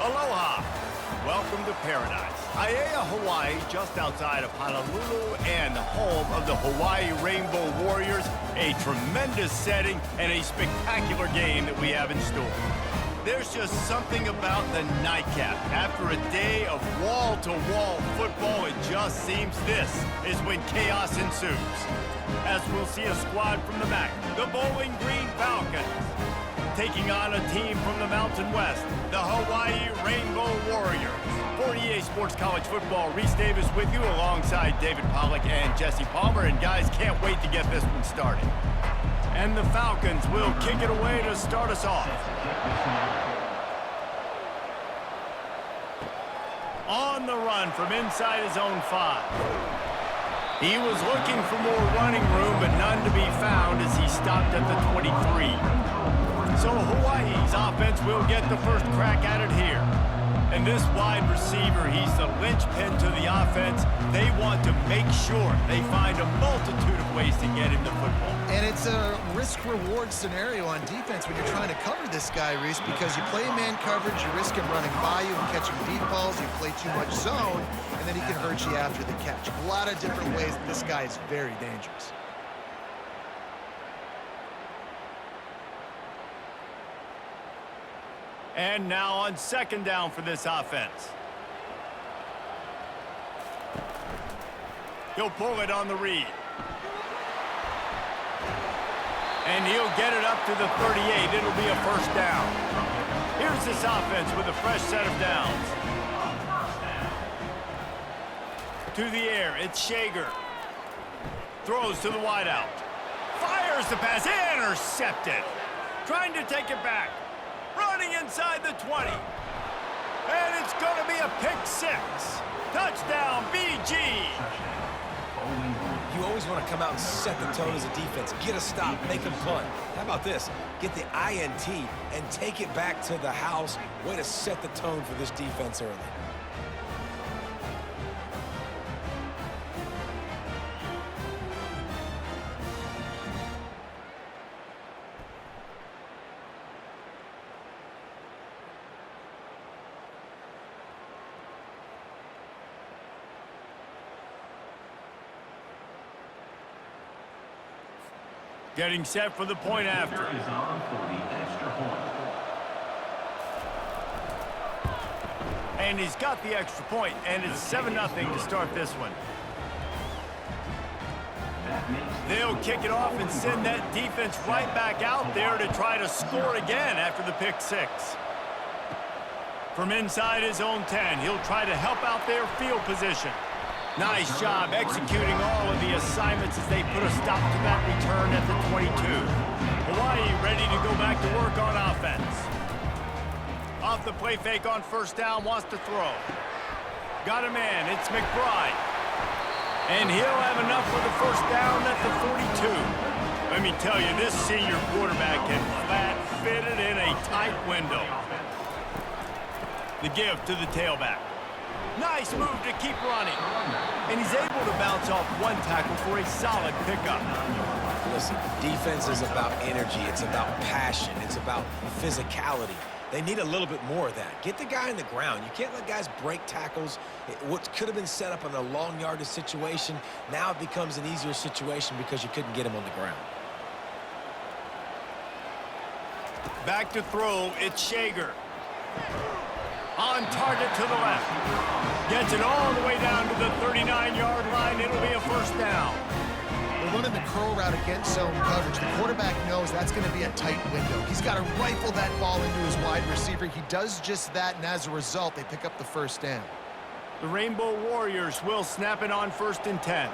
Aloha. Welcome to paradise. Aiea, Hawaii, just outside of Honolulu and the home of the Hawaii Rainbow Warriors. A tremendous setting and a spectacular game that we have in store. There's just something about the nightcap. After a day of wall-to-wall football, it just seems this is when chaos ensues. As we'll see a squad from the MAC, the Bowling Green Falcons, taking on a team from the Mountain West, the Hawaii Rainbow Warriors. For EA Sports College Football, Reese Davis with you alongside David Pollack and Jesse Palmer. And guys, can't wait to get this one started. And the Falcons will kick it away to start us off. On the run from inside his own 5. He was looking for more running room, but none to be found as he stopped at the 23. So Hawaii's offense will get the first crack at it here. And this wide receiver, he's the linchpin to the offense. They want to make sure they find a multitude of ways to get him the football. And it's a risk-reward scenario on defense when you're trying to cover this guy, Reese, because you play man coverage, you risk him running by you and catching deep balls, you play too much zone, and then he can hurt you after the catch. A lot of different ways that this guy is very dangerous. And now on second down for this offense. He'll pull it on the read. And he'll get it up to the 38. It'll be a first down. Here's this offense with a fresh set of downs. To the air, it's Shager. Throws to the wideout. Fires the pass, intercepted. Trying to take it back. Running inside the 20. And it's going to be a pick 6. Touchdown, BG. You always want to come out and set the tone as a defense. Get a stop, make them punt. How about this? Get the INT and take it back to the house. Way to set the tone for this defense early. Getting set for the point after. And he's got the extra point, and it's 7-0 to start this one. They'll kick it off and send that defense right back out there to try to score again after the pick 6. From inside his own 10, he'll try to help out their field position. Nice job executing all of the assignments as they put a stop to that return at the 22. Hawaii ready to go back to work on offense. Off the play fake on first down, wants to throw. Got a man, it's McBride. And he'll have enough for the first down at the 42. Let me tell you, this senior quarterback can flat fit it in a tight window. The give to the tailback. Nice move to keep running. And he's able to bounce off one tackle for a solid pickup. Listen, defense is about energy. It's about passion. It's about physicality. They need a little bit more of that. Get the guy on the ground. You can't let guys break tackles. What could have been set up in a long yardage situation, now it becomes an easier situation because you couldn't get him on the ground. Back to throw, it's Shager. On target to the left. Gets it all the way down to the 39-yard line. It'll be a first down. They're running the curl route against zone coverage. The quarterback knows that's going to be a tight window. He's got to rifle that ball into his wide receiver. He does just that, and as a result, they pick up the first down. The Rainbow Warriors will snap it on 1st and 10.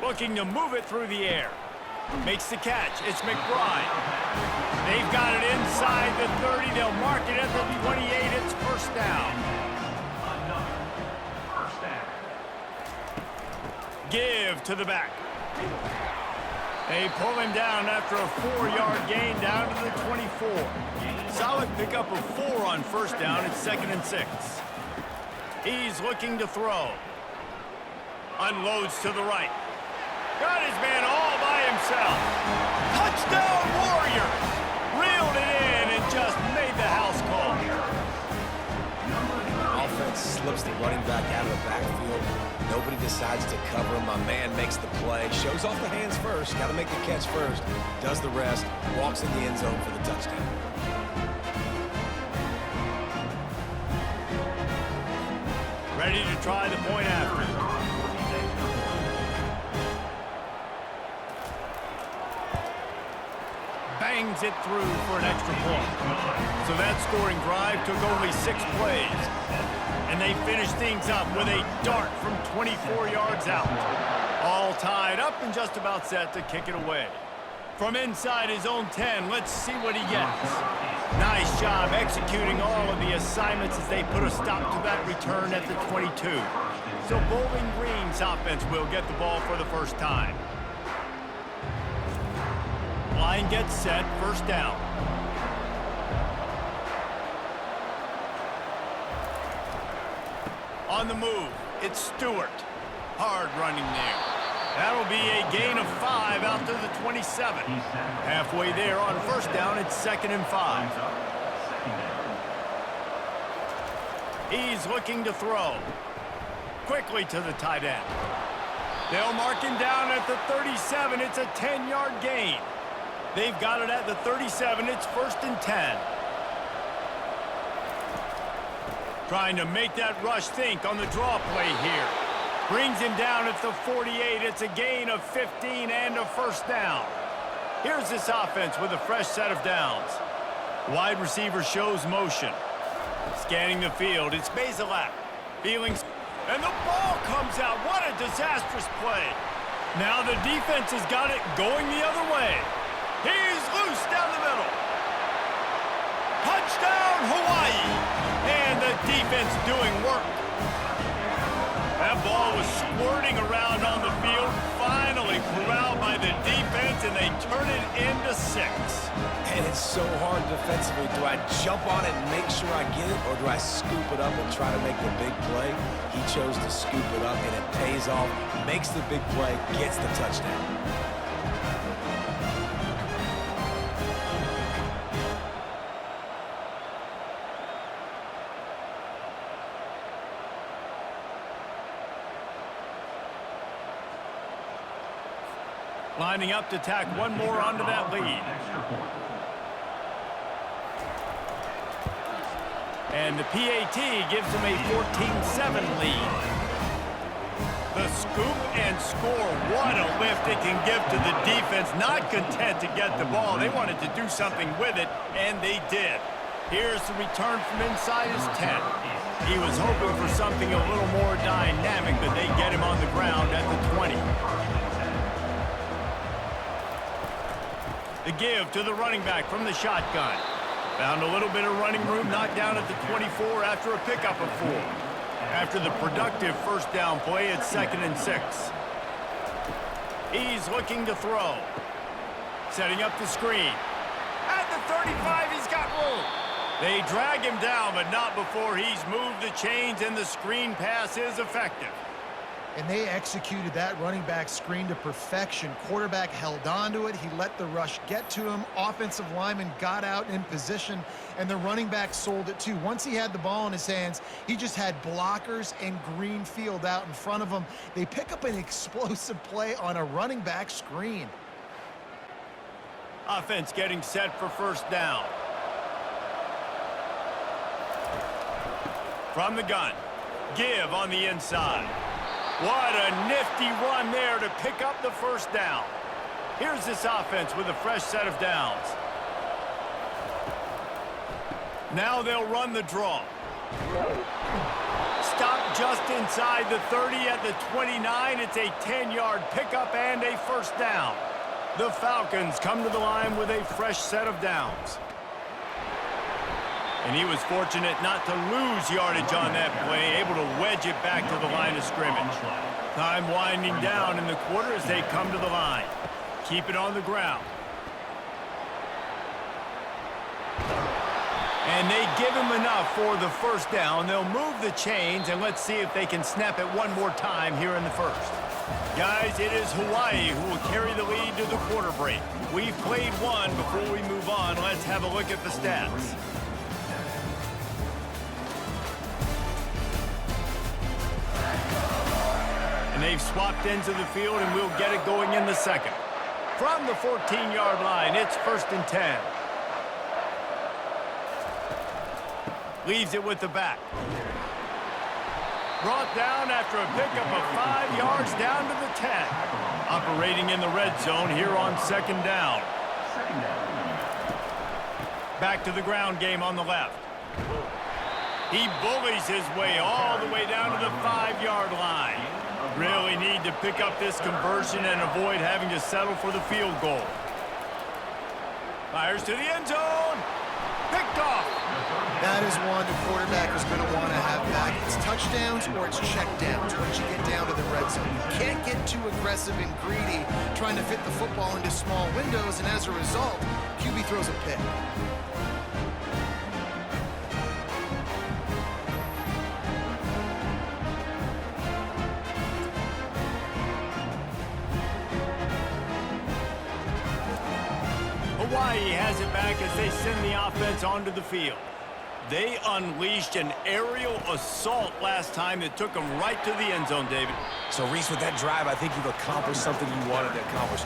Looking to move it through the air. Makes the catch. It's McBride. They've got it inside the 30. They'll mark it at the 28. It's first down. Give to the back. They pull him down after a 4-yard gain down to the 24. Solid pickup of 4 on first down. It's 2nd and 6. He's looking to throw. Unloads to the right. Got his man all by himself. Touchdown Warriors! Reeled it in and slips the running back out of the backfield. Nobody decides to cover him. My man makes the play, shows off the hands first, got to make the catch first, does the rest, walks in the end zone for the touchdown. Ready to try the point after. Bangs it through for an extra point. So that scoring drive took only 6 plays. And they finished things up with a dart from 24 yards out. All tied up and just about set to kick it away. From inside his own 10, let's see what he gets. Nice job executing all of the assignments as they put a stop to that return at the 22. So Bowling Green's offense will get the ball for the first time. Line gets set, first down. On the move, it's Stewart. Hard running there. That'll be a gain of 5 out to the 27. Halfway there on first down, it's 2nd and 5. He's looking to throw. Quickly to the tight end. They'll mark him down at the 37. It's a 10-yard gain. They've got it at the 37. It's 1st and 10. Trying to make that rush think on the draw play here. Brings him down at the 48. It's a gain of 15 and a first down. Here's this offense with a fresh set of downs. Wide receiver shows motion. Scanning the field, it's Bazelak. Feelings, and the ball comes out. What a disastrous play. Now the defense has got it going the other way. He's loose down the middle. Touchdown, Hawaii. And the defense doing work. That ball was squirting around on the field, finally corralled by the defense, and they turn it into 6. And it's so hard defensively. Do I jump on it and make sure I get it, or do I scoop it up and try to make the big play? He chose to scoop it up, and it pays off, makes the big play, gets the touchdown. Lining up to tack one more onto that lead. And the PAT gives them a 14-7 lead. The scoop and score. What a lift it can give to the defense. Not content to get the ball. They wanted to do something with it, and they did. Here's the return from inside his 10. He was hoping for something a little more dynamic, but they get him on the ground at the 20. The give to the running back from the shotgun. Found a little bit of running room, knocked down at the 24 after a pickup of 4. After the productive first down play, it's 2nd and 6. He's looking to throw. Setting up the screen. At the 35, he's got room. They drag him down, but not before he's moved the chains, and the screen pass is effective. And they executed that running back screen to perfection. Quarterback held on to it. He let the rush get to him. Offensive lineman got out in position, and the running back sold it too. Once he had the ball in his hands, he just had blockers and green field out in front of him. They pick up an explosive play on a running back screen. Offense getting set for first down. From the gun, give on the inside. What a nifty run there to pick up the first down. Here's this offense with a fresh set of downs. Now they'll run the draw. Stop just inside the 30 at the 29. It's a 10-yard pickup and a first down. The Falcons come to the line with a fresh set of downs. And he was fortunate not to lose yardage on that play, able to wedge it back to the line of scrimmage. Time winding down in the quarter as they come to the line. Keep it on the ground. And they give him enough for the first down. They'll move the chains, and let's see if they can snap it one more time here in the first. Guys, it is Hawaii who will carry the lead to the quarter break. We've played one. Before we move on, let's have a look at the stats. they've swapped ends of the field, and we'll get it going in the second. From the 14-yard line, it's 1st and 10. Leaves it with the back. Brought down after a pickup of 5 yards down to the 10. Operating in the red zone here on 2nd down. Back to the ground game on the left. He bullies his way all the way down to the 5-yard line. Really need to pick up this conversion and avoid having to settle for the field goal. Fires to the end zone. Picked off. That is one the quarterback is going to want to have back. It's touchdowns or it's checkdowns once you get down to the red zone. You can't get too aggressive and greedy trying to fit the football into small windows, and as a result, QB throws a pick. Hawaii has it back as they send the offense onto the field. They unleashed an aerial assault last time that took them right to the end zone, David. So, Reese, with that drive, I think you've accomplished something you wanted to accomplish.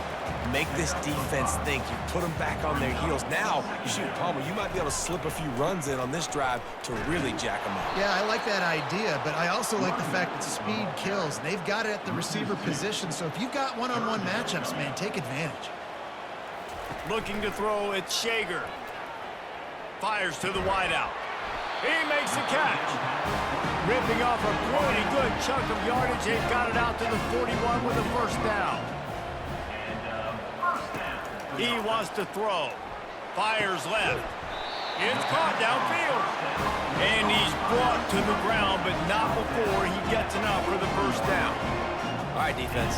Make this defense think. You put them back on their heels. Now, shoot, Palmer, you might be able to slip a few runs in on this drive to really jack them up. Yeah, I like that idea, but I also like the fact that speed kills. They've got it at the receiver position, so if you've got one-on-one matchups, man, take advantage. Looking to throw, it's Shager. Fires to the wideout. He makes the catch. Ripping off a pretty good chunk of yardage. They've got it out to the 41 with a 1st down. He wants to throw. Fires left. It's caught downfield. And he's brought to the ground, but not before he gets enough for the 1st down. All right, defense,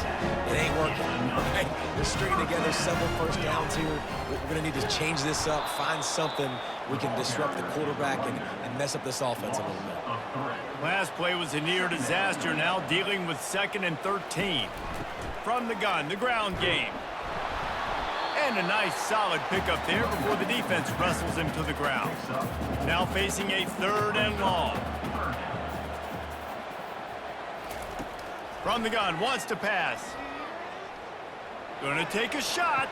it ain't working. Okay? We're stringing together several 1st downs here. We're going to need to change this up, find something we can disrupt the quarterback and mess up this offense a little bit. Last play was a near disaster, now dealing with 2nd and 13. From the gun, the ground game. And a nice solid pickup there before the defense wrestles him to the ground. Now facing a 3rd and long. From the gun, wants to pass. Gonna take a shot.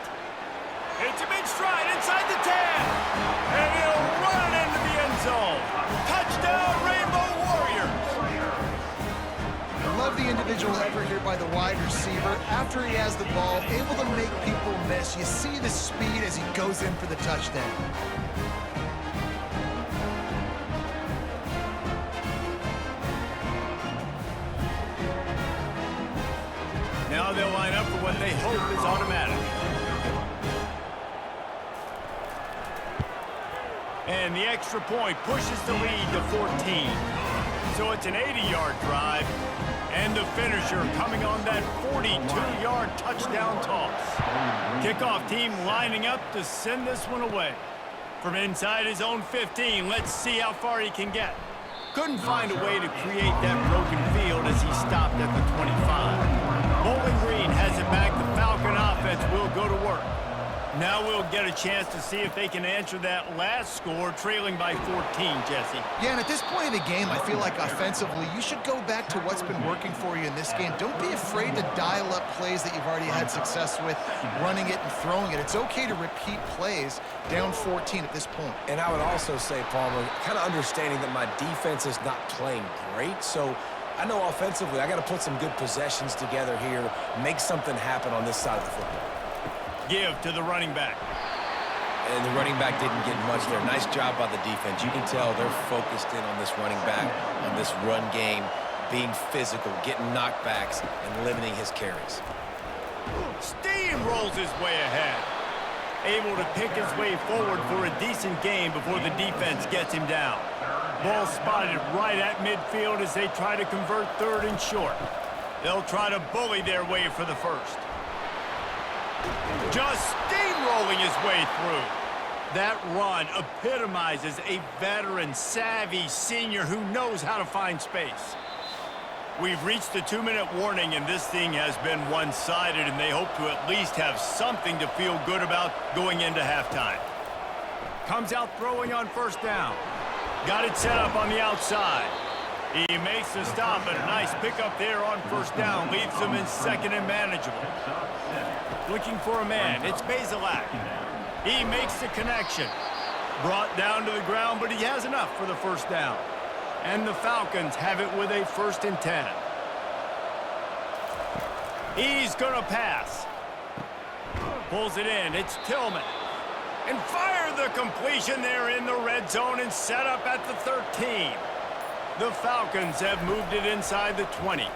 It's a big stride inside the 10. And he'll run it into the end zone. Touchdown, Rainbow Warriors. I love the individual effort here by the wide receiver. After he has the ball, able to make people miss. You see the speed as he goes in for the touchdown. Now they'll line up for what they hope is automatic. And the extra point pushes the lead to 14. So it's an 80-yard drive. And the finisher coming on that 42-yard touchdown toss. Kickoff team lining up to send this one away. From inside his own 15, let's see how far he can get. Couldn't find a way to create that broken field as he stopped at the 25. Bowling Green has it back. The Falcon offense will go to work. Now we'll get a chance to see if they can answer that last score, trailing by 14, Jesse. Yeah, and at this point of the game, I feel like offensively, you should go back to what's been working for you in this game. Don't be afraid to dial up plays that you've already had success with, running it and throwing it. It's okay to repeat plays down 14 at this point. And I would also say, Palmer, kind of understanding that my defense is not playing great, so I know offensively I got to put some good possessions together here, make something happen on this side of the football. Give to the running back. And the running back didn't get much there. Nice job by the defense. You can tell they're focused in on this running back, on this run game, being physical, getting knockbacks, and limiting his carries. Steamrolls his way ahead. Able to pick his way forward for a decent gain before the defense gets him down. Ball spotted right at midfield as they try to convert 3rd and short. They'll try to bully their way for the 1st. Just steamrolling his way through. That run epitomizes a veteran, savvy senior who knows how to find space. We've reached the 2-minute warning, and this thing has been one-sided, and they hope to at least have something to feel good about going into halftime. Comes out throwing on 1st down. Got it set up on the outside. He makes the stop, and a nice pickup there on first down. Leaves him in second and manageable. Looking for a man. It's Bazelak. He makes the connection. Brought down to the ground, but he has enough for the first down. And the Falcons have it with a 1st and 10. He's going to pass. Pulls it in. It's Tillman. And fire the completion there in the red zone and set up at the 13. The Falcons have moved it inside the 20.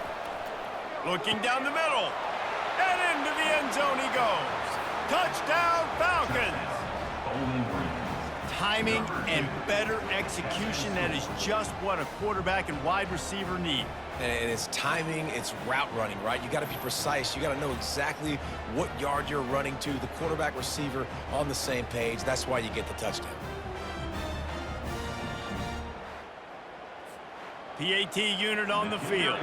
Looking down the middle. And into the end zone he goes. Touchdown, Falcons! Timing and better execution, that is just what a quarterback and wide receiver need. And it's timing, it's route running, right? You got to be precise. You got to know exactly what yard you're running to. The quarterback, receiver on the same page. That's why you get the touchdown. PAT unit on the field.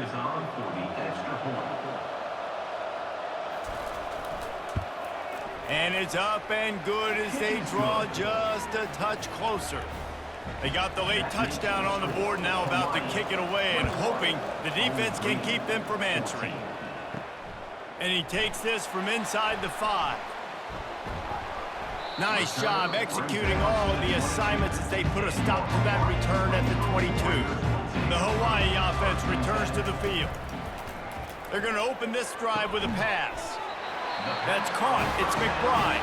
And it's up and good as they draw just a touch closer. They got the late touchdown on the board, now about to kick it away and hoping the defense can keep them from answering. And he takes this from inside the 5. Nice job executing all of the assignments as they put a stop to that return at the 22. The Hawaii offense returns to the field. They're going to open this drive with a pass. That's caught. It's McBride.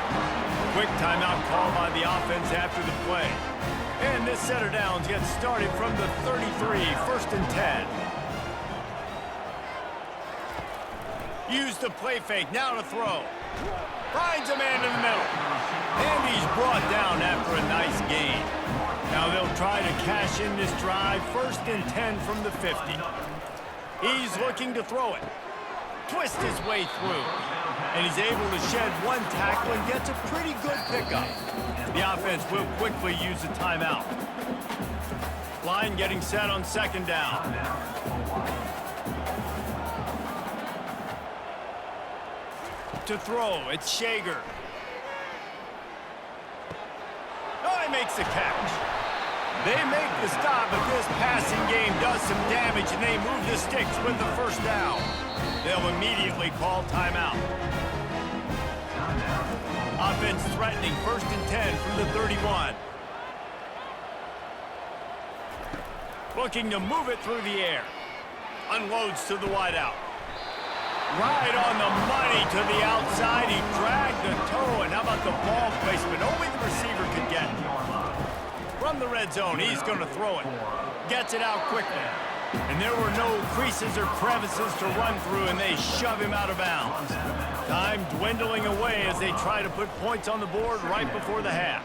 Quick timeout call by the offense after the play. And this set of downs gets started from the 33, 1st and 10. Use the play fake, now to throw. Finds a man in the middle. And he's brought down after a nice gain. Now they'll try to cash in this drive, 1st and 10 from the 50. He's looking to throw it. Twist his way through. And he's able to shed one tackle and gets a pretty good pickup. The offense will quickly use a timeout. Line getting set on 2nd down. To throw, it's Shager. Oh, he makes the catch. They make the stop, but this passing game does some damage, and they move the sticks with the 1st down. They'll immediately call timeout. Offense threatening, 1st and 10 from the 31. Looking to move it through the air. Unloads to the wideout. Right on the money to the outside. He dragged the toe, and how about the ball placement? Only the receiver could get. From the red zone, he's going to throw it. Gets it out quickly. And there were no creases or crevices to run through, and they shove him out of bounds. Time dwindling away as they try to put points on the board right before the half.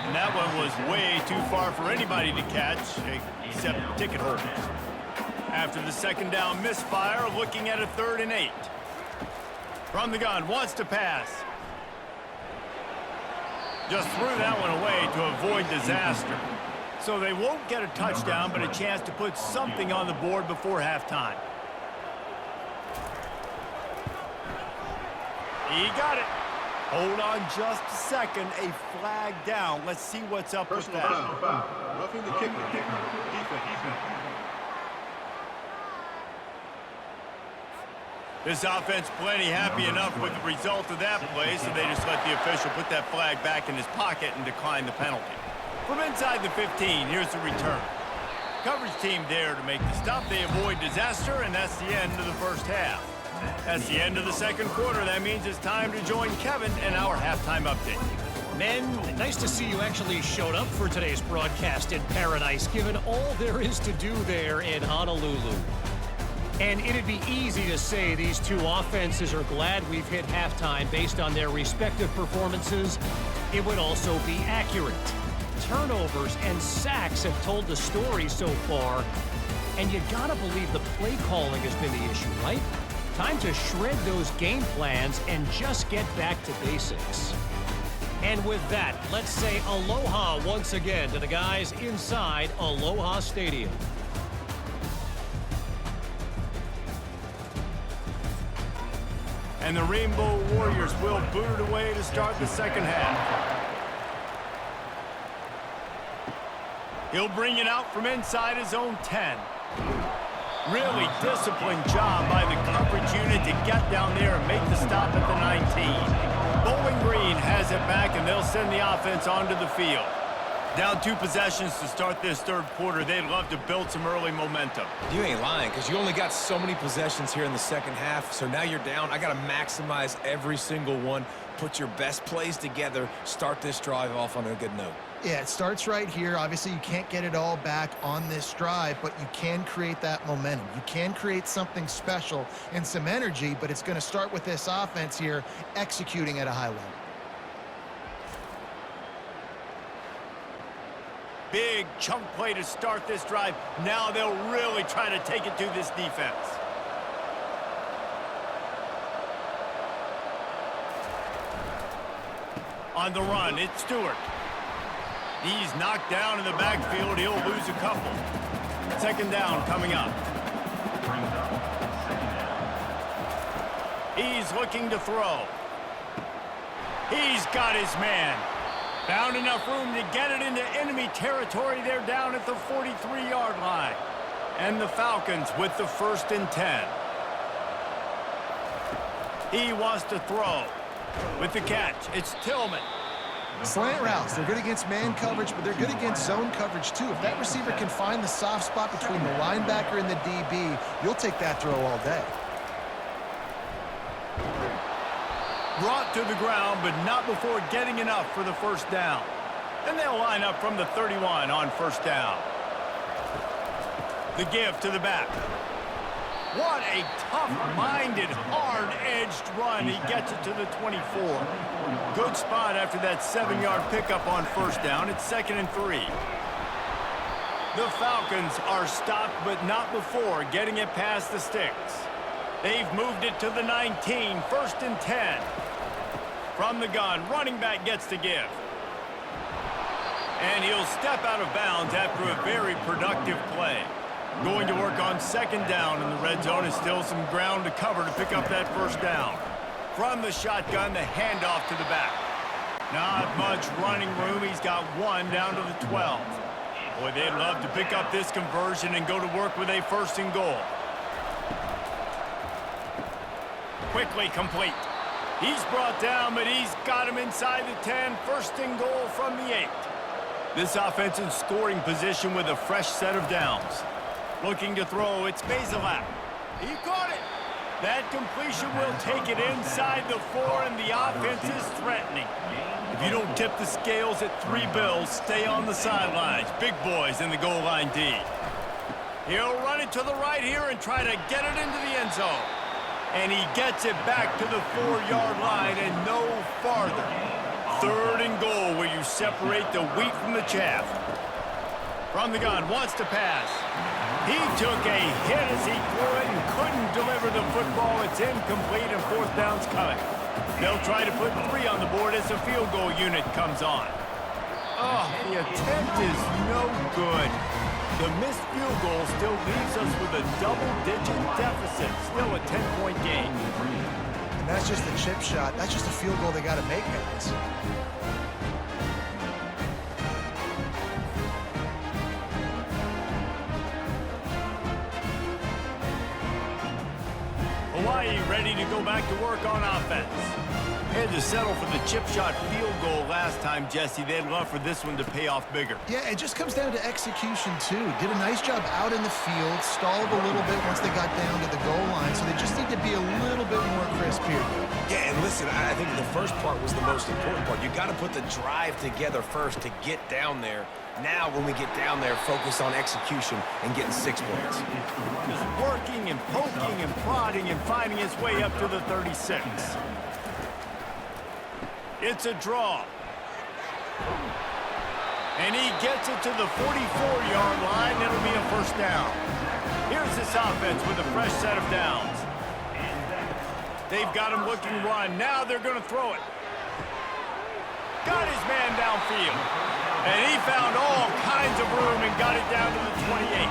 And that one was way too far for anybody to catch, except ticket holders. After the 2nd down misfire, looking at a 3rd and 8. From the gun, wants to pass. Just threw that one away to avoid disaster. So they won't get a touchdown, but a chance to put something on the board before halftime. He got it. Hold on just a second. A flag down. Let's see what's up with that. Personal foul. Roughing the kicker. Defense. This offense plenty happy enough with the result of that play, so they just let the official put that flag back in his pocket and decline the penalty. From inside the 15, here's the return. Coverage team there to make the stop. They avoid disaster, and that's the end of the 1st half. That's the end of the 2nd quarter. That means it's time to join Kevin in our halftime update. Men, nice to see you actually showed up for today's broadcast in paradise, given all there is to do there in Honolulu. And it'd be easy to say these two offenses are glad we've hit halftime based on their respective performances. It would also be accurate. Turnovers and sacks have told the story so far. And you gotta believe the play calling has been the issue, right? Time to shred those game plans and just get back to basics. And with that, let's say aloha once again to the guys inside Aloha Stadium. And the Rainbow Warriors will boot it away to start the 2nd half. He'll bring it out from inside his own 10. Really disciplined job by the coverage unit to get down there and make the stop at the 19. Bowling Green has it back, and they'll send the offense onto the field. Down 2 possessions to start this third quarter. They'd love to build some early momentum. You ain't lying, because you only got so many possessions here in the second half, so now you're down. I got to maximize every single one, put your best plays together, start this drive off on a good note. Yeah, it starts right here. Obviously, you can't get it all back on this drive, but you can create that momentum. You can create something special and some energy, but it's going to start with this offense here executing at a high level. Big chunk play to start this drive. Now they'll really try to take it to this defense. On the run, it's Stewart. He's knocked down in the backfield. He'll lose a couple. Second down coming up. He's looking to throw. He's got his man. Found enough room to get it into enemy territory. They're down at the 43-yard line. And the Falcons with the 1st and 10. He wants to throw. With the catch, it's Tillman. Slant routes, they're good against man coverage, but they're good against zone coverage too. If that receiver can find the soft spot between the linebacker and the DB, you'll take that throw all day. Brought to the ground, but not before getting enough for the first down. And they'll line up from the 31 on first down. The give to the back. What a tough-minded, hard-edged run. He gets it to the 24. Good spot after that 7-yard pickup on first down. It's 2nd and 3. The Falcons are stopped, but not before getting it past the sticks. They've moved it to the 19, 1st and 10. From the gun, running back gets to give. And he'll step out of bounds after a very productive play. Going to work on 2nd down, and the red zone is still some ground to cover to pick up that first down. From the shotgun, the handoff to the back. Not much running room. He's got 1 down to the 12. Boy, they'd love to pick up this conversion and go to work with a 1st and goal. Quickly complete. He's brought down, but he's got him inside the 10. 1st and goal from the 8. This offense in scoring position with a fresh set of downs. Looking to throw, it's Bazelak. He caught it. That completion will take it inside the 4, and the offense is threatening. If you don't tip the scales at 3 bills, stay on the sidelines. Big boys in the goal line D. He'll run it to the right here and try to get it into the end zone. And he gets it back to the 4-yard line and no farther. 3rd and goal, where you separate the wheat from the chaff. From the gun, wants to pass. He took a hit as he threw it and couldn't deliver the football. It's incomplete, and 4th down's coming. They'll try to put 3 on the board as the field goal unit comes on. Oh, the attempt is no good. The missed field goal still leaves us with a double-digit deficit. Still a 10-point game. And that's just the chip shot. That's just a field goal they got to make, guys. Hawaii ready to go back to work on offense. Had to settle for the chip shot field goal last time, Jesse. They'd love for this one to pay off bigger. Yeah, it just comes down to execution, too. Did a nice job out in the field, stalled a little bit once they got down to the goal line, so they just need to be a little bit more crisp here. Yeah, and listen, I think the first part was the most important part. You got to put the drive together first to get down there. Now, when we get down there, focus on execution and getting 6 points. Just working and poking and prodding and finding his way up to the 36. It's a draw. And he gets it to the 44-yard line. It'll be a 1st down. Here's this offense with a fresh set of downs. They've got him looking run. Now they're going to throw it. Got his man downfield. And he found all kinds of room and got it down to the 28.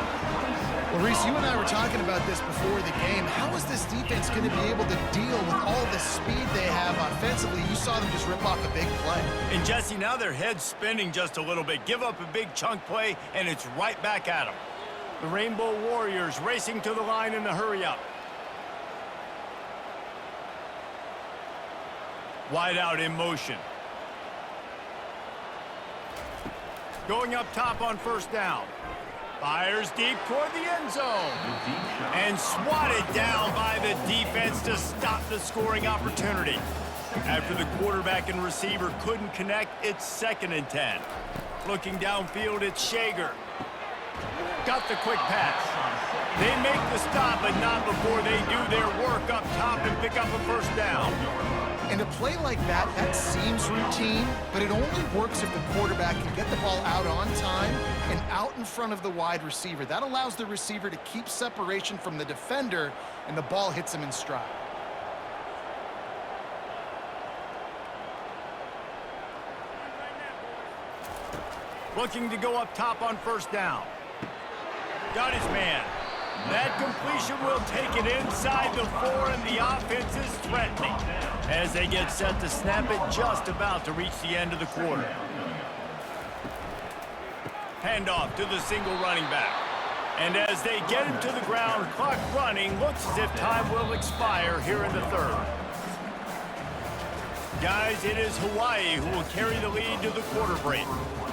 Well, Reese, you and I were talking about this before the game. How is this defense going to be able to deal with all the speed they have offensively? You saw them just rip off a big play. And Jesse, now their head's spinning just a little bit. Give up a big chunk play, and it's right back at them. The Rainbow Warriors racing to the line in the hurry-up. Wide out in motion. Going up top on first down. Fires deep toward the end zone. And swatted down by the defense to stop the scoring opportunity. After the quarterback and receiver couldn't connect, it's 2nd and 10. Looking downfield, it's Shager. Got the quick pass. They make the stop, but not before they do their work up top and pick up a first down. And a play like that, that seems routine, but it only works if the quarterback can get the ball out on time and out in front of the wide receiver. That allows the receiver to keep separation from the defender, and the ball hits him in stride. Looking to go up top on first down. Got his man. That completion will take it inside the 4, and the offense is threatening as they get set to snap it just about to reach the end of the quarter. Handoff to the single running back. And as they get him to the ground, clock running, looks as if time will expire here in the 3rd. Guys, it is Hawaii who will carry the lead to the quarter break.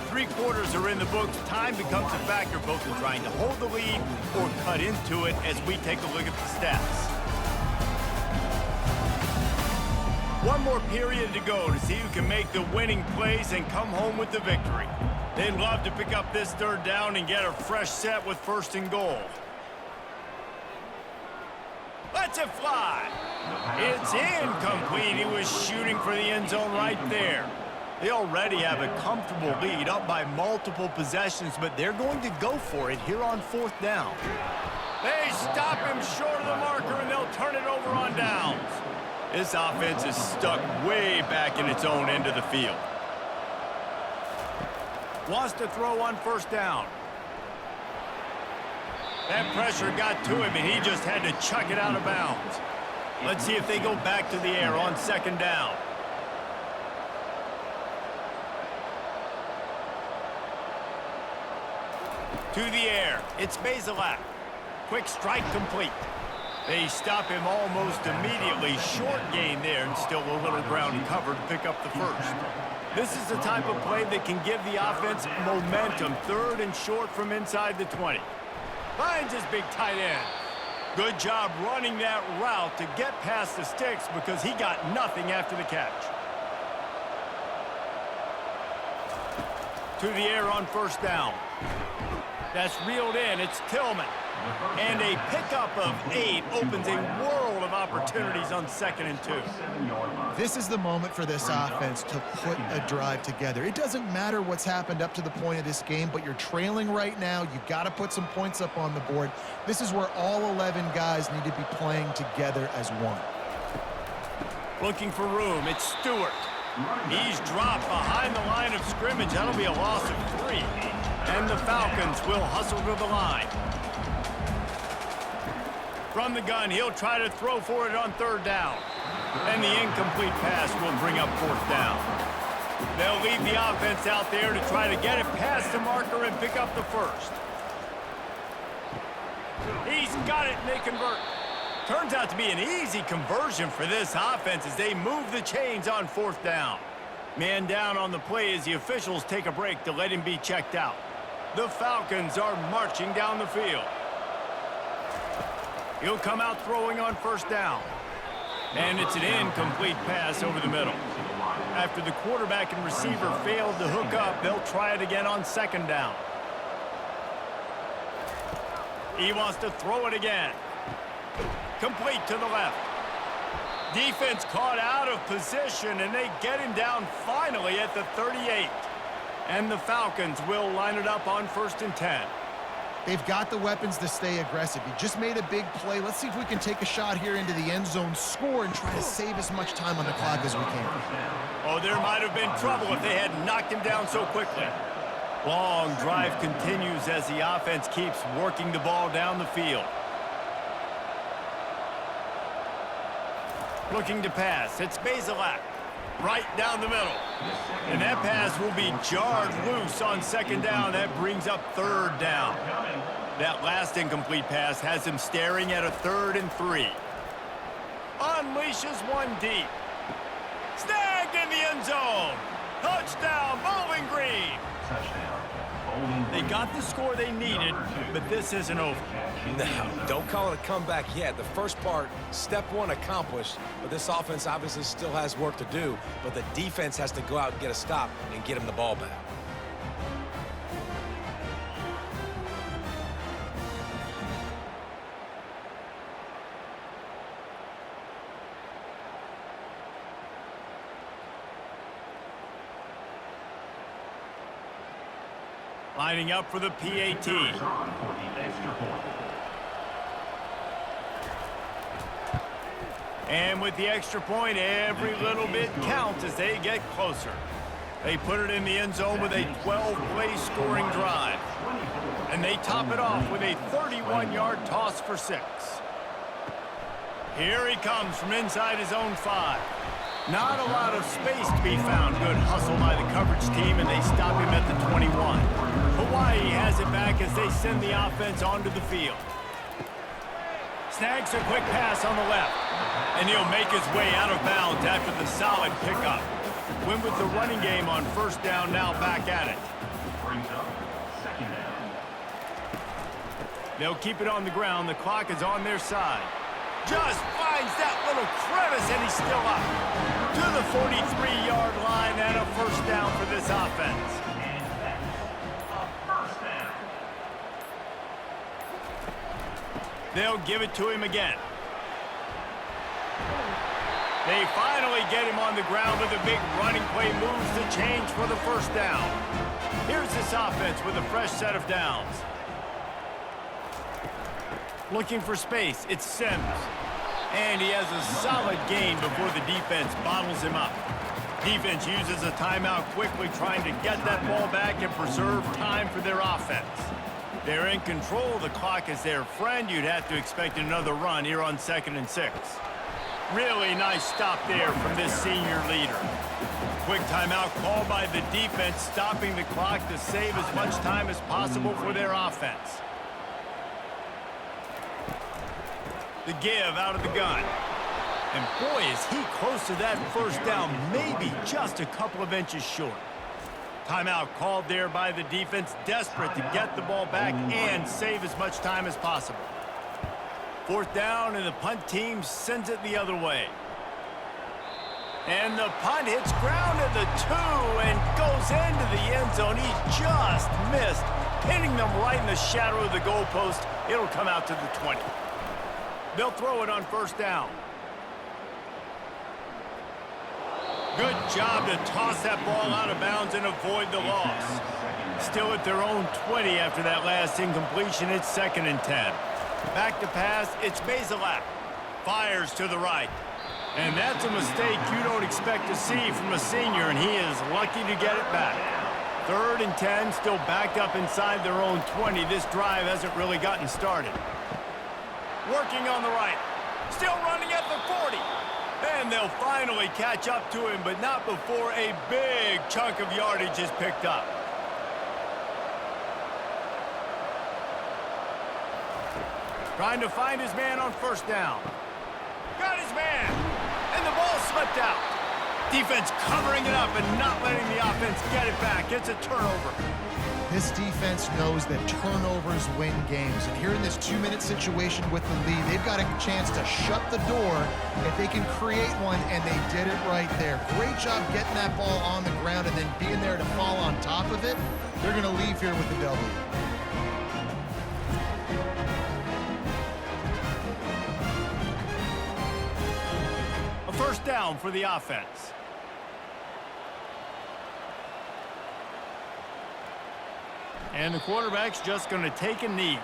3 quarters are in the books. Time becomes a factor both in trying to hold the lead or cut into it as we take a look at the stats. One more period to go to see who can make the winning plays and come home with the victory. They'd love to pick up this 3rd down and get a fresh set with 1st and goal. Lets it fly. It's incomplete. He was shooting for the end zone right there. They already have a comfortable lead, up by multiple possessions, but they're going to go for it here on 4th down. They stop him short of the marker, and they'll turn it over on downs. This offense is stuck way back in its own end of the field. Wants to throw on 1st down. That pressure got to him, and he just had to chuck it out of bounds. Let's see if they go back to the air on 2nd down. To the air, it's Bazelak. Quick strike complete. They stop him almost immediately. Short gain there, and still a little ground cover to pick up the 1st. This is the type of play that can give the offense momentum. 3rd and short from inside the 20. Finds his big tight end. Good job running that route to get past the sticks because he got nothing after the catch. To the air on 1st down. That's reeled in. It's Tillman. And a pickup of 8 opens a world of opportunities on 2nd and 2. This is the moment for this offense to put a drive together. It doesn't matter what's happened up to the point of this game, but you're trailing right now. You've got to put some points up on the board. This is where all 11 guys need to be playing together as one. Looking for room. It's Stewart. He's dropped behind the line of scrimmage. That'll be a loss of 3. And the Falcons will hustle to the line. From the gun, he'll try to throw for it on 3rd down. And the incomplete pass will bring up 4th down. They'll leave the offense out there to try to get it past the marker and pick up the 1st. He's got it, and they convert. Turns out to be an easy conversion for this offense as they move the chains on 4th down. Man down on the play as the officials take a break to let him be checked out. The Falcons are marching down the field. He'll come out throwing on 1st down. And it's an incomplete pass over the middle. After the quarterback and receiver failed to hook up, they'll try it again on 2nd down. He wants to throw it again. Complete to the left. Defense caught out of position, and they get him down finally at the 38. And the Falcons will line it up on 1st and 10. They've got the weapons to stay aggressive. He just made a big play. Let's see if we can take a shot here into the end zone, score, and try to save as much time on the clock as we can. Oh, there might have been trouble if they had knocked him down so quickly. Long drive continues as the offense keeps working the ball down the field. Looking to pass. It's Bazelak. Right down the middle. And that pass will be jarred loose on second down. That brings up third down. That last incomplete pass has him staring at a 3rd and 3. Unleashes one deep. Snagged in the end zone. Touchdown, Bowling Green. They got the score they needed, but this isn't over. No, don't call it a comeback yet. The first part, step one accomplished, but this offense obviously still has work to do, but the defense has to go out and get a stop and get him the ball back. Lining up for the PAT. And with the extra point, every little bit counts as they get closer. They put it in the end zone with a 12-play scoring drive. And they top it off with a 31-yard toss for 6. Here he comes from inside his own 5. Not a lot of space to be found. Good hustle by the coverage team, and they stop him at the 21. Hawaii has it back as they send the offense onto the field. Snags a quick pass on the left, and he'll make his way out of bounds after the solid pickup. Went with the running game on first down, now back at it. They'll keep it on the ground. The clock is on their side. Just finds that little crevice, and he's still up. To the 43-yard line and a first down for this offense. They'll give it to him again. They finally get him on the ground with a big running play, moves the change for the first down. Here's this offense with a fresh set of downs. Looking for space, it's Sims. And he has a solid gain before the defense bottles him up. Defense uses a timeout quickly, trying to get that ball back and preserve time for their offense. They're in control. The clock is their friend. You'd have to expect another run here on 2nd and 6. Really nice stop there from this senior leader. Quick timeout called by the defense, stopping the clock to save as much time as possible for their offense. The give out of the gun. And boy, is he close to that first down, maybe just a couple of inches short. Timeout called there by the defense, desperate to get the ball back and save as much time as possible. 4th down, and the punt team sends it the other way. And the punt hits ground at the 2 and goes into the end zone. He just missed, hitting them right in the shadow of the goalpost. It'll come out to the 20. They'll throw it on first down. Good job to toss that ball out of bounds and avoid the loss. Still at their own 20 after that last incompletion. It's 2nd and 10. Back to pass, it's Bazelak. Fires to the right. And that's a mistake you don't expect to see from a senior, and he is lucky to get it back. 3rd and 10, still backed up inside their own 20. This drive hasn't really gotten started. Working on the right. Still running at the 40. And they'll finally catch up to him, but not before a big chunk of yardage is picked up. Trying to find his man on first down. Got his man. And the ball slipped out. Defense covering it up and not letting the offense get it back. It's a turnover. This defense knows that turnovers win games. And here in this 2-minute situation with the lead, they've got a chance to shut the door if they can create one, and they did it right there. Great job getting that ball on the ground and then being there to fall on top of it. They're going to leave here with the W. A first down for the offense. And the quarterback's just going to take a knee.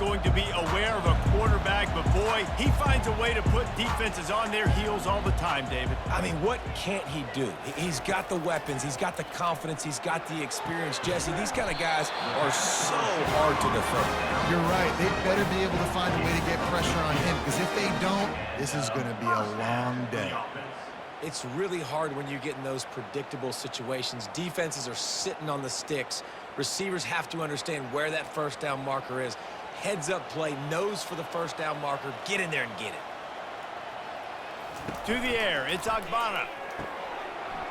going to be aware of a quarterback, but boy, he finds a way to put defenses on their heels all the time, David. I mean, what can't he do? He's got the weapons, he's got the confidence, he's got the experience. Jesse, these kind of guys are so hard to defend. You're right. They better be able to find a way to get pressure on him, because if they don't, this is going to be a long day. It's really hard when you get in those predictable situations. Defenses are sitting on the sticks. Receivers have to understand where that first down marker is. Heads up play, nose for the first down marker. Get in there and get it. To the air, it's Agbana.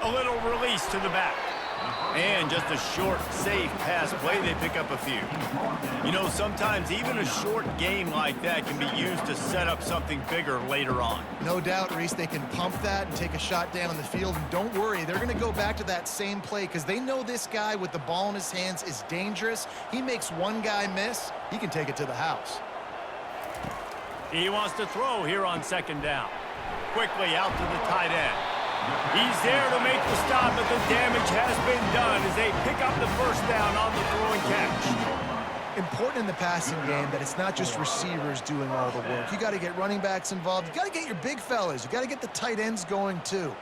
A little release to the back. And just a short, safe pass play, they pick up a few. You know, sometimes even a short game like that can be used to set up something bigger later on. No doubt, Reese, they can pump that and take a shot down on the field. And don't worry, they're going to go back to that same play because they know this guy with the ball in his hands is dangerous. He makes one guy miss, he can take it to the house. He wants to throw here on second down. Quickly out to the tight end. He's there to make the stop, but the damage has been done as they pick up the first down on the throw and catch. Important in the passing game that it's not just receivers doing all the work. You got to get running backs involved. You got to get your big fellas. You got to get the tight ends going too.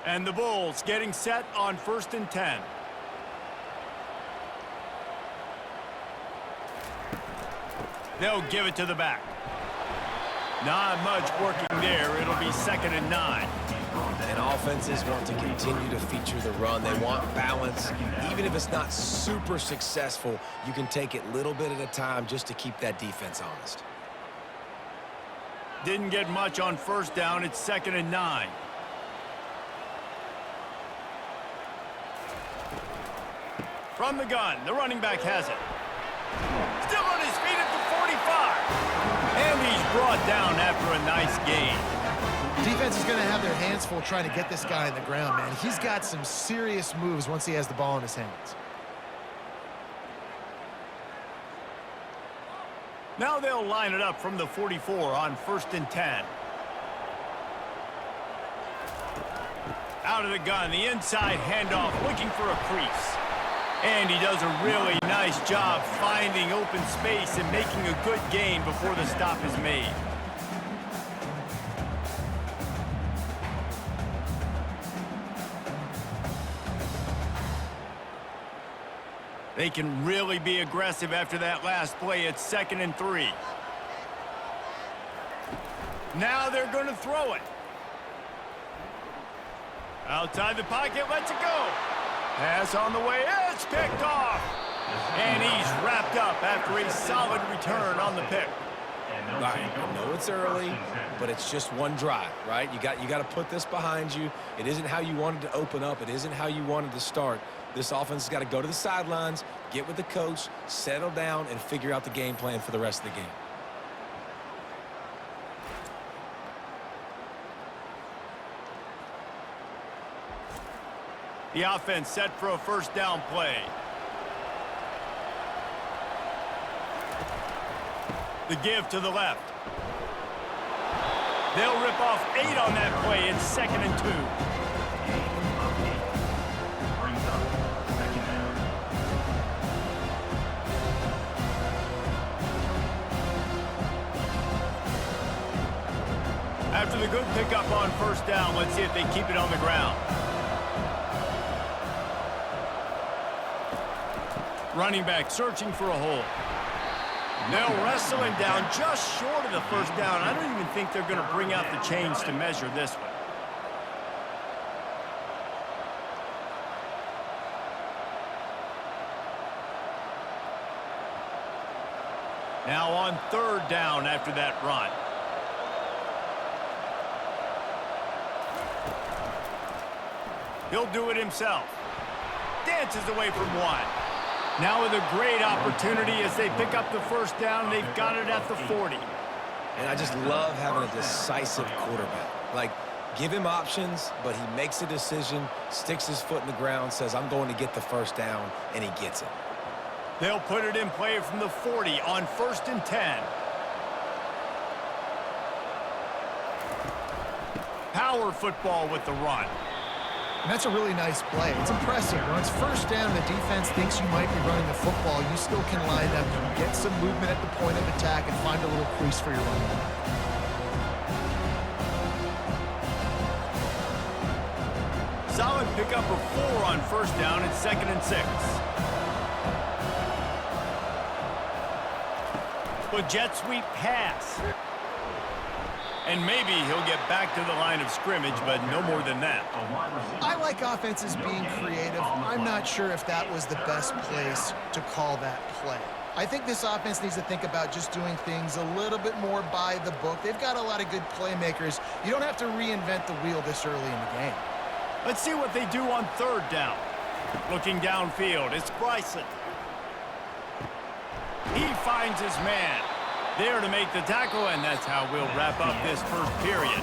And the Bulls getting set on 1st and 10. They'll give it to the back. Not much working there. It'll be 2nd and 9. And offenses want to continue to feature the run. They want balance. Even if it's not super successful, you can take it little bit at a time just to keep that defense honest. Didn't get much on first down. It's 2nd and 9. From the gun, the running back has it. Still on his feet at the 45. And he's brought down after a nice gain. Defense is going to have their hands full trying to get this guy in the ground, man. He's got some serious moves once he has the ball in his hands. Now they'll line it up from the 44 on 1st and 10. Out of the gun, the inside handoff, looking for a crease. And he does a really nice job finding open space and making a good gain before the stop is made. They can really be aggressive after that last play. It's 2nd and 3. Now they're going to throw it. Outside the pocket, lets it go. Pass on the way, it's picked off. And he's wrapped up after a solid return on the pick. Right. I know it's early, but it's just one drive, right? You got to put this behind you. It isn't how you wanted to open up. It isn't how you wanted to start. This offense has got to go to the sidelines, get with the coach, settle down, and figure out the game plan for the rest of the game. The offense set for a first down play. The give to the left. They'll rip off 8 on that play. It's 2nd and 2. After the good pickup on first down, let's see if they keep it on the ground. Running back searching for a hole. They'll wrestle him down just short of the first down. I don't even think they're going to bring out the chains to measure this one. Now on 3rd down after that run. He'll do it himself. Dances away from 1. Now with a great opportunity as they pick up the first down. They've got it at the 40. And I just love having a decisive quarterback. Like, give him options, but he makes a decision, sticks his foot in the ground, says, I'm going to get the first down, and he gets it. They'll put it in play from the 40 on 1st and 10. Power football with the run. And that's a really nice play. It's impressive. When it's first down, the defense thinks you might be running the football. You still can line up, you can get some movement at the point of attack, and find a little crease for your running back. Solid pickup of 4 on first down and 2nd and 6. The jet sweep pass. And maybe he'll get back to the line of scrimmage, but no more than that. I like offenses being creative. I'm not sure if that was the best place to call that play. I think this offense needs to think about just doing things a little bit more by the book. They've got a lot of good playmakers. You don't have to reinvent the wheel this early in the game. Let's see what they do on 3rd down. Looking downfield, it's Bryson. He finds his man. There to make the tackle, and that's how we'll wrap up this first period.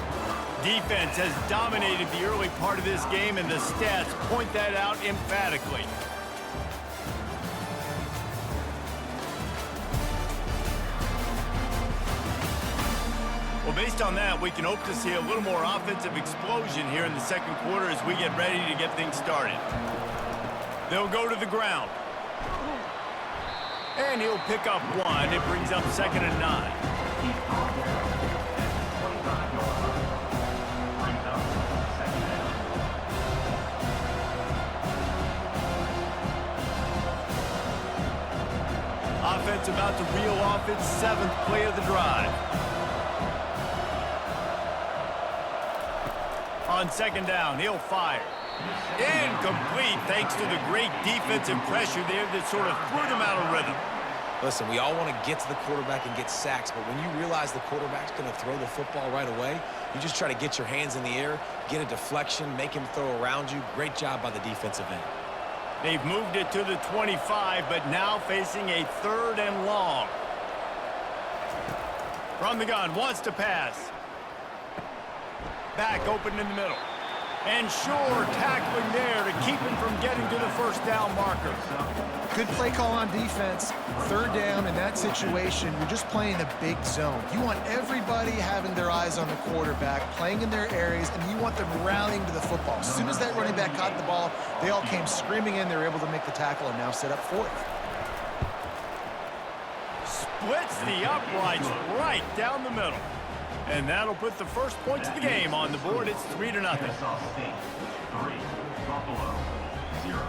Defense has dominated the early part of this game, and the stats point that out emphatically. Well, based on that, we can hope to see a little more offensive explosion here in the second quarter as we get ready to get things started. They'll go to the ground. And he'll pick up 1. It brings up 2nd and 9. Offense about to reel off its 7th play of the drive. On 2nd down, he'll fire. Incomplete thanks to the great defensive pressure there that sort of threw them out of rhythm. Listen, we all want to get to the quarterback and get sacks, but when you realize the quarterback's going to throw the football right away, you just try to get your hands in the air, get a deflection, make him throw around you. Great job by the defensive end. They've moved it to the 25, but now facing a 3rd and long. From the gun, wants to pass. Back open in the middle. And sure tackling there to keep him from getting to the first down marker. Good play call on defense. 3rd down in that situation, you're just playing a big zone. You want everybody having their eyes on the quarterback, playing in their areas, and you want them rallying to the football. As soon as that running back caught the ball, they all came screaming in. They were able to make the tackle and now set up 4th. Splits the uprights right down the middle. And that'll put the first points of the game on the board. It's 3-0. Buffalo, 0.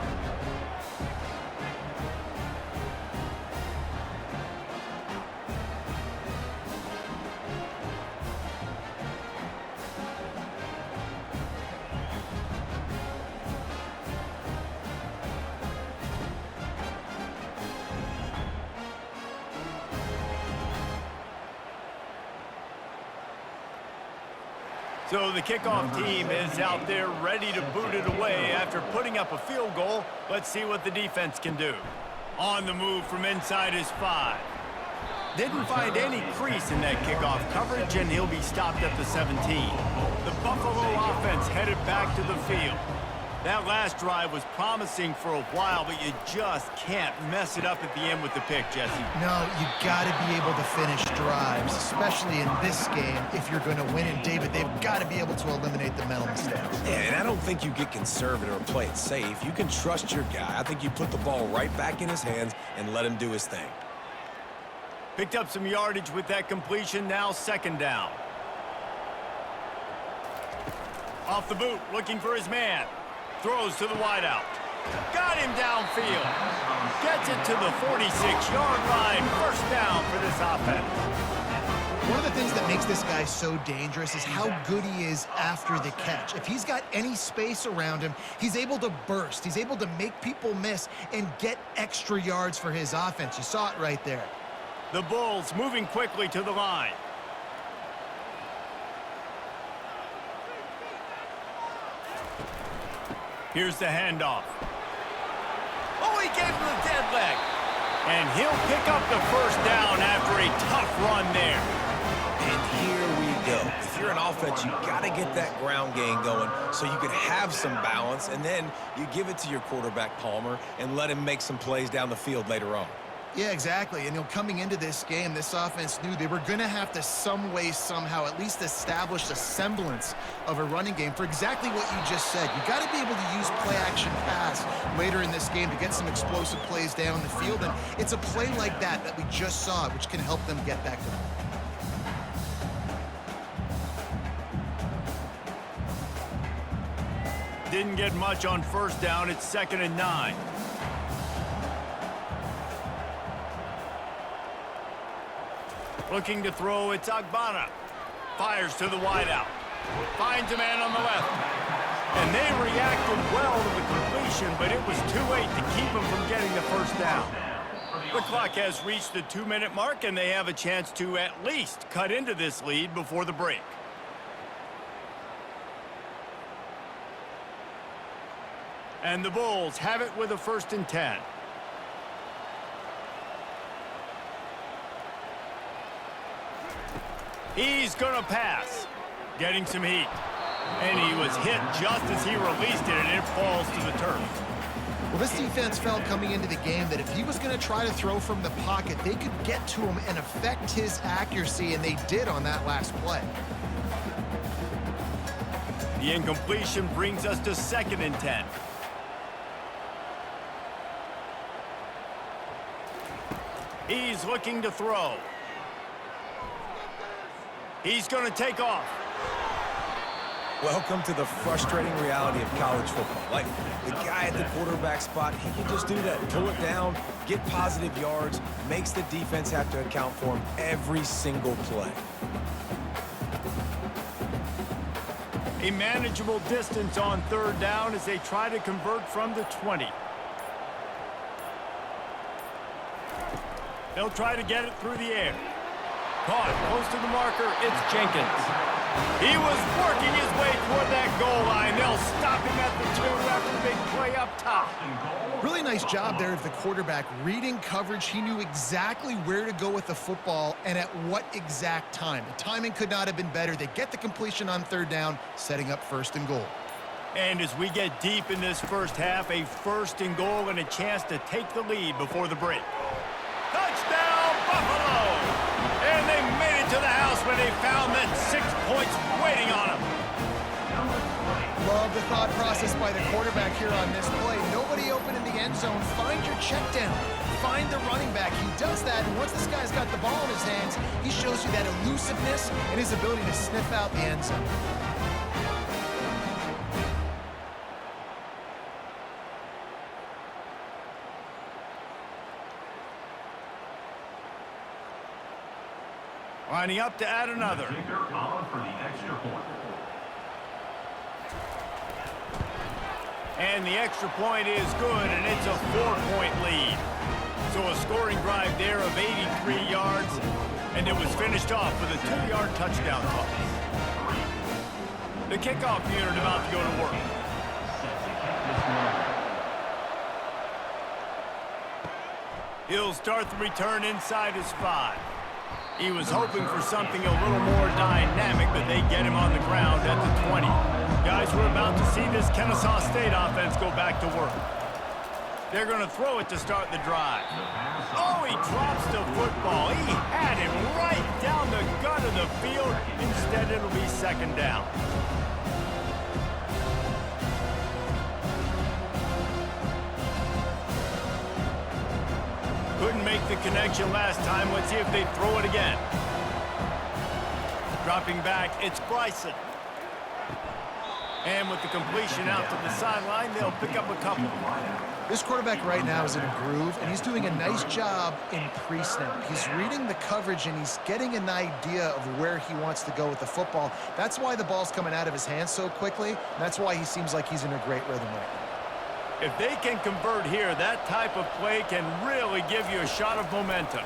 So the kickoff team is out there ready to boot it away after putting up a field goal. Let's see what the defense can do. On the move from inside his 5. Didn't find any crease in that kickoff coverage, and he'll be stopped at the 17. The Buffalo offense headed back to the field. That last drive was promising for a while, but you just can't mess it up at the end with the pick, Jesse. No, you got to be able to finish drives, especially in this game if you're going to win. And David, they've got to be able to eliminate the mental mistakes. Yeah, and I don't think you get conservative or play it safe. You can trust your guy. I think you put the ball right back in his hands and let him do his thing. Picked up some yardage with that completion, now 2nd down. Off the boot, looking for his man. Throws to the wideout. Got him downfield. Gets it to the 46-yard line. First down for this offense. One of the things that makes this guy so dangerous is how good he is after the catch. If he's got any space around him, he's able to burst. He's able to make people miss and get extra yards for his offense. You saw it right there. The Bulls moving quickly to the line. Here's the handoff. Oh, he gave him the dead leg. And he'll pick up the first down after a tough run there. And here we go. If you're an offense, you got to get that ground game going so you can have some balance, and then you give it to your quarterback, Palmer, and let him make some plays down the field later on. Yeah, exactly. And coming into this game, this offense knew they were going to have to some way, somehow, at least establish a semblance of a running game for exactly what you just said. You got to be able to use play-action pass later in this game to get some explosive plays down the field. And it's a play like that we just saw, which can help them get back to the ball. Didn't get much on first down. It's 2nd and 9. Looking to throw, it's Agbana. Fires to the wideout. Finds a man on the left. And they reacted well to the completion, but it was too late to keep them from getting the first down. The clock has reached the 2-minute mark, and they have a chance to at least cut into this lead before the break. And the Bulls have it with a 1st and 10. He's gonna pass. Getting some heat. And he was hit just as he released it, and it falls to the turf. Well, this defense felt coming into the game that if he was going to try to throw from the pocket, they could get to him and affect his accuracy, and they did on that last play. The incompletion brings us to 2nd and 10. He's looking to throw. He's going to take off. Welcome to the frustrating reality of college football. Like, the guy at the quarterback spot, he can just do that. Pull it down, get positive yards, makes the defense have to account for him every single play. A manageable distance on 3rd down as they try to convert from the 20. They'll try to get it through the air. Caught close to the marker, it's Jenkins. He was working his way toward that goal line. They'll stop him at the 2 after the big play up top. Really nice job there of the quarterback. Reading coverage, he knew exactly where to go with the football and at what exact time. The timing could not have been better. They get the completion on 3rd down, setting up 1st and goal. And as we get deep in this first half, a 1st and goal and a chance to take the lead before the break. Touchdown, Buffalo! And they made it to the house when they found that 6 points waiting on them. Love the thought process by the quarterback here on this play. Nobody open in the end zone. Find your check down. Find the running back. He does that, and once this guy's got the ball in his hands, he shows you that elusiveness and his ability to sniff out the end zone. Lining up to add another. For the extra point. And the extra point is good, and it's a 4-point lead. So a scoring drive there of 83 yards, and it was finished off with a 2-yard touchdown toss. The kickoff unit about to go to work. He'll start the return inside his 5. He was hoping for something a little more dynamic, but they get him on the ground at the 20. Guys, we're about to see this Kennesaw State offense go back to work. They're going to throw it to start the drive. Oh, he drops the football. He had him right down the gut of the field. Instead, it'll be 2nd down. Couldn't make the connection last time. Let's see if they throw it again. Dropping back, it's Bryson. And with the completion out to the sideline, they'll pick up a couple. This quarterback right now is in a groove, and he's doing a nice job in pre-snap. He's reading the coverage, and he's getting an idea of where he wants to go with the football. That's why the ball's coming out of his hands so quickly. That's why he seems like he's in a great rhythm right now. If they can convert here, that type of play can really give you a shot of momentum.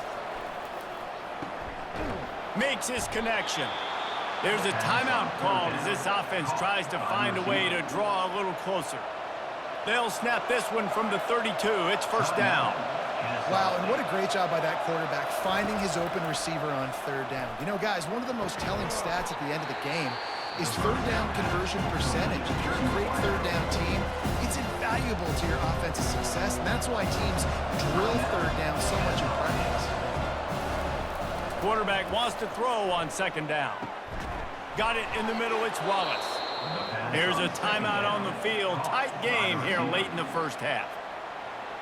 Makes his connection. There's a timeout called as this offense tries to find a way to draw a little closer. They'll snap this one from the 32. It's 1st down. Wow, and what a great job by that quarterback, finding his open receiver on 3rd down. You know, guys, one of the most telling stats at the end of the game is third down conversion percentage. If you're a great third down team, it's invaluable to your offensive success, and that's why teams drill third down so much in practice. Quarterback wants to throw on second down. Got it in the middle, it's Wallace. Here's a timeout on the field. Tight game here late in the first half.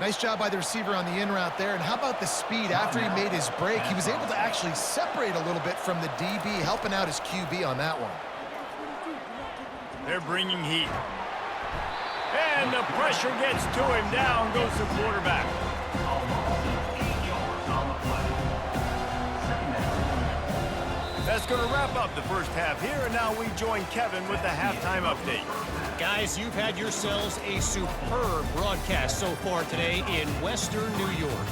Nice job by the receiver on the in route there. And how about the speed? After he made his break, he was able to actually separate a little bit from the DB, helping out his QB on that one. They're bringing heat. And the pressure gets to him. Down goes the quarterback. That's going to wrap up the first half here, and now we join Kevin with the halftime update. Guys, you've had yourselves a superb broadcast so far today in Western New York.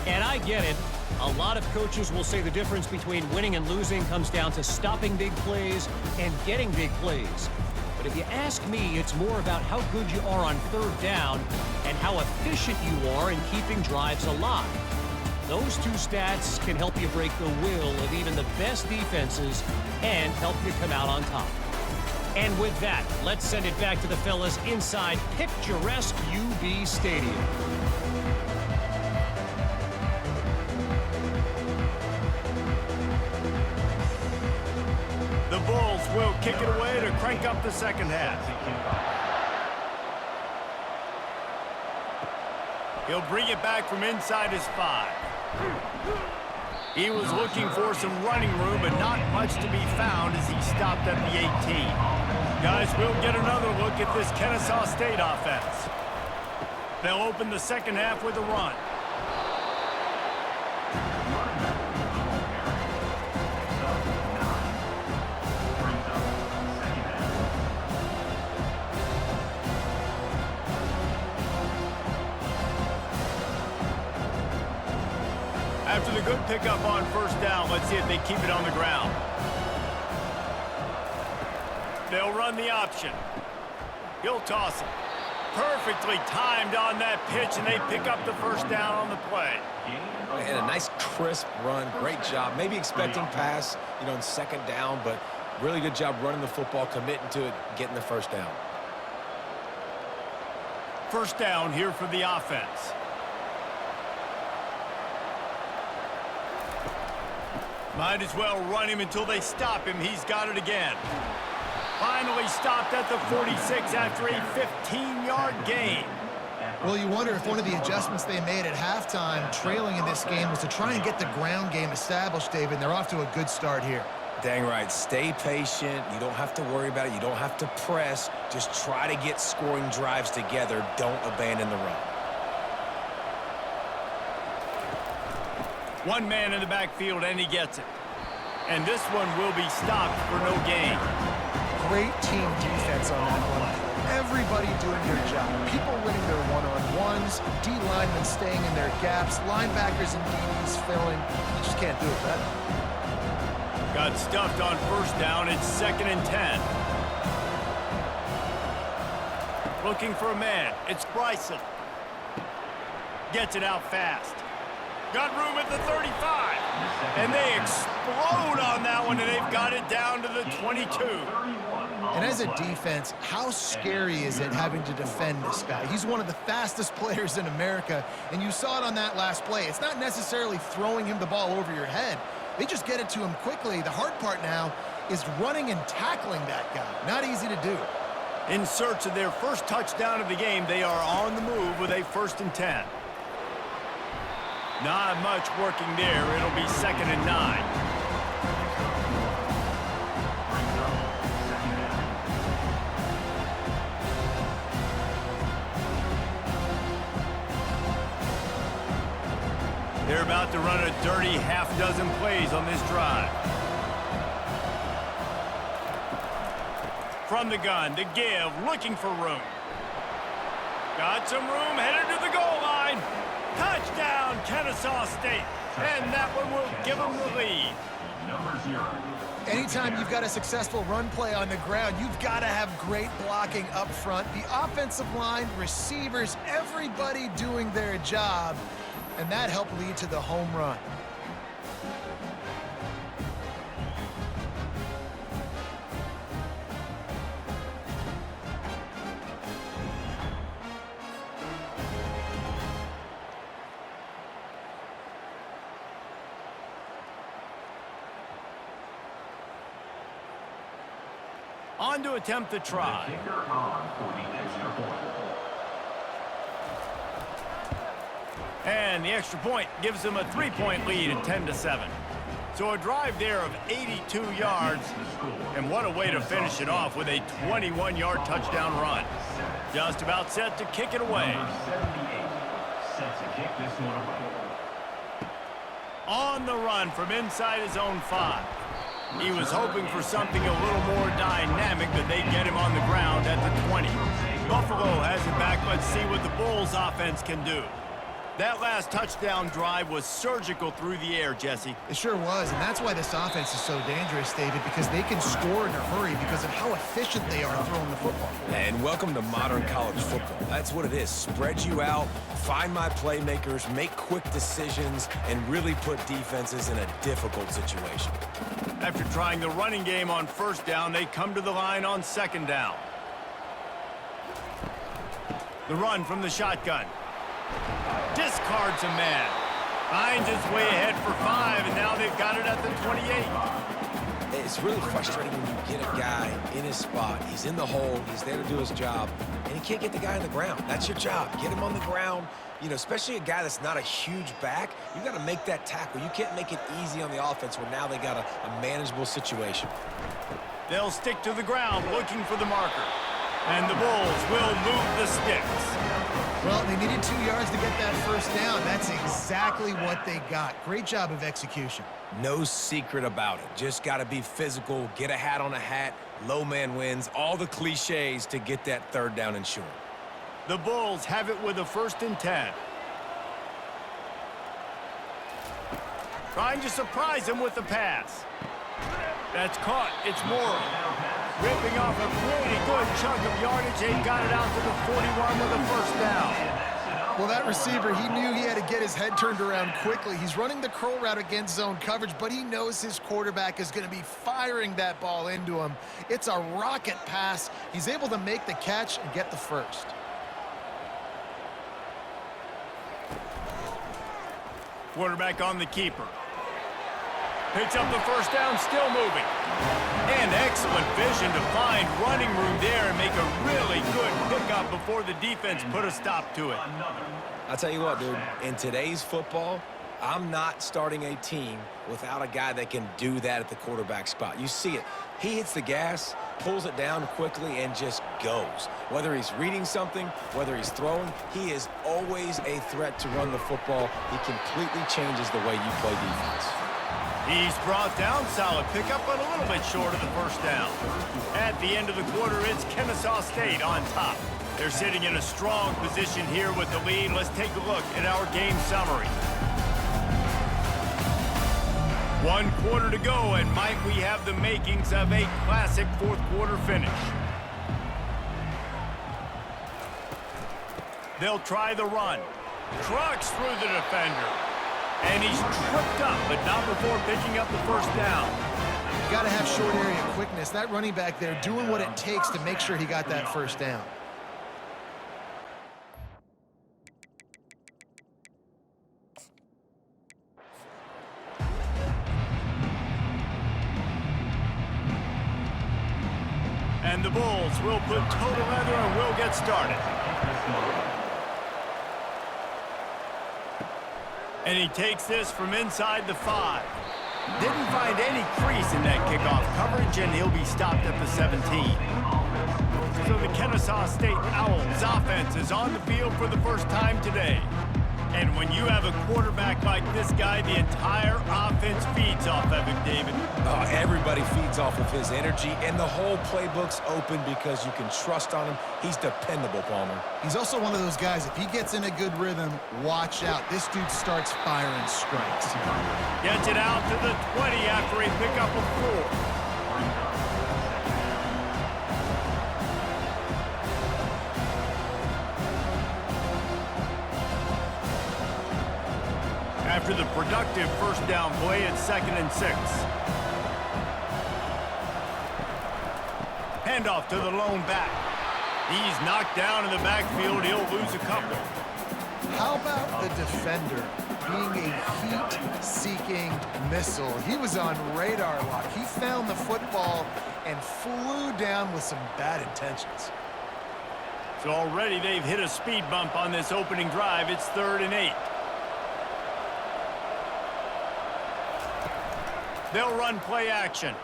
And I get it. A lot of coaches will say the difference between winning and losing comes down to stopping big plays and getting big plays. But if you ask me, it's more about how good you are on third down and how efficient you are in keeping drives alive. Those two stats can help you break the will of even the best defenses and help you come out on top. And with that, let's send it back to the fellas inside picturesque UB Stadium. The Bulls will kick it away to crank up the second half. He'll bring it back from inside his 5. He was looking for some running room, but not much to be found as he stopped at the 18. Guys, we'll get another look at this Kennesaw State offense. They'll open the second half with a run. After the good pickup on first down, let's see if they keep it on the ground. They'll run the option. He'll toss it. Perfectly timed on that pitch, and they pick up the first down on the play. And a nice crisp run. Great job. Maybe expecting pass, in second down, but really good job running the football, committing to it, getting the first down. First down here for the offense. Might as well run him until they stop him. He's got it again. Finally stopped at the 46 after a 15-yard gain. Well, you wonder if one of the adjustments they made at halftime, trailing in this game, was to try and get the ground game established, David, and they're off to a good start here. Dang right. Stay patient. You don't have to worry about it. You don't have to press. Just try to get scoring drives together. Don't abandon the run. One man in the backfield, and he gets it. And this one will be stopped for no gain. Great team defense on that one. Everybody doing their job. People winning their one-on-ones, D-linemen staying in their gaps, linebackers and DBs filling. You just can't do it better. Got stuffed on first down. It's 2nd and 10. Looking for a man. It's Bryson. Gets it out fast. Got room at the 35. And they explode on that one, and they've got it down to the 22. And as a defense, how scary is it having to defend this guy? He's one of the fastest players in America, and you saw it on that last play. It's not necessarily throwing him the ball over your head. They just get it to him quickly. The hard part now is running and tackling that guy. Not easy to do. In search of their first touchdown of the game, they are on the move with a 1st and 10. Not much working there. It'll be 2nd and 9. They're about to run a dirty half-dozen plays on this drive. From the gun, to give, looking for room. Got some room, headed to the goal line. Touchdown, Kennesaw State. And that one will give them the lead. Anytime you've got a successful run play on the ground, you've got to have great blocking up front. The offensive line, receivers, everybody doing their job. And that helped lead to the home run. On to attempt the try. Kicker on for the extra point. And the extra point gives them a 3-point lead at 10-7. So a drive there of 82 yards, and what a way to finish it off with a 21-yard touchdown run. Just about set to kick it away. Number 78 set to kick this one away. On the run from inside his own 5. He was hoping for something a little more dynamic, but they get him on the ground at the 20. Buffalo has it back. Let's see what the Bulls offense can do. That last touchdown drive was surgical through the air, Jesse. It sure was, and that's why this offense is so dangerous, David, because they can score in a hurry because of how efficient they are throwing the football. And welcome to modern college football. That's what it is. Spread you out, find my playmakers, make quick decisions, and really put defenses in a difficult situation. After trying the running game on first down, they come to the line on second down. The run from the shotgun. Discards a man. Finds his way ahead for 5, and now they've got it at the 28. It's really frustrating when you get a guy in his spot. He's in the hole. He's there to do his job, and he can't get the guy on the ground. That's your job. Get him on the ground. You know, especially a guy that's not a huge back, you got to make that tackle. You can't make it easy on the offense where now they got a manageable situation. They'll stick to the ground looking for the marker. And the Bulls will move the sticks. Well, they needed 2 yards to get that first down. That's exactly what they got. Great job of execution. No secret about it. Just got to be physical, get a hat on a hat, low man wins, all the cliches to get that third down and short. The Bulls have it with a 1st and 10. Trying to surprise him with the pass. That's caught. It's Morrow. Ripping off a pretty good chunk of yardage. They got it out to the 41 with a 1st down. Well, that receiver, he knew he had to get his head turned around quickly. He's running the curl route against zone coverage, but he knows his quarterback is going to be firing that ball into him. It's a rocket pass. He's able to make the catch and get the 1st. Quarterback on the keeper. Picks up the 1st down, still moving. And excellent vision to find running room there and make a really good pickup before the defense put a stop to it. I'll tell you what, dude, in today's football, I'm not starting a team without a guy that can do that at the quarterback spot. You see it. He hits the gas, pulls it down quickly, and just goes. Whether he's reading something, whether he's throwing, he is always a threat to run the football. He completely changes the way you play defense. He's brought down, solid pickup, but a little bit short of the 1st down. At the end of the quarter, it's Kennesaw State on top. They're sitting in a strong position here with the lead. Let's take a look at our game summary. 1 quarter to go, and might we have the makings of a classic 4th quarter finish. They'll try the run. Trucks through the defender. And he's tripped up, but not before picking up the 1st down. You got to have short area quickness. That running back there doing what it takes to make sure he got that 1st down. And the Bulls will put total leather and will get started. And he takes this from inside the 5. Didn't find any crease in that kickoff coverage, and he'll be stopped at the 17. So the Kennesaw State Owls offense is on the field for the first time today. And when you have a quarterback like this guy, the entire offense feeds off of him, David. Everybody feeds off of his energy, and the whole playbook's open because you can trust on him. He's dependable, Palmer. He's also one of those guys, if he gets in a good rhythm, watch out. This dude starts firing strikes. Gets it out to the 20 after a pickup of 4. After the productive 1st down play, it's 2nd and 6. Handoff to the lone back. He's knocked down in the backfield. He'll lose a couple. How about the defender being a heat-seeking missile? He was on radar lock. He found the football, and flew down with some bad intentions. So already they've hit a speed bump on this opening drive. It's 3rd and 8. They'll run play action,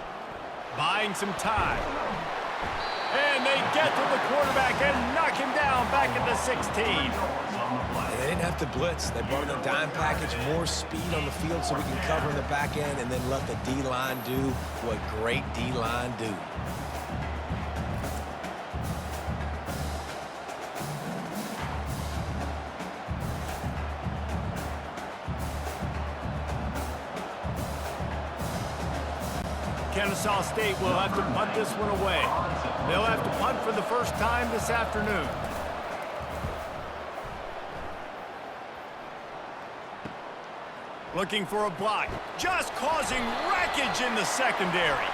buying some time. And they get to the quarterback and knock him down back at the 16. They didn't have to blitz. They brought in the dime package, more speed on the field so we can cover in the back end and then let the D-line do what great D-line do. Kennesaw State will have to punt this one away. They'll have to punt for the first time this afternoon. Looking for a block, just causing wreckage in the secondary.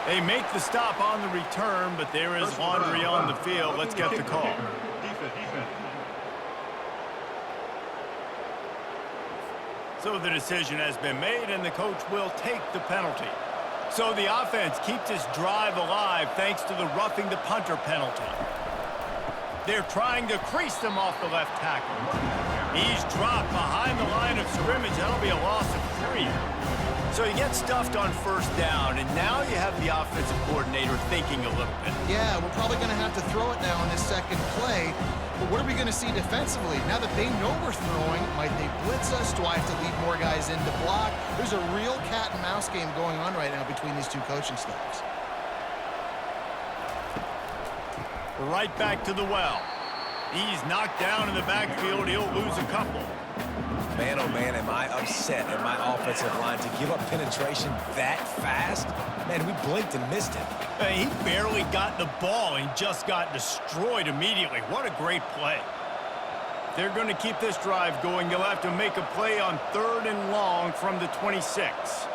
They make the stop on the return, but there is laundry on the field. Let's get the call. So the decision has been made, and the coach will take the penalty. So the offense keeps this drive alive thanks to the roughing the punter penalty. They're trying to crease them off the left tackle. He's dropped behind the line of scrimmage. That'll be a loss of 3. So you get stuffed on first down, and now you have the offensive coordinator thinking a little bit. Yeah, we're probably going to have to throw it now on this second play. But what are we going to see defensively? Now that they know we're throwing, might they blitz us? Do I have to leave more guys in to block? There's a real cat and mouse game going on right now between these two coaching staffs. Right back to the well. He's knocked down in the backfield. He'll lose a couple. Man, oh man, am I upset at my offensive line to give up penetration that fast? Man, we blinked and missed him. He barely got the ball and just got destroyed immediately. What a great play. If they're going to keep this drive going, they'll have to make a play on 3rd and long from the 26.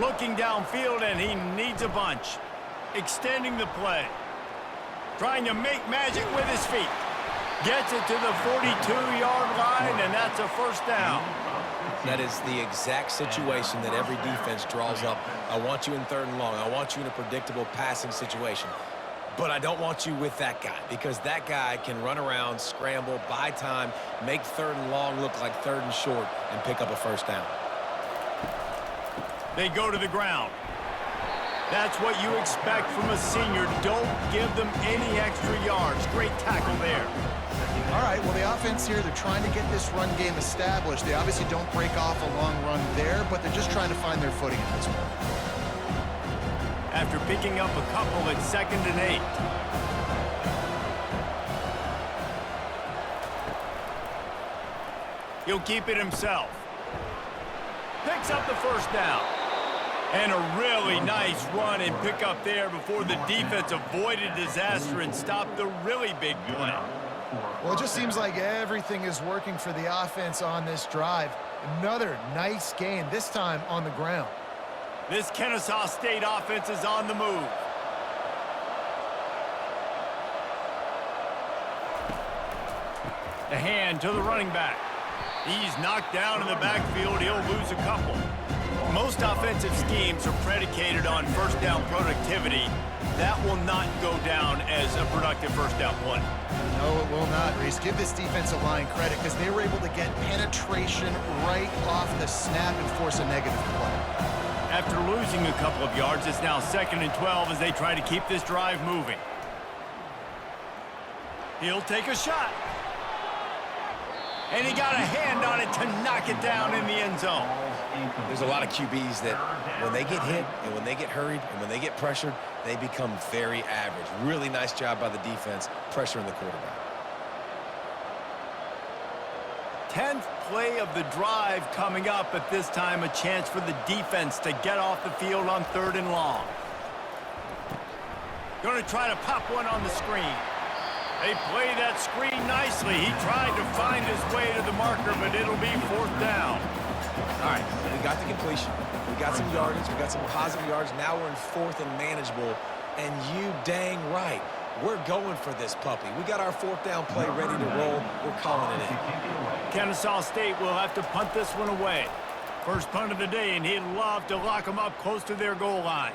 Looking downfield, and he needs a bunch. Extending the play. Trying to make magic with his feet. Gets it to the 42-yard line, and that's a first down. That is the exact situation that every defense draws up. I want you in 3rd and long. I want you in a predictable passing situation. But I don't want you with that guy, because that guy can run around, scramble, buy time, make 3rd and long look like 3rd and short, and pick up a first down. They go to the ground. That's what you expect from a senior. Don't give them any extra yards. Great tackle there. All right, well, the offense here, they're trying to get this run game established. They obviously don't break off a long run there, but they're just trying to find their footing at this point. After picking up a couple at 2nd and 8. He'll keep it himself. Picks up the first down. And a really nice run and pick up there before the defense avoided disaster and stopped the really big play. Well, it just seems like everything is working for the offense on this drive. Another nice gain, this time on the ground. This Kennesaw State offense is on the move. The hand to the running back. He's knocked down in the backfield. He'll lose a couple. Most offensive schemes are predicated on first down productivity. That will not go down as a productive first down play. No, it will not, Reese. Give this defensive line credit because they were able to get penetration right off the snap and force a negative play. After losing a couple of yards, it's now 2nd and 12 as they try to keep this drive moving. He'll take a shot. And he got a hand on it to knock it down in the end zone. There's a lot of QBs that when they get hit and when they get hurried and when they get pressured, they become very average. Really nice job by the defense pressuring the quarterback. 10th play of the drive coming up, at this time a chance for the defense to get off the field on 3rd and long. Going to try to pop one on the screen. They play that screen nicely. He tried to find his way to the marker, but it'll be 4th down. All right, we got the completion. We got some yardage. We got some positive yards. Now we're in 4th and manageable. And you dang right, we're going for this puppy. We got our 4th down play ready to roll. We're calling it in. Kennesaw State will have to punt this one away. First punt of the day, and he'd love to lock them up close to their goal line.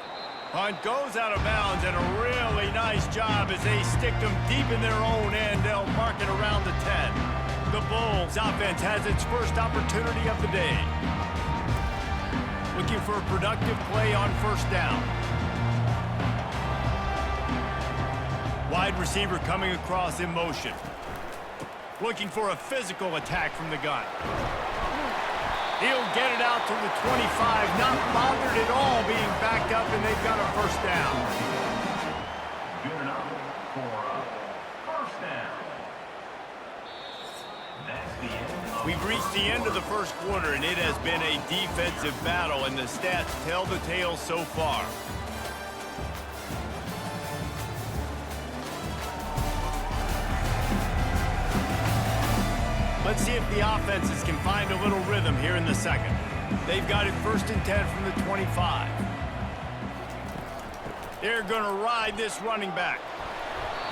Punt goes out of bounds, and a really nice job as they stick them deep in their own end. They'll mark it around the 10. The Bulls offense has its first opportunity of the day. Looking for a productive play on first down. Wide receiver coming across in motion. Looking for a physical attack from the gun. He'll get it out to the 25, not bothered at all being backed up, and they've got a first down. Good enough for a first down. That's the end. We've reached the end of the first quarter, and it has been a defensive battle, and the stats tell the tale so far. Let's see if the offenses can find a little rhythm here in the second. They've got it 1st and 10 from the 25. They're going to ride this running back.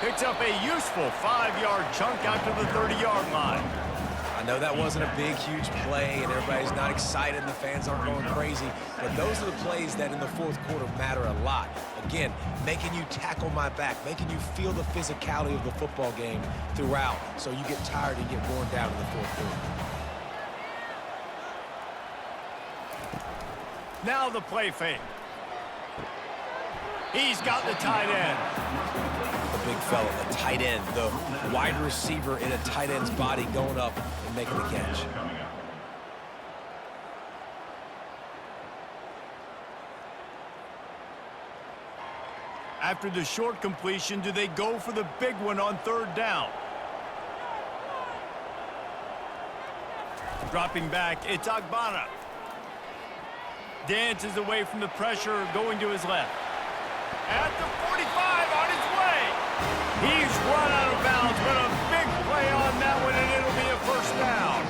Picks up a useful 5-yard chunk out to the 30-yard line. I know that wasn't a big, huge play, and everybody's not excited, and the fans aren't going crazy, but those are the plays that in the fourth quarter matter a lot. Again, making you tackle my back, making you feel the physicality of the football game throughout, so you get tired and get worn down in the fourth quarter. Now the play fake. He's got the tight end. The big fella, the tight end, the wide receiver in a tight end's body going up and making the catch. After the short completion, do they go for the big one on third down? Dropping back, it's Agbana. Dances away from the pressure, going to his left. At the 45, on his way. He's run out of bounds, but a big play on that one, and it'll be a first down.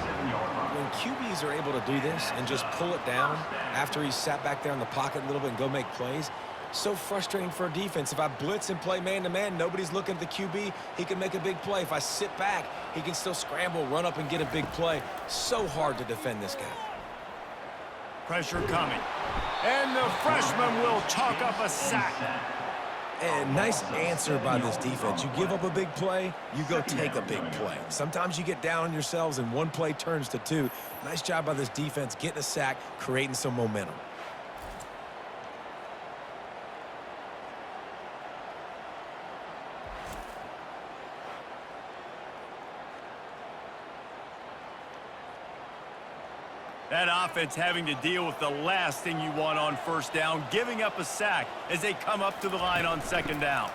When QBs are able to do this and just pull it down after he's sat back there in the pocket a little bit and go make plays, so frustrating for a defense. If I blitz and play man-to-man, nobody's looking at the QB, he can make a big play. If I sit back, he can still scramble, run up, and get a big play. So hard to defend this guy. Pressure coming. And the freshman will chalk up a sack. And nice answer by this defense. You give up a big play, you go take a big play. Sometimes you get down on yourselves and one play turns to two. Nice job by this defense getting a sack, creating some momentum. That offense having to deal with the last thing you want on first down, giving up a sack as they come up to the line on second down.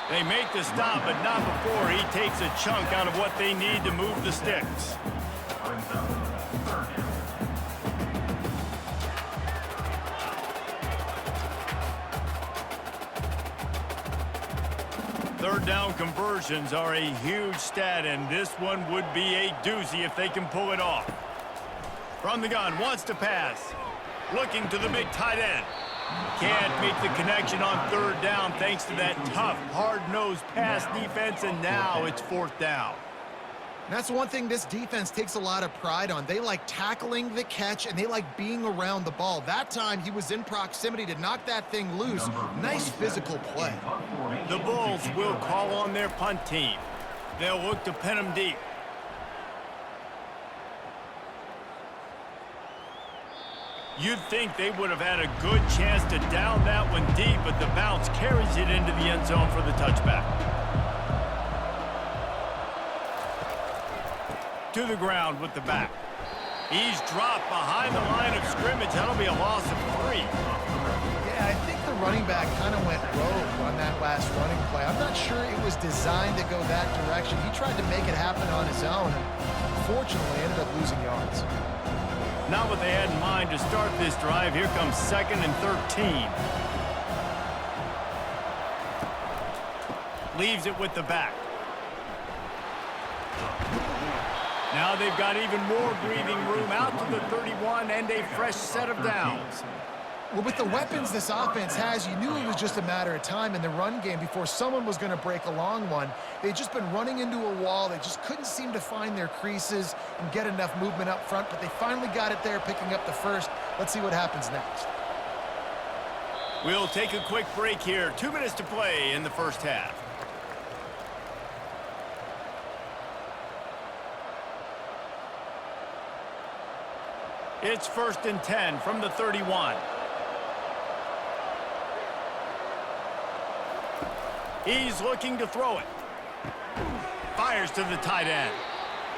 They make the stop, but not before he takes a chunk out of what they need to move the sticks. Third down conversions are a huge stat, and this one would be a doozy if they can pull it off. From the gun, wants to pass. Looking to the big tight end. Can't make the connection on third down thanks to that tough, hard-nosed pass defense, and now it's fourth down. And that's one thing this defense takes a lot of pride on. They like tackling the catch, and they like being around the ball. That time, he was in proximity to knock that thing loose. Nice physical play. The Bulls will call on their punt team. They'll look to pin them deep. You'd think they would have had a good chance to down that one deep, but the bounce carries it into the end zone for the touchback. To the ground with the back. He's dropped behind the line of scrimmage. That'll be a loss of 3. Yeah, I think the running back kind of went rogue on that last running play. I'm not sure it was designed to go that direction. He tried to make it happen on his own, and unfortunately ended up losing yards. Not what they had in mind to start this drive. Here comes 2nd and 13. Leaves it with the back. Now they've got even more breathing room out to the 31 and a fresh set of downs. Well, with the weapons this offense has, you knew it was just a matter of time in the run game before someone was going to break a long one. They'd just been running into a wall. They just couldn't seem to find their creases and get enough movement up front, but they finally got it there, picking up the first. Let's see what happens next. We'll take a quick break here. 2 minutes to play in the first half. It's 1st and 10 from the 31. He's looking to throw it. Fires to the tight end.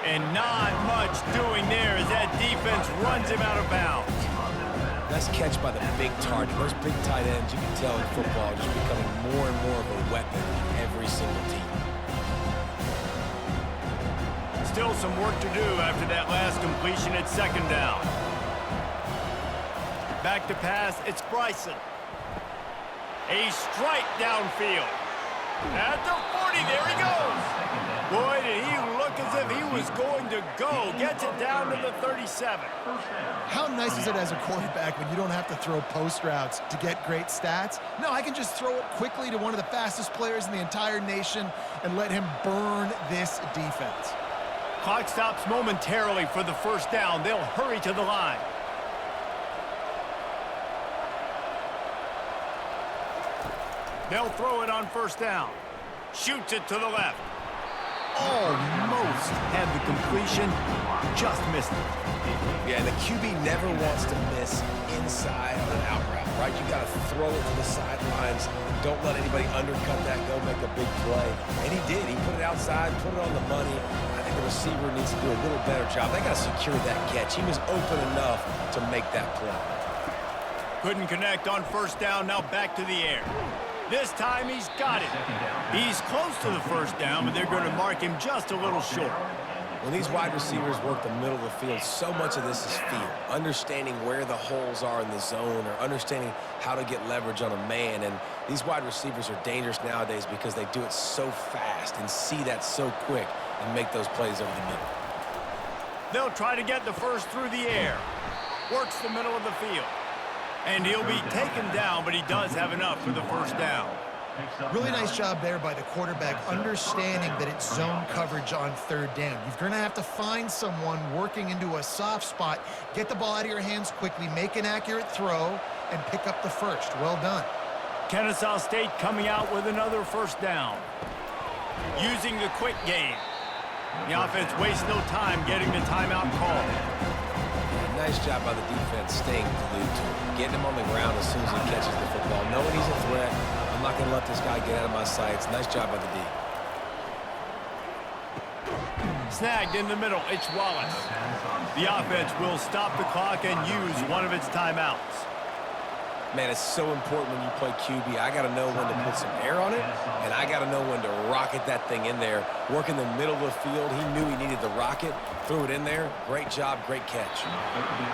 And not much doing there as that defense runs him out of bounds. Nice catch by the big target. Those big tight ends, you can tell in football, are just becoming more and more of a weapon in every single team. Still some work to do after that last completion at 2nd down. Back to pass, it's Bryson. A strike downfield. At the 40, there he goes. Boy, did he look as if he was going to go. Gets it down to the 37. How nice is it as a quarterback when you don't have to throw post routes to get great stats? No, I can just throw it quickly to one of the fastest players in the entire nation and let him burn this defense. Clock stops momentarily for the 1st down. They'll hurry to the line. They'll throw it on 1st down. Shoots it to the left. Almost had the completion. Just missed it. Yeah, and the QB never wants to miss inside on an out route, right? You got to throw it to the sidelines. Don't let anybody undercut that, go make a big play. And he did. He put it outside, put it on the money. I think the receiver needs to do a little better job. They got to secure that catch. He was open enough to make that play. Couldn't connect on 1st down. Now back to the air. This time he's got it. He's close to the 1st down, but they're going to mark him just a little short. When these wide receivers work the middle of the field, so much of this is feel. Understanding where the holes are in the zone or understanding how to get leverage on a man. And these wide receivers are dangerous nowadays because they do it so fast and see that so quick and make those plays over the middle. They'll try to get the 1st through the air. Works the middle of the field. And he'll be taken down, but he does have enough for the 1st down. Really nice job there by the quarterback, understanding that it's zone coverage on 3rd down. You're going to have to find someone working into a soft spot, get the ball out of your hands quickly, make an accurate throw, and pick up the 1st. Well done. Kennesaw State coming out with another 1st down. Using the quick game. The offense wastes no time getting the timeout call. Nice job by the defense staying glued to him, getting him on the ground as soon as he catches the football, knowing he's a threat. I'm not going to let this guy get out of my sights. Nice job by the D. Snagged in the middle, it's Wallace. The offense will stop the clock and use one of its timeouts. Man, it's so important when you play QB. I got to know when to put some air on it, and I got to know when to rocket that thing in there. Work in the middle of the field. He knew he needed the rocket, threw it in there. Great job, great catch.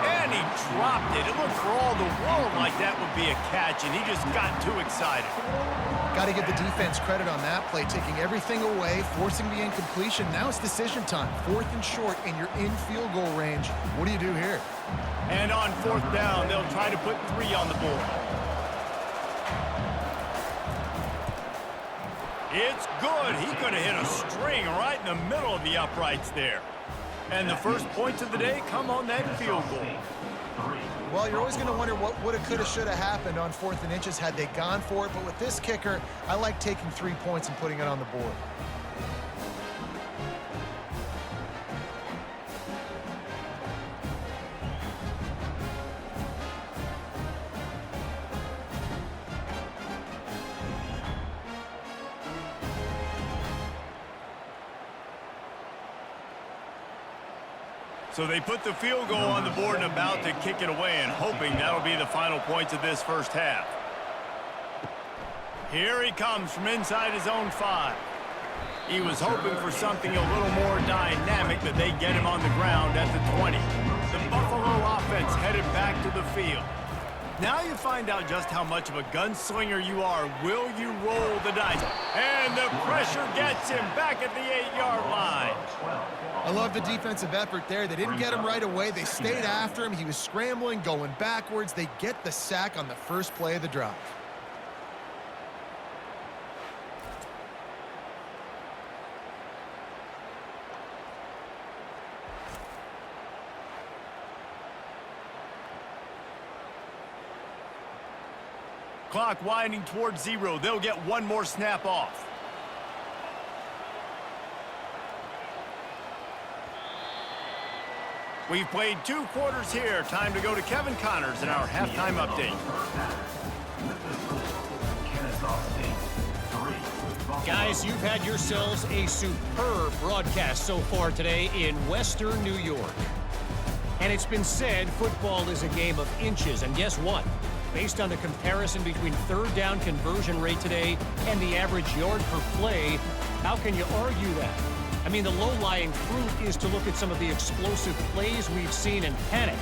And he dropped it. It looked for all the world like that would be a catch, and he just got too excited. Got to give the defense credit on that play, taking everything away, forcing the incompletion. Now it's decision time. 4th and short, and you're in field goal range. What do you do here? And on 4th down, they'll try to put 3 on the board. It's good. He could have hit a string right in the middle of the uprights there. And the 1st points of the day come on that field goal. Well, you're always going to wonder what woulda, coulda, shoulda happened on 4th and inches had they gone for it. But with this kicker, I like taking 3 points and putting it on the board. So they put the field goal on the board and about to kick it away and hoping that'll be the final points of this 1st half. Here he comes from inside his own 5. He was hoping for something a little more dynamic, but they get him on the ground at the 20. The Buffalo offense headed back to the field. Now you find out just how much of a gunslinger you are. Will you roll the dice? And the pressure gets him back at the 8-yard line. I love the defensive effort there. They didn't get him right away. They stayed after him. He was scrambling, going backwards. They get the sack on the 1st play of the drive. Clock winding towards 0. They'll get one more snap off. We've played 2 quarters here. Time to go to Kevin Connors in our halftime update. Guys, you've had yourselves a superb broadcast so far today in Western New York. And it's been said football is a game of inches. And guess what? Based on the comparison between third down conversion rate today and the average yard per play, how can you argue that? I mean, the low-lying fruit is to look at some of the explosive plays we've seen and panic.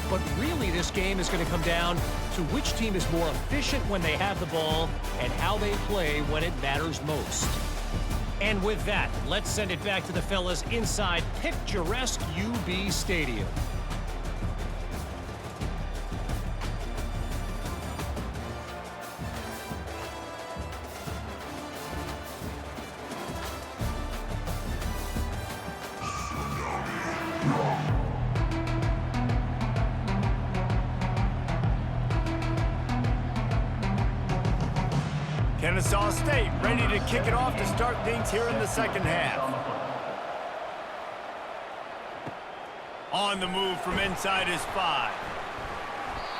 But really, this game is going to come down to which team is more efficient when they have the ball and how they play when it matters most. And with that, let's send it back to the fellas inside picturesque UB Stadium. Kennesaw State ready to kick it off to start things here in the second half. On the move from inside his 5.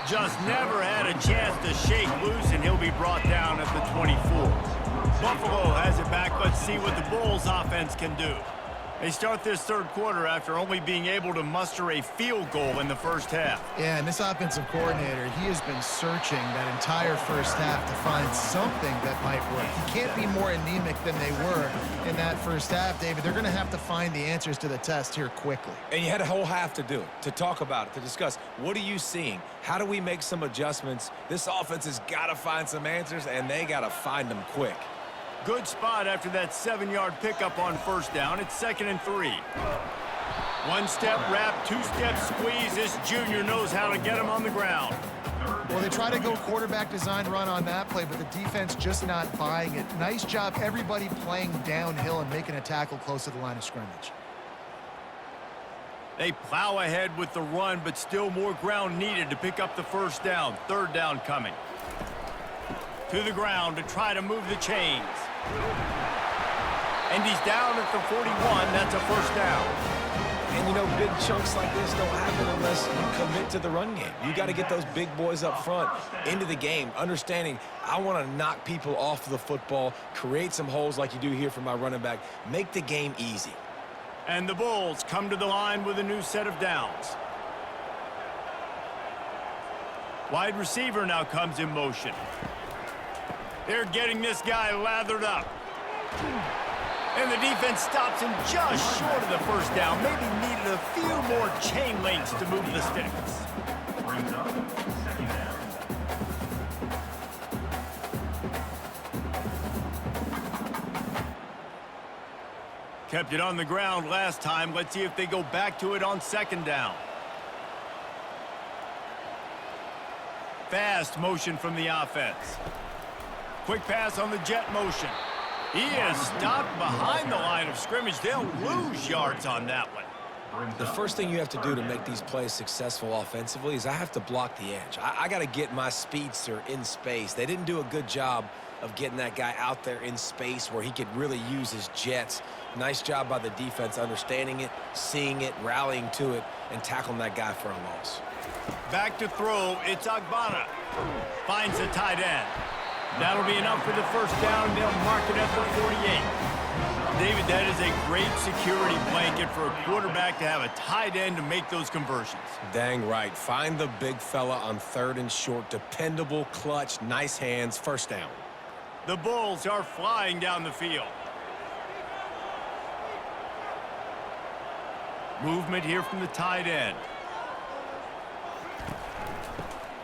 Just never had a chance to shake loose, and he'll be brought down at the 24. Buffalo has it back. Let's see what the Bulls offense can do. They start this third quarter after only being able to muster a field goal in the first half. Yeah, and this offensive coordinator, he has been searching that entire first half to find something that might work. He can't be more anemic than they were in that first half, David. They're going to have to find the answers to the test here quickly. And you had a whole half to do it, to talk about it, to discuss. What are you seeing? How do we make some adjustments? This offense has got to find some answers, and they got to find them quick. Good spot after that 7-yard pickup on first down. It's 2nd and 3. 1-step wrap, 2-step squeeze. This junior knows how to get him on the ground. Well, they try to go quarterback design run on that play, but the defense just not buying it. Nice job, everybody playing downhill and making a tackle close to the line of scrimmage. They plow ahead with the run, but still more ground needed to pick up the first down. Third down coming. To the ground to try to move the chains. And he's down at the 41. That's a first down. And, you know, big chunks like this don't happen unless you commit to the run game. You got to get those big boys up front into the game, understanding I want to knock people off the football, create some holes like you do here for my running back, make the game easy. And the Bulls come to the line with a new set of downs. Wide receiver now comes in motion. They're getting this guy lathered up. And the defense stops him just short of the first down. Maybe needed a few more chain links to move the sticks. Brings up 2nd down. Kept it on the ground last time. Let's see if they go back to it on 2nd down. Fast motion from the offense. Quick pass on the jet motion. He is stopped behind the line of scrimmage. They'll lose yards on that one. The first thing you have to do to make these plays successful offensively is I have to block the edge. I got to get my speedster in space. They didn't do a good job of getting that guy out there in space where he could really use his jets. Nice job by the defense understanding it, seeing it, rallying to it, and tackling that guy for a loss. Back to throw. It's Agbana. Finds the tight end. That'll be enough for the first down. They'll mark it at the 48. David, that is a great security blanket for a quarterback to have a tight end to make those conversions. Dang right. Find the big fella on 3rd and short. Dependable, clutch, nice hands, first down. The Bulls are flying down the field. Movement here from the tight end.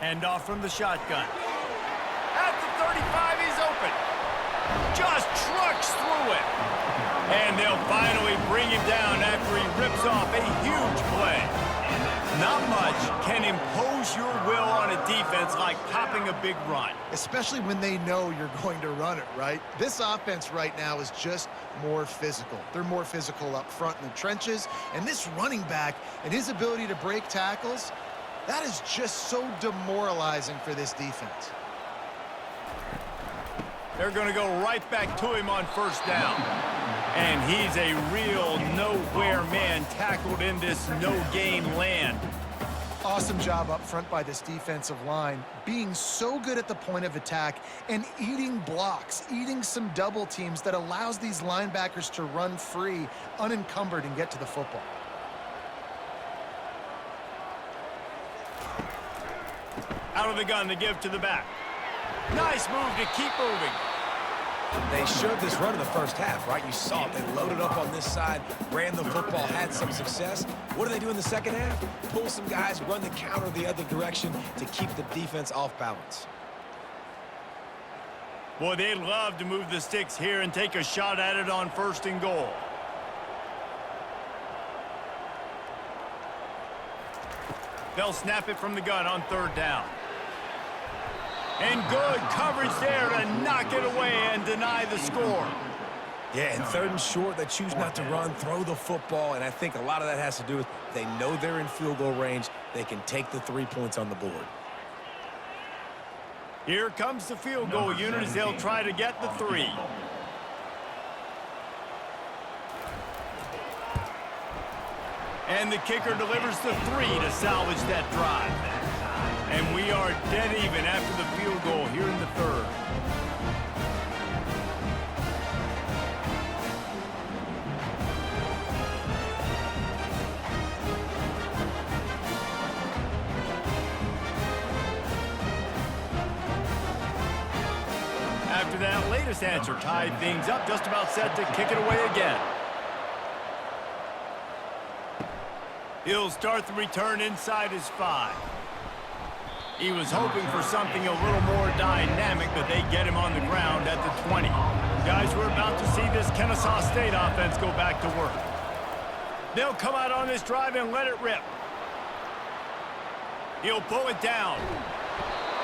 Handoff from the shotgun. At the 35, he's open. Just trucks through it. And they'll finally bring him down after he rips off a huge play. Not much can impose your will on a defense like popping a big run. Especially when they know you're going to run it, right? This offense right now is just more physical. They're more physical up front in the trenches. And this running back and his ability to break tackles, that is just so demoralizing for this defense. They're going to go right back to him on first down. And he's a real nowhere man tackled in this no-game land. Awesome job up front by this defensive line, being so good at the point of attack and eating blocks, eating some double teams that allows these linebackers to run free, unencumbered, and get to the football. Out of the gun to give to the back. Nice move to keep moving. They showed this run in the first half, right? You saw it. They loaded up on this side, ran the football, had some success. What do they do in the second half? Pull some guys, run the counter the other direction to keep the defense off balance. Boy, they'd love to move the sticks here and take a shot at it on first and goal. They'll snap it from the gun on third down. And good coverage there to knock it away and deny the score. Yeah, and third and short, they choose not to run, throw the football, and I think a lot of that has to do with they know they're in field goal range. They can take the 3 points on the board. Here comes the field goal unit as they'll try to get the 3. And the kicker delivers the 3 to salvage that drive. And we are dead even after the field goal here in the third. After that latest answer tied things up, just about set to kick it away again. He'll start the return inside his 5. He was hoping for something a little more dynamic, but they get him on the ground at the 20. Guys, we're about to see this Kennesaw State offense go back to work. They'll come out on this drive and let it rip. He'll pull it down.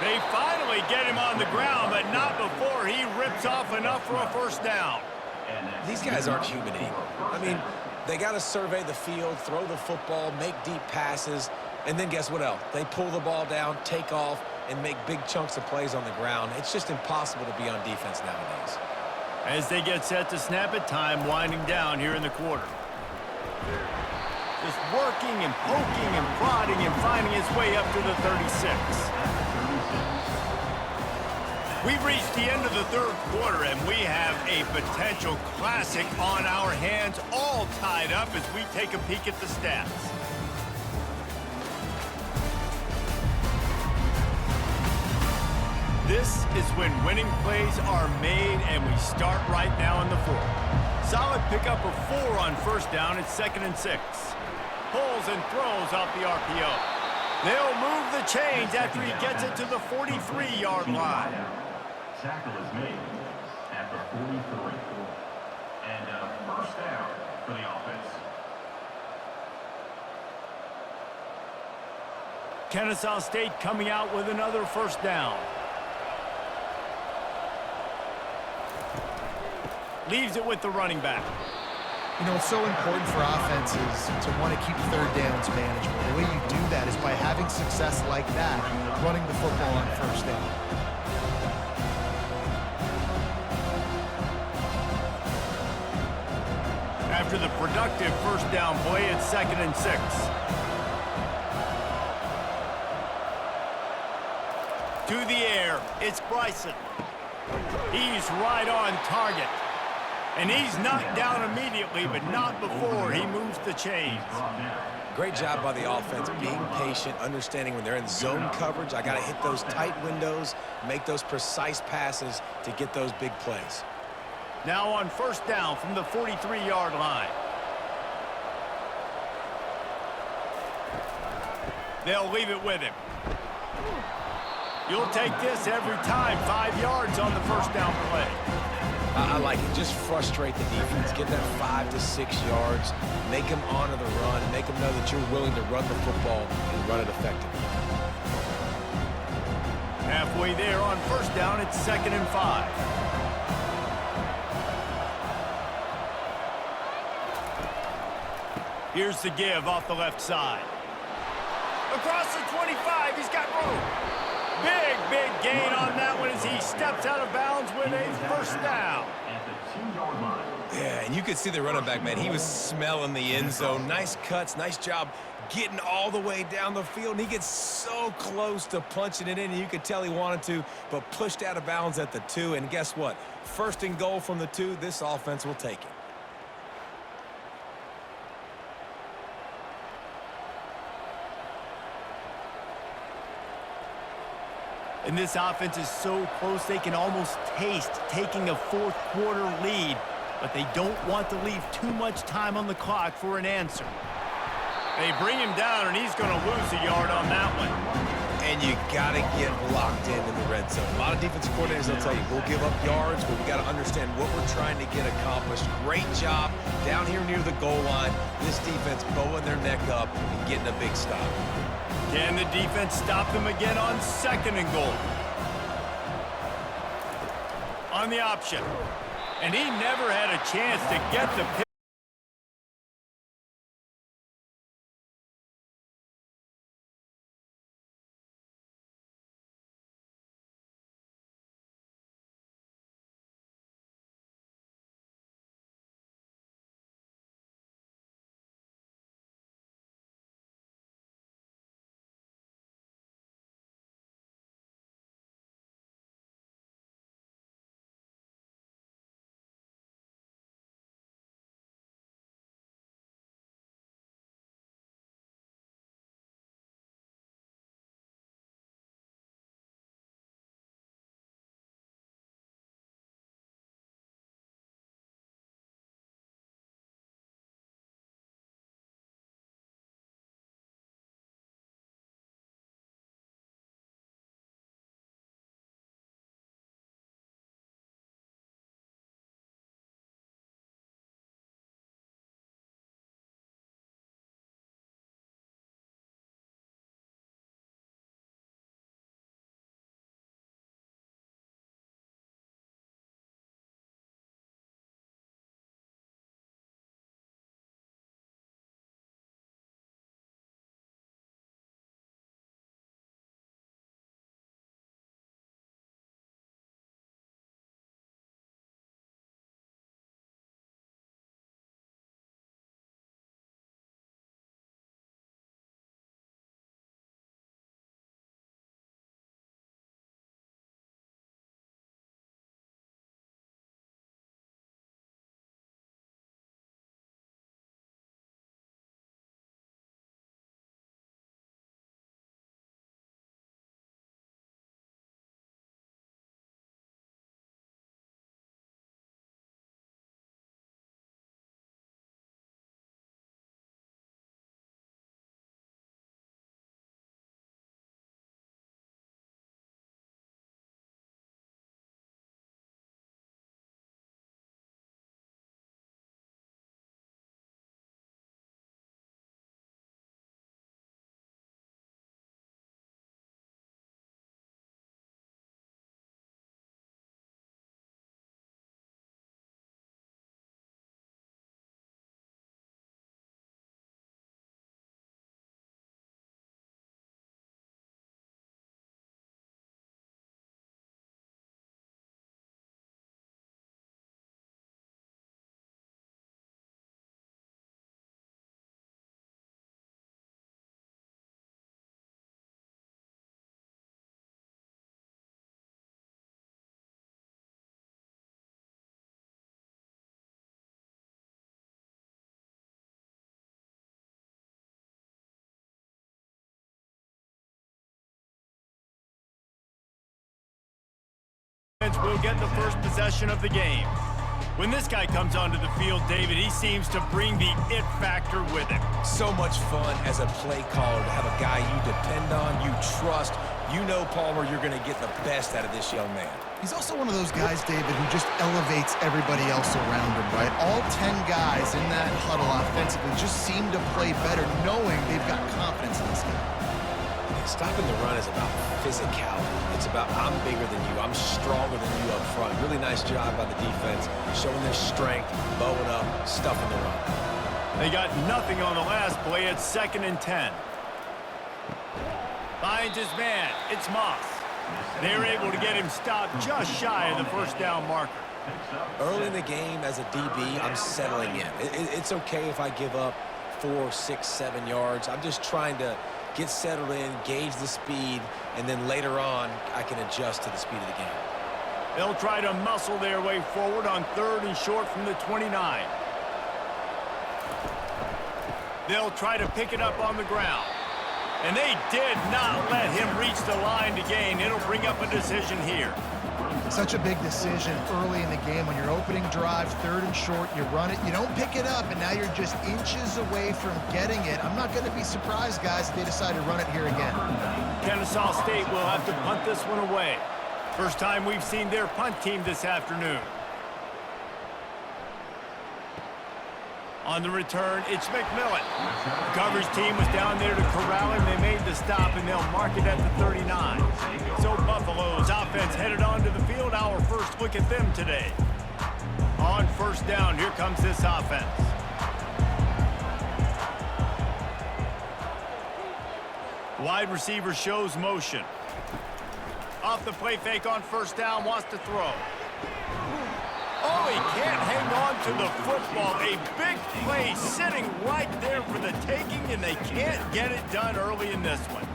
They finally get him on the ground, but not before he rips off enough for a first down. These guys aren't human anymore. I mean, they got to survey the field, throw the football, make deep passes, and then guess what else? They pull the ball down, take off, and make big chunks of plays on the ground. It's just impossible to be on defense nowadays. As they get set to snap it, time winding down here in the quarter. Just working and poking and prodding and finding his way up to the 36. We've reached the end of the third quarter, and we have a potential classic on our hands, all tied up as we take a peek at the stats. This is when winning plays are made, and we start right now in the fourth. Solid pickup of 4 on first down. It's 2nd and 6. Pulls and throws off the RPO. They'll move the chains after he gets it to the 43-yard line. Tackle is made at the 43. And first down for the offense. Kennesaw State coming out with another first down. Leaves it with the running back. You know, it's so important for offenses to want to keep third downs manageable. The way you do that is by having success like that, running the football on first down. After the productive first down play, it's 2nd and 6. To the air, it's Bryson. He's right on target. And he's knocked down immediately, but not before he moves the chains. Great job by the offense, being patient, understanding when they're in zone coverage, I got to hit those tight windows, make those precise passes to get those big plays. Now on first down from the 43-yard line. They'll leave it with him. You'll take this every time. 5 yards on the first down play. I like it. Just frustrate the defense. Get that 5 to 6 yards. Make them honor the run. Make them know that you're willing to run the football and run it effectively. Halfway there on first down, it's 2nd and 5. Here's the give off the left side. Across the 25, he's got room. Big gain on that one as he steps out of bounds with a first down. At the 2-yard line. Yeah, and you could see the running back, man. He was smelling the end zone. Nice cuts, nice job getting all the way down the field. And he gets so close to punching it in, and you could tell he wanted to, but pushed out of bounds at the 2. And guess what? First and goal from the 2, this offense will take it. And this offense is so close they can almost taste taking a fourth-quarter lead, but they don't want to leave too much time on the clock for an answer. They bring him down, and he's going to lose a yard on that one. And you got to get locked in the red zone. A lot of defensive coordinators will tell you, we'll give up yards, but we got to understand what we're trying to get accomplished. Great job down here near the goal line. This defense bowing their neck up and getting a big stop. Can the defense stop them again on second and goal? On the option. And he never had a chance to get the pick. Will get the first possession of the game. When this guy comes onto the field, David, he seems to bring the it factor with him. So much fun as a play caller to have a guy you depend on, you trust. You know, Palmer, you're going to get the best out of this young man. He's also one of those guys, David, who just elevates everybody else around him, right? All 10 guys in that huddle offensively just seem to play better knowing they've got confidence in this guy. Stopping the run is about physicality. It's about I'm bigger than you. I'm stronger than you up front. Really nice job by the defense, showing their strength, bowing up, stuffing the run. They got nothing on the last play. It's 2nd and 10. Finds his man. It's Moss. They're able to get him stopped just shy of the first down marker. Early in the game, as a DB, I'm settling in. It's okay if I give up 4, 6, 7 yards. I'm just trying to get settled in, gauge the speed, and then later on, I can adjust to the speed of the game. They'll try to muscle their way forward on 3rd and short from the 29. They'll try to pick it up on the ground. And they did not let him reach the line to gain. It'll bring up a decision here. Such a big decision early in the game. When you're opening drive, 3rd and short, you run it, you don't pick it up, and now you're just inches away from getting it. I'm not going to be surprised, guys, if they decide to run it here again. Kennesaw State will have to punt this one away. First time we've seen their punt team this afternoon. On the return, it's McMillan. The coverage team was down there to corral him. They made the stop, and they'll mark it at the 39. So Buffalo's offense headed onto the field. Our first look at them today. On 1st down, here comes this offense. Wide receiver shows motion. Off the play fake on 1st down, wants to throw. Oh, he can't hang on to the football. A big play sitting right there for the taking, and they can't get it done early in this one.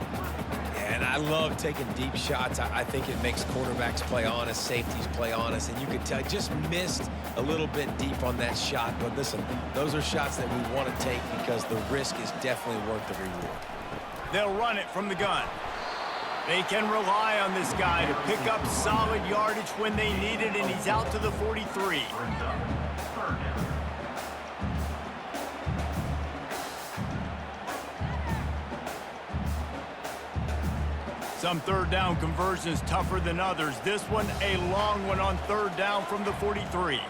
And I love taking deep shots. I think it makes quarterbacks play honest, safeties play honest, and you can tell just missed a little bit deep on that shot. But listen, those are shots that we want to take because the risk is definitely worth the reward. They'll run it from the gun. They can rely on this guy to pick up solid yardage when they need it, and he's out to the 43. Some 3rd down conversions tougher than others. This one, a long one on 3rd down from the 43.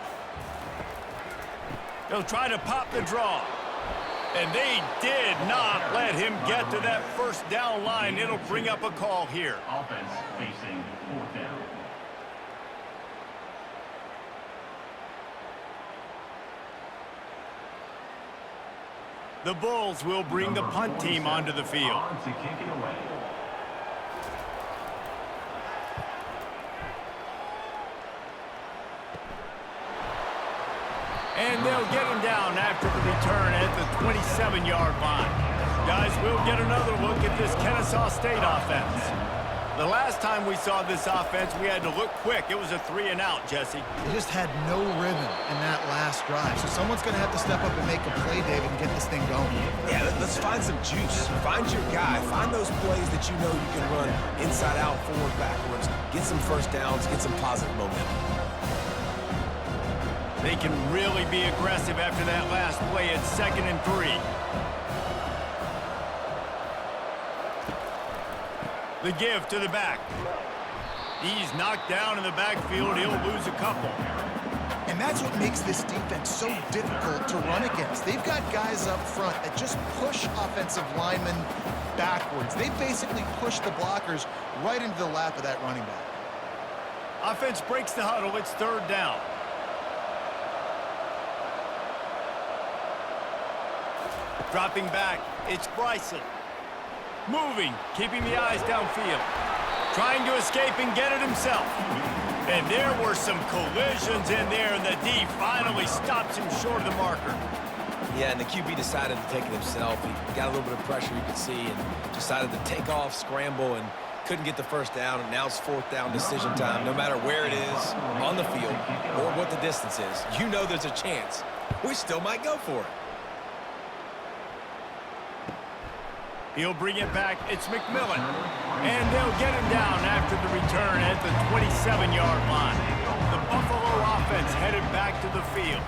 They'll try to pop the draw. And they did not let him get to that 1st down line. It'll bring up a call here. Offense facing 4th down. The Bulls will bring the punt team onto the field. On to kick it away. And they'll get him down after the return at the 27-yard line. Guys, we'll get another look at this Kennesaw State offense. The last time we saw this offense, we had to look quick. It was a 3-and-out, Jesse. They just had no rhythm in that last drive. So someone's going to have to step up and make a play, David, and get this thing going. Yeah, let's find some juice. Find your guy. Find those plays that you know you can run inside out, forward, backwards. Get some 1st downs. Get some positive momentum. They can really be aggressive after that last play at 2nd and 3. The give to the back. He's knocked down in the backfield. He'll lose a couple. And that's what makes this defense so difficult to run against. They've got guys up front that just push offensive linemen backwards. They basically push the blockers right into the lap of that running back. Offense breaks the huddle. It's 3rd down. Dropping back, it's Bryson. Moving, keeping the eyes downfield. Trying to escape and get it himself. And there were some collisions in there, and the D finally stops him short of the marker. Yeah, and the QB decided to take it himself. He got a little bit of pressure, you could see, and decided to take off, scramble, and couldn't get the 1st down. And now it's 4th down decision time. No matter where it is on the field or what the distance is, you know there's a chance. We still might go for it. He'll bring it back. It's McMillan. And they'll get him down after the return at the 27-yard line. The Buffalo offense headed back to the field.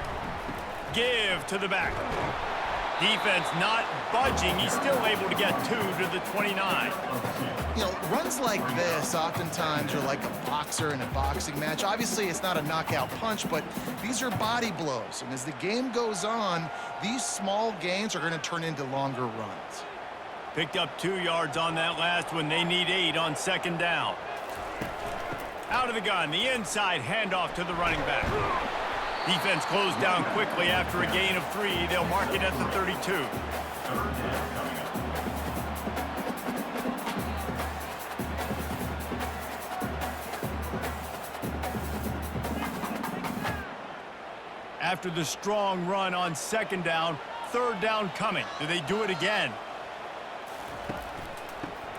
Give to the back. Defense not budging. He's still able to get 2 to the 29. You know, runs like this oftentimes are like a boxer in a boxing match. Obviously, it's not a knockout punch, but these are body blows. And as the game goes on, these small gains are going to turn into longer runs. Picked up 2 yards on that last one. They need 8 on 2nd down. Out of the gun, the inside handoff to the running back. Defense closed down quickly after a gain of 3. They'll mark it at the 32. After the strong run on second down, third down coming. Do they do it again?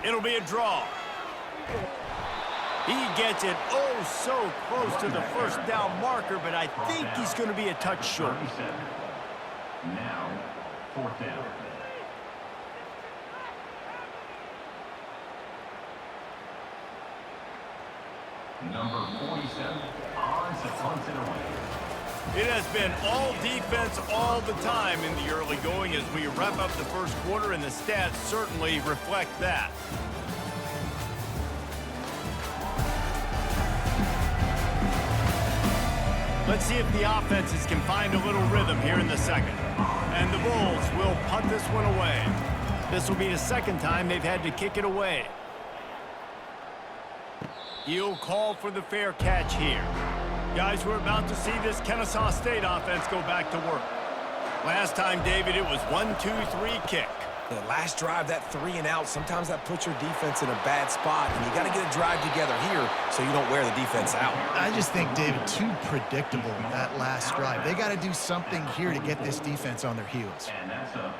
It'll be a draw. He gets it oh so close to the first down marker, but I think he's going to be a touch short. Now, fourth down. Number 47 on to punt it away. It has been all defense all the time in the early going as we wrap up the first quarter, and the stats certainly reflect that. Let's see if the offenses can find a little rhythm here in the second. And the Bulls will punt this one away. This will be the second time they've had to kick it away. He'll call for the fair catch here. Guys, we're about to see this Kennesaw State offense go back to work. Last time, David, it was 1-2-3 kick. The last drive, that 3 and out, sometimes that puts your defense in a bad spot, and you got to get a drive together here so you don't wear the defense out. I just think, David, too predictable that last drive. They got to do something here to get this defense on their heels.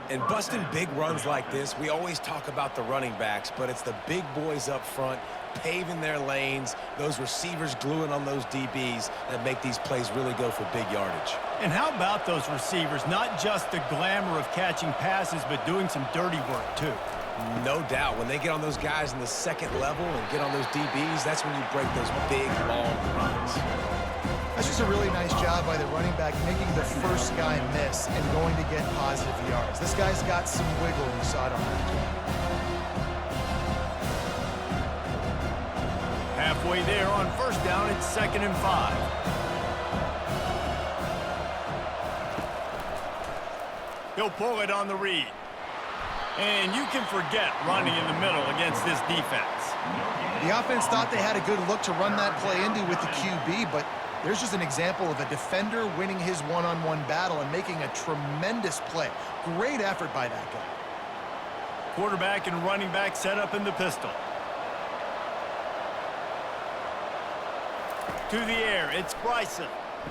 And busting big runs like this, we always talk about the running backs, but it's the big boys up front paving their lanes, those receivers gluing on those DBs that make these plays really go for big yardage. And how about those receivers? Not just the glamour of catching passes, but doing some dirty work, too. No doubt. When they get on those guys in the second level and get on those DBs, that's when you break those big, long runs. That's just a really nice job by the running back, making the first guy miss and going to get positive yards. This guy's got some wiggle. You saw it on that play. Halfway there on first down, it's 2nd and 5. He'll pull it on the read. And you can forget running in the middle against this defense. The offense thought they had a good look to run that play into with the QB, but there's just an example of a defender winning his one-on-one battle and making a tremendous play. Great effort by that guy. Quarterback and running back set up in the pistol. To the air, it's Bryson,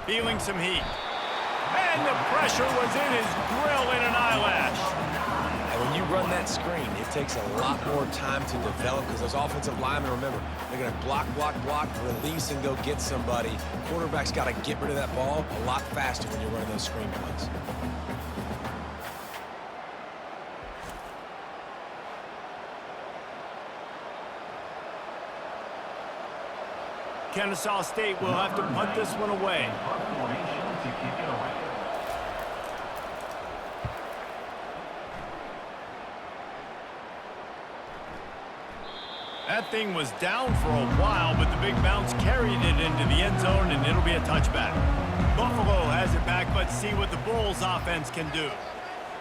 feeling some heat. And the pressure was in his grill in an eyelash. And when you run that screen, it takes a lot more time to develop because those offensive linemen, remember, they're going to block, release, and go get somebody. Quarterback's got to get rid of that ball a lot faster when you're running those screen plays. Kennesaw State will have to punt this one away. That thing was down for a while, but the big bounce carried it into the end zone, and it'll be a touchback. Buffalo has it back. Let's see what the Bulls offense can do.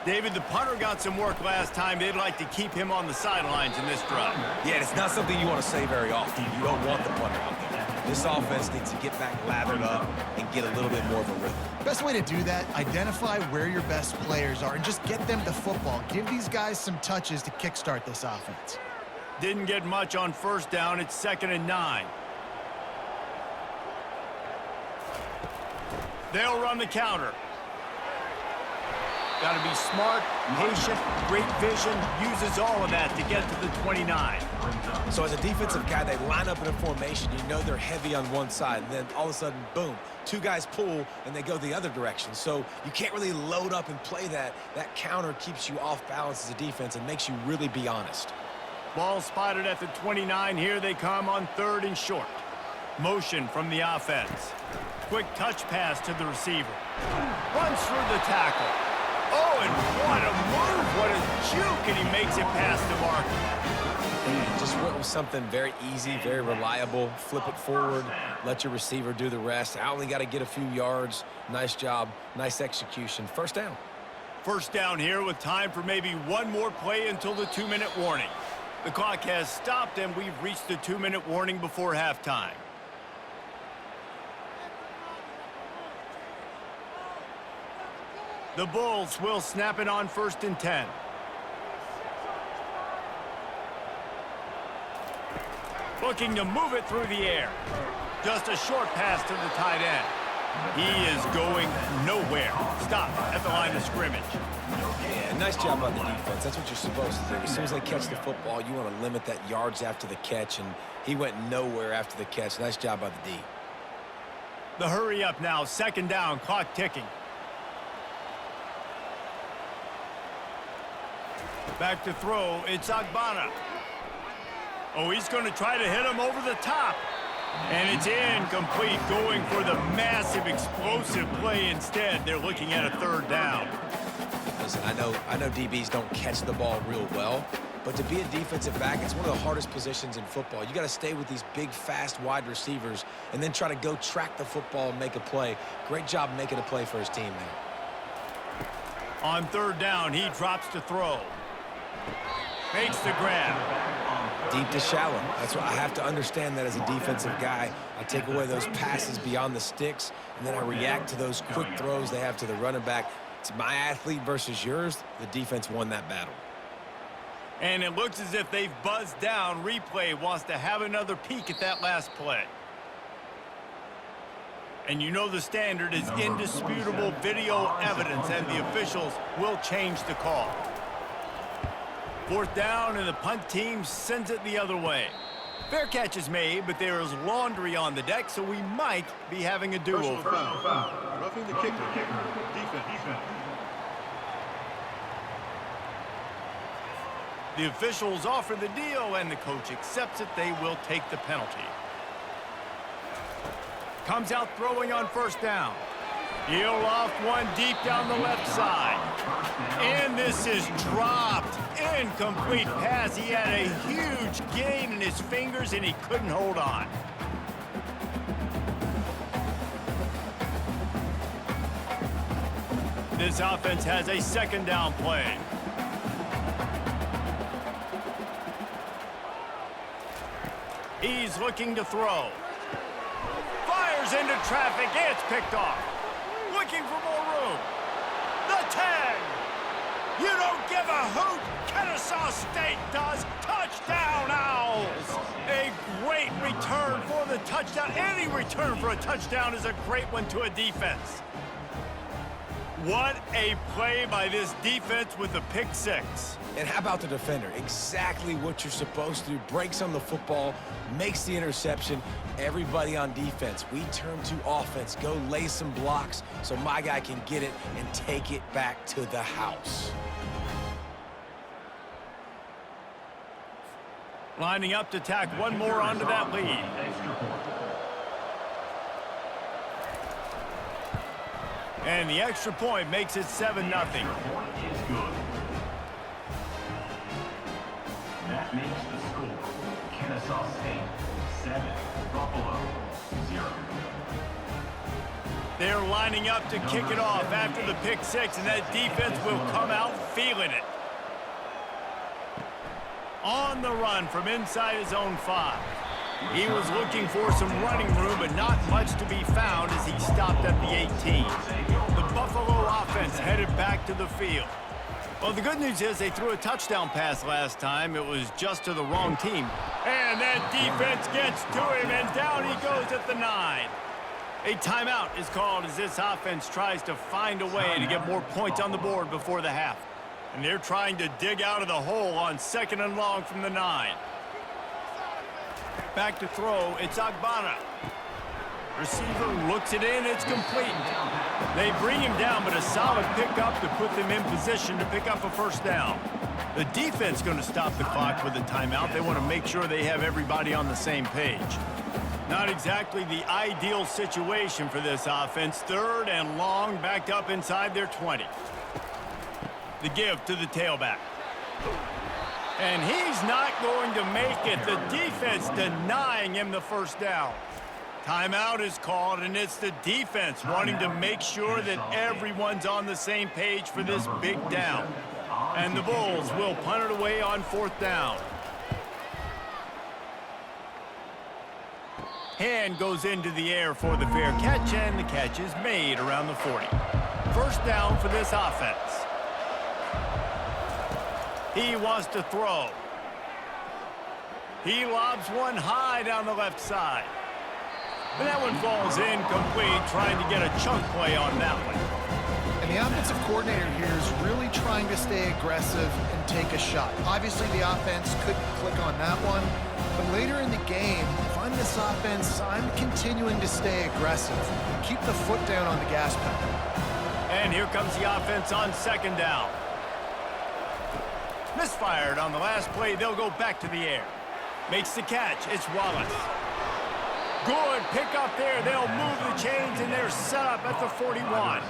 David, the punter got some work last time. They'd like to keep him on the sidelines in this drive. Yeah, it's not something you want to say very often. You don't want the punter out there. This offense needs to get back lathered up and get a little bit more of a rhythm. Best way to do that, identify where your best players are and just get them the football. Give these guys some touches to kickstart this offense. Didn't get much on first down. It's 2nd and 9. They'll run the counter. Got to be smart, patient, great vision, uses all of that to get to the 29. So as a defensive guy, they line up in a formation. You know they're heavy on one side. And then all of a sudden, boom, 2 guys pull, and they go the other direction. So you can't really load up and play that. That counter keeps you off balance as a defense and makes you really be honest. Ball spotted at the 29. Here they come on 3rd and short. Motion from the offense. Quick touch pass to the receiver. Runs through the tackle. Oh, and what a move. What a juke, and he makes it past the marker. Just went with something very easy, very reliable. Flip it forward, let your receiver do the rest. I only got to get a few yards. Nice job, nice execution. First down. First down here with time for maybe one more play until the 2-minute warning. The clock has stopped, and we've reached the 2-minute warning before halftime. The Bulls will snap it on 1st and 10. Looking to move it through the air. Just a short pass to the tight end. He is going nowhere. Stop at the line of scrimmage. Yeah, nice job on the defense. That's what you're supposed to do. As soon as they catch the football, you want to limit that yards after the catch, and he went nowhere after the catch. Nice job by the D. The hurry up now, second down, clock ticking. Back to throw, it's Agbana. Oh, he's going to try to hit him over the top. And it's incomplete, going for the massive explosive play instead. They're looking at a third down. Listen, I know DBs don't catch the ball real well, but to be a defensive back, it's one of the hardest positions in football. You got to stay with these big, fast, wide receivers and then try to go track the football and make a play. Great job making a play for his team there. On third down, he drops to throw. Makes the grab. Deep to shallow. That's what I have to understand that as a defensive guy. I take away those passes beyond the sticks, and then I react to those quick throws they have to the running back. It's my athlete versus yours. The defense won that battle. And it looks as if they've buzzed down. Replay wants to have another peek at that last play. And you know the standard is indisputable video evidence, and the officials will change the call. Fourth down, and the punt team sends it the other way. Fair catch is made, but there is laundry on the deck, so we might be having a do-over. Roughing the kicker. Defense. The officials offer the deal, and the coach accepts it. They will take the penalty. Comes out throwing on first down. He'll off one deep down the left side. And this is dropped. Incomplete pass. He had a huge gain in his fingers, and he couldn't hold on. This offense has a second down play. He's looking to throw. Fires into traffic. It's picked off. Looking for more room. The 10. You don't give a hoot. Kennesaw State does. Touchdown, Owls. A great return for the touchdown. Any return for a touchdown is a great one to a defense. What a play by this defense with the pick six. And how about the defender? Exactly what you're supposed to do. Breaks on the football, makes the interception. Everybody on defense, we turn to offense. Go lay some blocks so my guy can get it and take it back to the house. Lining up to tack one more onto that lead. And the extra point makes it 7-0. That makes the score Kennesaw State 7, Buffalo 0. They're lining up to kick it off after the pick six, and that defense will come out feeling it. On the run from inside his own 5. He was looking for some running room, but not much to be found as he stopped at the 18. The Buffalo offense headed back to the field. Well, the good news is they threw a touchdown pass last time. It was just to the wrong team. And that defense gets to him, and down he goes at the 9. A timeout is called as this offense tries to find a way to get more points on the board before the half. And they're trying to dig out of the hole on 2nd and long from the 9. Back to throw, it's Agbana. Receiver looks it in, it's complete. They bring him down, but a solid pickup to put them in position to pick up a first down. The defense going to stop the clock with a timeout. They want to make sure they have everybody on the same page. Not exactly the ideal situation for this offense. 3rd and long, backed up inside their 20. The give to the tailback. And he's not going to make it. The defense denying him the first down. Timeout is called, and it's the defense wanting to make sure that everyone's on the same page for this big down. And the Bulls will punt it away on 4th down. Hand goes into the air for the fair catch, and the catch is made around the 40. First down for this offense. He wants to throw. He lobs one high down the left side. And that one falls incomplete, trying to get a chunk play on that one. And the offensive coordinator here is really trying to stay aggressive and take a shot. Obviously, the offense couldn't click on that one. But later in the game, if I'm this offense, I'm continuing to stay aggressive. Keep the foot down on the gas pedal. And here comes the offense on second down. Misfired on the last play. They'll go back to the air. Makes the catch. It's Wallace. Good pick up there. They'll move the chains, and they're set up at the 41.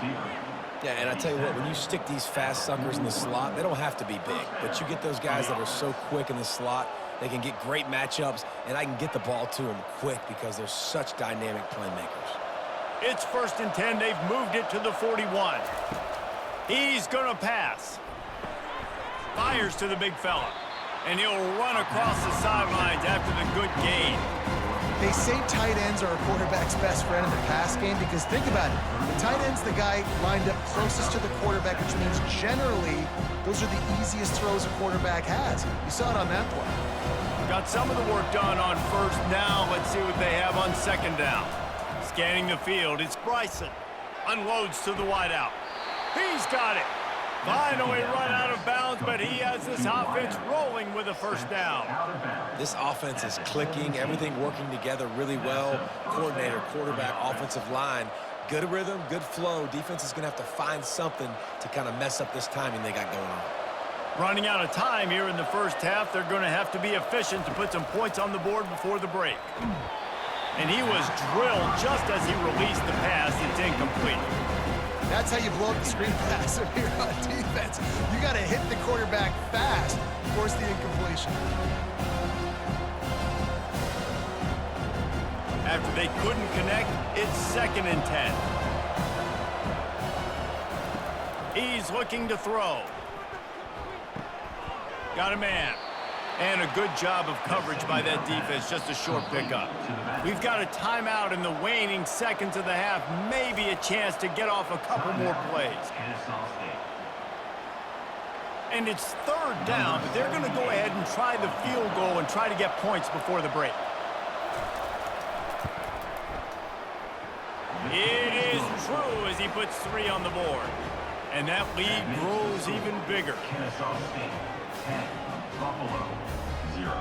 Yeah, and I tell you what, when you stick these fast suckers in the slot, they don't have to be big. But you get those guys that are so quick in the slot, they can get great matchups, and I can get the ball to them quick because they're such dynamic playmakers. It's 1st and 10. They've moved it to the 41. He's going to pass. Fires to the big fella. And he'll run across the sidelines after the good gain. They say tight ends are a quarterback's best friend in the pass game because think about it. The tight end's the guy lined up closest to the quarterback, which means generally those are the easiest throws a quarterback has. You saw it on that play. Got some of the work done on first. Now let's see what they have on second down. Scanning the field, it's Bryson. Unloads to the wideout. He's got it. Finally run out of bounds, but he has this offense rolling with a first down. This offense is clicking, everything working together really well. Coordinator, quarterback, offensive line, good rhythm, good flow. Defense is going to have to find something to kind of mess up this timing they got going on. Running out of time here in the first half, they're going to have to be efficient to put some points on the board before the break. And he was drilled just as he released the pass. It's incomplete. That's how you blow up the screen pass if you're on defense. You got to hit the quarterback fast, force the incompletion. After they couldn't connect, it's 2nd and 10. He's looking to throw. Got a man. And a good job of coverage by that defense, just a short pickup. We've got a timeout in the waning seconds of the half, maybe a chance to get off a couple more plays. And it's 3rd down, but they're going to go ahead and try the field goal and try to get points before the break. It is true as he puts 3 on the board. And that lead grows even bigger. Kennesaw State 10, Buffalo 0.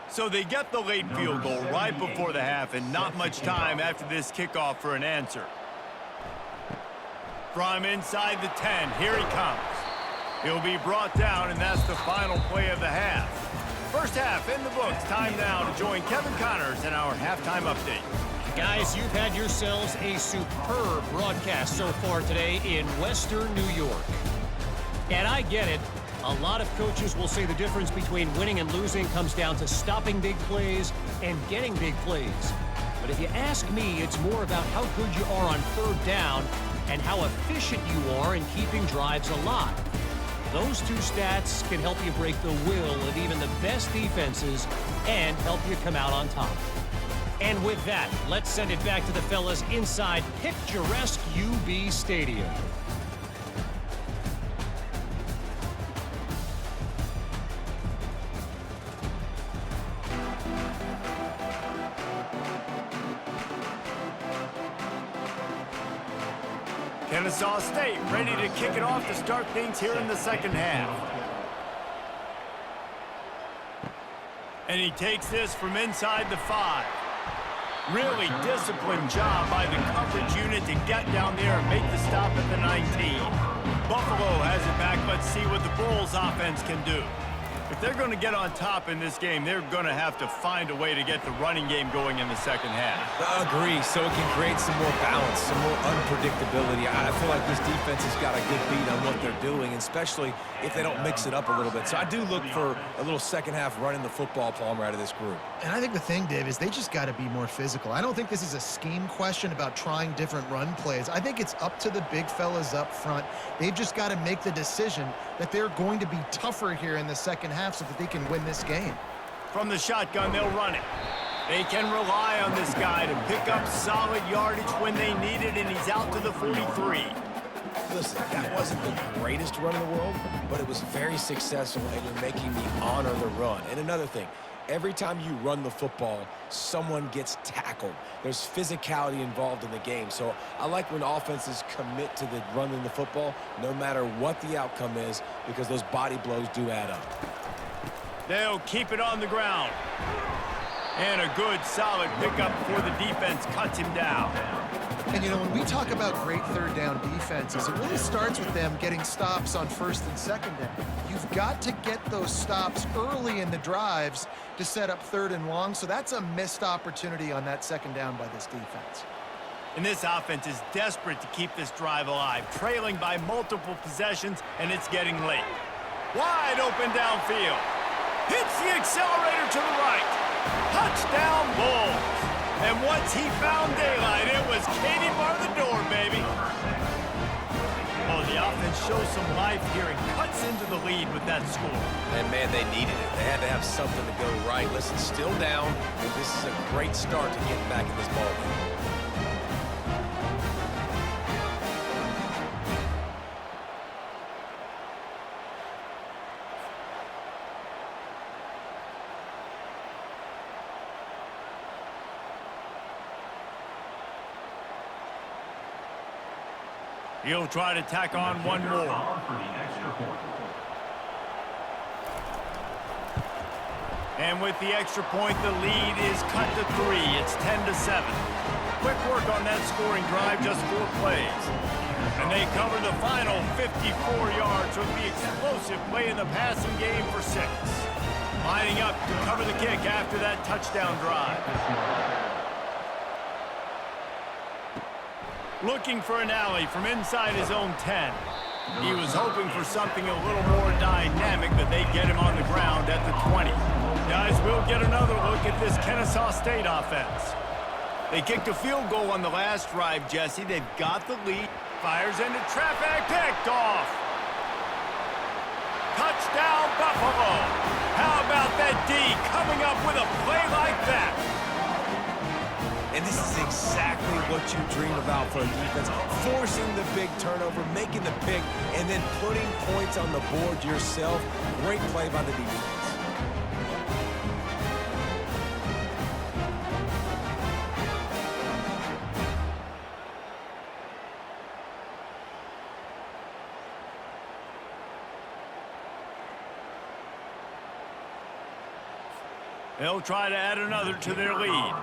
So they get the late field goal right before the half and not much time after this kickoff for an answer. From inside the 10, here he comes. He'll be brought down, and that's the final play of the half. First half in the books. Time now to join Kevin Connors in our halftime update. Guys, you've had yourselves a superb broadcast so far today in Western New York. And I get it. A lot of coaches will say the difference between winning and losing comes down to stopping big plays and getting big plays. But if you ask me, it's more about how good you are on 3rd down and how efficient you are in keeping drives alive. Those 2 stats can help you break the will of even the best defenses and help you come out on top. And with that, let's send it back to the fellas inside picturesque UB Stadium. Kennesaw State ready to kick it off to start things here in the second half. And he takes this from inside the 5. Really disciplined job by the coverage unit to get down there and make the stop at the 19. Buffalo has it back. Let's see what the Bulls offense can do. If they're going to get on top in this game, they're going to have to find a way to get the running game going in the second half. I agree, so it can create some more balance, some more unpredictability. I feel like this defense has got a good beat on what they're doing, especially if they don't mix it up a little bit. So I do look for a little second half running the football, Palmer, out of this group. And I think the thing, Dave, is they just got to be more physical. I don't think this is a scheme question about trying different run plays. I think it's up to the big fellas up front. They've just got to make the decision that they're going to be tougher here in the second half so that they can win this game. From the shotgun, they'll run it. They can rely on this guy to pick up solid yardage when they need it, and he's out to the 43. Listen, that wasn't the greatest run in the world, but it was very successful, and you're making me honor the run. And another thing, every time you run the football, someone gets tackled. There's physicality involved in the game. So I like when offenses commit to the running the football, no matter what the outcome is, because those body blows do add up. They'll keep it on the ground. And a good, solid pickup before the defense cuts him down. And, you know, when we talk about great third down defenses, it really starts with them getting stops on first and second down. You've got to get those stops early in the drives to set up third and long, so that's a missed opportunity on that second down by this defense. And this offense is desperate to keep this drive alive, trailing by multiple possessions, and it's getting late. Wide open downfield. Hits the accelerator to the right. Touchdown Bulls. And once he found daylight, it was Katie bar the door, baby. Oh, the offense shows some life here and cuts into the lead with that score. And, man, they needed it. They had to have something to go right. Listen, still down, but this is a great start to getting back in this ballgame. He'll try to tack on one more. And with the extra point, the lead is cut to 3. It's 10-7. Quick work on that scoring drive, just 4 plays. And they cover the final 54 yards with the explosive play in the passing game for 6. Lining up to cover the kick after that touchdown drive. Looking for an alley from inside his own 10. He was hoping for something a little more dynamic, but they get him on the ground at the 20. Guys, we'll get another look at this Kennesaw State offense. They kicked a field goal on the last drive, Jesse. They've got the lead. Fires into traffic, picked off. Touchdown, Buffalo. How about that D coming up with a play like that? And this is exactly what you dream about for a defense. Forcing the big turnover, making the pick, and then putting points on the board yourself. Great play by the defense. They'll try to add another to their lead.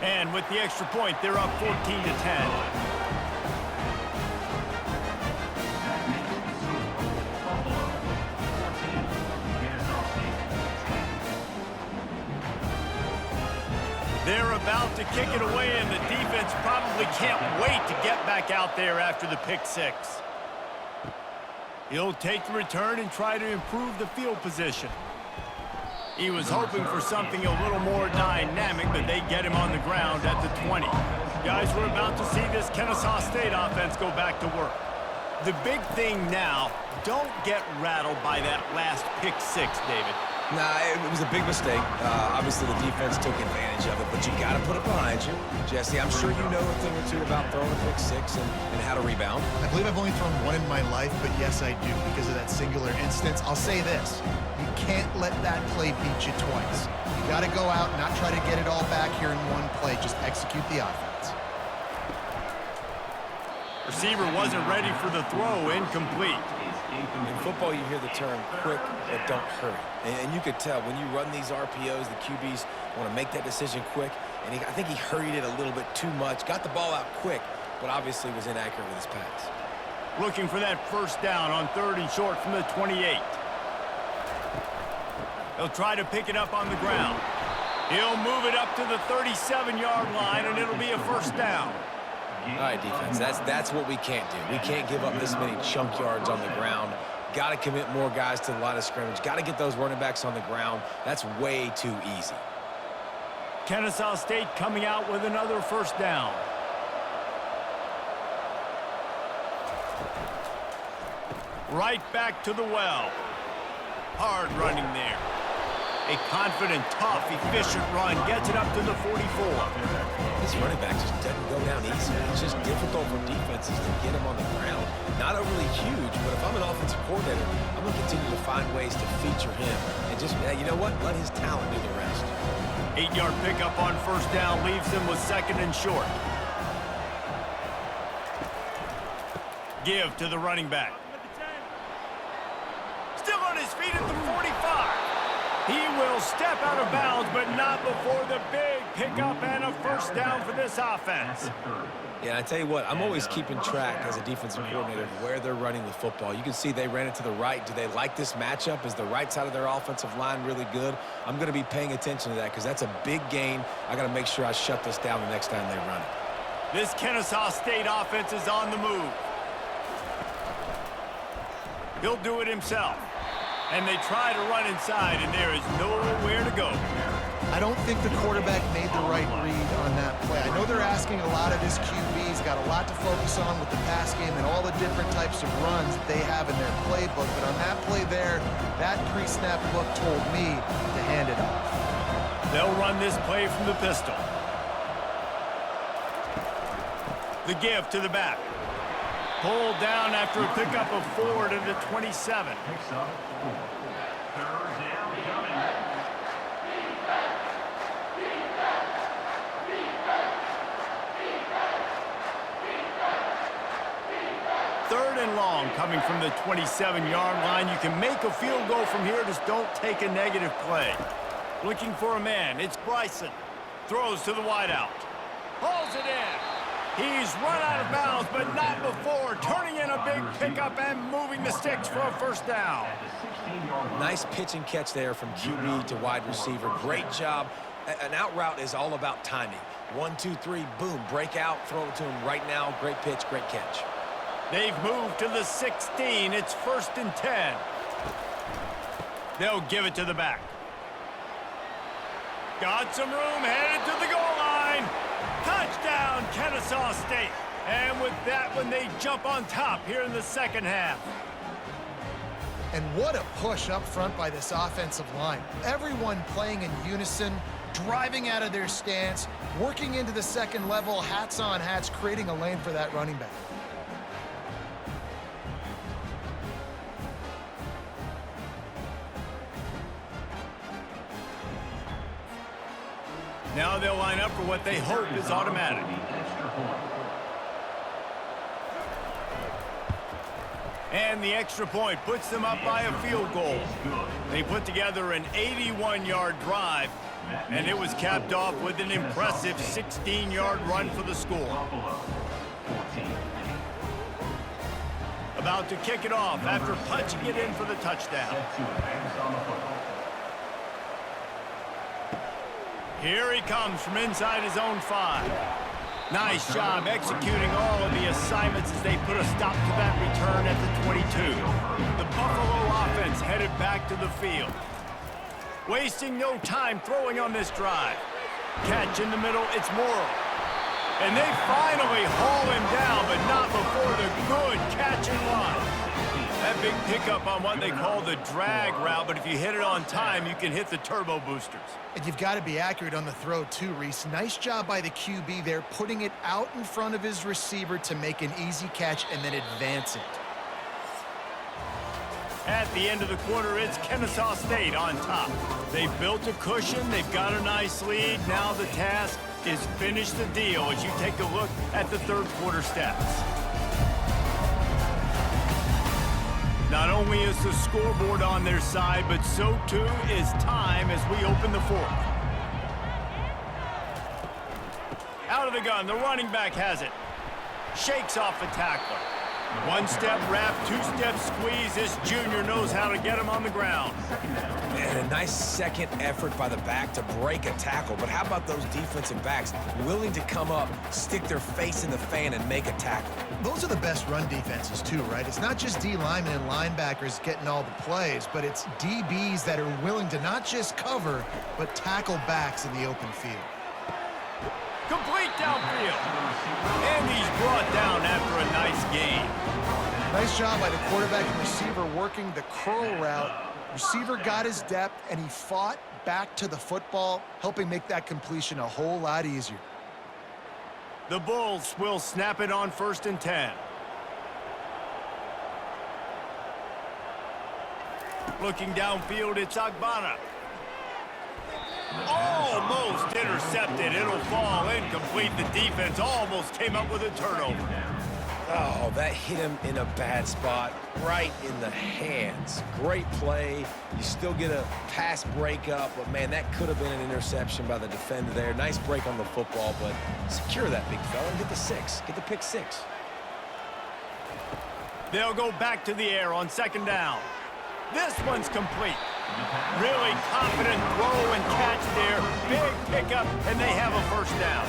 And with the extra point, they're up 14-10. They're about to kick it away, and the defense probably can't wait to get back out there after the pick 6. He'll take the return and try to improve the field position. He was hoping for something a little more dynamic, but they get him on the ground at the 20. Guys, we're about to see this Kennesaw State offense go back to work. The big thing now, don't get rattled by that last pick 6, David. Nah, it was a big mistake. Obviously, the defense took advantage of it, but you got to put it behind you. Jesse, I'm sure you know a thing or two about throwing a pick 6 and how to rebound. I believe I've only thrown one in my life, but yes, I do because of that singular instance. I'll say this. You can't let that play beat you twice. You got to go out and not try to get it all back here in one play. Just execute the offense. Receiver wasn't ready for the throw, incomplete. In football, you hear the term quick, but don't hurry. And you could tell when you run these RPOs, the QBs want to make that decision quick. And I think he hurried it a little bit too much, got the ball out quick, but obviously was inaccurate with his pass. Looking for that first down on 3rd and short from the 28. He'll try to pick it up on the ground. He'll move it up to the 37-yard line, and it'll be a first down. All right, defense, that's what we can't do. We can't give up this many chunk yards on the ground. Got to commit more guys to the line of scrimmage. Got to get those running backs on the ground. That's way too easy. Kennesaw State coming out with another first down. Right back to the well. Hard running there. A confident, tough, efficient run gets it up to the 44. This running back just doesn't go down easy. It's just difficult for defenses to get him on the ground. Not overly huge, but if I'm an offensive coordinator, I'm going to continue to find ways to feature him. And just, you know what? Let his talent do the rest. 8-yard pickup on first down leaves him with 2nd and short. Give to the running back. Still on his feet at the 45. He will step out of bounds, but not before the big pickup and a first down for this offense. Yeah, I tell you what, I'm always keeping track as a defensive coordinator of where they're running the football. You can see they ran it to the right. Do they like this matchup? Is the right side of their offensive line really good? I'm going to be paying attention to that because that's a big gain. I got to make sure I shut this down the next time they run it. This Kennesaw State offense is on the move. He'll do it himself. And they try to run inside, and there is nowhere to go. I don't think the quarterback made the right read on that play. I know they're asking a lot of his QB. He's got a lot to focus on with the pass game and all the different types of runs that they have in their playbook. But on that play there, that pre-snap look told me to hand it off. They'll run this play from the pistol. The give to the back. Pulled down after a pickup of 4 to the 27. Picks up 4. 3rd down coming. Third and long coming from the 27-yard line. You can make a field goal from here. Just don't take a negative play. Looking for a man. It's Bryson. Throws to the wideout. Hauls it in. He's run out of bounds, but not before turning in a big pickup and moving the sticks for a first down. Nice pitch and catch there from QB to wide receiver. Great job. An out route is all about timing. 1, 2, 3, boom, break out, throw it to him right now. Great pitch, great catch. They've moved to the 16. It's 1st and 10. They'll give it to the back. Got some room, headed to the goal line. Touchdown, Kennesaw State. And with that one, they jump on top here in the second half. And what a push up front by this offensive line. Everyone playing in unison, driving out of their stance, working into the second level, hats on hats, creating a lane for that running back. Now they'll line up for what they hope is automatic. And the extra point puts them up by a field goal. They put together an 81-yard drive, and it was capped off with an impressive 16-yard run for the score. About to kick it off after punching it in for the touchdown. Here he comes from inside his own 5. Nice job executing all of the assignments as they put a stop to that return at the 22. The Buffalo offense headed back to the field. Wasting no time throwing on this drive. Catch in the middle, it's Morrow. And they finally haul him down, but not before the good catch and run. That big pickup on what they call the drag route, but if you hit it on time, you can hit the turbo boosters. And you've got to be accurate on the throw too, Reese. Nice job by the QB there, putting it out in front of his receiver to make an easy catch and then advance it. At the end of the quarter, it's Kennesaw State on top. They've built a cushion, they've got a nice lead. Now the task is finish the deal as you take a look at the third quarter stats. Not only is the scoreboard on their side, but so too is time as we open the fourth. Out of the gun, the running back has it. Shakes off the tackler. One-step wrap, two-step squeeze. This junior knows how to get him on the ground. And a nice second effort by the back to break a tackle. But how about those defensive backs willing to come up, stick their face in the fan, and make a tackle? Those are the best run defenses too, right? It's not just D linemen and linebackers getting all the plays, but it's DBs that are willing to not just cover, but tackle backs in the open field. Complete downfield. And he's brought down after a nice gain. Nice job by the quarterback and receiver working the curl route. Receiver got his depth, and he fought back to the football, helping make that completion a whole lot easier. The Bulls will snap it on 1st and 10. Looking downfield, it's Agbana. Almost intercepted. It'll fall incomplete. The defense almost came up with a turnover. Oh, that hit him in a bad spot, right in the hands. Great play. You still get a pass breakup, but, man, that could have been an interception by the defender there. Nice break on the football, but secure that big fella and get the 6. Get the pick 6. They'll go back to the air on 2nd down. This one's complete. Really confident throw and catch there. Big pickup, and they have a 1st down.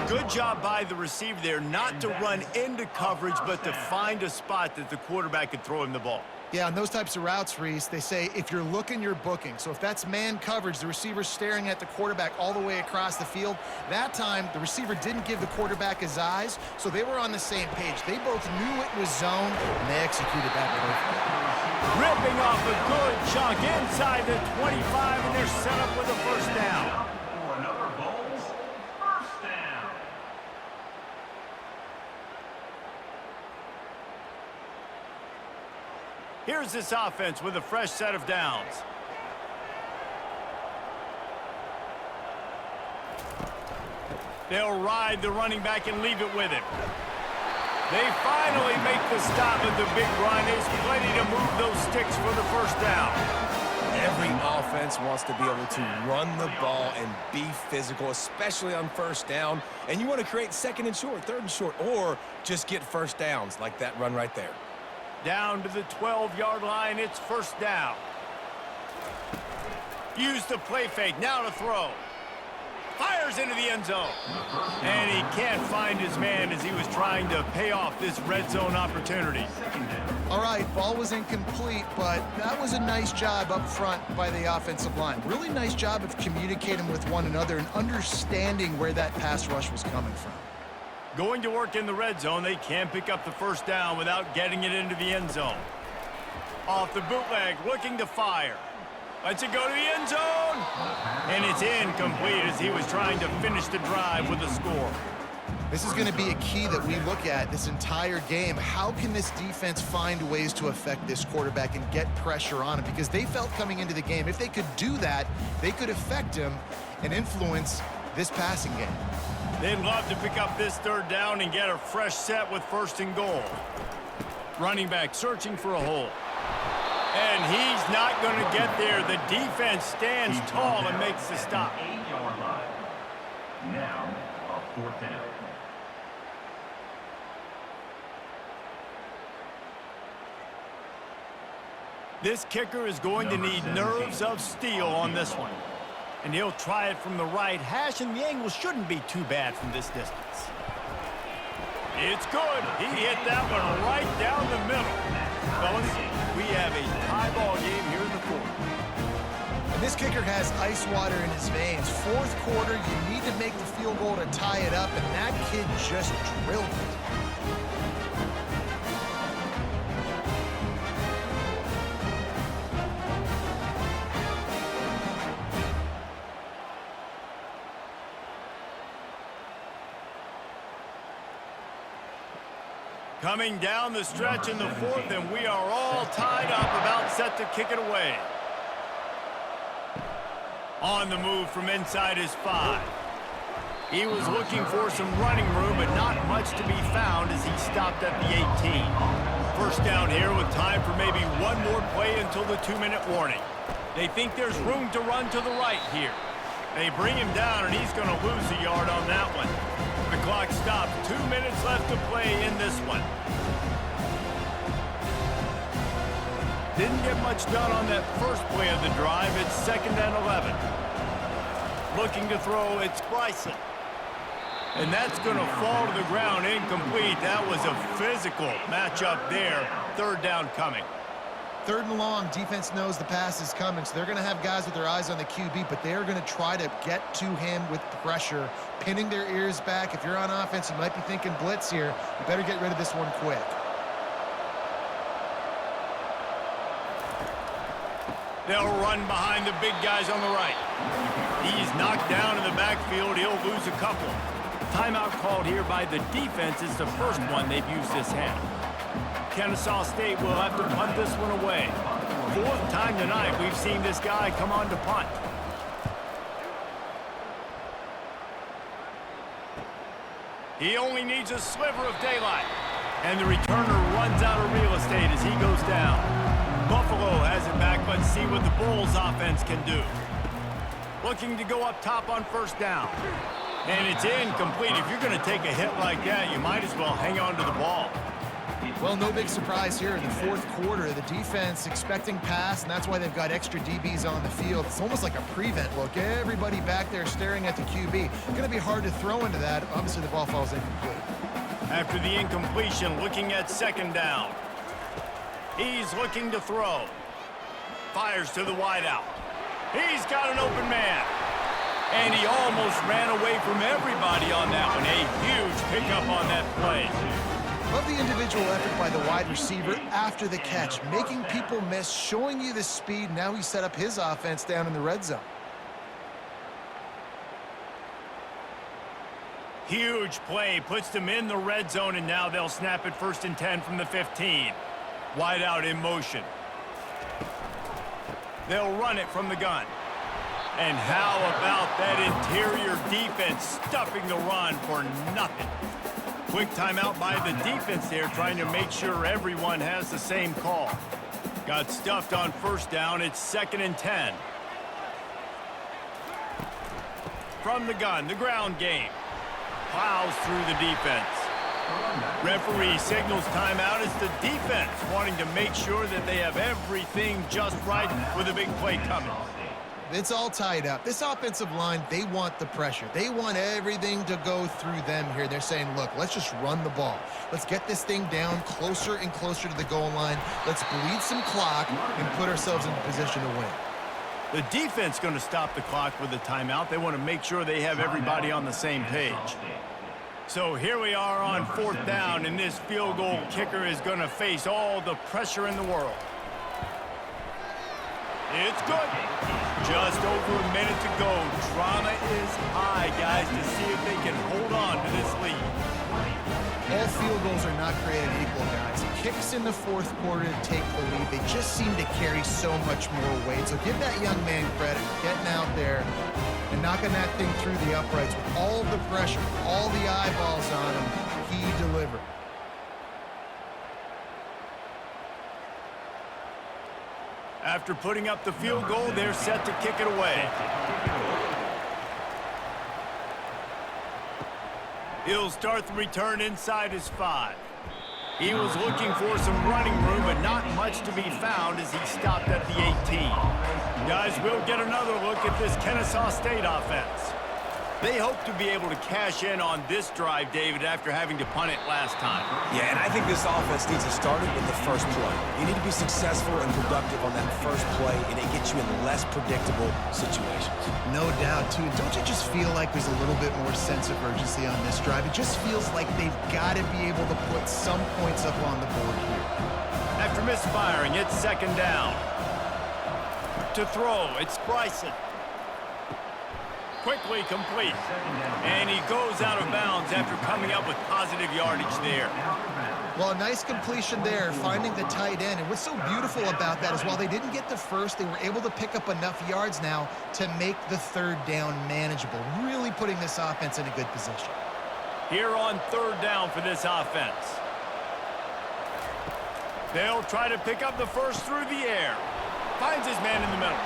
Good job by the receiver there not to run into coverage, but to find a spot that the quarterback could throw him the ball. Yeah, on those types of routes, Reese, they say if you're looking, you're booking. So if that's man coverage, the receiver's staring at the quarterback all the way across the field. That time, the receiver didn't give the quarterback his eyes, so they were on the same page. They both knew it was zone, and they executed that perfectly. Ripping off a good chunk inside the 25, and they're set up with a 1st down. For another Bulls 1st down. Here's this offense with a fresh set of downs. They'll ride the running back and leave it with him. They finally make the stop at the big run. There's plenty to move those sticks for the 1st down. Every offense wants to be able to run the ball and be physical, especially on 1st down. And you want to create 2nd and short, 3rd and short, or just get 1st downs like that run right there. Down to the 12-yard line, it's 1st down. Use the play fake, now to throw. Fires into the end zone. And he can't find his man as he was trying to pay off this red zone opportunity. All right, ball was incomplete, but that was a nice job up front by the offensive line. Really nice job of communicating with one another and understanding where that pass rush was coming from. Going to work in the red zone, they can't pick up the 1st down without getting it into the end zone. Off the bootleg, looking to fire. Lets it go to the end zone. And it's incomplete as he was trying to finish the drive with a score. This is going to be a key that we look at this entire game. How can this defense find ways to affect this quarterback and get pressure on him? Because they felt coming into the game, if they could do that, they could affect him and influence this passing game. They'd love to pick up this 3rd down and get a fresh set with 1st and goal. Running back searching for a hole. And he's not going to get there. The defense stands tall and makes the stop. 8-yard line. Now, a 4th down. This kicker is going to need nerves of steel on this one. And he'll try it from the right hash, and the angle shouldn't be too bad from this distance. It's good. He hit that one right down the middle. Fellas, we have a tie ball game here in the 4th. And this kicker has ice water in his veins. 4th quarter, you need to make the field goal to tie it up, and that kid just drilled it. Coming down the stretch in the 4th, and we are all tied up, about set to kick it away. On the move from inside his 5. He was looking for some running room, but not much to be found as he stopped at the 18. 1st down here with time for maybe one more play until the 2-minute warning. They think there's room to run to the right here. They bring him down, and he's going to lose a yard on that one. The clock stops. 2 minutes left to play in this one. Didn't get much done on that first play of the drive. It's 2nd and 11. Looking to throw, it's Bryson. And that's going to fall to the ground incomplete. That was a physical matchup there. 3rd down coming. 3rd and long, defense knows the pass is coming, so they're going to have guys with their eyes on the QB, but they're going to try to get to him with pressure, pinning their ears back. If you're on offense, you might be thinking blitz here. You better get rid of this one quick. They'll run behind the big guys on the right. He's knocked down in the backfield. He'll lose a couple. Timeout called here by the defense. It's the first one they've used this half. Kennesaw State will have to punt this one away. 4th time tonight we've seen this guy come on to punt. He only needs a sliver of daylight. And the returner runs out of real estate as he goes down. Buffalo has it back. Let's see what the Bulls offense can do. Looking to go up top on 1st down. And it's incomplete. If you're going to take a hit like that, you might as well hang on to the ball. Well, no big surprise here in the 4th quarter. The defense expecting pass, and that's why they've got extra DBs on the field. It's almost like a prevent look. Everybody back there staring at the QB. Going to be hard to throw into that. Obviously, the ball falls incomplete. After the incompletion, looking at 2nd down. He's looking to throw. Fires to the wideout. He's got an open man. And he almost ran away from everybody on that one. A huge pickup on that play. Love the individual effort by the wide receiver after the catch, making people miss, showing you the speed. Now he set up his offense down in the red zone. Huge play, puts them in the red zone, and now they'll snap it 1st and 10 from the 15. Wide out in motion. They'll run it from the gun. And how about that interior defense stuffing the run for nothing? Quick timeout by the defense there, trying to make sure everyone has the same call. Got stuffed on 1st down. It's 2nd and 10. From the gun, the ground game. Plows through the defense. Referee signals timeout. It's the defense wanting to make sure that they have everything just right with a big play coming. It's all tied up. This offensive line, they want the pressure. They want everything to go through them here. They're saying, look, let's just run the ball. Let's get this thing down closer and closer to the goal line. Let's bleed some clock and put ourselves in position to win. The defense going to stop the clock with a timeout. They want to make sure they have everybody on the same page. So here we are on 4th down, and this field goal kicker is going to face all the pressure in the world. It's good. Just over a minute to go. Drama is high, guys, to see if they can hold on to this lead. All field goals are not created equal, guys. Kicks in the 4th quarter to take the lead. They just seem to carry so much more weight. So give that young man credit for getting out there and knocking that thing through the uprights with all the pressure, all the eyeballs on him. He delivered. After putting up the field goal, they're set to kick it away. He'll start the return inside his 5. He was looking for some running room, but not much to be found as he stopped at the 18. Guys, we'll get another look at this Kennesaw State offense. They hope to be able to cash in on this drive, David, after having to punt it last time. Yeah, and I think this offense needs to start it with the first play. You need to be successful and productive on that first play, and it gets you in less predictable situations. No doubt, too. Don't you just feel like there's a little bit more sense of urgency on this drive? It just feels like they've got to be able to put some points up on the board here. After misfiring, it's 2nd down. To throw, it's Bryson. Quickly complete. And he goes out of bounds after coming up with positive yardage there. Well, a nice completion there, finding the tight end. And what's so beautiful about that is while they didn't get the first, they were able to pick up enough yards now to make the 3rd down manageable, really putting this offense in a good position. Here on 3rd down for this offense. They'll try to pick up the first through the air. Finds his man in the middle.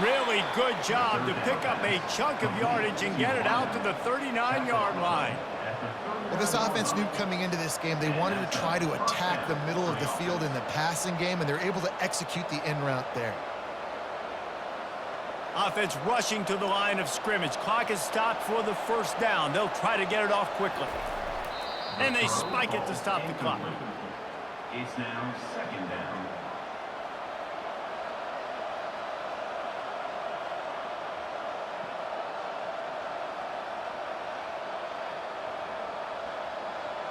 Really good job to pick up a chunk of yardage and get it out to the 39-yard line. Well, this offense knew coming into this game they wanted to try to attack the middle of the field in the passing game, and they're able to execute the in route there. Offense rushing to the line of scrimmage. Clock is stopped for the first down. They'll try to get it off quickly. And they spike it to stop the clock. It's now second down.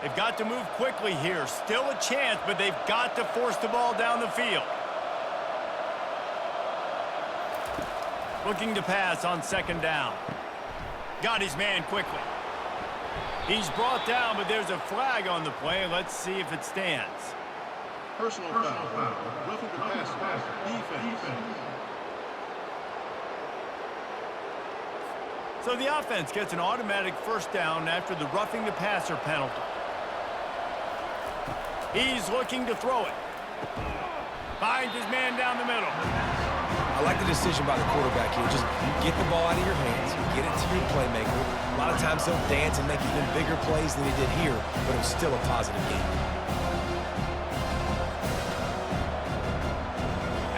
They've got to move quickly here. Still a chance, but they've got to force the ball down the field. Looking to pass on second down. Got his man quickly. He's brought down, but there's a flag on the play. Let's see if it stands. Personal foul. Roughing the passer. Defense. So the offense gets an automatic first down after the roughing the passer penalty. He's looking to throw it. Finds his man down the middle. I like the decision by the quarterback here. Just get the ball out of your hands, get it to your playmaker. A lot of times he'll dance and make even bigger plays than he did here, but it was still a positive game.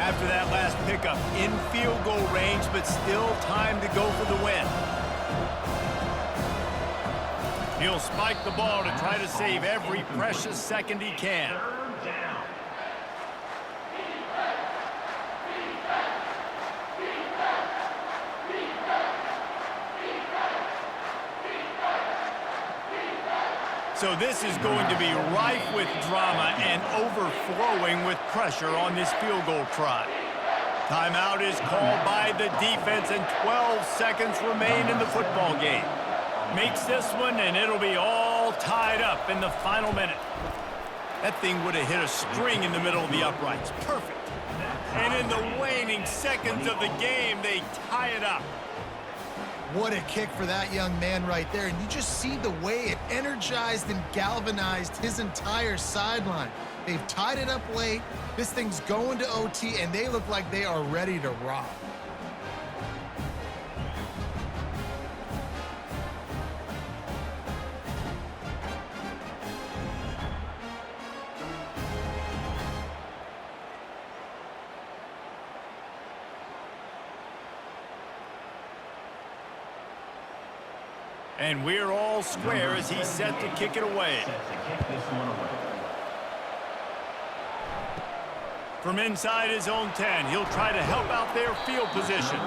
After that last pickup, in field goal range, but still time to go for the win. He'll spike the ball to try to save every precious second he can. So this is going to be rife with drama and overflowing with pressure on this field goal try. Timeout is called by the defense and 12 seconds remain in the football game. Makes this one and it'll be all tied up in the final minute. That thing would have hit a string in the middle of the uprights. Perfect. And in the waning seconds of the game, they tie it up. What a kick for that young man right there. And you just see the way it energized and galvanized his entire sideline. They've tied it up late. This thing's going to OT, and they look like they are ready to rock. And we're all square as he's set to kick it away. From inside his own 10, he'll try to help out their field position.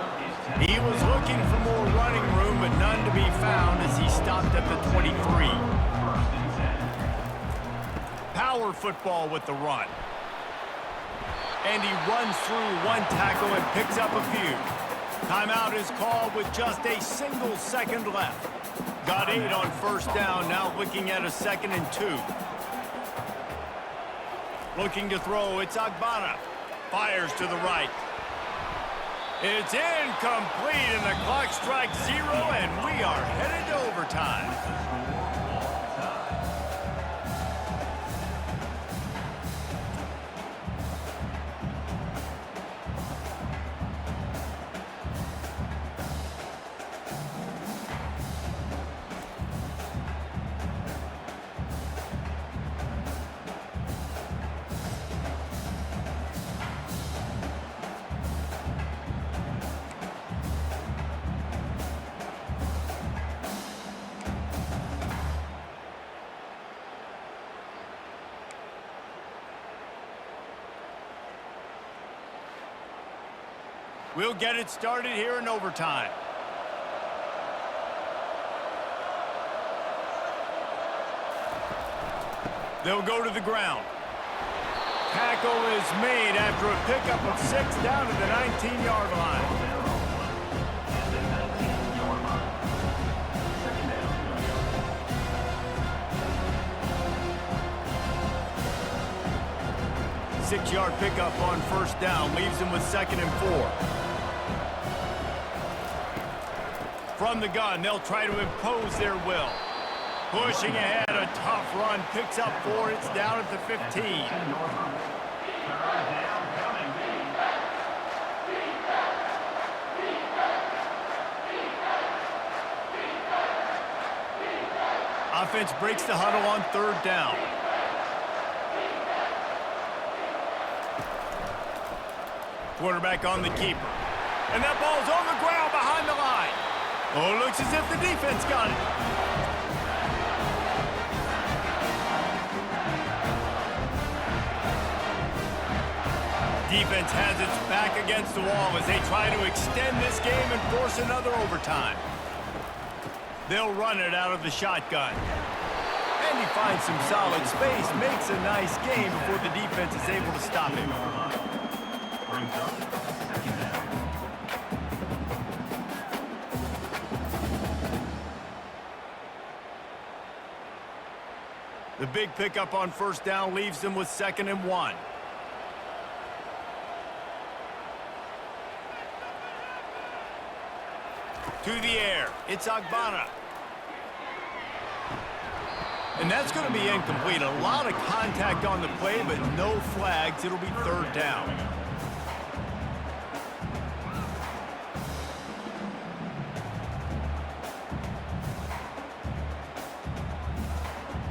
He was looking for more running room, but none to be found as he stopped at the 23. Power football with the run. And he runs through one tackle and picks up a few. Timeout is called with just a single second left. Got 8 on first down, now looking at a 2nd and 2. Looking to throw, it's Agbana. Fires to the right. It's incomplete, and the clock strikes 0, and we are headed to overtime. We'll get it started here in overtime. They'll go to the ground. Tackle is made after a pickup of 6 down to the 19-yard line. Six-yard pickup on first down leaves him with 2nd and 4. From the gun, they'll try to impose their will. Pushing ahead, a tough run, picks up 4, it's down at the 15. Offense breaks the huddle on 3rd down. Quarterback on the keeper. And that ball's on the ground behind the line. Oh, looks as if the defense got it. Defense has its back against the wall as they try to extend this game and force another overtime. They'll run it out of the shotgun. And he finds some solid space, makes a nice game before the defense is able to stop him. Brings up 2nd down. The big pickup on 1st down leaves them with 2nd and 1. To the air, it's Agbana. And that's going to be incomplete. A lot of contact on the play, but no flags. It'll be 3rd down.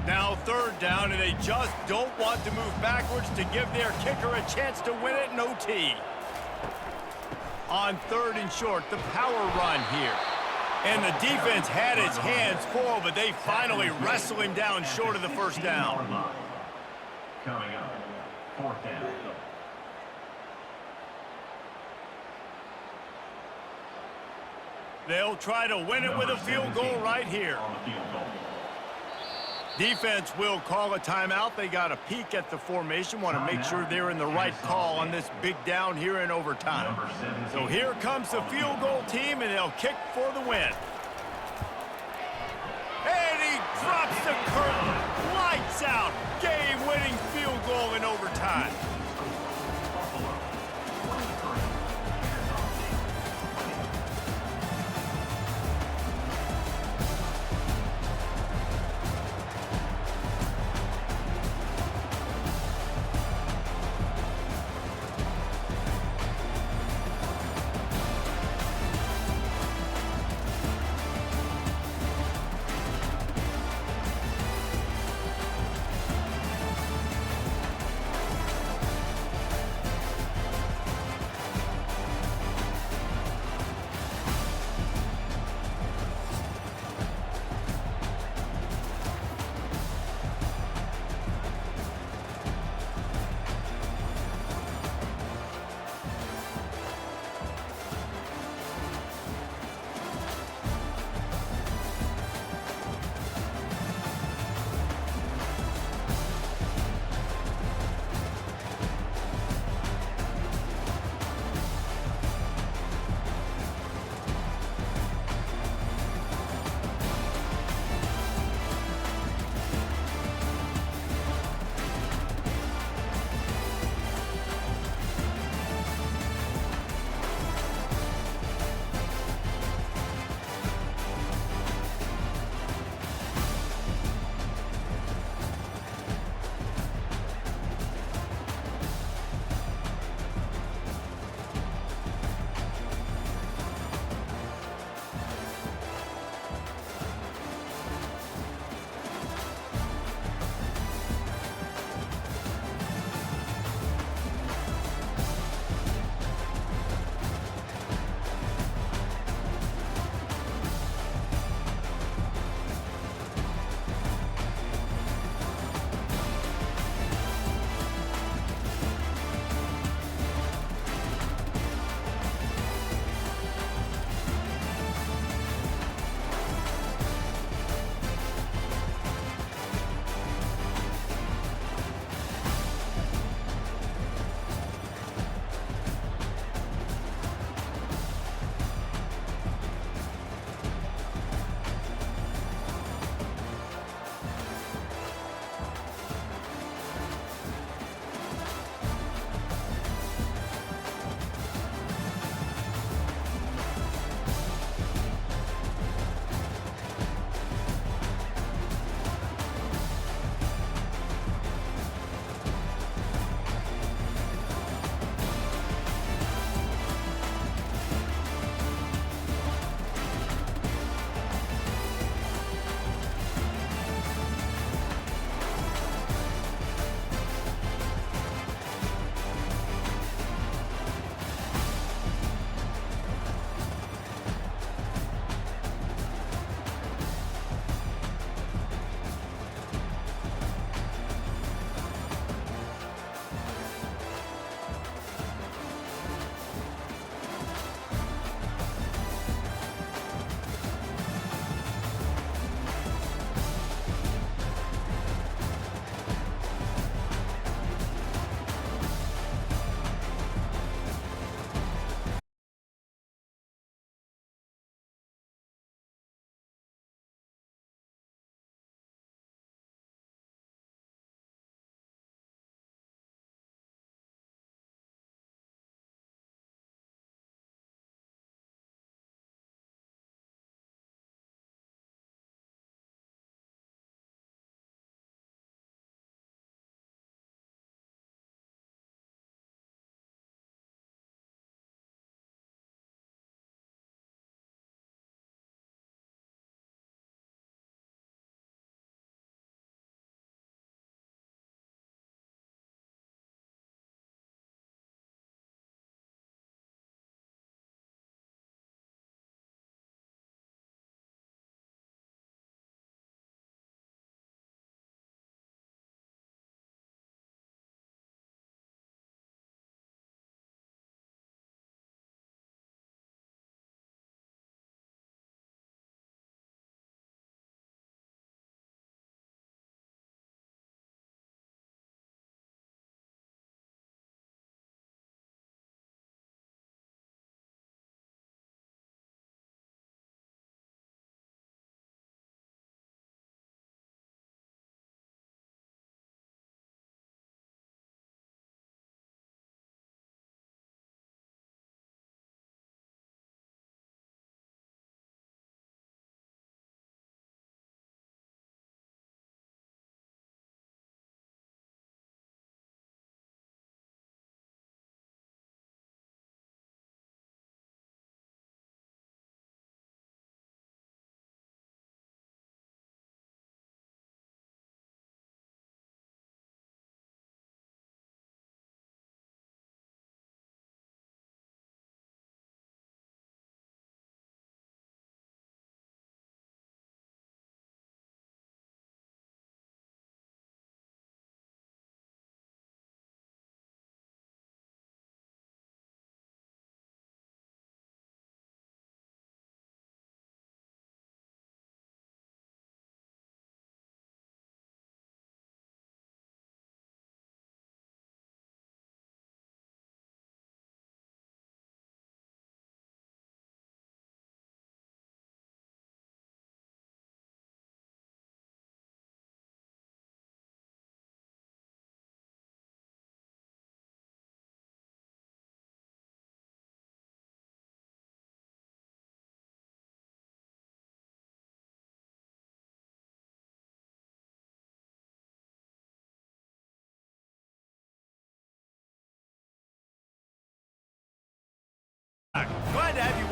Now 3rd down, and they just don't want to move backwards to give their kicker a chance to win it in OT. On 3rd and short, the power run here. And the defense had its hands full, but they finally wrestle him down short of the 1st down. Coming up, 4th down. They'll try to win it with a field goal right here. On the field goal. Defense will call a timeout. They got a peek at the formation, want to make sure they're in the right call on this big down here in overtime. So here comes the field goal team, and they'll kick for the win. And he drops the curtain. Lights out. Game-winning field goal in overtime.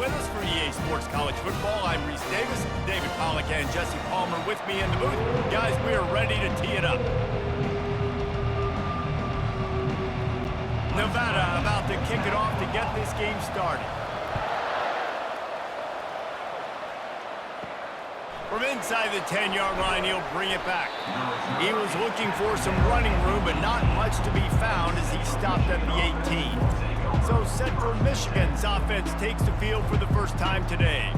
with us for EA Sports College Football. I'm Reese Davis, David Pollack and Jesse Palmer with me in the booth. Guys, we are ready to tee it up. Nevada about to kick it off to get this game started. From inside the 10-yard line, he'll bring it back. He was looking for some running room, but not much to be found as he stopped at the 18. So Central Michigan's offense takes the field for the first time today.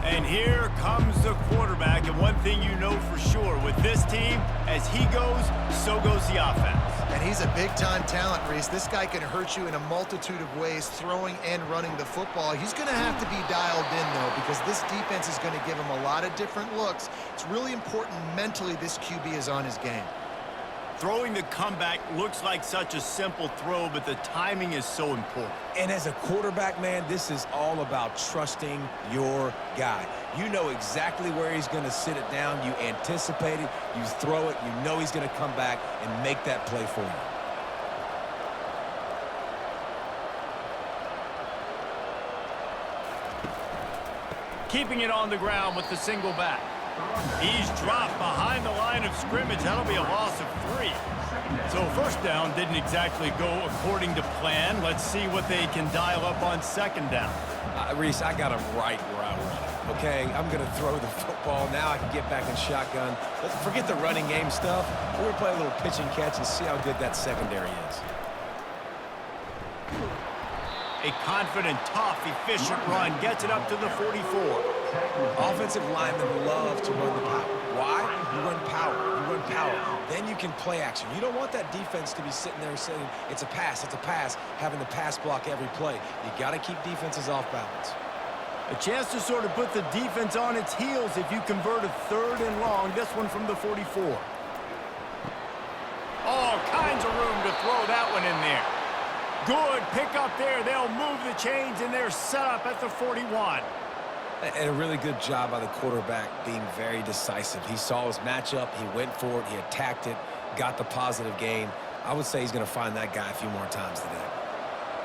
And here comes the quarterback, and one thing you know for sure, with this team, as he goes, so goes the offense. And he's a big-time talent, Reese. This guy can hurt you in a multitude of ways, throwing and running the football. He's going to have to be dialed in, though, because this defense is going to give him a lot of different looks. It's really important mentally this QB is on his game. Throwing the comeback looks like such a simple throw, but the timing is so important. And as a quarterback, man, this is all about trusting your guy. You know exactly where he's going to sit it down. You anticipate it. You throw it. You know he's going to come back and make that play for you. Keeping it on the ground with the single back. He's dropped behind the line of scrimmage. That'll be a loss of 3. So first down didn't exactly go according to plan. Let's see what they can dial up on second down. Reese, I got him right where I want it, okay? I'm going to throw the football. Now I can get back in shotgun. Let's forget the running game stuff. We're going to play a little pitch and catch and see how good that secondary is. A confident, tough, efficient run gets it up to the 44. Offensive linemen love to run the power. Why? You run power. You run power. Then you can play action. You don't want that defense to be sitting there saying, it's a pass, having the pass block every play. You got to keep defenses off balance. A chance to sort of put the defense on its heels if you convert a 3rd and long. This one from the 44. All kinds of room to throw that one in there. Good pick up there. They'll move the chains, and they're set up at the 41. And a really good job by the quarterback being very decisive. He saw his matchup. He went for it. He attacked it, got the positive gain. I would say he's going to find that guy a few more times today.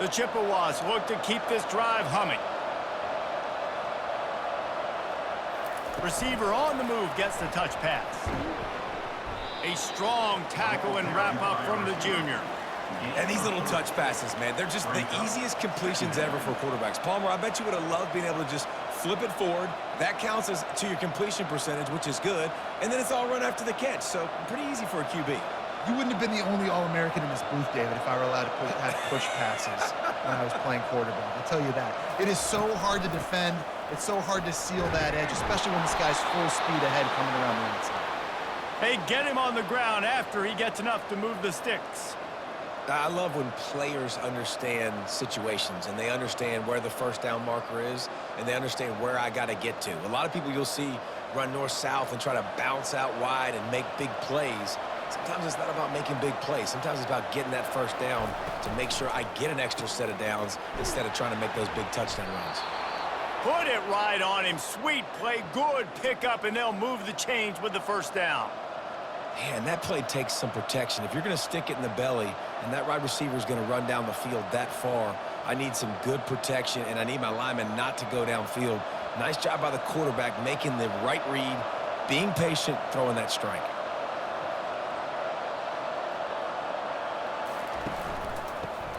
The Chippewas look to keep this drive humming. Receiver on the move gets the touch pass. A strong tackle and wrap up from the junior. And these little touch passes, man, they're just the easiest completions ever for quarterbacks. Palmer, I bet you would have loved being able to just flip it forward. That counts as to your completion percentage, which is good. And then it's all run after the catch, so pretty easy for a QB. You wouldn't have been the only All-American in this booth, David, if I were allowed to have push passes when I was playing quarterback. I'll tell you that. It is so hard to defend. It's so hard to seal that edge, especially when this guy's full speed ahead coming around the inside. Hey, get him on the ground after he gets enough to move the sticks. I love when players understand situations and they understand where the first down marker is and they understand where I got to get to. A lot of people you'll see run north-south and try to bounce out wide and make big plays. Sometimes it's not about making big plays. Sometimes it's about getting that first down to make sure I get an extra set of downs instead of trying to make those big touchdown runs. Put it right on him. Sweet play, good pickup, and they'll move the chains with the first down. Man, that play takes some protection. If you're going to stick it in the belly and that wide receiver is going to run down the field that far, I need some good protection, and I need my lineman not to go downfield. Nice job by the quarterback making the right read, being patient, throwing that strike.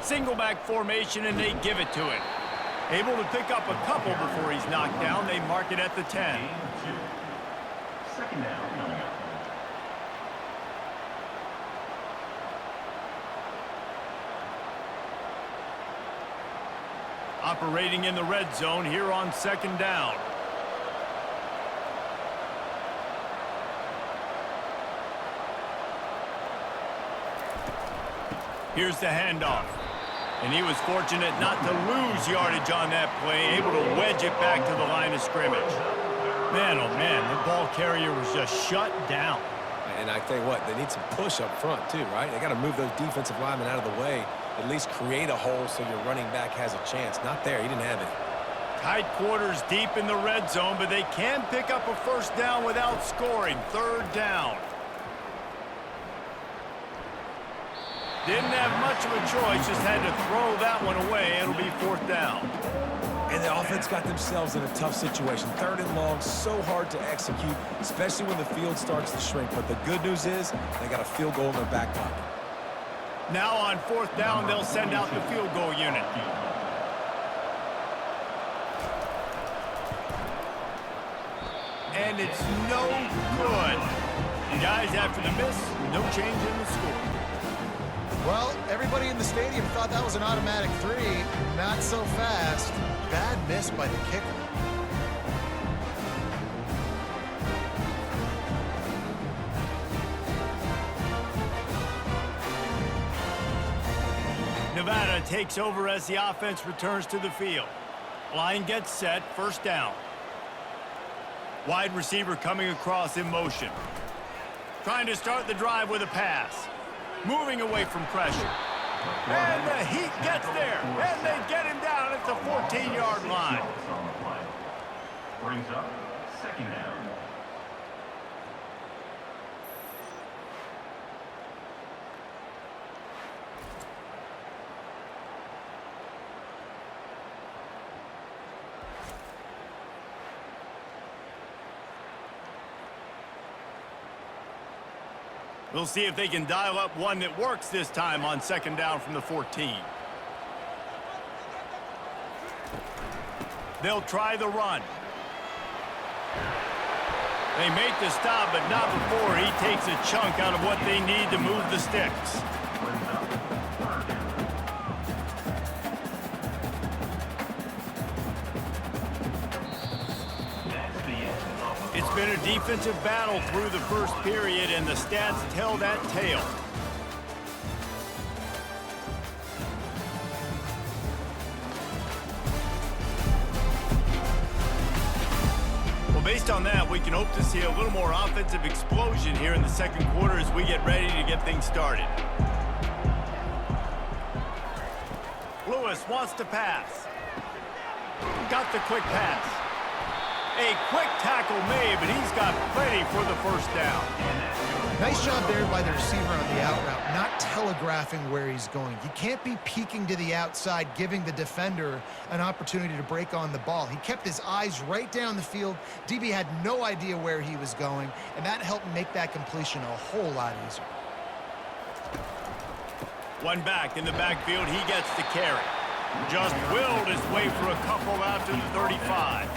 Single back formation, and they give it to him. Able to pick up a couple before he's knocked down. They mark it at the 10. Second down coming up. Operating in the red zone here on second down. Here's the handoff. And he was fortunate not to lose yardage on that play, able to wedge it back to the line of scrimmage. Man, oh man, the ball carrier was just shut down. And I tell you what, they need some push up front too, right? They got to move those defensive linemen out of the way, at least create a hole so your running back has a chance. Not there, he didn't have it. Tight quarters deep in the red zone, but they can pick up a first down without scoring. Third down. Didn't have much of a choice, just had to throw that one away. It'll be fourth down. And the offense got themselves in a tough situation. 3rd and long, so hard to execute, especially when the field starts to shrink. But the good news is they got a field goal in their back pocket. Now on 4th down, they'll send out the field goal unit. And it's no good. Guys, after the miss, no change in the score. Well, everybody in the stadium thought that was an automatic 3. Not so fast. Bad miss by the kicker. Nevada takes over as the offense returns to the field. Line gets set, 1st down. Wide receiver coming across in motion. Trying to start the drive with a pass. Moving away from pressure. And the Heat gets there. And they get him down at the 14-yard line. Brings up 2nd down. We'll see if they can dial up one that works this time on 2nd down from the 14. They'll try the run. They make the stop, but not before he takes a chunk out of what they need to move the sticks. It's been a defensive battle through the 1st period, and the stats tell that tale. Well, based on that, we can hope to see a little more offensive explosion here in the 2nd quarter as we get ready to get things started. Lewis wants to pass. Got the quick pass. A quick tackle made, but he's got plenty for the 1st down. Nice job there by the receiver on the out route, not telegraphing where he's going. You can't be peeking to the outside, giving the defender an opportunity to break on the ball. He kept his eyes right down the field. DB had no idea where he was going, and that helped make that completion a whole lot easier. One back in the backfield, he gets the carry. Just willed his way for a couple out to the 35.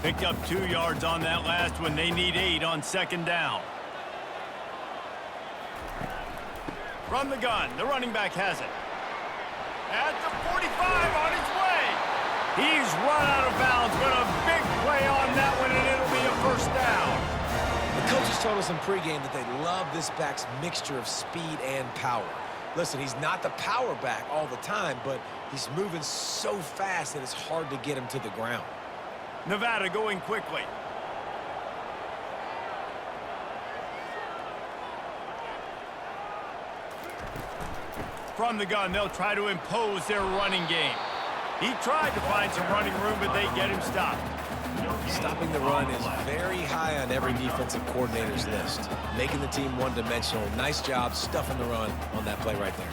Picked up 2 yards on that last one. They need 8 on 2nd down. From the gun, the running back has it. At the 45 on his way. He's run out of bounds, but a big play on that one, and it'll be a 1st down. The coaches told us in pregame that they love this back's mixture of speed and power. Listen, he's not the power back all the time, but he's moving so fast that it's hard to get him to the ground. Nevada going quickly. From the gun, they'll try to impose their running game. He tried to find some running room, but they get him stopped. Stopping the run is very high on every defensive coordinator's list. Making the team one-dimensional. Nice job stuffing the run on that play right there.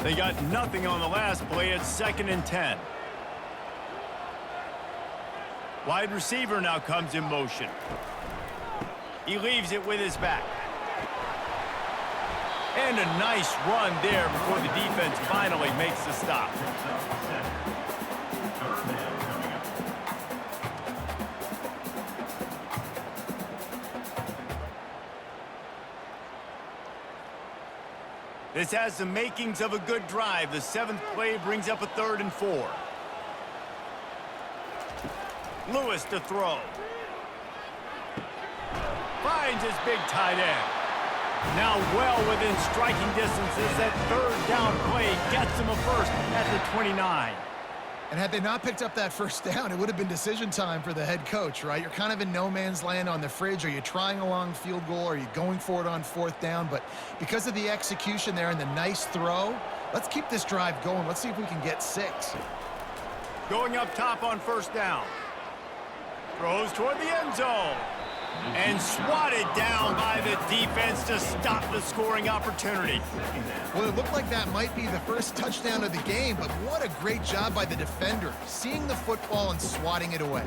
They got nothing on the last play. It's 2nd and 10. Wide receiver now comes in motion. He leaves it with his back. And a nice run there before the defense finally makes the stop. This has the makings of a good drive. The 7th play brings up a 3rd and 4. Lewis to throw. Finds his big tight end. Now well within striking distances. That 3rd down play gets him a 1st at the 29. And had they not picked up that 1st down, it would have been decision time for the head coach, right? You're kind of in no man's land on the fridge. Are you trying a long field goal? Are you going for it on 4th down? But because of the execution there and the nice throw, let's keep this drive going. Let's see if we can get 6. Going up top on 1st down. Throws toward the end zone. And swatted down by the defense to stop the scoring opportunity. Well, it looked like that might be the first touchdown of the game, but what a great job by the defender, seeing the football and swatting it away.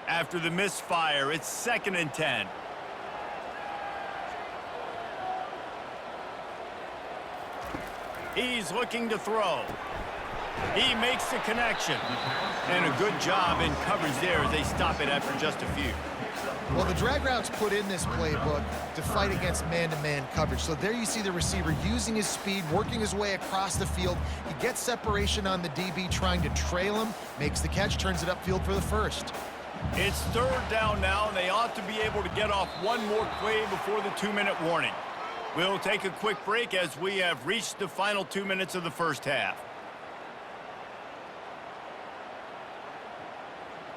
After the misfire, it's 2nd and 10. He's looking to throw. He makes the connection. And a good job in coverage there as they stop it after just a few. Well, the drag routes put in this playbook to fight against man-to-man coverage. So there you see the receiver using his speed, working his way across the field. He gets separation on the DB, trying to trail him, makes the catch, turns it upfield for the first. It's 3rd down now, and they ought to be able to get off one more play before the 2-minute warning. We'll take a quick break as we have reached the final 2 minutes of the first half.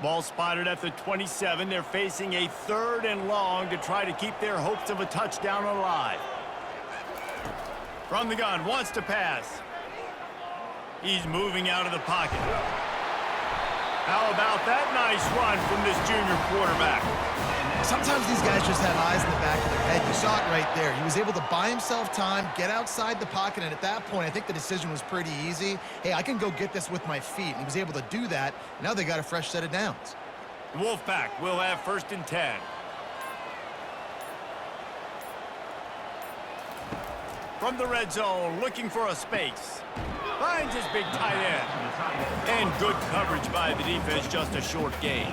Ball spotted at the 27. They're facing a 3rd and long to try to keep their hopes of a touchdown alive. From the gun, wants to pass. He's moving out of the pocket. How about that nice run from this junior quarterback? Sometimes these guys just have eyes in the back of their head. You saw it right there. He was able to buy himself time, get outside the pocket, and at that point, I think the decision was pretty easy. Hey, I can go get this with my feet. And he was able to do that. Now they got a fresh set of downs. Wolfpack will have 1st and 10. From the red zone, looking for a space. Finds his big tight end. And good coverage by the defense, just a short gain.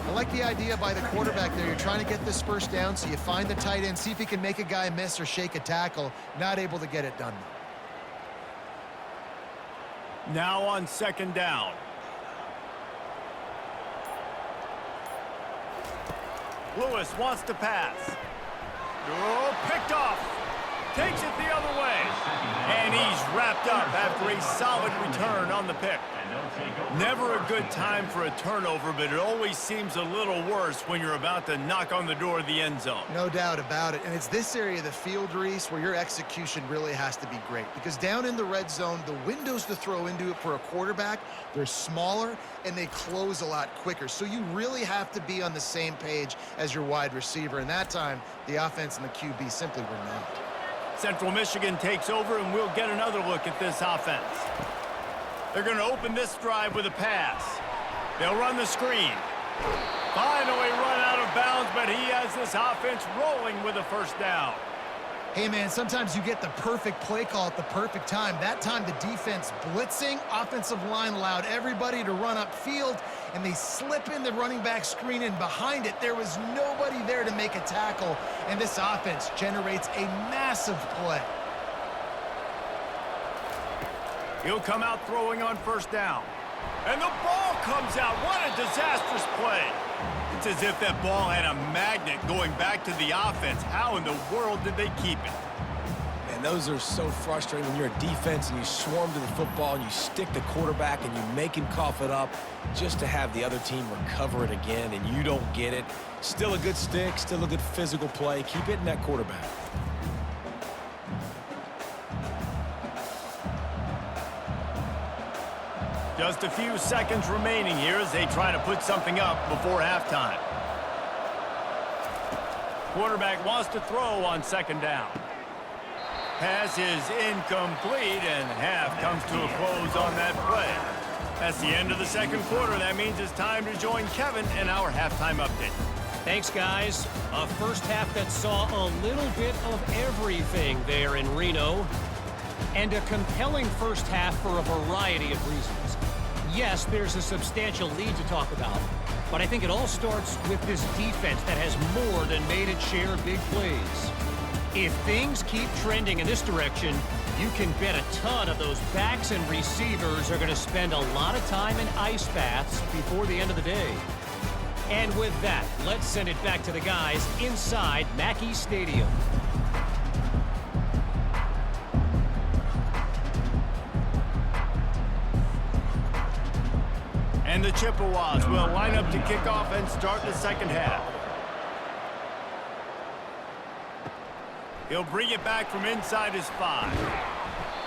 I like the idea by the quarterback there. You're trying to get this first down, so you find the tight end, see if he can make a guy miss or shake a tackle. Not able to get it done. Now on 2nd down. Lewis wants to pass. Oh, picked off. Takes it the other way. And he's wrapped up after a solid return on the pick. Never a good time for a turnover, but it always seems a little worse when you're about to knock on the door of the end zone. No doubt about it. And it's this area of the field, Reese, where your execution really has to be great. Because down in the red zone, the windows to throw into it for a quarterback, they're smaller and they close a lot quicker. So you really have to be on the same page as your wide receiver. And that time, the offense and the QB simply were not. Central Michigan takes over, and we'll get another look at this offense. They're going to open this drive with a pass. They'll run the screen. Finally run out of bounds, but he has this offense rolling with a 1st down. Hey, man, sometimes you get the perfect play call at the perfect time. That time, the defense blitzing, offensive line allowed everybody to run upfield, and they slip in the running back screen, and behind it, there was nobody there to make a tackle, and this offense generates a massive play. He'll come out throwing on 1st down. And the ball comes out. What a disastrous play. It's as if that ball had a magnet going back to the offense. How in the world did they keep it? Man, those are so frustrating when you're a defense and you swarm to the football and you stick the quarterback and you make him cough it up just to have the other team recover it again and you don't get it. Still a good stick, still a good physical play. Keep hitting that quarterback. Just a few seconds remaining here as they try to put something up before halftime. Quarterback wants to throw on 2nd down. Pass is incomplete, and half comes to a close on that play. That's the end of the 2nd quarter. That means it's time to join Kevin in our halftime update. Thanks, guys. A first half that saw a little bit of everything there in Reno. And a compelling first half for a variety of reasons. Yes, there's a substantial lead to talk about, but I think it all starts with this defense that has more than made its share of big plays. If things keep trending in this direction, you can bet a ton of those backs and receivers are going to spend a lot of time in ice baths before the end of the day. And with that, let's send it back to the guys inside Mackey Stadium. And the Chippewas will line up to kick off and start the 2nd half. He'll bring it back from inside his 5.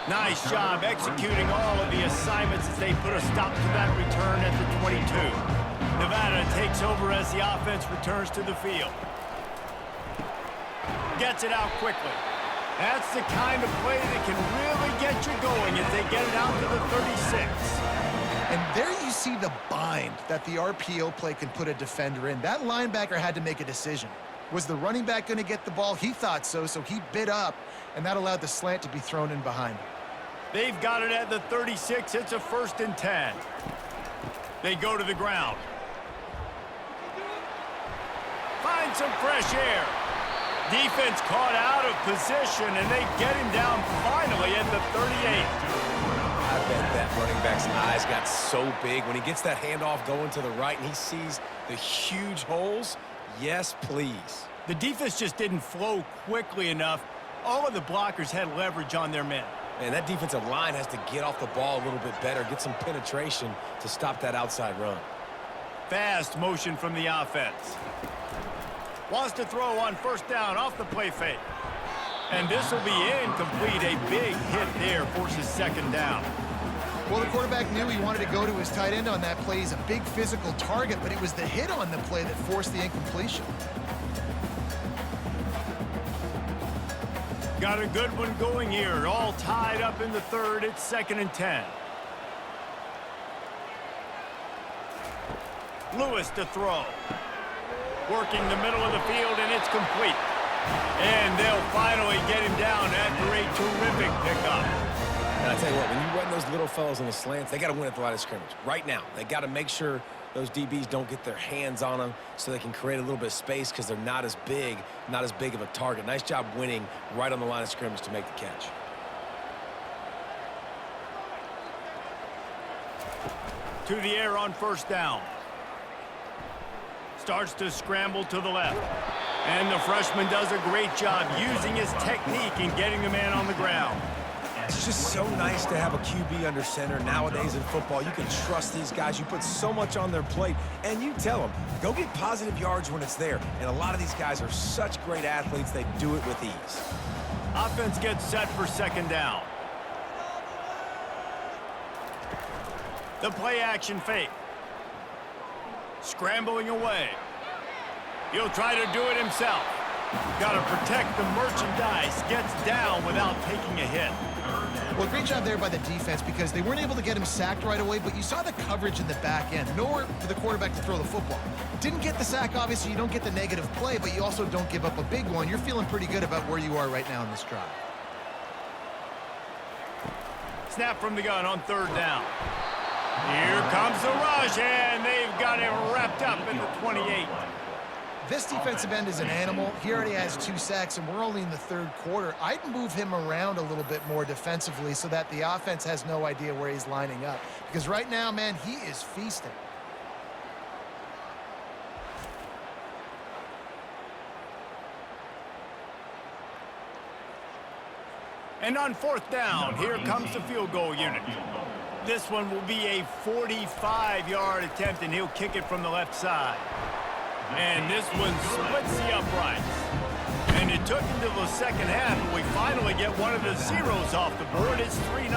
Nice job executing all of the assignments as they put a stop to that return at the 22. Nevada takes over as the offense returns to the field. Gets it out quickly. That's the kind of play that can really get you going as they get it out to the 36. And there you see the bind that the RPO play can put a defender in. That linebacker had to make a decision. Was the running back going to get the ball? He thought so, so he bit up, and that allowed the slant to be thrown in behind him. They've got it at the 36. It's a 1st and 10. They go to the ground. Find some fresh air. Defense caught out of position, and they get him down finally at the 38. I bet that running back's eyes got so big when he gets that handoff going to the right and he sees the huge holes. Yes, please. The defense just didn't flow quickly enough. All of the blockers had leverage on their men. And that defensive line has to get off the ball a little bit better, get some penetration to stop that outside run. Fast motion from the offense. Wants to throw on 1st down off the play fake. And this will be incomplete. A big hit there forces 2nd down. Well, the quarterback knew he wanted to go to his tight end on that play. He's a big physical target, but it was the hit on the play that forced the incompletion. Got a good one going here. All tied up in the 3rd. It's 2nd and 10. Lewis to throw. Working the middle of the field, and it's complete. And they'll finally get him down after a terrific pickup. And I tell you what, when you run those little fellows on the slants, they got to win at the line of scrimmage. Right now, they got to make sure those DBs don't get their hands on them so they can create a little bit of space because they're not as big of a target. Nice job winning right on the line of scrimmage to make the catch. To the air on 1st down. Starts to scramble to the left. And the freshman does a great job using his technique and getting the man on the ground. It's just so nice to have a QB under center nowadays in football. You can trust these guys. You put so much on their plate, and you tell them, go get positive yards when it's there. And a lot of these guys are such great athletes, they do it with ease. Offense gets set for 2nd down. The play action fake. Scrambling away. He'll try to do it himself. Got to protect the merchandise. Gets down without taking a hit. Well, great job there by the defense because they weren't able to get him sacked right away, but you saw the coverage in the back end. Nowhere for the quarterback to throw the football. Didn't get the sack, obviously. You don't get the negative play, but you also don't give up a big one. You're feeling pretty good about where you are right now in this drive. Snap from the gun on 3rd down. Here comes the rush, and they've got him wrapped up in the 28. This defensive end is an animal. He already has 2 sacks, and we're only in the 3rd quarter. I'd move him around a little bit more defensively so that the offense has no idea where he's lining up. Because right now, man, he is feasting. And on 4th down, here comes the field goal unit. This one will be a 45-yard attempt, and he'll kick it from the left side. And this one splits the uprights. And it took until the 2nd half, but we finally get one of the zeros off the board. It's 3-0.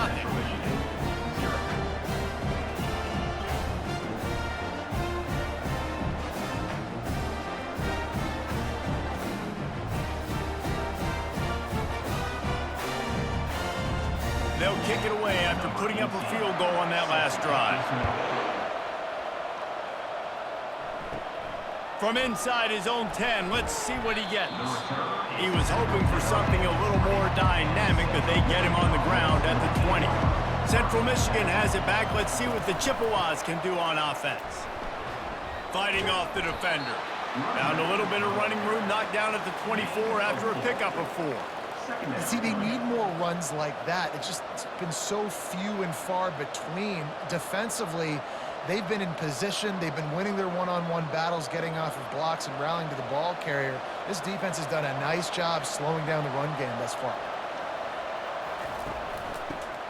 They'll kick it away after putting up a field goal on that last drive. From inside his own 10, let's see what he gets. He was hoping for something a little more dynamic, but they get him on the ground at the 20. Central Michigan has it back. Let's see what the Chippewas can do on offense. Fighting off the defender. Found a little bit of running room, knocked down at the 24 after a pickup of 4. See, they need more runs like that. It's been so few and far between. Defensively, they've been in position. They've been winning their one-on-one battles, getting off of blocks and rallying to the ball carrier. This defense has done a nice job slowing down the run game thus far.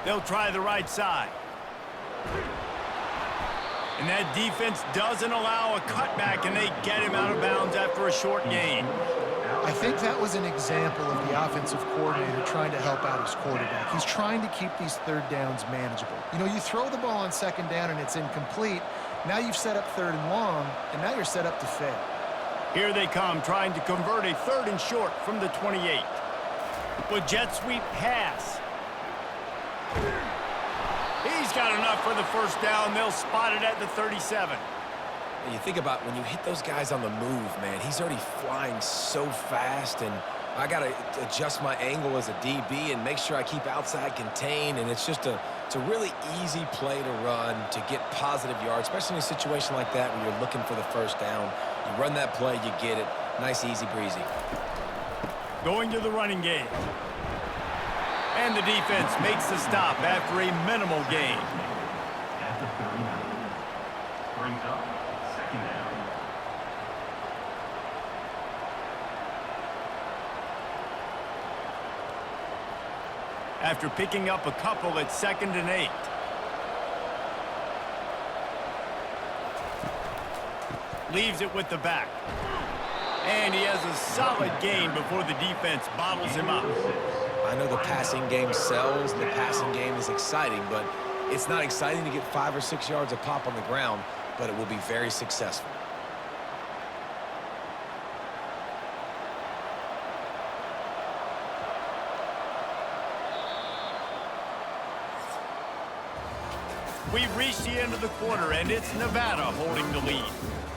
They'll try the right side. And that defense doesn't allow a cutback, and they get him out of bounds after a short gain. I think that was an example of the offensive coordinator trying to help out his quarterback. He's trying to keep these third downs manageable. You know, you throw the ball on second down and it's incomplete. Now you've set up third and long, and now you're set up to fail. Here they come, trying to convert a 3rd and short from the 28. With jet sweep pass. He's got enough for the first down. They'll spot it at the 37. And you think about when you hit those guys on the move, man, he's already flying so fast, and I got to adjust my angle as a DB and make sure I keep outside contained, and it's a really easy play to run to get positive yards, especially in a situation like that where you're looking for the first down. You run that play, you get it. Nice, easy breezy. Going to the running game. And the defense makes the stop after a minimal gain. At the 39. Brings up 2nd down. After picking up a couple at 2nd and 8. Leaves it with the back. And he has a solid gain before the defense bottles him up. I know the passing game sells, the passing game is exciting, but it's not exciting to get 5 or 6 yards a pop on the ground, but it will be very successful. We've reached the end of the quarter, and it's Nevada holding the lead.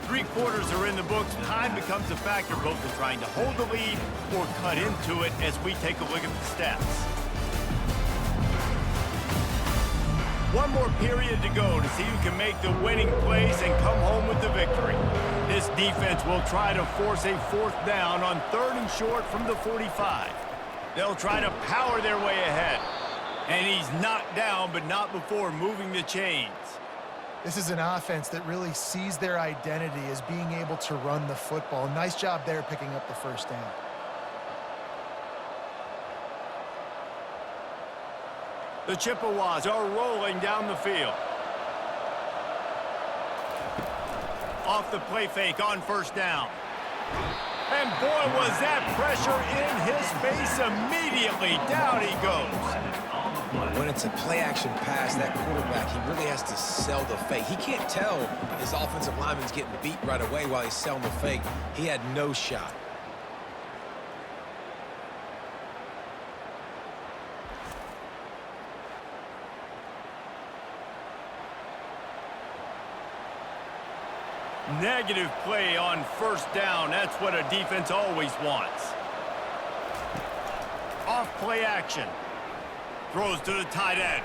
3 quarters are in the books. Time becomes a factor both in trying to hold the lead or cut into it as we take a look at the stats. One more period to go to see who can make the winning plays and come home with the victory. This defense will try to force a 4th down on 3rd and short from the 45. They'll try to power their way ahead. And he's knocked down, but not before moving the chains. This is an offense that really sees their identity as being able to run the football. Nice job there picking up the first down. The Chippewas are rolling down the field. Off the play fake on 1st down. And boy, was that pressure in his face immediately. Down he goes. When it's a play-action pass, that quarterback, he really has to sell the fake. He can't tell his offensive lineman's getting beat right away while he's selling the fake. He had no shot. Negative play on 1st down. That's what a defense always wants. Off play action. Throws to the tight end.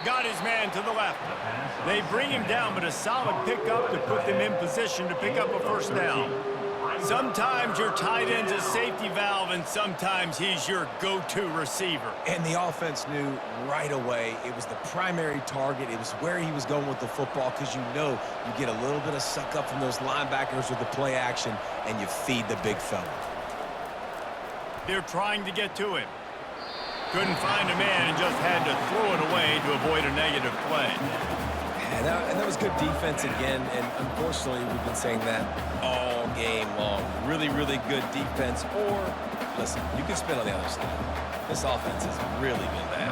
Got his man to the left. They bring him down, but a solid pickup to put them in position to pick up a 1st down. Sometimes your tight end's a safety valve, and sometimes he's your go-to receiver. And the offense knew right away it was the primary target. It was where he was going with the football, because you know you get a little bit of suck up from those linebackers with the play action, and you feed the big fella. They're trying to get to him. Couldn't find a man and just had to throw it away to avoid a negative play. And that was good defense again, and unfortunately we've been saying that all game long. Really, really good defense, or, listen, you can spin on the other side. This offense has really been bad.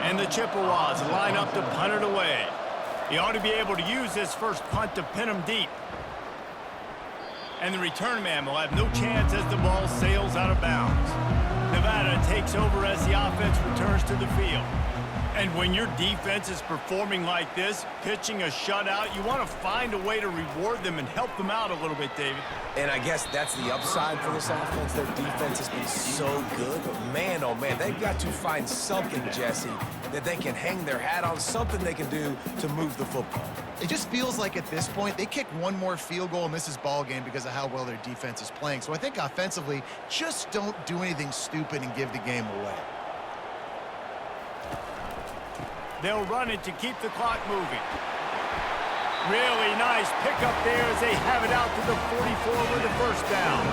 And the Chippewas line up to punt it away. He ought to be able to use this first punt to pin him deep. And the return man will have no chance as the ball sails out of bounds. Nevada takes over as the offense returns to the field. And when your defense is performing like this, pitching a shutout, you want to find a way to reward them and help them out a little bit, David. And I guess that's the upside for this offense. Their defense has been so good, but man, oh man, they've got to find something, Jesse, that they can hang their hat on, something they can do to move the football. It just feels like at this point, they kick one more field goal and this is ball game because of how well their defense is playing. So I think offensively, just don't do anything stupid and give the game away. They'll run it to keep the clock moving. Really nice pickup there as they have it out to the 44 with the first down.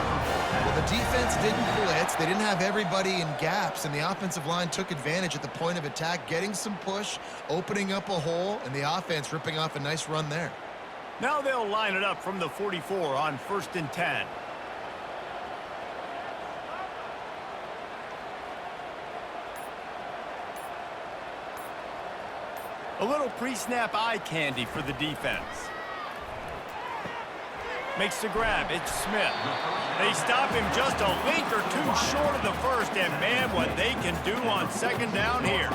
Well, the defense didn't blitz. They didn't have everybody in gaps, and the offensive line took advantage at the point of attack, getting some push, opening up a hole, and the offense ripping off a nice run there. Now they'll line it up from the 44 on 1st and 10. A little pre-snap eye candy for the defense. Makes the grab. It's Smith. They stop him just a link or two short of the first, and man, what they can do on second down here.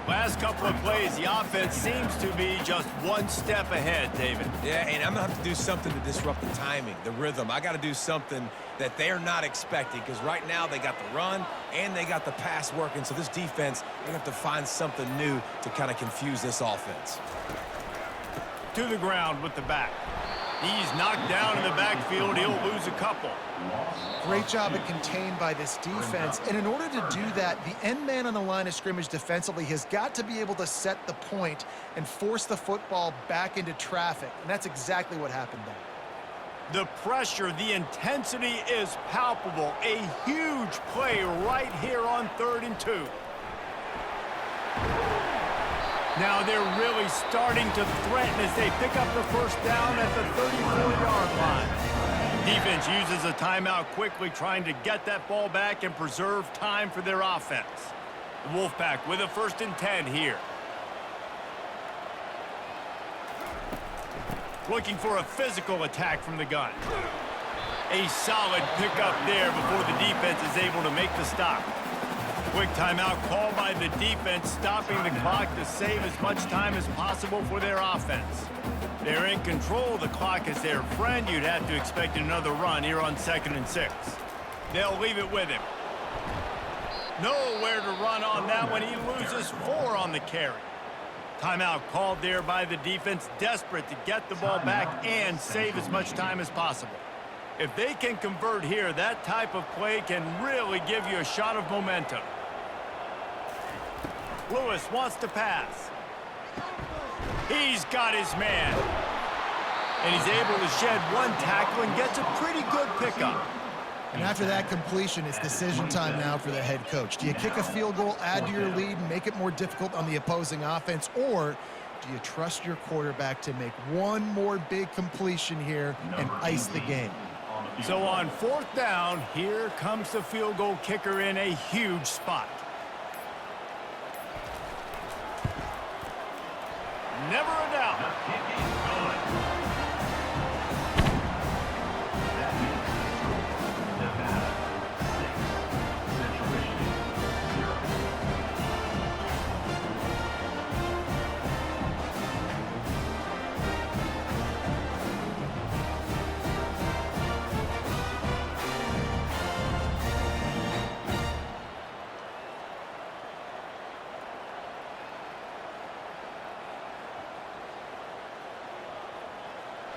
Last couple of plays, the offense seems to be just one step ahead, David. Yeah, and I'm going to have to do something to disrupt the timing, the rhythm. I got to do something that they're not expecting, because right now they got the run and they got the pass working. So this defense, they have to find something new to kind of confuse this offense. To the ground with the back. He's knocked down in the backfield. He'll lose a couple. Great job at contained by this defense. And in order to do that, the end man on the line of scrimmage defensively has got to be able to set the point and force the football back into traffic. And that's exactly what happened there. The pressure, the intensity is palpable. A huge play right here on 3rd and 2. Now they're really starting to threaten as they pick up the first down at the 34-yard line. Defense uses a timeout quickly, trying to get that ball back and preserve time for their offense. The Wolfpack with a 1st and 10 here. Looking for a physical attack from the gun. A solid pickup there before the defense is able to make the stop. Quick timeout called by the defense, stopping the clock to save as much time as possible for their offense. They're in control of the clock as their friend. You'd have to expect another run here on 2nd and 6. They'll leave it with him. Nowhere to run on that one. He loses 4 on the carry. Timeout called there by the defense, desperate to get the ball back and save as much time as possible. If they can convert here, that type of play can really give you a shot of momentum. Lewis wants to pass. He's got his man. And he's able to shed one tackle and gets a pretty good pickup. And after that completion, it's decision time now for the head coach. Do you kick a field goal, add to your lead, and make it more difficult on the opposing offense, or do you trust your quarterback to make one more big completion here and ice the game? So on 4th down, here comes the field goal kicker in a huge spot. Never a doubt.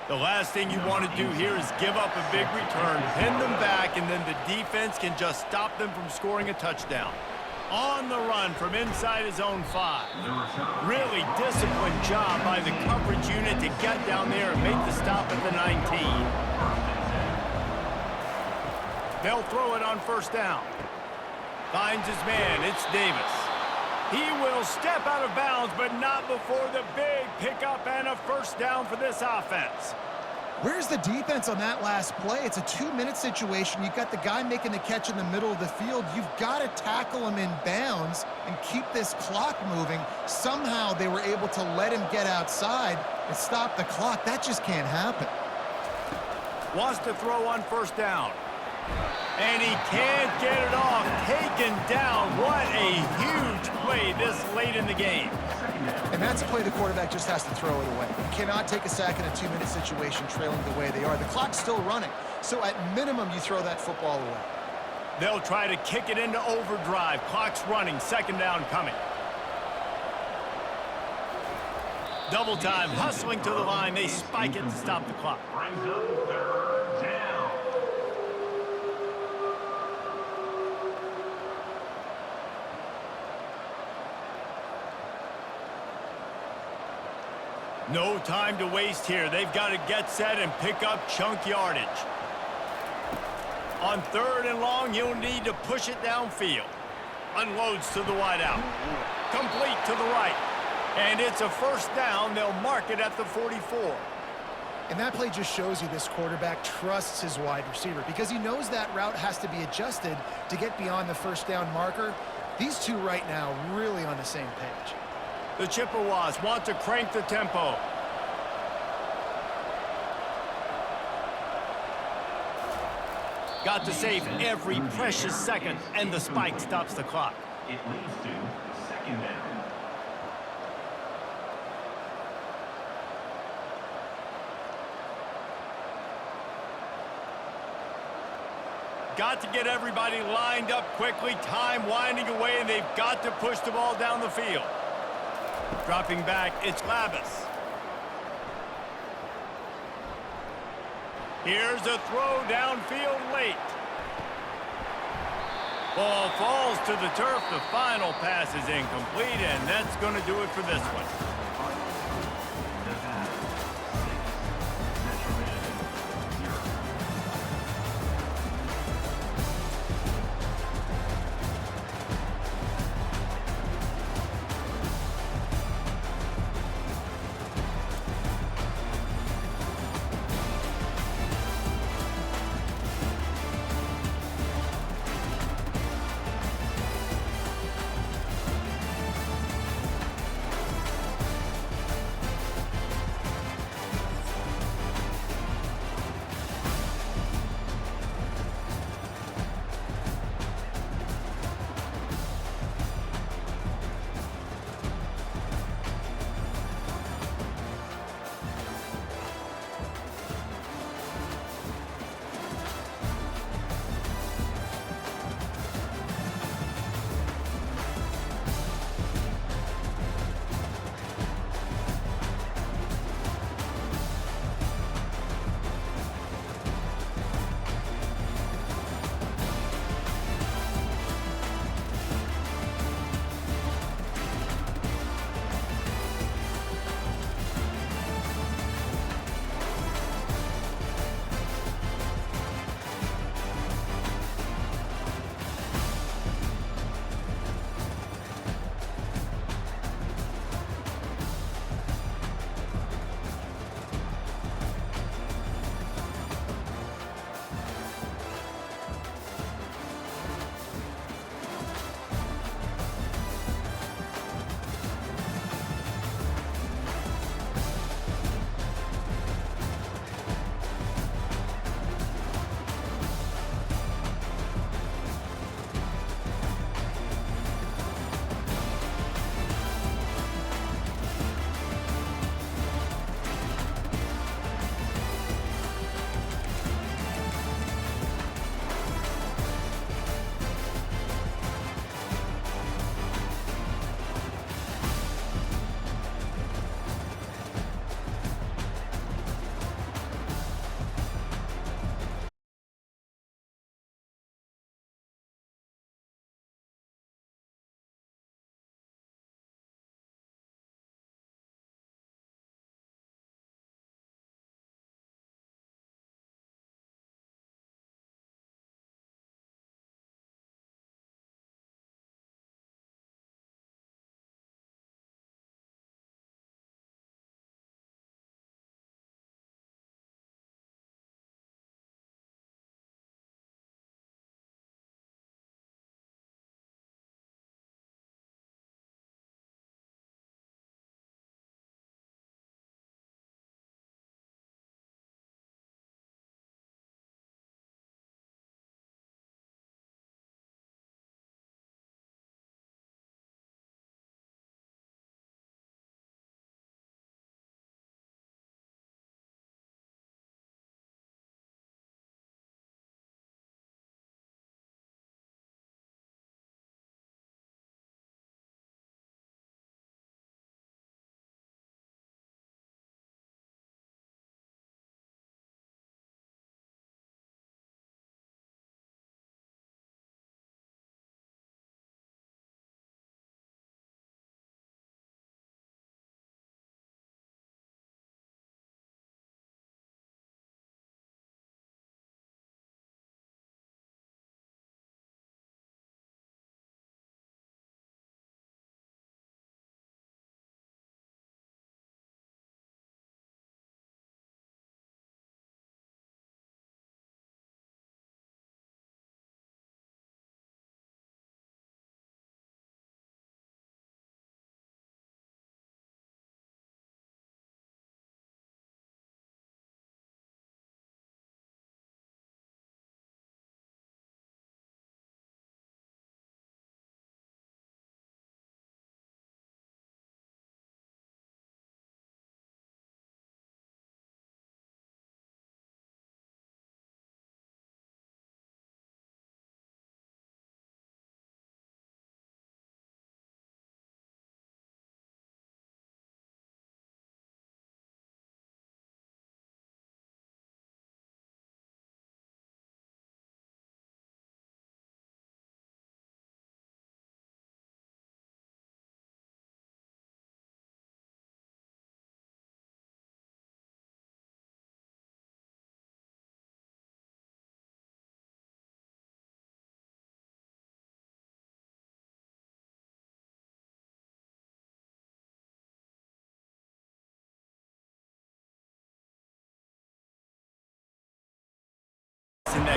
The last thing you want to do here is give up a big return, pin them back, and then the defense can just stop them from scoring a touchdown. On the run from inside his own 5. Really disciplined job by the coverage unit to get down there and make the stop at the 19. They'll throw it on 1st down. Finds his man. It's Davis. He will step out of bounds, but not before the big pickup and a 1st down for this offense. Where's the defense on that last play? It's a 2-minute situation. You've got the guy making the catch in the middle of the field. You've got to tackle him in bounds and keep this clock moving. Somehow they were able to let him get outside and stop the clock. That just can't happen. Wants to throw on 1st down. And he can't get it off. Taken down. What a huge play this late in the game. And that's a play the quarterback just has to throw it away. You cannot take a sack in a 2-minute situation trailing the way they are. The clock's still running. So at minimum, you throw that football away. They'll try to kick it into overdrive. Clock's running. 2nd down coming. Double time. Hustling to the line. They spike it to stop the clock. Brings up 3rd down. No time to waste here. They've got to get set and pick up chunk yardage. On 3rd and long, he'll need to push it downfield. Unloads to the wideout. Complete to the right. And it's a 1st down. They'll mark it at the 44. And that play just shows you this quarterback trusts his wide receiver because he knows that route has to be adjusted to get beyond the 1st down marker. These two right now really on the same page. The Chippewas want to crank the tempo. Got to save every precious second, and the spike stops the clock. It leads to second down. Got to get everybody lined up quickly, time winding away, and they've got to push the ball down the field. Dropping back, it's Labus. Here's a throw downfield late. Ball falls to the turf. The final pass is incomplete, and that's going to do it for this one.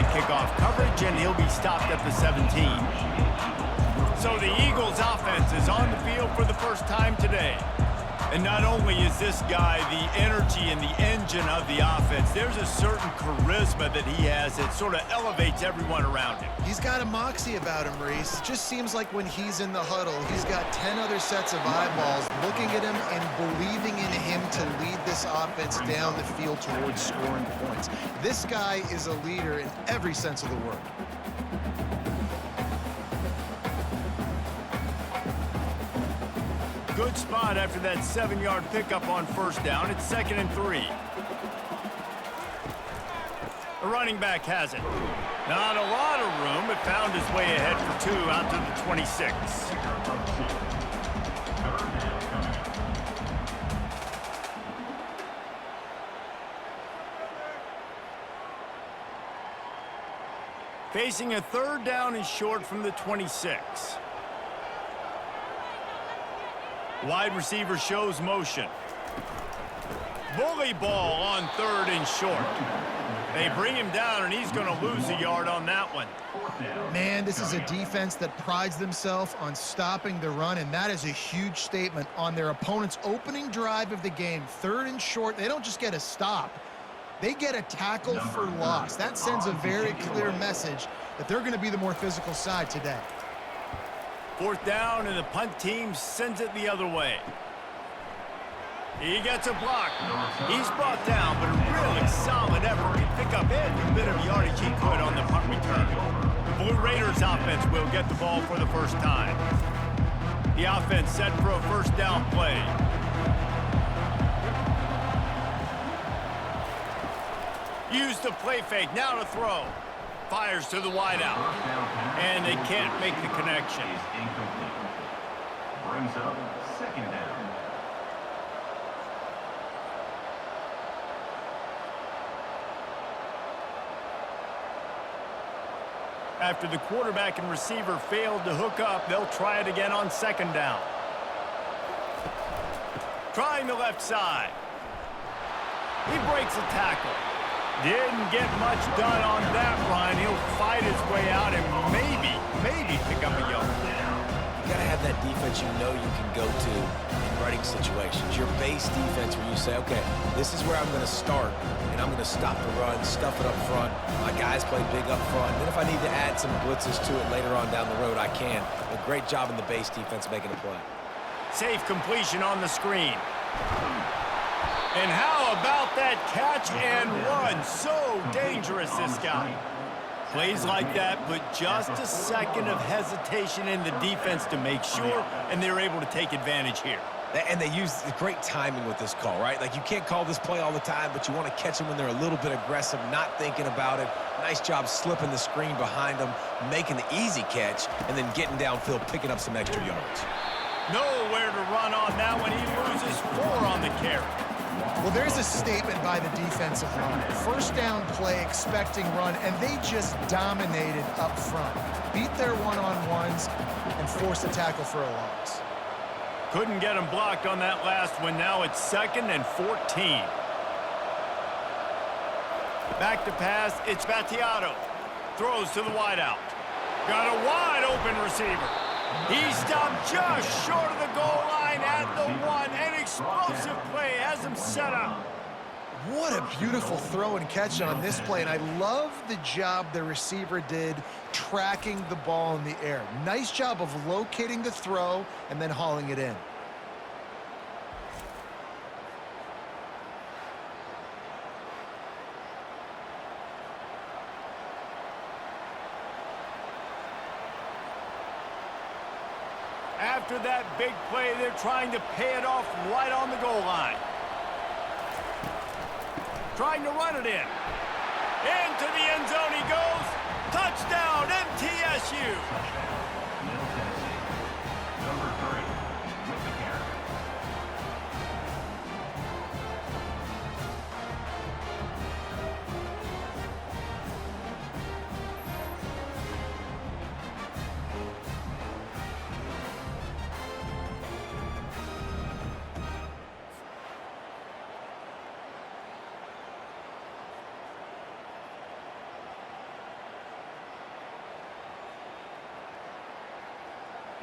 onside kickoff coverage, and he'll be stopped at the 17. So the Eagles' offense is on the field for the first time today. And not only is this guy the energy and the engine of the offense, there's a certain charisma that he has that sort of elevates everyone around him. He's got a moxie about him, Reese. It just seems like when he's in the huddle, he's got 10 other sets of eyeballs looking at him and believing in him to lead this offense down the field towards scoring points. This guy is a leader in every sense of the word. Good spot after that 7-yard pickup on first down. It's 2nd and 3. The running back has it. Not a lot of room, but found his way ahead for 2 out to the 26. Facing a 3rd down and short from the 26. Wide receiver shows motion. Bully ball on 3rd and short. They bring him down, and he's going to lose a yard on that one. Man, this is a defense that prides themselves on stopping the run, and that is a huge statement on their opponent's opening drive of the game. 3rd and short, they don't just get a stop. They get a tackle for loss. That sends a very clear message that they're going to be the more physical side today. 4th down, and the punt team sends it the other way. He gets a block. He's brought down, but a really solid effort to pick up every bit of yardage he could on the punt return. The Blue Raiders offense will get the ball for the first time. The offense set for a 1st down play. Used the play fake, now to throw. Fires to the wideout, and they can't make the connection. Incomplete. Brings up 2nd down. After the quarterback and receiver failed to hook up, they'll try it again on 2nd down. Trying the left side. He breaks a tackle. Didn't get much done on that run. He'll fight his way out and maybe pick up a yard. You got to have that defense you know you can go to in running situations. Your base defense where you say, okay, this is where I'm going to start, and I'm going to stop the run, stuff it up front. My guys play big up front. Then if I need to add some blitzes to it later on down the road, I can. A great job in the base defense making a play. Safe completion on the screen. And how about that catch and run? So dangerous, this guy. Plays like that put just a second of hesitation in the defense to make sure, and they're able to take advantage here. And they use great timing with this call, right? Like, you can't call this play all the time, but you want to catch them when they're a little bit aggressive, not thinking about it. Nice job slipping the screen behind them, making the easy catch, and then getting downfield, picking up some extra yards. Nowhere to run on that one. He loses 4 on the carry. Well, there's a statement by the defensive line. 1st down play, expecting run, and they just dominated up front. Beat their one-on-ones and forced a tackle for a loss. Couldn't get him blocked on that last one. Now it's 2nd and 14. Back to pass. It's Battiato. Throws to the wideout. Got a wide open receiver. He stopped just short of the goal line at the 1. An explosive play has him set up. What a beautiful throw and catch on this play, and I love the job the receiver did tracking the ball in the air. Nice job of locating the throw and then hauling it in. After that big play, they're trying to pay it off right on the goal line. Trying to run it in. Into the end zone he goes. Touchdown, MTSU. Number 3 with the carry.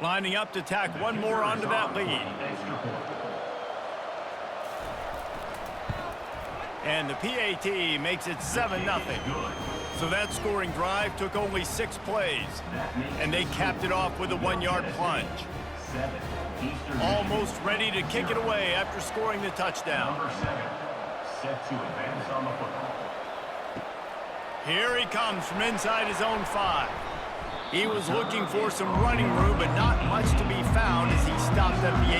Lining up to tack one more onto that lead. And the PAT makes it 7-0. So that scoring drive took only 6 plays. And they capped it off with a 1-yard plunge. Almost ready to kick it away after scoring the touchdown. Set to advance on the football. Here he comes from inside his own 5. He was looking for some running room, but not much to be found as he stopped at the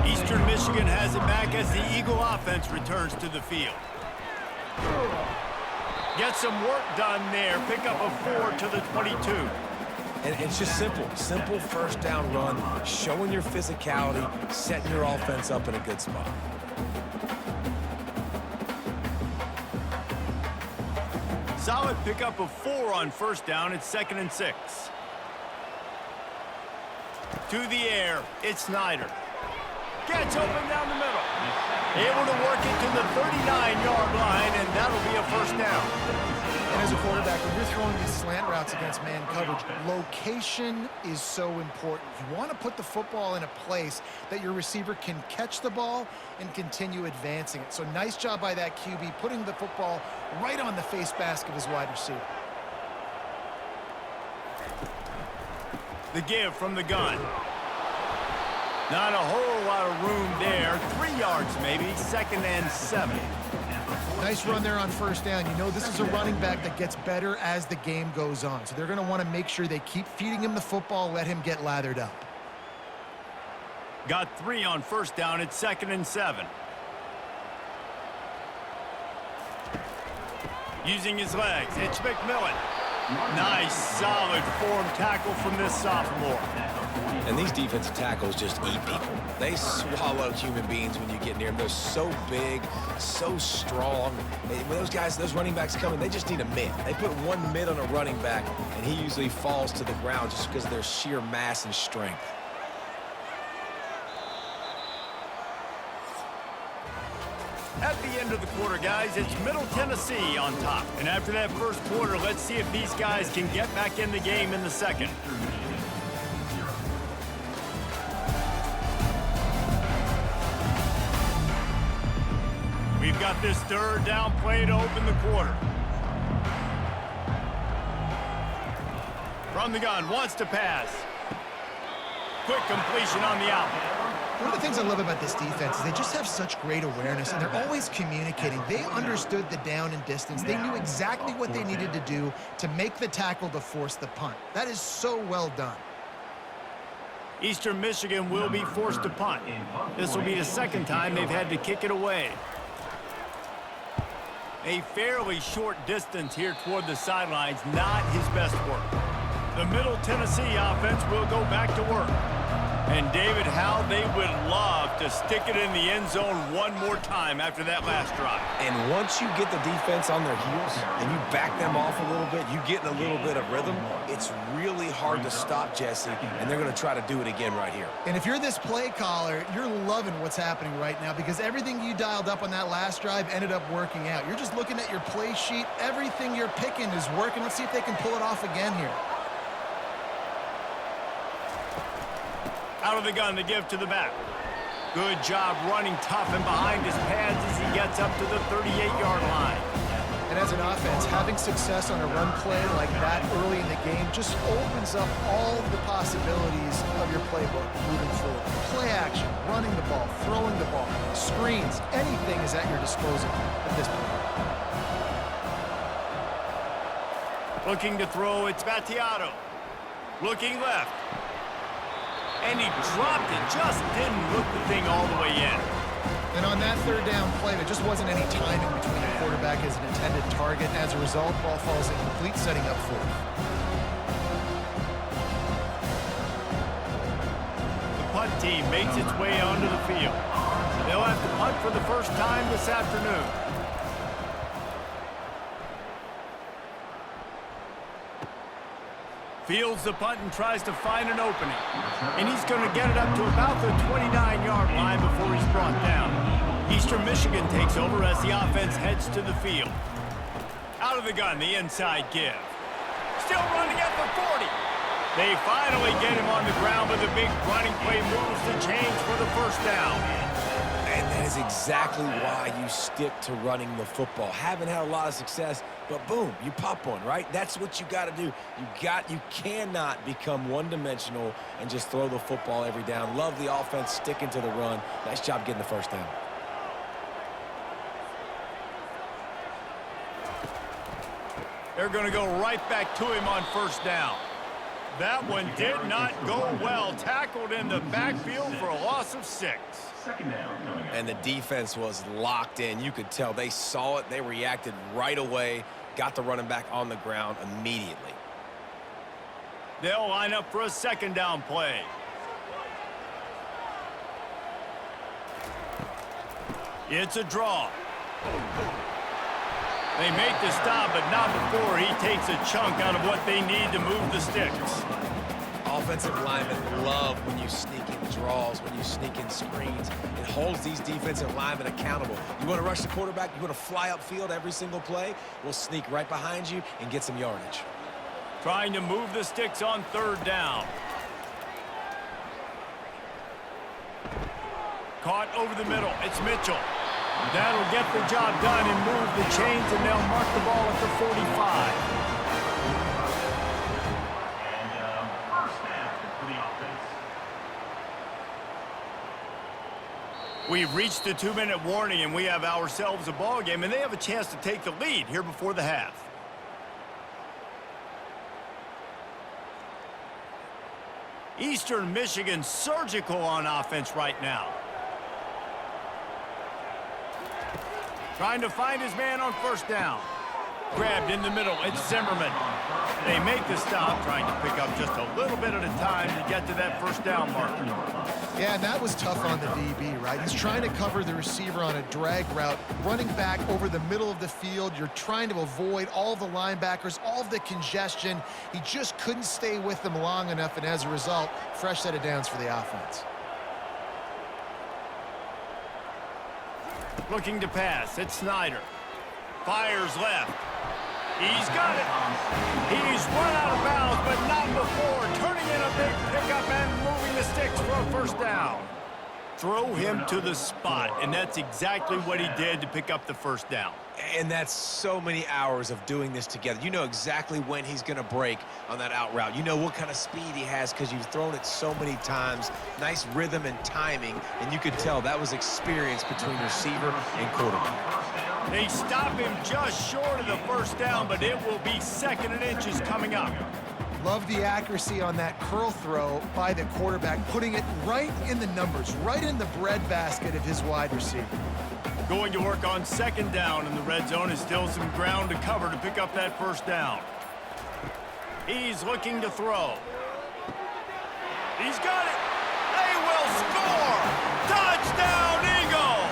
18. Eastern Michigan has it back as the Eagle offense returns to the field. Get some work done there. Pick up a 4 to the 22. And it's just simple first down run, showing your physicality, setting your offense up in a good spot. Solid pickup of 4 on first down. It's 2nd and 6. To the air, it's Snyder. Gets open down the middle. Able to work it to the 39-yard line, and that'll be a first down. And as a quarterback, when you're throwing these slant routes against man coverage, location is so important. You want to put the football in a place that your receiver can catch the ball and continue advancing it. So nice job by that QB, putting the football right on the face mask of his wide receiver. The give from the gun. Not a whole lot of room there. 3 yards maybe, 2nd and 7. Nice run there on first down. You know this is a running back that gets better as the game goes on. So they're going to want to make sure they keep feeding him the football, let him get lathered up. Got 3 on first down. It's 2nd and 7. Using his legs, it's McMillan. Nice, solid form tackle from this sophomore. And these defensive tackles just eat people. They swallow human beings when you get near them. They're so big, so strong. When those guys, those running backs come in, they just need a mid. They put one mid on a running back, and he usually falls to the ground just because of their sheer mass and strength. At the end of the quarter, guys, it's Middle Tennessee on top. And after that first quarter, let's see if these guys can get back in the game in the second. We've got this 3rd down play to open the quarter. From the gun, wants to pass. Quick completion on the out. One of the things I love about this defense is they just have such great awareness, and they're always communicating. They understood the down and distance. They knew exactly what they needed to do to make the tackle to force the punt. That is so well done. Eastern Michigan will be forced to punt. This will be the 2nd time they've had to kick it away. A fairly short distance here toward the sidelines, not his best work. The Middle Tennessee offense will go back to work. And David, how they would love to stick it in the end zone one more time after that last drive. And once you get the defense on their heels and you back them off a little bit, you get in a little bit of rhythm, it's really hard to stop, Jesse, and they're going to try to do it again right here. And if you're this play caller, you're loving what's happening right now because everything you dialed up on that last drive ended up working out. You're just looking at your play sheet. Everything you're picking is working. Let's see if they can pull it off again here. Out of the gun, the give to the back. Good job running tough and behind his pads as he gets up to the 38-yard line. And as an offense, having success on a run play like that early in the game just opens up all the possibilities of your playbook moving forward. Play action, running the ball, throwing the ball, screens, anything is at your disposal at this point. Looking to throw, it's Battiato. Looking left. And he dropped it, just didn't look the thing all the way in. And on that 3rd down play, there just wasn't any timing between the quarterback as an intended target. As a result, ball falls incomplete, setting up 4th. The punt team makes its way onto the field. They'll have to punt for the first time this afternoon. Fields the punt and tries to find an opening. And he's going to get it up to about the 29-yard line before he's brought down. Eastern Michigan takes over as the offense heads to the field. Out of the gun, the inside give. Still running at the 40. They finally get him on the ground, but the big running play moves the chains for the first down. And that is exactly why you stick to running the football. Haven't had a lot of success, but boom, you pop one, right? That's what you got to do. You cannot become one-dimensional and just throw the football every down. Love the offense sticking to the run. Nice job getting the first down. They're going to go right back to him on first down. That one did not go well. Tackled in the backfield for a loss of 6. Second down coming up. And the defense was locked in. You could tell they saw it. They reacted right away. Got the running back on the ground immediately. They'll line up for a second down play. It's a draw. They make the stop, but not before he takes a chunk out of what they need to move the sticks. Offensive linemen love when you sneak in draws, when you sneak in screens. It holds these defensive linemen accountable. You want to rush the quarterback, you want to fly upfield every single play, we'll sneak right behind you and get some yardage. Trying to move the sticks on third down. Caught over the middle. It's Mitchell. That'll get the job done and move the chains, and they'll mark the ball at the 45. And first down for the offense. We've reached the 2-minute warning, and we have ourselves a ball game, and they have a chance to take the lead here before the half. Eastern Michigan surgical on offense right now. Trying to find his man on first down. Grabbed in the middle. It's Zimmerman. They make the stop, trying to pick up just a little bit at a time to get to that first down marker. Yeah, and that was tough on the DB, right? He's trying to cover the receiver on a drag route, running back over the middle of the field. You're trying to avoid all the linebackers, all of the congestion. He just couldn't stay with them long enough, and as a result, fresh set of downs for the offense. Looking to pass. It's Snyder. Fires left. He's got it. He's run out of bounds, but not before. Turning in a big pickup and moving the sticks for a first down. Throw him to the spot, and that's exactly what he did to pick up the first down. And that's so many hours of doing this together. You know exactly when he's going to break on that out route. You know what kind of speed he has because you've thrown it so many times. Nice rhythm and timing, and you could tell that was experience between receiver and quarterback. They stop him just short of the first down, but it will be 2nd and inches coming up. Love the accuracy on that curl throw by the quarterback, putting it right in the numbers, right in the breadbasket of his wide receiver. Going to work on second down, and the red zone is still some ground to cover to pick up that first down. He's looking to throw. He's got it. They will score. Touchdown, Eagles.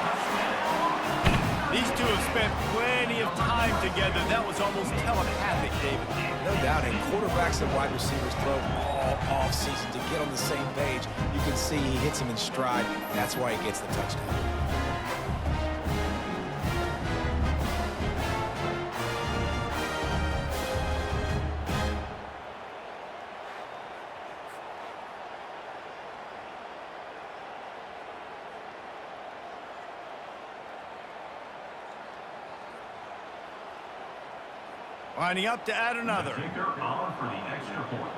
These two have spent plenty of time together. That was almost telepathic, David. No doubt, and quarterbacks and wide receivers throw all offseason to get on the same page. You can see he hits him in stride. That's why he gets the touchdown. Lining up to add another. Kicker on for the extra point.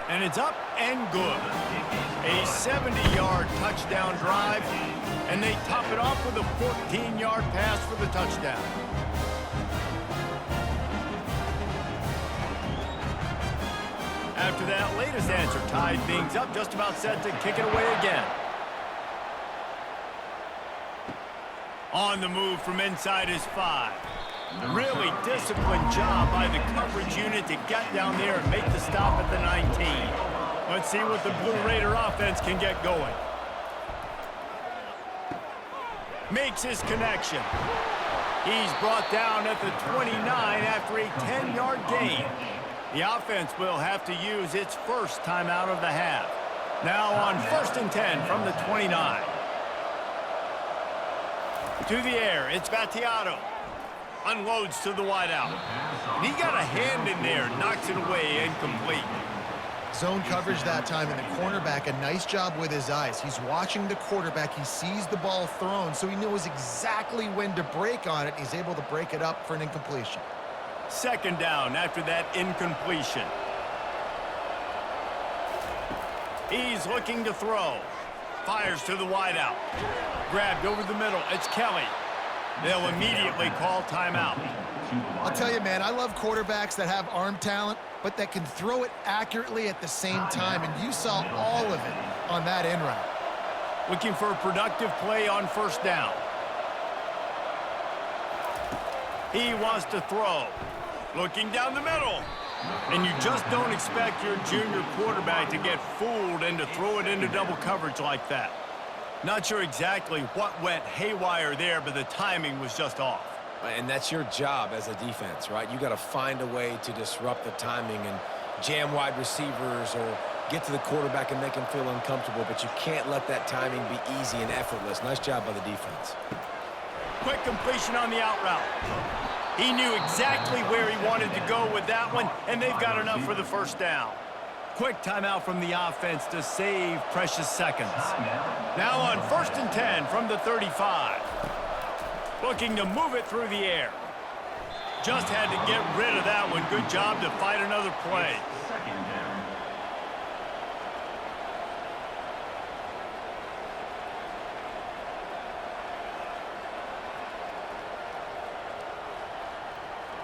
And it's up and good. A 70-yard touchdown drive, and they top it off with a 14-yard pass for the touchdown. After that latest answer tied things up, just about set to kick it away again. On the move from inside his 5. Really disciplined job by the coverage unit to get down there and make the stop at the 19. Let's see what the Blue Raider offense can get going. Makes his connection. He's brought down at the 29 after a 10-yard gain. The offense will have to use its first timeout of the half. Now on 1st and 10 from the 29. To the air, it's Battiato. Unloads to the wideout. He got a hand in there, knocks it away, incomplete. Zone coverage that time, and the cornerback, a nice job with his eyes. He's watching the quarterback. He sees the ball thrown, so he knows exactly when to break on it. He's able to break it up for an incompletion. Second down after that incompletion. He's looking to throw. Fires to the wideout. Grabbed over the middle. It's Kelly. They'll immediately call timeout. I'll tell you, man, I love quarterbacks that have arm talent, but that can throw it accurately at the same time, and you saw all of it on that in route. Looking for a productive play on first down. He wants to throw. Looking down the middle. And you just don't expect your junior quarterback to get fooled and to throw it into double coverage like that. Not sure exactly what went haywire there, but the timing was just off. And that's your job as a defense, right? You got to find a way to disrupt the timing and jam wide receivers or get to the quarterback and make him feel uncomfortable, but you can't let that timing be easy and effortless. Nice job by the defense. Quick completion on the out route. He knew exactly where he wanted to go with that one, and they've got enough for the first down. Quick timeout from the offense to save precious seconds. Now on 1st and 10 from the 35. Looking to move it through the air. Just had to get rid of that one. Good job to fight another play.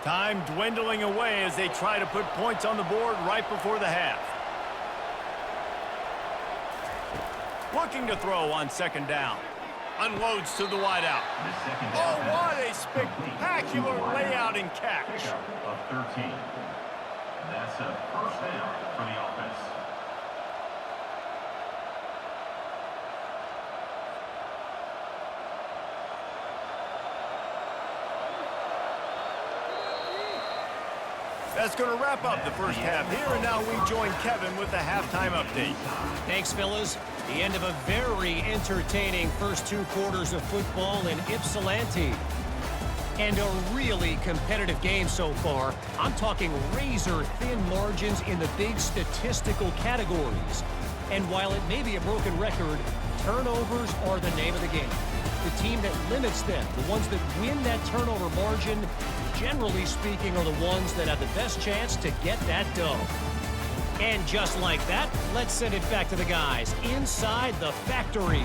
Time dwindling away as they try to put points on the board right before the half. Looking to throw on second down. Unloads to the wideout. Oh, what a spectacular layout and catch. Of 13. That's a first down for the offense. That's going to wrap up the first half here, and now we join Kevin with the halftime update. Thanks, fellas. The end of a very entertaining first two quarters of football in Ypsilanti. And a really competitive game so far. I'm talking razor-thin margins in the big statistical categories. And while it may be a broken record, turnovers are the name of the game. The team that limits them, the ones that win that turnover margin, generally speaking, are the ones that have the best chance to get that dub. And just like that, let's send it back to the guys inside the factory.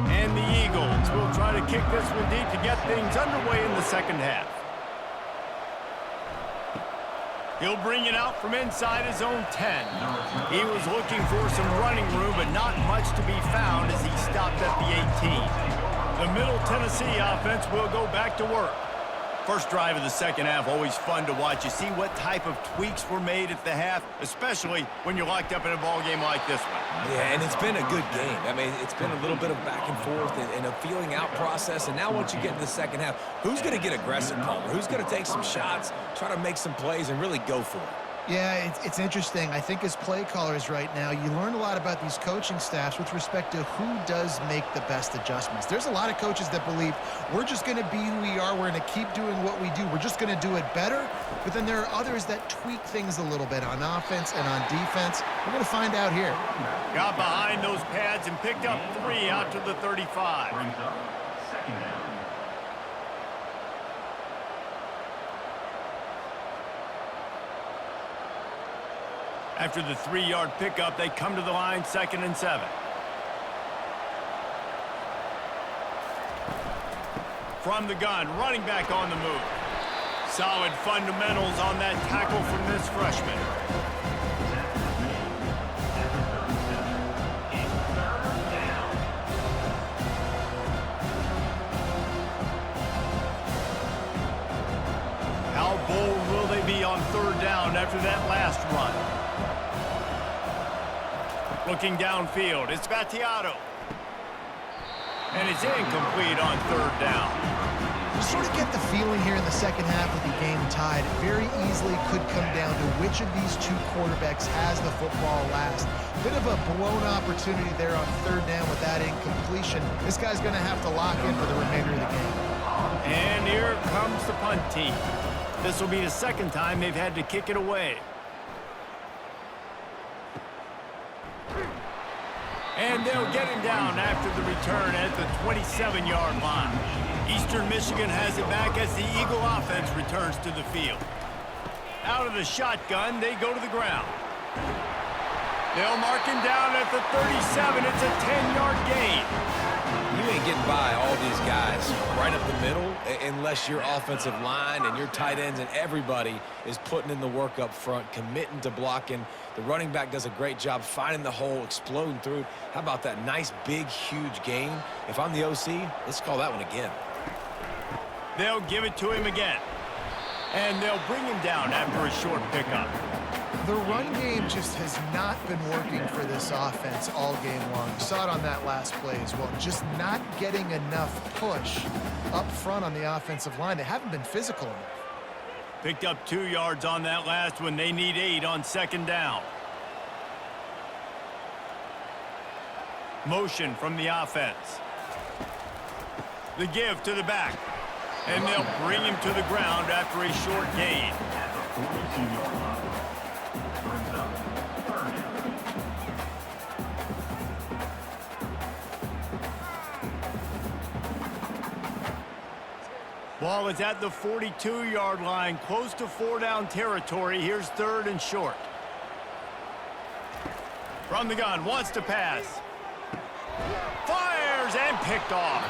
And the Eagles will try to kick this one deep to get things underway in the second half. He'll bring it out from inside his own 10. He was looking for some running room, but not much to be found as he stopped at the 18. The Middle Tennessee offense will go back to work. First drive of the second half, always fun to watch. You see what type of tweaks were made at the half, especially when you're locked up in a ball game like this one. Yeah, and it's been a good game. I mean, it's been a little bit of back and forth and a feeling out process. And now once you get in the second half, who's going to get aggressive, Palmer? Who's going to take some shots, try to make some plays, and really go for it? Yeah, it's interesting. I think as play callers right now, you learn a lot about these coaching staffs with respect to who does make the best adjustments. There's a lot of coaches that believe we're just going to be who we are. We're going to keep doing what we do. We're just going to do it better. But then there are others that tweak things a little bit on offense and on defense. We're going to find out here. Got behind those pads and picked up 3 out to the 35. Brings up second down. After the 3-yard pickup, they come to the line 2nd and 7. From the gun, running back on the move. Solid fundamentals on that tackle from this freshman. How bold will they be on 3rd down after that last run? Looking downfield, it's Battiato. And it's incomplete on 3rd down. You sort of get the feeling here in the second half with the game tied. It very easily could come down to which of these two quarterbacks has the football last. Bit of a blown opportunity there on third down with that incompletion. This guy's going to have to lock in for the remainder of the game. And here comes the punt team. This will be the second time they've had to kick it away. And they'll get him down after the return at the 27-yard line. Eastern Michigan has it back as the Eagle offense returns to the field. Out of the shotgun, they go to the ground. They'll mark him down at the 37. It's a 10-yard gain. You ain't getting by all these guys right up the middle unless your offensive line and your tight ends and everybody is putting in the work up front, committing to blocking. The running back does a great job finding the hole, exploding through. How about that nice, big, huge gain? If I'm the OC, let's call that one again. They'll give it to him again. And they'll bring him down after a short pickup. The run game just has not been working for this offense all game long. You saw it on that last play as well. Just not getting enough push up front on the offensive line. They haven't been physical enough. Picked up 2 yards on that last one. They need 8 on second down. Motion from the offense. The give to the back. And they'll bring him to the ground after a short gain. Ball is at the 42-yard line, close to 4-down territory. Here's third and short. From the gun, wants to pass. Fires and picked off.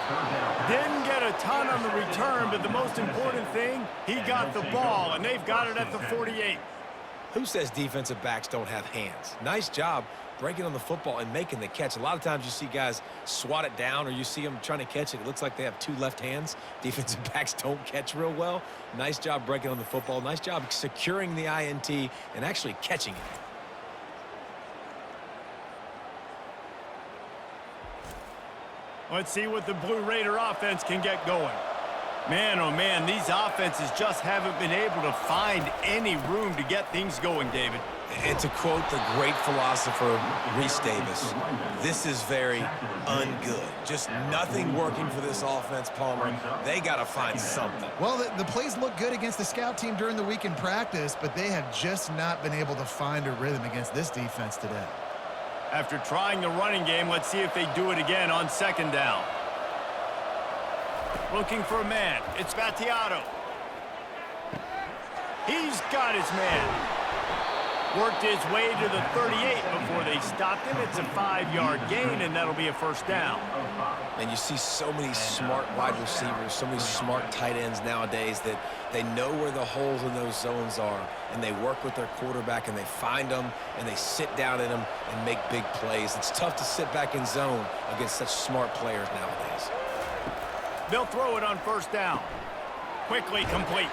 Didn't get a ton on the return, but the most important thing, he got the ball, and they've got it at the 48. Who says defensive backs don't have hands? Nice job breaking on the football and making the catch. A lot of times you see guys swat it down or you see them trying to catch it. It looks like they have 2 left hands. Defensive backs don't catch real well. Nice job breaking on the football. Nice job securing the INT and actually catching it. Let's see what the Blue Raider offense can get going. Man, oh man, these offenses just haven't been able to find any room to get things going, David. And to quote the great philosopher Reese Davis, this is very ungood. Just nothing working for this offense, Palmer. They got to find something. Well, the plays look good against the scout team during the week in practice, but they have just not been able to find a rhythm against this defense today. After trying the running game, let's see if they do it again on second down. Looking for a man. It's Battiato. He's got his man. Worked his way to the 38 before they stopped him. It's a 5-yard gain, and that'll be a first down. And you see so many smart wide receivers, so many smart tight ends nowadays that they know where the holes in those zones are, and they work with their quarterback, and they find them, and they sit down in them and make big plays. It's tough to sit back in zone against such smart players nowadays. They'll throw it on first down. Quickly complete.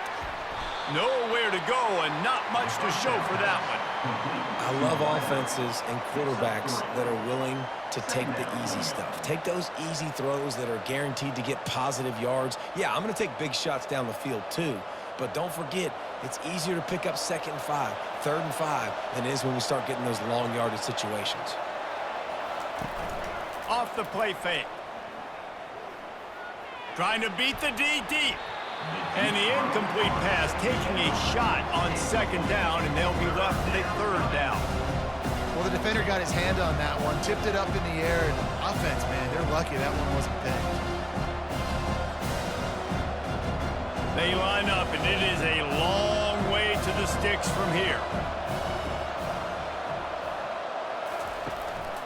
Nowhere to go and not much to show for that one. I love offenses and quarterbacks that are willing to take the easy stuff. Take those easy throws that are guaranteed to get positive yards. Yeah, I'm going to take big shots down the field too. But don't forget, it's easier to pick up 2nd and 5, 3rd and 5 than it is when we start getting those long yardage situations. Off the play fake. Trying to beat the D deep. And the incomplete pass taking a shot on second down, and they'll be left with a 3rd down. Well, the defender got his hand on that one, tipped it up in the air, and offense, man, they're lucky that one wasn't picked. They line up, and it is a long way to the sticks from here.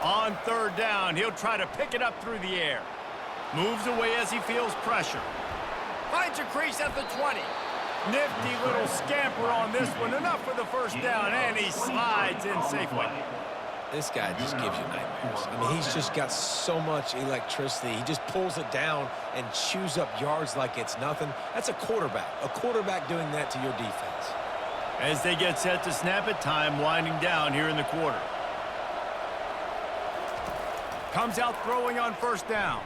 On 3rd down, he'll try to pick it up through the air. Moves away as he feels pressure. Finds a crease at the 20. Nifty little scamper on this one. Enough for the first down, and he slides in safely. This guy just gives you nightmares. I mean, he's just got so much electricity. He just pulls it down and chews up yards like it's nothing. That's a quarterback doing that to your defense. As they get set to snap it, time winding down here in the quarter. Comes out throwing on first down.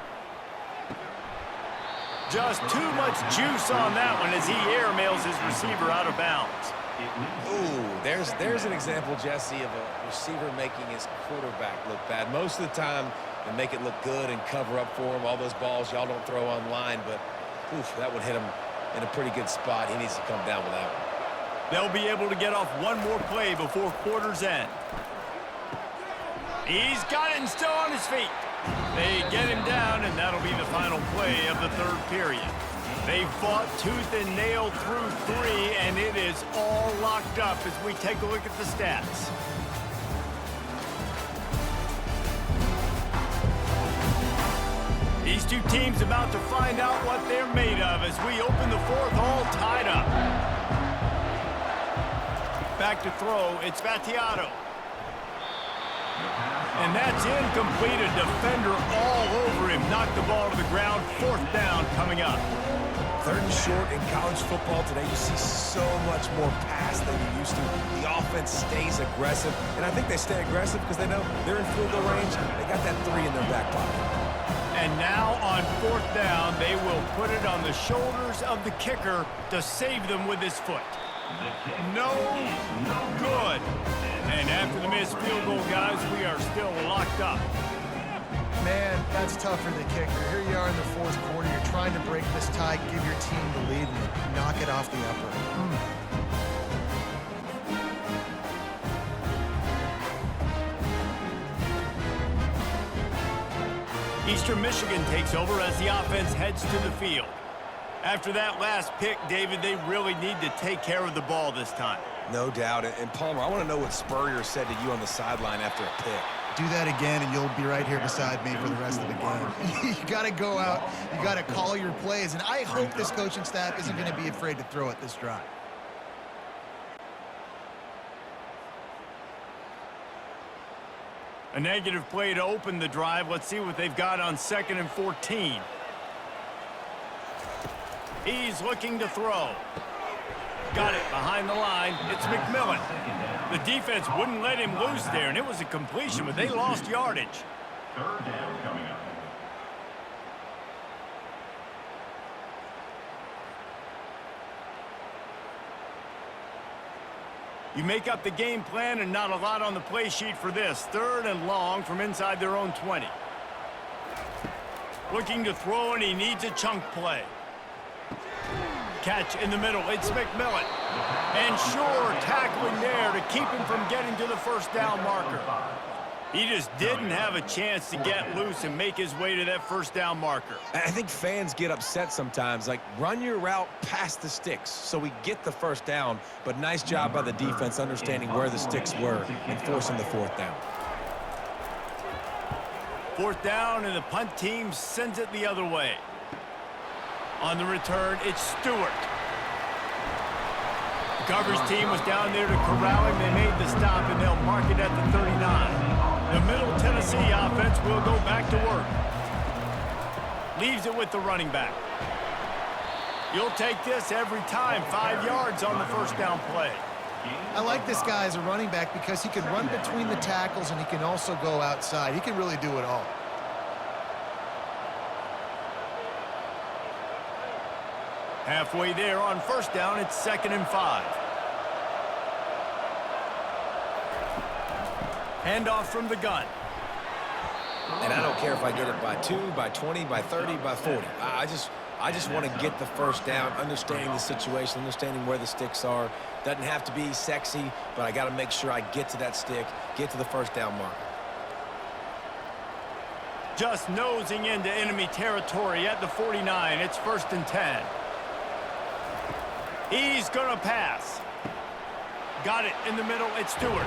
Just too much juice on that one as he airmails his receiver out of bounds. Ooh, there's an example, Jesse, of a receiver making his quarterback look bad. Most of the time, they make it look good and cover up for him. All those balls y'all don't throw online, but oof, that would hit him in a pretty good spot. He needs to come down with that one. They'll be able to get off one more play before quarter's end. He's got it and still on his feet. They get him down, and that'll be the final play of the third period. They fought tooth and nail through 3, and it is all locked up as we take a look at the stats. These two teams about to find out what they're made of as we open the fourth, all tied up. Back to throw, it's Vattiato. And that's incomplete. A defender all over him. Knocked the ball to the ground. Fourth down coming up. Third and short in college football today, you see so much more pass than you used to. The offense stays aggressive, and I think they stay aggressive because they know they're in field goal range. They got that 3 in their back pocket. And now on fourth down, they will put it on the shoulders of the kicker to save them with his foot. No good. And after the missed field goal, guys, we are still locked up. Man, that's tough for the kicker. Here you are in the fourth quarter. You're trying to break this tie, give your team the lead, and knock it off the upper. Eastern Michigan takes over as the offense heads to the field. After that last pick, David, they really need to take care of the ball this time. No doubt. And Palmer, I want to know what Spurrier said to you on the sideline after a pick. Do that again, and you'll be right here beside me for the rest of the game. You got to go out. You got to call your plays. And I hope this coaching staff isn't going to be afraid to throw it this drive. A negative play to open the drive. Let's see what they've got on 2nd and 14. He's looking to throw. Got it behind the line. It's McMillan. The defense wouldn't let him loose there, and it was a completion, but they lost yardage. Third down coming up. You make up the game plan and not a lot on the play sheet for this. 3rd and long from inside their own 20. Looking to throw, and he needs a chunk play. Catch in the middle. It's McMillan. And sure, tackling there to keep him from getting to the first down marker. He just didn't have a chance to get loose and make his way to that first down marker. I think fans get upset sometimes, like run your route past the sticks so we get the first down, but nice job by the defense understanding where the sticks were and forcing the fourth down. Fourth down, and the punt team sends it the other way. On the return, it's Stewart. The coverage team was down there to corral him. They made the stop, and they'll mark it at the 39. The Middle Tennessee offense will go back to work. Leaves it with the running back. You'll take this every time. 5 yards on the first down play. I like this guy as a running back because he can run between the tackles and he can also go outside. He can really do it all. Halfway there on first down, it's 2nd and 5. Handoff from the gun. And I don't care if I get it by 2, by 20, by 30, by 40. I just want to get the first down, understanding the situation, understanding where the sticks are. Doesn't have to be sexy, but I got to make sure I get to that stick, get to the first down marker. Just nosing into enemy territory at the 49. It's 1st and 10. He's going to pass. Got it in the middle. It's Stewart.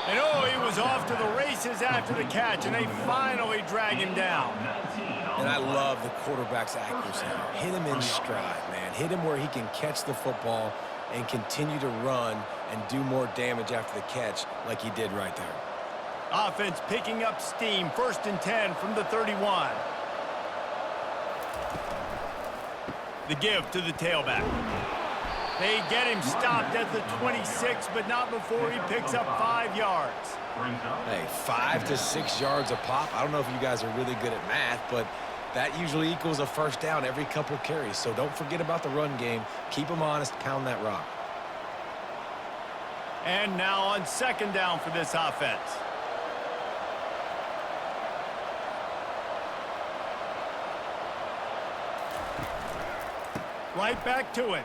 And oh, he was off to the races after the catch, and they finally drag him down. And I love the quarterback's accuracy. Hit him in stride, man. Hit him where he can catch the football and continue to run and do more damage after the catch like he did right there. Offense picking up steam. 1st and 10 from the 31. The give to the tailback. They get him stopped at the 26, but not before he picks up 5 yards. Hey, 5 to 6 yards a pop. I don't know if you guys are really good at math, but That usually equals a first down every couple carries, so don't forget about the run game. Keep them honest, pound that rock. And now on second down for this offense. Right back to him.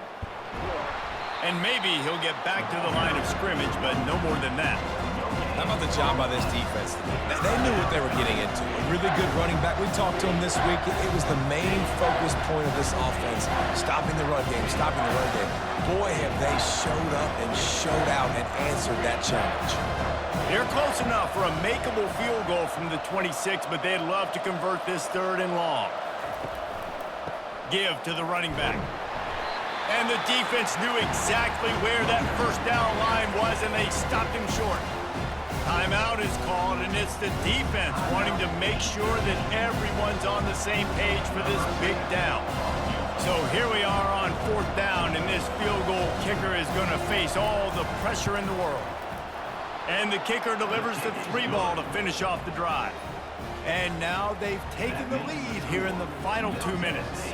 And maybe he'll get back to the line of scrimmage, but no more than that. How about the job by this defense today? They knew what they were getting into. A really good running back. We talked to him this week. It was the main focus point of this offense. Stopping the run game, stopping the run game. Boy, have they showed up and showed out and answered that challenge. They're close enough for a makeable field goal from the 26, but they'd love to convert this 3rd and long. Give to the running back. And the defense knew exactly where that first down line was, and they stopped him short. Timeout is called, and it's the defense wanting to make sure that everyone's on the same page for this big down. So here we are on 4th down, and this field goal kicker is going to face all the pressure in the world. And the kicker delivers the 3-ball to finish off the drive. And now they've taken the lead here in the final 2 minutes.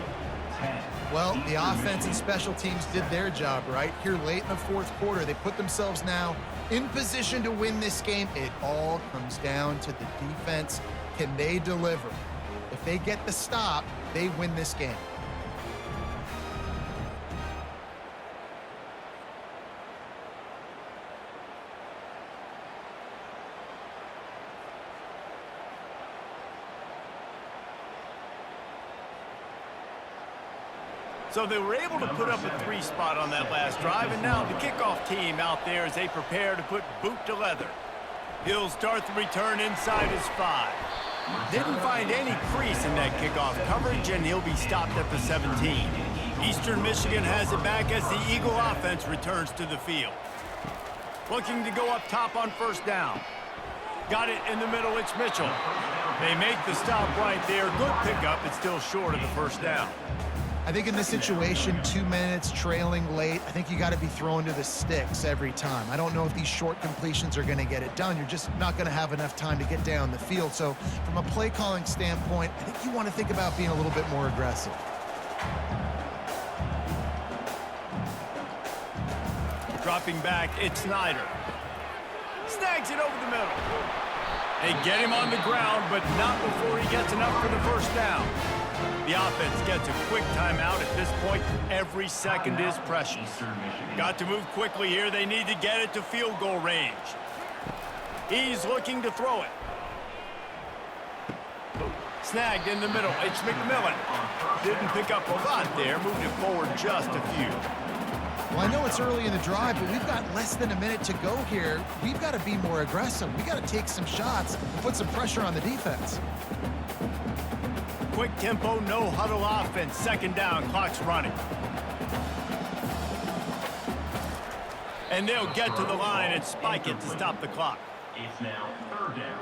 Well, the offense and special teams did their job, right? Here late in the 4th quarter, they put themselves now in position to win this game. It all comes down to the defense. Can they deliver? If they get the stop, they win this game. So they were able to put up a 3 spot on that last drive, and now the kickoff team out there as they prepare to put boot to leather. He'll start the return inside his 5. Didn't find any crease in that kickoff coverage, and he'll be stopped at the 17. Eastern Michigan has it back as the Eagle offense returns to the field. Looking to go up top on 1st down. Got it in the middle, it's Mitchell. They make the stop right there. Good pickup, it's still short of the 1st down. I think in this situation, 2 minutes, trailing late, I think you got to be throwing to the sticks every time. I don't know if these short completions are going to get it done. You're just not going to have enough time to get down the field. So from a play calling standpoint, I think you want to think about being a little bit more aggressive. Dropping back, it's Snyder. Snags it over the middle. They get him on the ground, but not before he gets enough for the 1st down. The offense gets a quick timeout. At this point, every second is precious. Got to move quickly here. They need to get it to field goal range. He's looking to throw it. Snagged in the middle. It's McMillan. Didn't pick up a lot there. Moved it forward just a few. Well, I know it's early in the drive, but we've got less than a minute to go here. We've got to be more aggressive. We've got to take some shots and put some pressure on the defense. Quick tempo, no huddle offense. 2nd down, clock's running. And they'll get to the line and spike it to stop the clock. It's now 3rd down.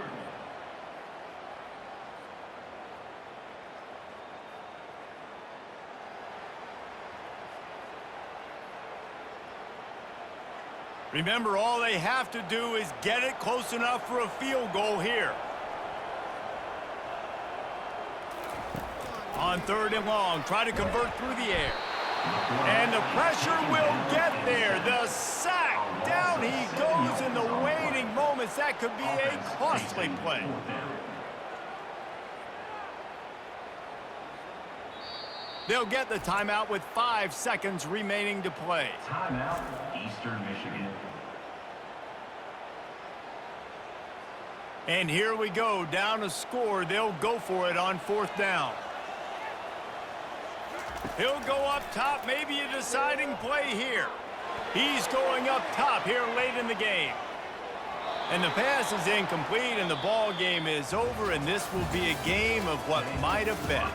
Remember, all they have to do is get it close enough for a field goal here. On 3rd and long, try to convert through the air. And the pressure will get there. The sack. Down he goes in the waiting moments. That could be a costly play. They'll get the timeout with 5 seconds remaining to play. Timeout, Eastern Michigan. And here we go, down a score. They'll go for it on 4th down. He'll go up top, maybe a deciding play here. He's going up top here late in the game. And the pass is incomplete, and the ball game is over, and this will be a game of what might have been.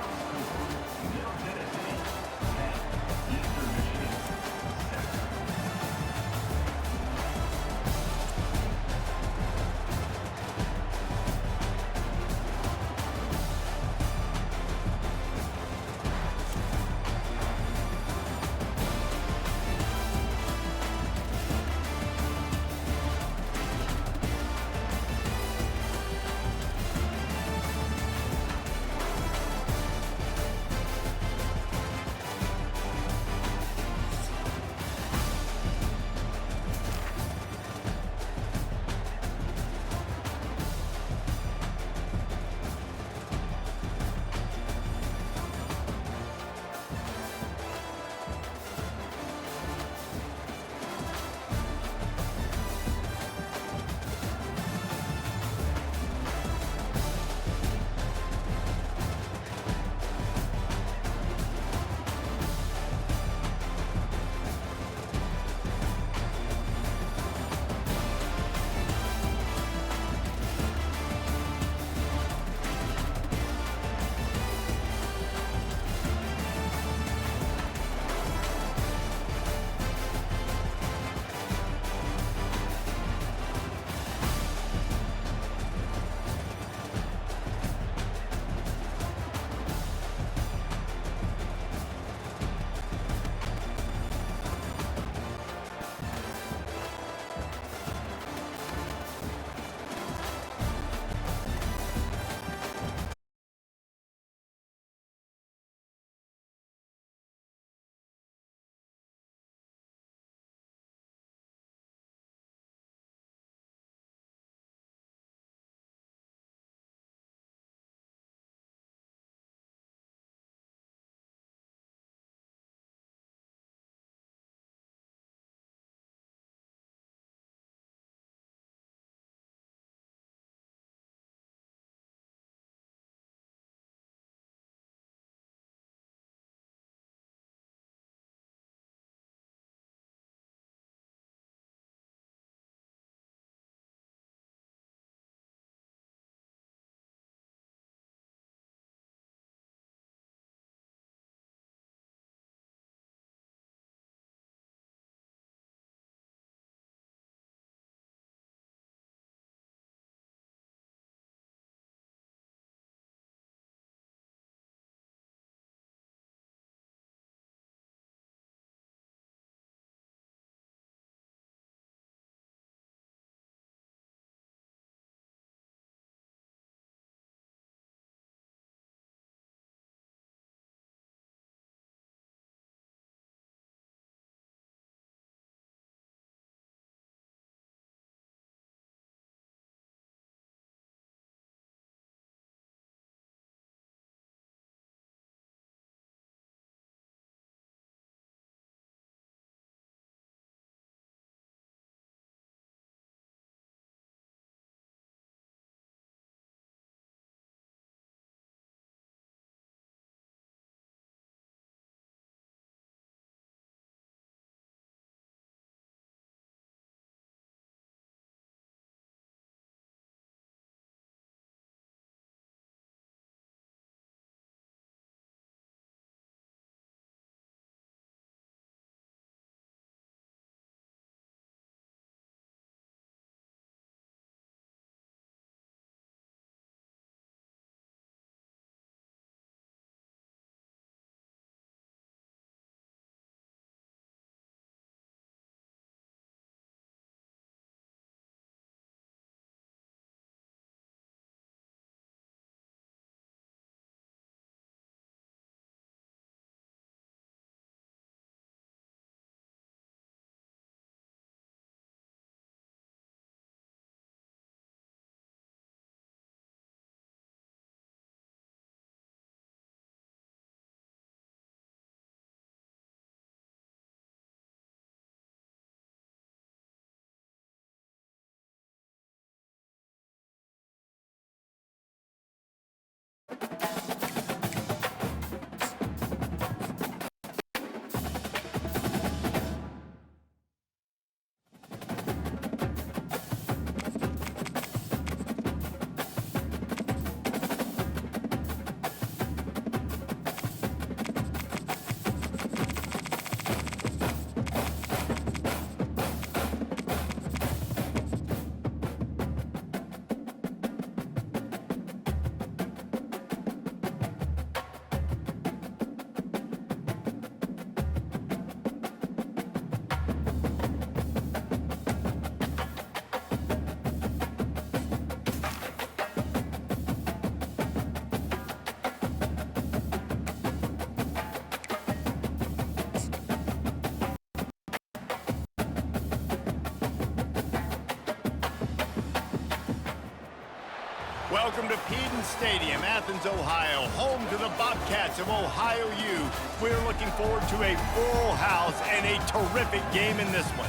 Welcome to Peden Stadium, Athens, Ohio, home to the Bobcats of Ohio U. We're looking forward to a full house and a terrific game in this one.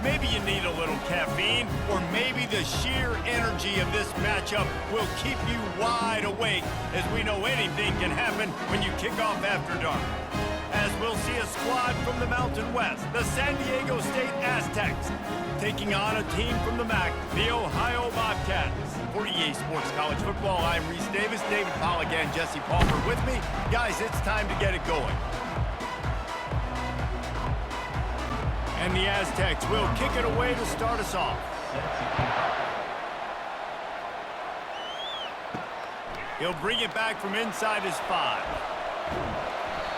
Maybe you need a little caffeine, or maybe the sheer energy of this matchup will keep you wide awake, as we know anything can happen when you kick off after dark. As we'll see a squad from the Mountain West, the San Diego State Aztecs, taking on a team from the MAC, the Ohio Bobcats. For EA Sports College Football, I'm Reese Davis, David Pollack, and Jesse Palmer with me. Guys, it's time to get it going. And the Aztecs will kick it away to start us off. He'll bring it back from inside his 5.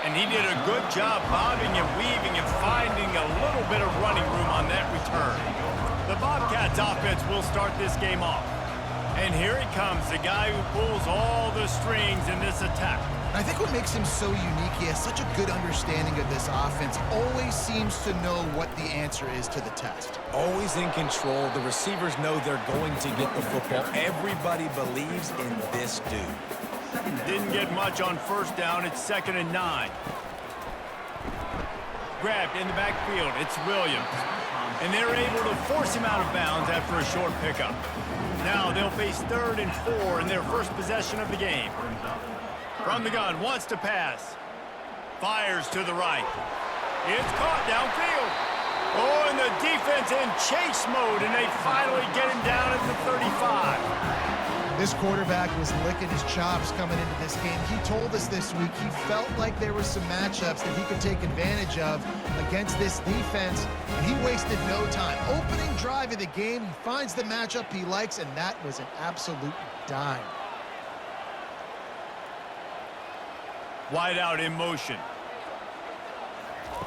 And he did a good job bobbing and weaving and finding a little bit of running room on that return. The Bobcats offense will start this game off. And here he comes, the guy who pulls all the strings in this attack. I think what makes him so unique, he has such a good understanding of this offense. Always seems to know what the answer is to the test. Always in control. The receivers know they're going to get the football. Everybody believes in this dude. Didn't get much on first down. It's 2nd and 9. Grabbed in the backfield. It's Williams. And they're able to force him out of bounds after a short pickup. Now they'll face 3rd and 4 in their first possession of the game. From the gun, wants to pass. Fires to the right. It's caught downfield. Oh, and the defense in chase mode, and they finally get him down at the 35. This quarterback was licking his chops coming into this game. He told us this week he felt like there were some matchups that he could take advantage of against this defense, and he wasted no time. Opening drive of the game, he finds the matchup he likes, and that was an absolute dime. Wide out in motion.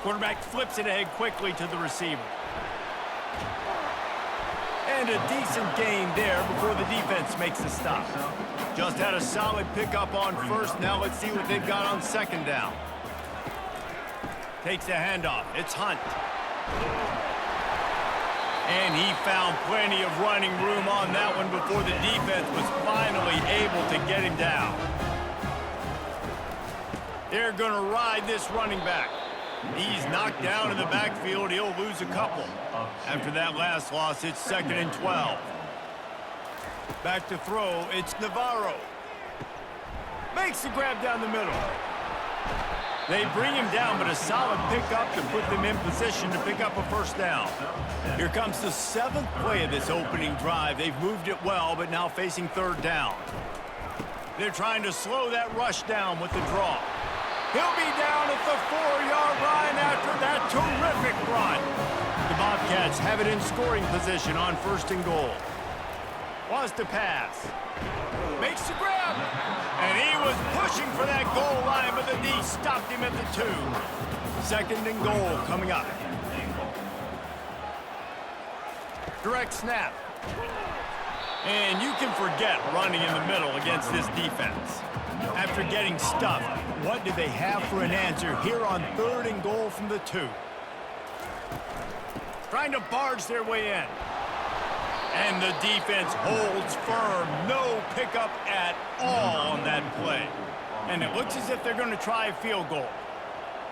Quarterback flips it ahead quickly to the receiver. And a decent gain there before the defense makes the stop. Just had a solid pickup on first. Now let's see what they've got on 2nd down. Takes a handoff. It's Hunt. And he found plenty of running room on that one before the defense was finally able to get him down. They're going to ride this running back. He's knocked down in the backfield. He'll lose a couple. After that last loss, it's 2nd and 12. Back to throw. It's Navarro. Makes the grab down the middle. They bring him down, but a solid pickup to put them in position to pick up a first down. Here comes the 7th play of this opening drive. They've moved it well, but now facing 3rd down. They're trying to slow that rush down with the draw. He'll be down at the 4-yard line after that terrific run. The Bobcats have it in scoring position on 1st and goal. Wants to pass. Makes the grab. And he was pushing for that goal line, but the D stopped him at the 2. 2nd and goal coming up. Direct snap. And you can forget running in the middle against this defense. After getting stuffed, what do they have for an answer here on 3rd and goal from the 2? Trying to barge their way in. And the defense holds firm. No pickup at all on that play. And it looks as if they're going to try a field goal.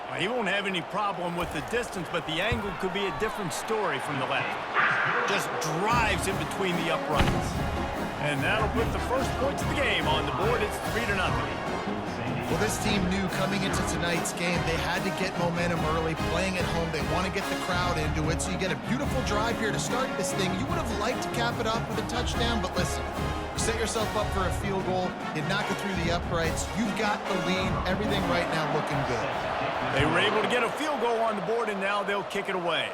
Well, he won't have any problem with the distance, but the angle could be a different story from the left. Just drives in between the uprights. And that'll put the first points of the game on the board. It's 3-0. Well, this team knew coming into tonight's game they had to get momentum early, playing at home. They want to get the crowd into it, so you get a beautiful drive here to start this thing. You would have liked to cap it off with a touchdown, but listen, you set yourself up for a field goal, you knock it through the uprights, you've got the lead, everything right now looking good. They were able to get a field goal on the board, and now they'll kick it away.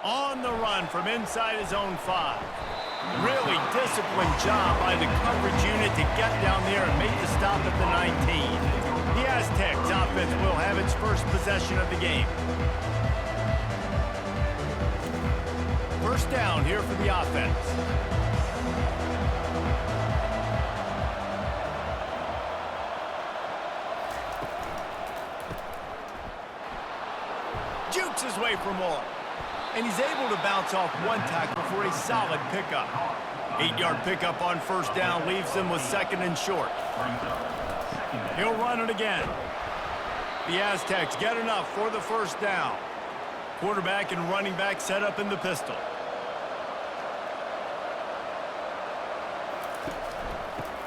On the run from inside his own 5. Really disciplined job by the coverage unit to get down there and make the stop at the 19. The Aztecs offense will have its first possession of the game. First down here for the offense. Jukes his way for more. And he's able to bounce off one tackle for a solid pickup. 8-yard pickup on first down leaves them with second and short. He'll run it again. The Aztecs get enough for the first down. Quarterback and running back set up in the pistol.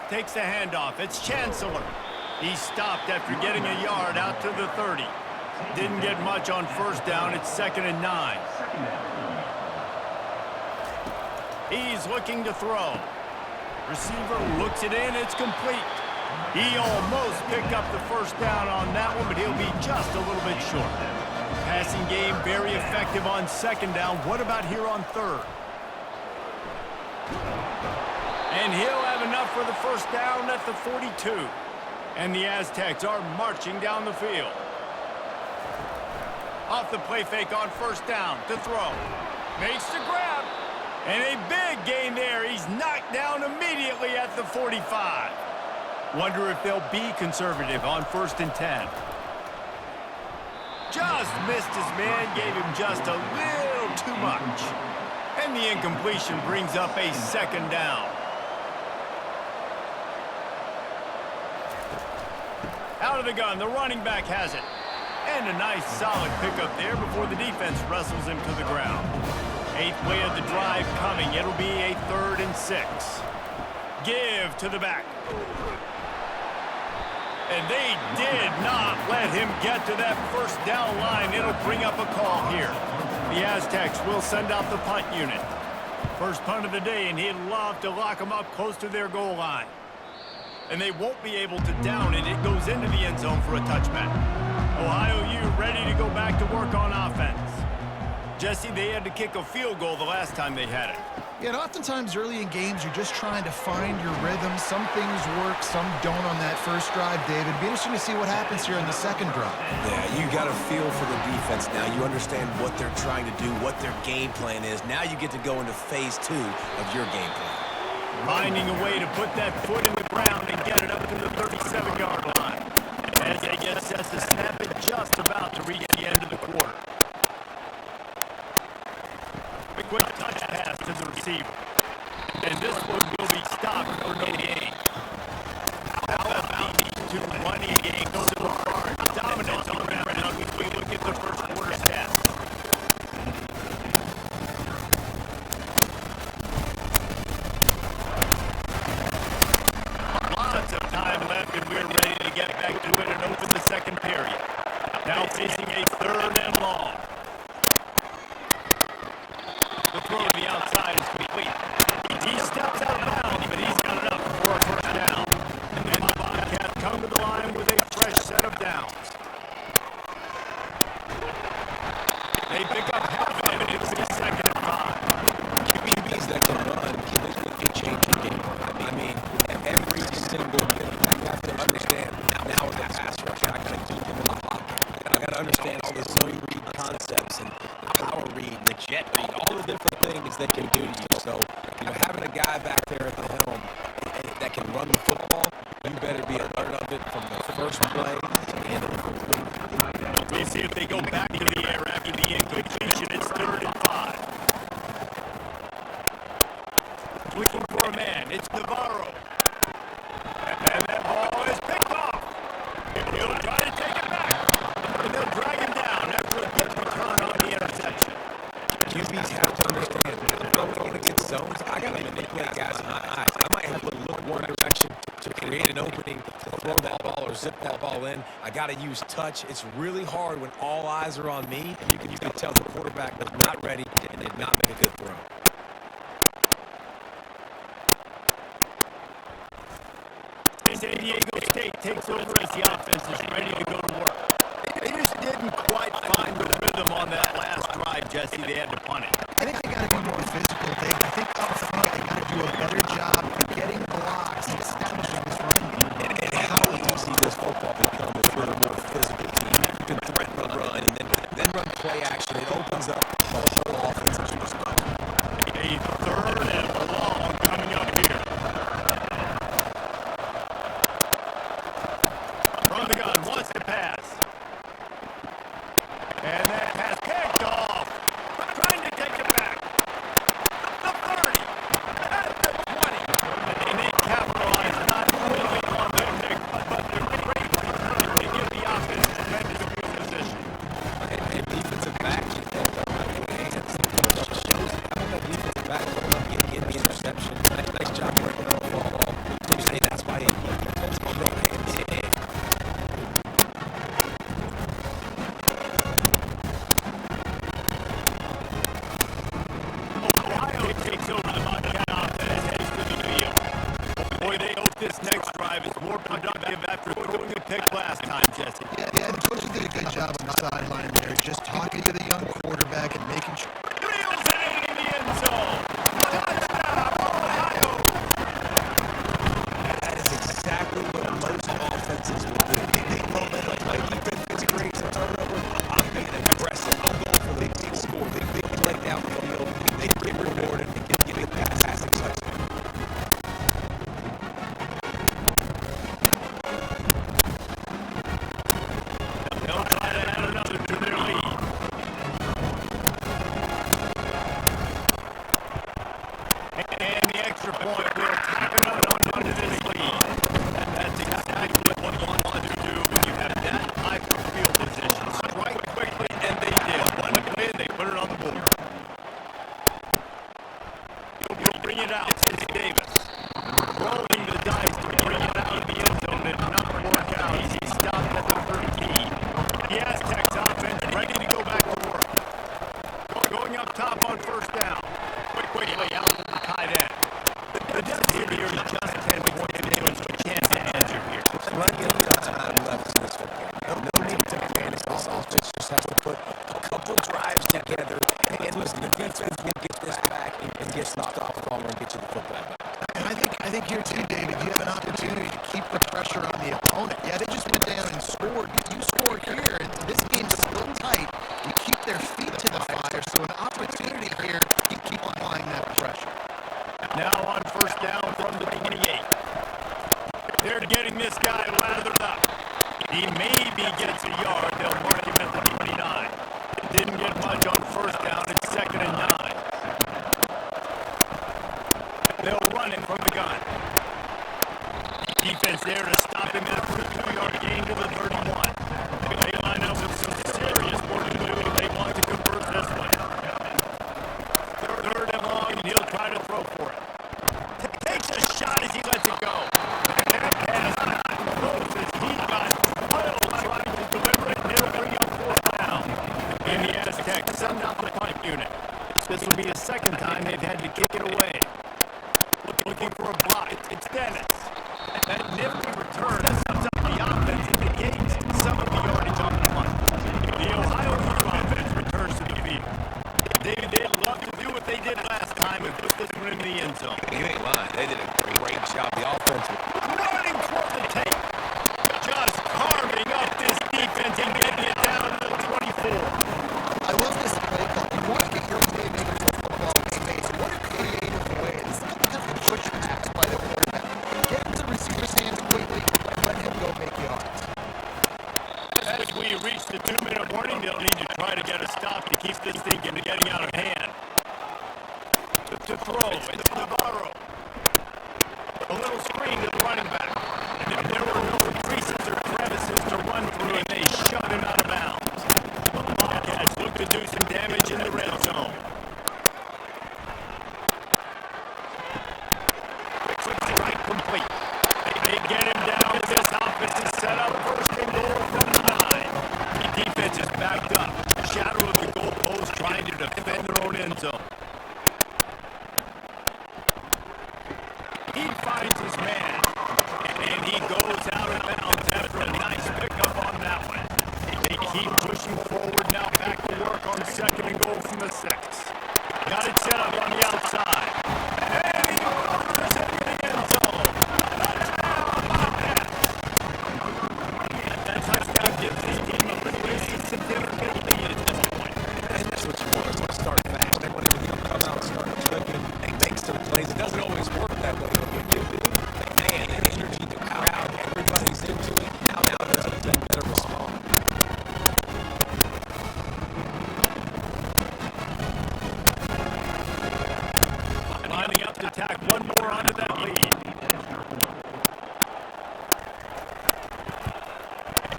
Takes the handoff. It's Chancellor. He stopped after getting a yard out to the 30. Didn't get much on first down. It's 2nd and 9. He's looking to throw. Receiver looks it in. It's complete. He almost picked up the first down on that one, but he'll be just a little bit short. Passing game very effective on second down. What about here on third? And he'll have enough for the first down at the 42. And the Aztecs are marching down the field. Off the play fake on first down to throw. Makes the grab. And a big gain there. He's knocked down immediately at the 45. Wonder if they'll be conservative on 1st and 10. Just missed his man, gave him just a little too much. And the incompletion brings up a 2nd down. Out of the gun, the running back has it. And a nice solid pickup there before the defense wrestles him to the ground. 8th play of the drive coming. It'll be a 3rd and 6. Give to the back. And they did not let him get to that first down line. It'll bring up a call here. The Aztecs will send out the punt unit. First punt of the day, and he'd love to lock them up close to their goal line. And they won't be able to down it. It goes into the end zone for a touchback. Ohio U ready to go back to work on offense. Jesse, they had to kick a field goal the last time they had it. Yeah, and oftentimes early in games, you're just trying to find your rhythm. Some things work, some don't on that first drive, David. It'd be interesting to see what happens here in the second drive. Yeah, you got a feel for the defense now. You understand what they're trying to do, what their game plan is. Now you get to go into phase 2 of your game plan. Finding a way to put that foot in the ground and get it up to the 37-yard line. As they get set to snap it just about to reach the end of the quarter. A quick touch pass to the receiver. And this one will be stopped for no gain. How about these two running games so far? Dominance on the ground as we look at the first quarter stats. Lots of time left, and we're ready to get back to it and open the second period. Now facing a 3rd and long. The throw to the outside is complete. He steps out of bounds, but he's got enough for a first down. And then the Bobcats come to the line with a fresh set of downs. They pick up half of it. It's a 2nd and 5. QBs that can run can change the game. I mean, every single thing. I have to understand now with the pass rush, I got to keep him in the pocket. I got to understand all the zone read concepts and the power read, the jet read, all the different things they can do to you. So, having a guy back there at the helm that can run the football, you better be alert of it from the first play to the end of the fourth quarter. We'll see if they go back to the air after the incompletion. It's 3rd and 5. Looking for a man. It's Navarro. And that ball is picked off. He'll try to take it back. And they'll drag him down after a good return on the interception. QBs have to understand, if I'm going to get zones, I got to manipulate guys in my eyes. I might have to look one direction to create an opening to throw that ball or zip that ball in. I got to use touch. It's really hard when all eyes are on me, and you can tell the quarterback was not ready and did not make a good throw. San Diego State takes over as the offense is ready to go to work. They just didn't quite find the rhythm on that last drive, Jesse. They had to punt it. I think they got to be more physical, Dave. I think up front they got to do a better job of getting blocks and establishing this running game. And how easy does football become if you're a more physical team? You can threaten a run and then run play action. It opens up the whole offense that you just done. A 3rd and long coming up here. From the gun, wants to pass. And that pass picked off. Trying to take it back. The 30. At the pick last time, Jesse. Yeah, and coaches did a good job on the sideline there, just talking to the young quarterback and making sure. Drills it into the end zone. Touchdown, Ohio! That is exactly what most offenses will do. They momentum. My defense gets great, so turnover. I'm being aggressive. I'll go for the big score, the big play downfield. They get rewarded and get a fantastic touchdown. They'll try to add another to their lead. And the extra point will tack another one under this lead. That's exactly what you want to do when you have that type of field position. Strike quickly, and they did. One play, they put it on the board. He'll bring it out. It's Davis. Rolling the dice to bring it out of the end zone. It did not work out. He stopped at the 13. The Aztecs offense ready to go back to work. Going up top on first down. Quickly out to the tight end. The deficit here is just 10 points to do, so a chance to answer here. Plenty of time left in this football. No need to panic. This offense just has to put a couple drives together. And listen, the defense will get this back and get stopped off the ball and get you the football back. And I think here too, David, you have an opportunity to keep the pressure on the opponent. Yeah, they just went down and scored. You score here, and this game's still tight. You keep their feet to the fire, so an opportunity here to keep applying that pressure. Now on first down from the 28. They're getting this guy lathered up. He maybe gets a yard. They'll mark him at the 29. Didn't get much on first down. It's 2nd and 9. They'll run it from the gun. Defense there to stop him at a 42-yard gain to the 31. They line up with some serious work to do if they want to convert this one. 3rd and long, and he'll try to throw for it. Takes a shot as he lets it go. That pass not close as he got spoiled trying to deliver it. They'll bring up 4th down. And the Aztecs send out the punt unit. This will be the 2nd time they've had to kick it away. Looking for a block. It's Dennis. That nifty return sets up the offense and negates some of the yardage on the punt. The Ohio offense returns to the field. They'd love to do what they did last time and put this one in the end zone. You ain't lying. They did a great job. The offense Running for the tape. Just carving up this defense and getting it down to the 24. I love this play call. You want to get your playmaker to football in space. What a creative way. This is kind of a push pass by the quarterback. Get into the receiver's hands quickly and let him go make yards. As we reach the 2-minute warning, they'll need to try to get a stop to keep this thing from getting out of hand. To throw, it's Navarro. A little screen to the running back. There were no creases or crevices to run through, and they shut him out of bounds. The Bobcats look to do some damage in the red zone. Quick strike complete. They get him down. This offense is set up. 1st and goal from the 9. The defense is backed up. Shadow of the goalpost trying to defend their own end zone. He finds his man, and he goes out of bounds after a nice pickup on that one. They keep pushing forward now, back to work on 2nd and goal from the 6. Got it set up on the outside. And he delivers it in the end zone. Touchdown, Bobcats. That touchdown gives this team a pretty significant lead at this point. And that's what you want. You want to start fast. They want everything to come out, start clicking, and make some plays. It doesn't always work that way. But when you do, man, the energy, the crowd, everybody's into it. Now the team better respond. Lining up to tack one more onto that lead.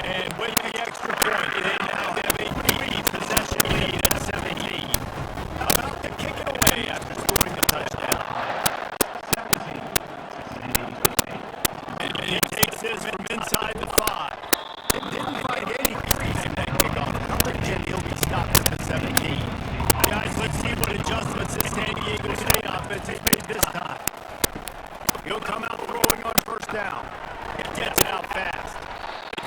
And with the extra point, they now have a 3-possession lead at 17. About to kick it away after scoring the touchdown. And he takes this from inside the 5. Didn't find any crease in that kickoff coverage, and he'll be stopped at the 17. Guys, let's see what adjustments the San Diego State offense has made this time. He'll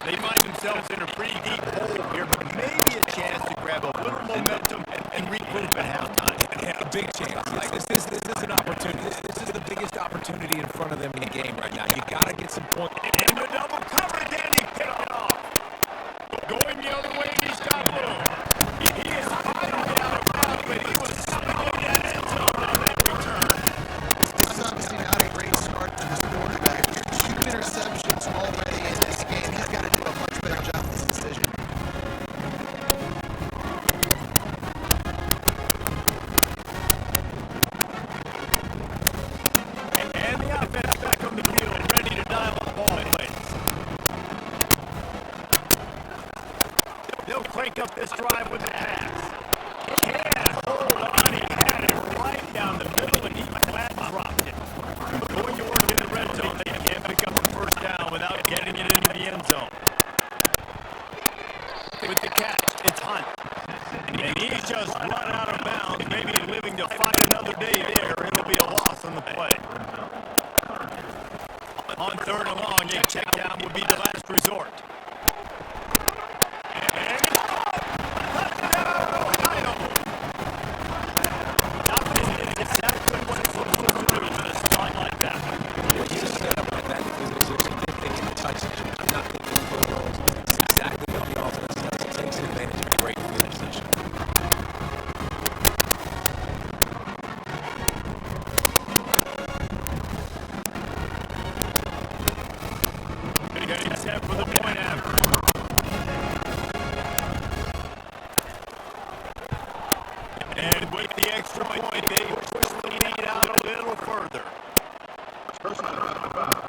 They find themselves in a pretty deep hole here, but maybe a chance to grab a little momentum and regroup at halftime. Yeah, a big chance. Like this is an opportunity. This is the biggest opportunity in front of them in the game right now. You got to get some points. In the double coverage, and he picked it off. Going the other way, he's got room. He is finally out of bounds, but he was swinging that end zone on that return. This is obviously not a great start for this quarterback. 2 interceptions already in this game. He's got to do a much better job with this decision. And the offense back on the field, ready to dial up ball plays. They'll crank up this drive with a pass. Can't hold on. He had it right down the middle, and he flat dropped it. Going to work in the red zone. They can't pick up a first down without getting it into the end zone. With the catch, it's Hunt. And he's just run out of bounds, maybe living to fight another day there. It'll be a loss on the play. On third and long, a check down would be the last resort. And touchdown, Ohio! Nothing is exactly what it's supposed to do in a spot like that. You just set up like that position. They can touch it. I'm not thinking for those. It's exactly what the offense does. It takes advantage of a great field position. Getting set for the point after. And with the extra point, they push the lead out a little further. Personal foul.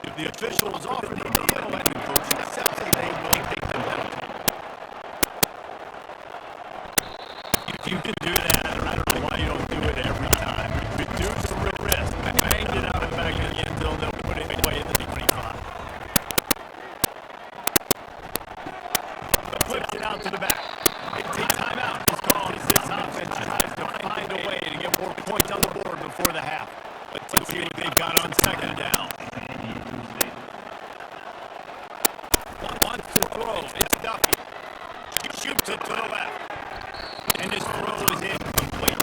If the officials offer the deal, and the coach accepts it, they will take the penalty. If you can do that, I don't know why you don't do it every time. Reduce the risk. Banged it out and back in the end zone. They'll put it away in the 25. Flips it out to the back. A timeout is called as this offense tries to find a way to get more points on the board before the half. Let's see what they've got on second down. Wants to throw. It's Duffy. Shoots it to the left. And his throw is incomplete.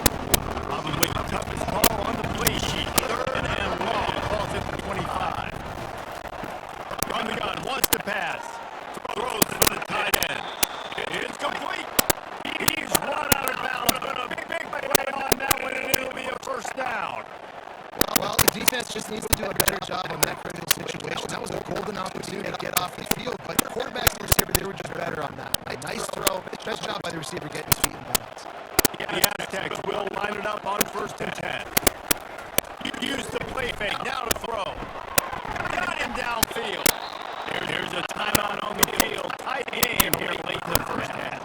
Probably the toughest ball on the play sheet. Third and long. Calls it for 25. From the gun. Wants to pass. Throws for the tight end. It's complete. He's run out of bounds, but a big play on that one, and it'll be a first down. Well, the defense just needs to do a better job on that critical situation. That was a golden opportunity to get off the field, but the quarterback and receiver, they were just better on that. A nice throw. Best job by the receiver getting his feet in bounds. The Aztecs will line it up on 1st and 10. Use the play fake. Now to throw. Got him downfield. There's a timeout on the field. Tight game here late in the first half.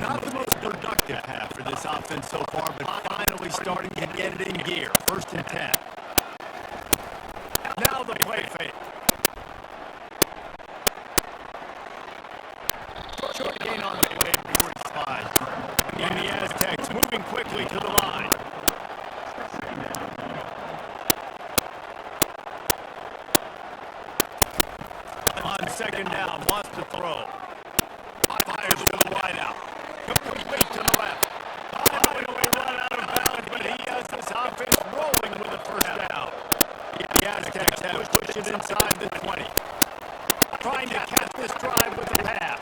Not the most productive half for this offense so far, but finally starting to get it in gear. 1st and 10. Now the play fake. Short gain on the play before he spies. And the Aztecs moving quickly to the line. On second down, wants to throw. Fires to the wideout. Complete to the left. Finally run out of bounds, but he has this offense rolling with a first down. The Aztecs have pushed it inside the 20. Trying to catch this drive with a pass.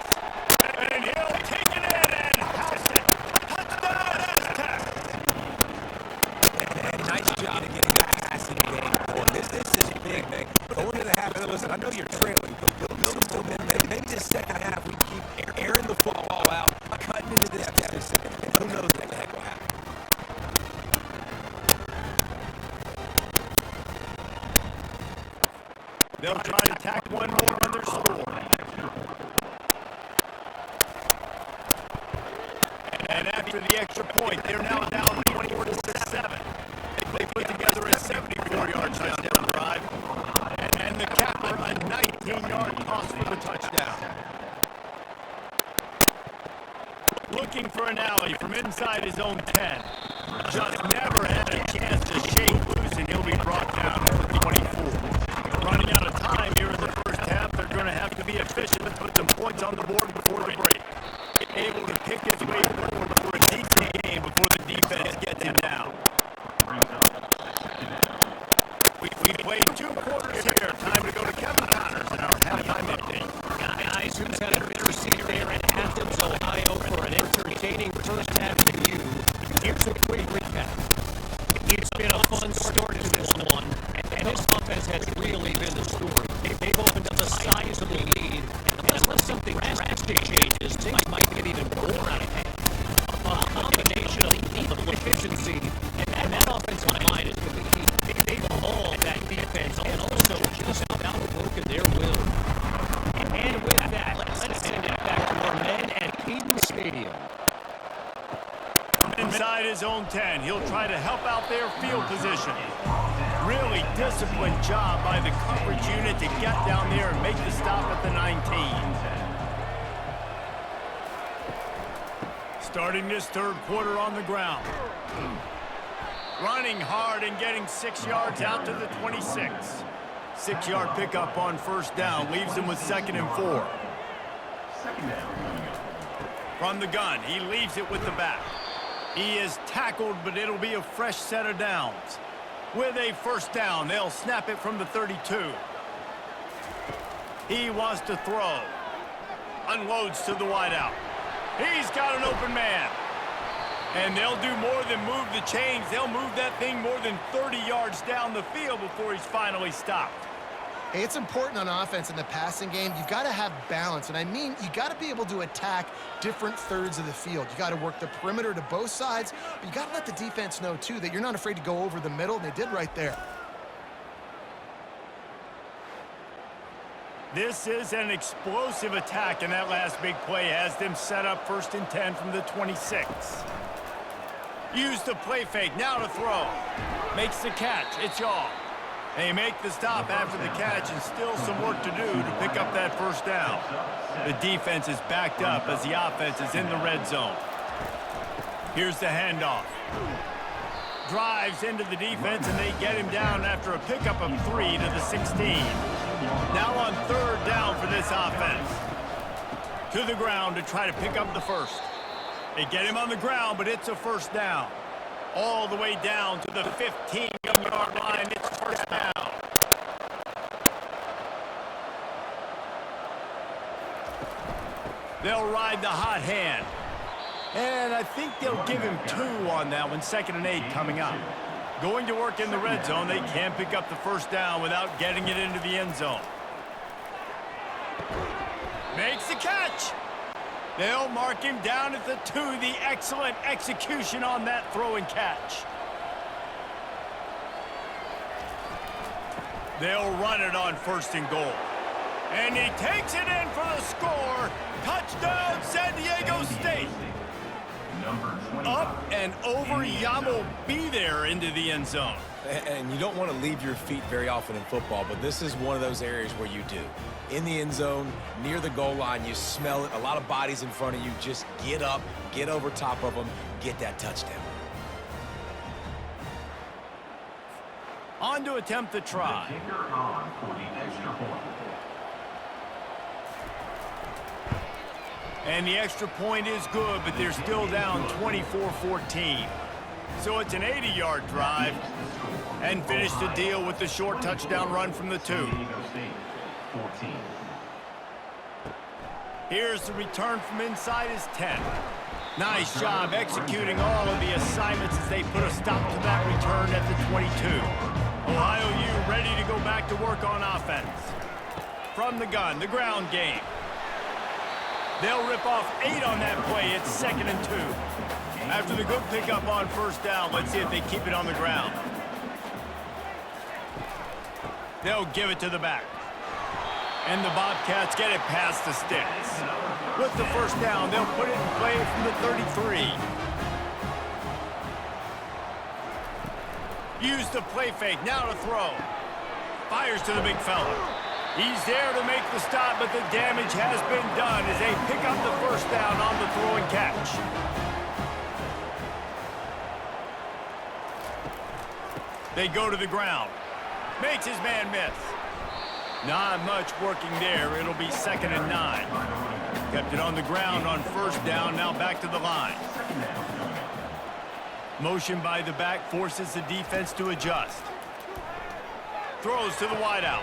And he'll take it in and house it. Touchdown, Aztecs! And nice job of getting that pass in the game. Boy, this is big, man. Going to the half, listen, I know you're trailing, but build some momentum. Maybe this second half we keep airing the football out, cutting into this deficit, and who knows what the heck will happen. They'll try to tack one more on their score. And after the extra point, they're now down 24-7. They put together a 74-yard touchdown drive. And the capper a 19-yard toss for the touchdown. Looking for an alley from inside his own 10. Just never had a chance to shake loose We played 2 quarters here. Time to go to Kevin Connors in our halftime update. Guys, who's had a bitter seat there in Athens, Ohio for an entertaining first half for you. Here's a quick recap. It's been a fun start to this one, and this offense has really been the story. They've opened up a sizable lead, and unless something drastic changes, things might get even more out of hand. A combination of efficiency and that offensive line is going to be key. They've mauled that defense and also just about broken their will. And with that, let's send it back to our men at Keaton Stadium. Inside his own 10, he'll try to help out their field position. Really disciplined job by the coverage unit to get down there and make the stop at the 19. Starting this third quarter on the ground. Running hard and getting 6 yards out to the 26. 6-yard pickup on first down leaves him with 2nd and 4. From the gun, he leaves it with the back. He is tackled, but it'll be a fresh set of downs. With a first down, they'll snap it from the 32. He wants to throw. Unloads to the wideout. He's got an open man. And they'll do more than move the chains. They'll move that thing more than 30 yards down the field before he's finally stopped. Hey, it's important on offense in the passing game. You've got to have balance. And I mean, you got to be able to attack different thirds of the field. You got to work the perimeter to both sides, but you got to let the defense know, too, that you're not afraid to go over the middle, and they did right there. This is an explosive attack, and that last big play has them set up 1st and 10 from the 26. Use the play fake, now to throw. Makes the catch, it's all. They make the stop after the catch, and still some work to do to pick up that first down. The defense is backed up as the offense is in the red zone. Here's the handoff. Drives into the defense, and they get him down after a pickup of 3 to the 16. Now on 3rd down for this offense. To the ground to try to pick up the first. They get him on the ground, but it's a first down. All the way down to the 15-yard line. It's first down. They'll ride the hot hand. And I think they'll give him 2 on that one. 2nd and 8 coming up. Going to work in the red zone. They can't pick up the first down without getting it into the end zone. Makes the catch. They'll mark him down at the 2. The excellent execution on that throw and catch. They'll run it on 1st and goal. And he takes it in for the score. Touchdown, San Diego State. Up and over, Yamo be there into the end zone. And you don't want to leave your feet very often in football, but this is one of those areas where you do. In the end zone, near the goal line, you smell it. A lot of bodies in front of you. Just get up, get over top of them, get that touchdown. On to attempt the try. And the extra point is good, but they're still down 24-14. So it's an 80-yard drive, and finish the deal with the short touchdown run from the 2. Here's the return from inside his 10. Nice job executing all of the assignments as they put a stop to that return at the 22. Ohio U ready to go back to work on offense. From the gun, the ground game. They'll rip off 8 on that play. It's 2nd and 2. After the good pickup on first down, let's see if they keep it on the ground. They'll give it to the back. And the Bobcats get it past the sticks. With the first down, they'll put it in play from the 33. Use the play fake, now to throw. Fires to the big fella. He's there to make the stop, but the damage has been done as they pick up the first down on the throw and catch. They go to the ground. Makes his man miss. Not much working there. It'll be 2nd and 9. Kept it on the ground on first down, now back to the line. Motion by the back forces the defense to adjust. throws to the wideout.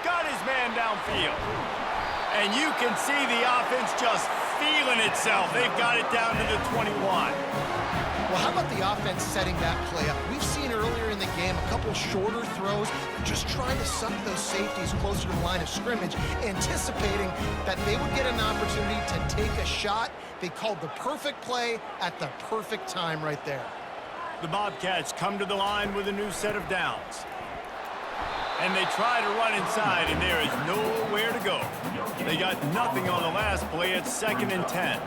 Got his man downfield. And you can see the offense just feeling itself. They've got it down to the 21. Well, how about the offense setting that play up? We've seen earlier in the game a couple shorter throws, just trying to suck those safeties closer to the line of scrimmage, anticipating that they would get an opportunity to take a shot. They called the perfect play at the perfect time right there. The Bobcats come to the line with a new set of downs. And they try to run inside, and there is nowhere to go. They got nothing on the last play at 2nd and 10.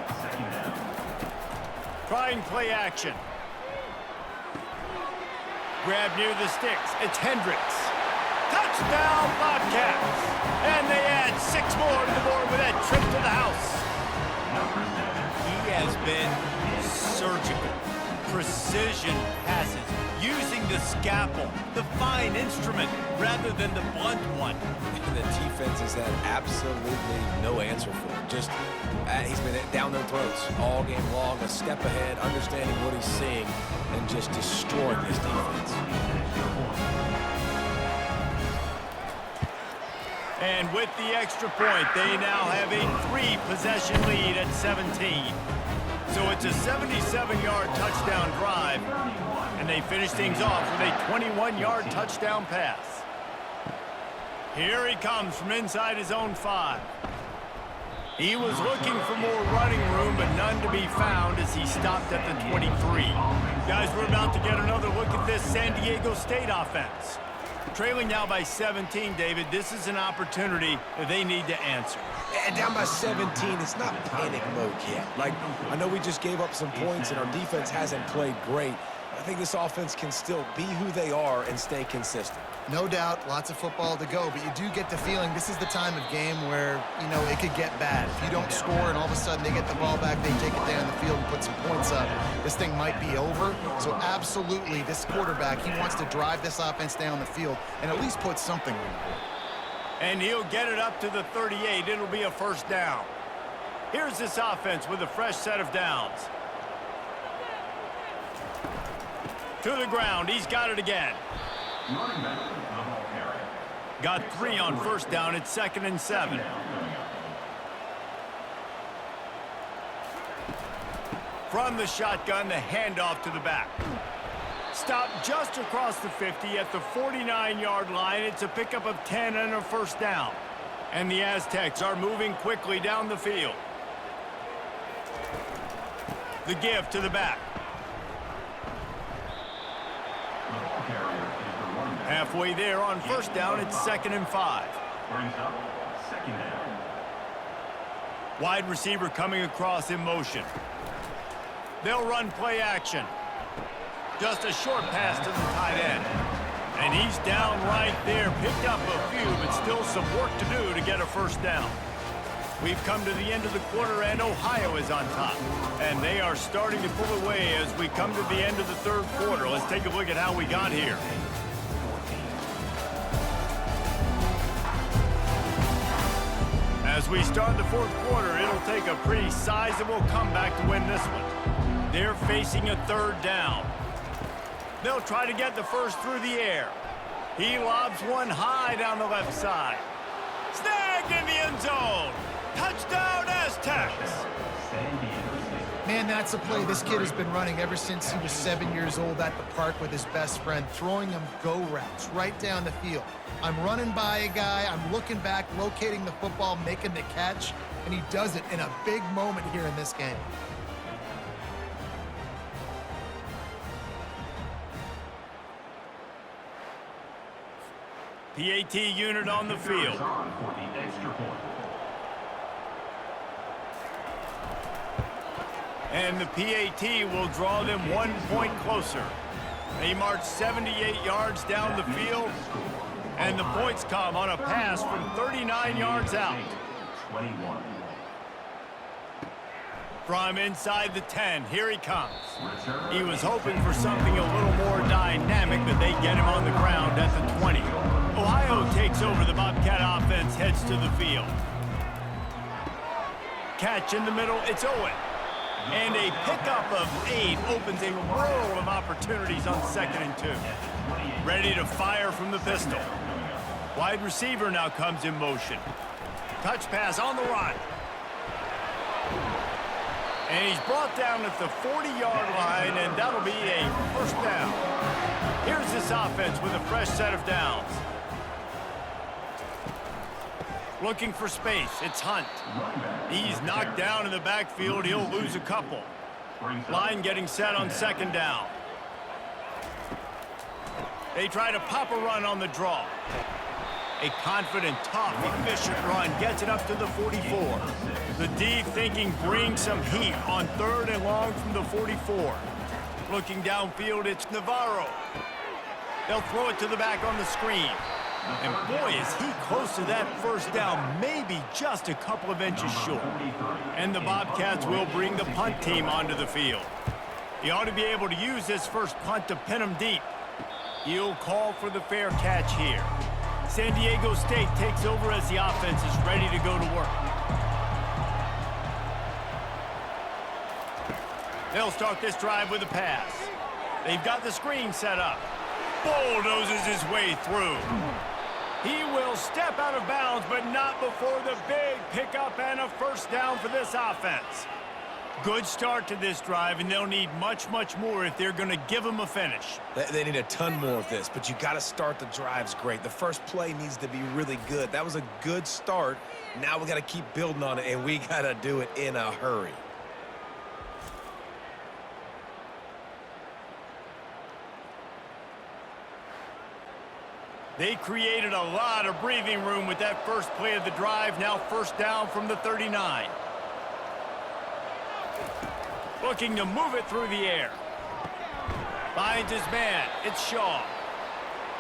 Trying play action. Grab near the sticks. It's Hendricks. Touchdown, Bobcats. And they add 6 more to the board with that trip to the house. He has been surgical. Precision passes. Using the scalpel, the fine instrument, rather than the blunt one. The defense has had absolutely no answer for him. Just, he's been down their throats all game long, a step ahead, understanding what he's seeing, and just destroying this defense. And with the extra point, they now have a 3-possession lead at 17. So it's a 77-yard touchdown drive, and they finish things off with a 21-yard touchdown pass. Here he comes from inside his own 5. He was looking for more running room, but none to be found as he stopped at the 23. Guys, we're about to get another look at this San Diego State offense. Trailing now by 17, David, this is an opportunity that they need to answer. And down by 17, it's not panic mode yet. Like, I know we just gave up some points and our defense hasn't played great. I think this offense can still be who they are and stay consistent. No doubt, lots of football to go, but you do get the feeling this is the time of game where, you know, it could get bad. If you don't score and all of a sudden they get the ball back, they take it down the field and put some points up, this thing might be over. So absolutely, this quarterback, he wants to drive this offense down the field and at least put something on the board. And he'll get it up to the 38. It'll be a first down. Here's this offense with a fresh set of downs. To the ground. He's got it again. Got 3 on first down. It's 2nd and 7. From the shotgun, the handoff to the back. Stopped just across the 50 at the 49-yard line. It's a pickup of 10 and a first down. And the Aztecs are moving quickly down the field. The give to the back. Halfway there on first down, it's 2nd and 5. Brings up 2nd down. Wide receiver coming across in motion. They'll run play action. Just a short pass to the tight end. And he's down right there. Picked up a few, but still some work to do to get a first down. We've come to the end of the quarter, and Ohio is on top. And they are starting to pull away as we come to the end of the third quarter. Let's take a look at how we got here. As we start the fourth quarter, it'll take a pretty sizable comeback to win this one. They're facing a 3rd down. They'll try to get the first through the air. He lobs one high down the left side. Snagged in the end zone. Touchdown, Aztecs. Man, that's a play this kid has been running ever since he was 7 years old at the park with his best friend, throwing him go routes right down the field. I'm running by a guy, I'm looking back, locating the football, making the catch, and he does it in a big moment here in this game. PAT unit on the field. For the extra point. And the PAT will draw them 1 point closer. They march 78 yards down the field, and the points come on a pass from 39 yards out. 21. From inside the 10, here he comes. He was hoping for something a little more dynamic, but they get him on the ground at the 20. Ohio takes over. The Bobcat offense heads to the field. Catch in the middle, it's Owen. And a pickup of 8 opens a world of opportunities on 2nd and 2. Ready to fire from the pistol. Wide receiver now comes in motion. Touch pass on the run. And he's brought down at the 40-yard line, and that'll be a first down. Here's this offense with a fresh set of downs. Looking for space. It's Hunt. He's knocked down in the backfield. He'll lose a couple. Line getting set on second down. They try to pop a run on the draw. A confident, tough, efficient run gets it up to the 44. The D thinking bring some heat on 3rd and long from the 44. Looking downfield, it's Navarro. They'll throw it to the back on the screen. And boy, is he close to that first down, maybe just a couple of inches short. And the Bobcats will bring the punt team onto the field. He ought to be able to use this first punt to pin him deep. He'll call for the fair catch here. San Diego State takes over as the offense is ready to go to work. They'll start this drive with a pass. They've got the screen set up. Bulldozes his way through. He will step out of bounds, but not before the big pickup and a first down for this offense. Good start to this drive, and they'll need much, much more if they're going to give them a finish. They need a ton more of this, but you got to start the drives great. The first play needs to be really good. That was a good start. Now we got to keep building on it, and we got to do it in a hurry. They created a lot of breathing room with that first play of the drive. Now first down from the 39. Looking to move it through the air. Finds his man. It's Shaw.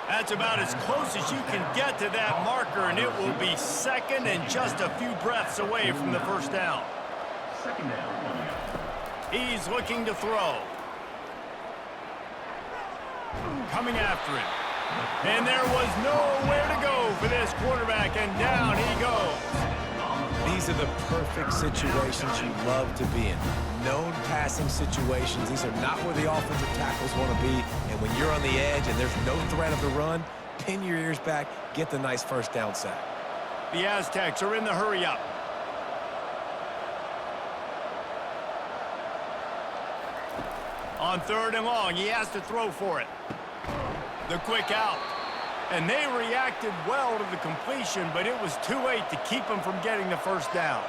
That's about as close as you can get to that marker, and it will be second and just a few breaths away from the first down. Second down. He's looking to throw. Coming after him. And there was nowhere to go for this quarterback, and down he goes. These are the perfect situations you love to be in. Known passing situations. These are not where the offensive tackles want to be. And when you're on the edge and there's no threat of the run, pin your ears back, get the nice first down sack. The Aztecs are in the hurry up. On 3rd and long, he has to throw for it. The quick out. And they reacted well to the completion, but it was too late to keep them from getting the first down.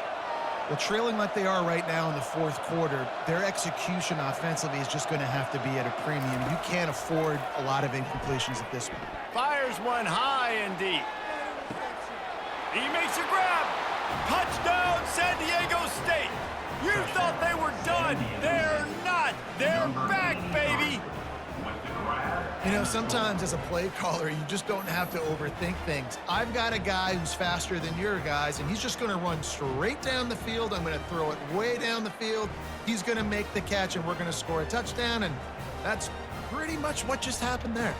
Well, trailing like they are right now in the 4th quarter, their execution offensively is just going to have to be at a premium. You can't afford a lot of incompletions at this point. Fires one high and deep. He makes a grab. Touchdown, San Diego State. You thought they were done. They're not. They're back, baby. You know, sometimes as a play caller, you just don't have to overthink things. I've got a guy who's faster than your guys, and he's just going to run straight down the field. I'm going to throw it way down the field. He's going to make the catch, and we're going to score a touchdown, and that's pretty much what just happened there.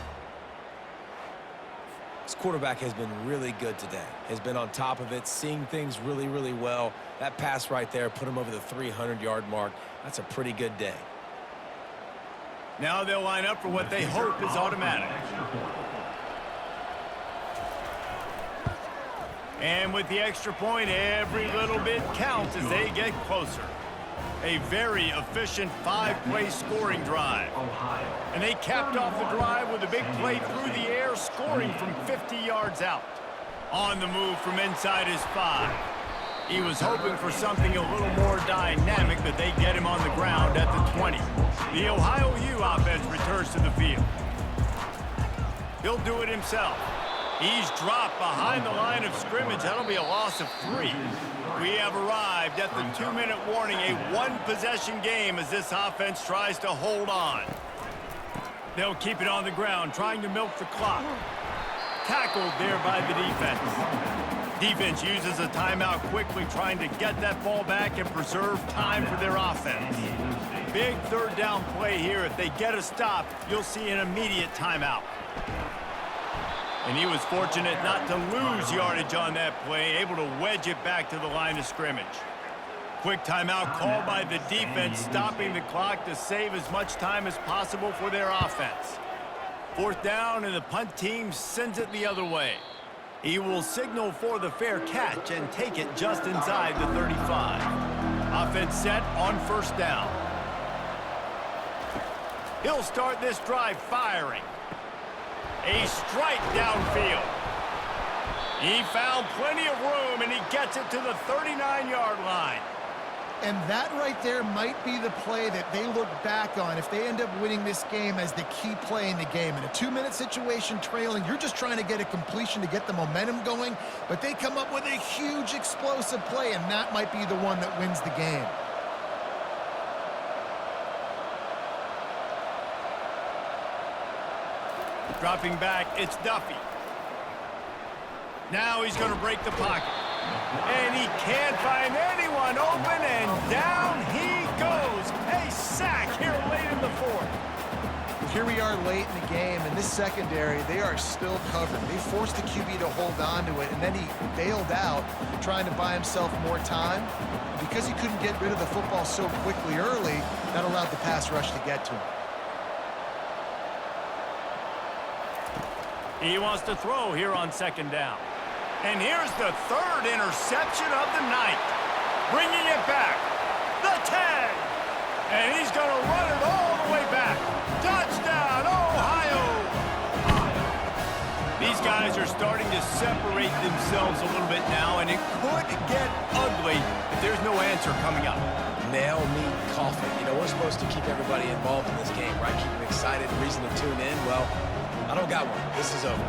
This quarterback has been really good today. Has been on top of it, seeing things really, really well. That pass right there put him over the 300-yard mark. That's a pretty good day. Now they'll line up for what they hope is automatic. And with the extra point, every little bit counts as they get closer. A very efficient 5-play scoring drive. And they capped off the drive with a big play through the air, scoring from 50 yards out. On the move from inside his 5. He was hoping for something a little more dynamic, but they get him on the ground at the 20. The Ohio U offense returns to the field. He'll do it himself. He's dropped behind the line of scrimmage. That'll be a loss of 3. We have arrived at the 2-minute warning, a one-possession game as this offense tries to hold on. They'll keep it on the ground, trying to milk the clock. Tackled there by the defense. Defense uses a timeout quickly, trying to get that ball back and preserve time for their offense. Big 3rd down play here. If they get a stop, you'll see an immediate timeout. And he was fortunate not to lose yardage on that play, able to wedge it back to the line of scrimmage. Quick timeout called by the defense, stopping the clock to save as much time as possible for their offense. 4th down, and the punt team sends it the other way. He will signal for the fair catch and take it just inside the 35. Offense set on 1st down. He'll start this drive firing. A strike downfield. He found plenty of room, and he gets it to the 39-yard line. And that right there might be the play that they look back on if they end up winning this game as the key play in the game. In a 2-minute situation trailing, you're just trying to get a completion to get the momentum going, but they come up with a huge explosive play, and that might be the one that wins the game. Dropping back, it's Duffy. Now he's going to break the pocket. And he can't find anyone open, and down he goes. A sack here late in the 4th. Here we are late in the game, and this secondary, they are still covered. They forced the QB to hold on to it, and then he bailed out, trying to buy himself more time. Because he couldn't get rid of the football so quickly early, that allowed the pass rush to get to him. He wants to throw here on 2nd down. And here's the 3rd interception of the night. Bringing it back. The 10. And he's going to run it all the way back. Touchdown, Ohio! These guys are starting to separate themselves a little bit now, and it could get ugly if there's no answer coming up. Nail, meat, coffee. You know, we're supposed to keep everybody involved in this game, right? Keep them excited, reason to tune in. Well, I don't got one. This is over.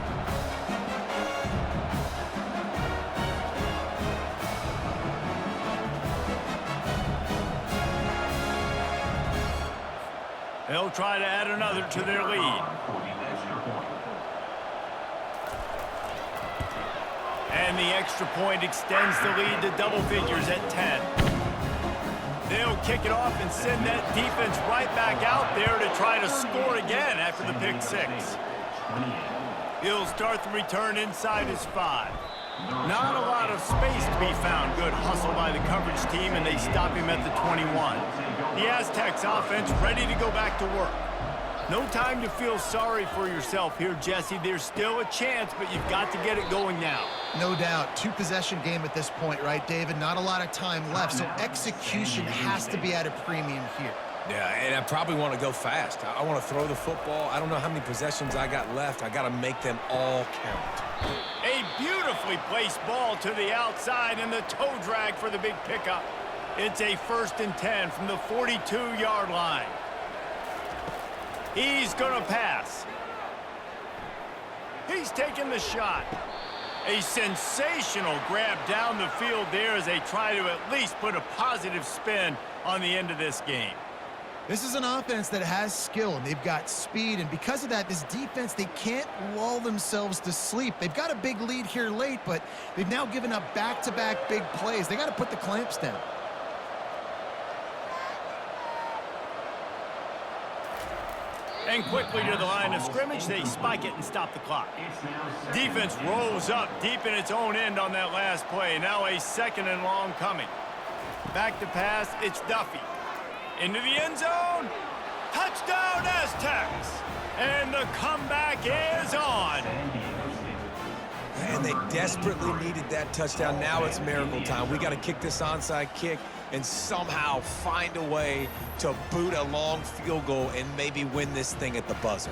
They'll try to add another to their lead. And the extra point extends the lead to double figures at 10. They'll kick it off and send that defense right back out there to try to score again after the pick 6. He'll start the return inside his 5. Not a lot of space to be found. Good hustle by the coverage team, and they stop him at the 21. The Aztecs offense ready to go back to work. No time to feel sorry for yourself here, Jesse. There's still a chance, but you've got to get it going now. No doubt. 2-possession game at this point, right, David? Not a lot of time left, so execution has to be at a premium here. Yeah, and I probably want to go fast. I want to throw the football. I don't know how many possessions I got left. I got to make them all count. A beautifully placed ball to the outside, and the toe drag for the big pickup. It's a 1st and 10 from the 42-yard line. He's going to pass. He's taking the shot. A sensational grab down the field there as they try to at least put a positive spin on the end of this game. This is an offense that has skill, and they've got speed, and because of that, this defense, they can't lull themselves to sleep. They've got a big lead here late, but they've now given up back-to-back big plays. They got to put the clamps down. And quickly to the line of scrimmage, they spike it and stop the clock. Defense rolls up deep in its own end on that last play. Now a 2nd and long coming. Back to pass, it's Duffy. Into the end zone. Touchdown, Aztecs! And the comeback is on. And they desperately needed that touchdown. Now it's miracle time. We got to kick this onside kick and somehow find a way to boot a long field goal and maybe win this thing at the buzzer.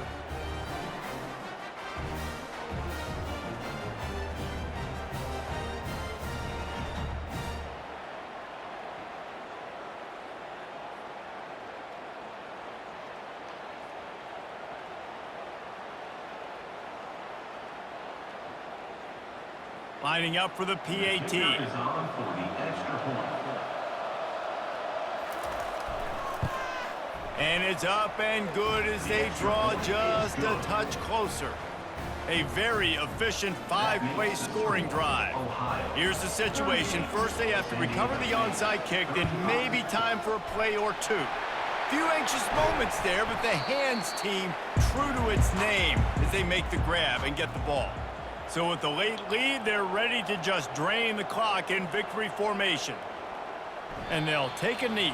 Lining up for the PAT. And it's up and good as they draw just a touch closer. A very efficient 5-play scoring drive. Here's the situation. First, they have to recover the onside kick, then maybe time for a play or two. Few anxious moments there, but the hands team true to its name as they make the grab and get the ball. So with the late lead, they're ready to just drain the clock in victory formation. And they'll take a knee.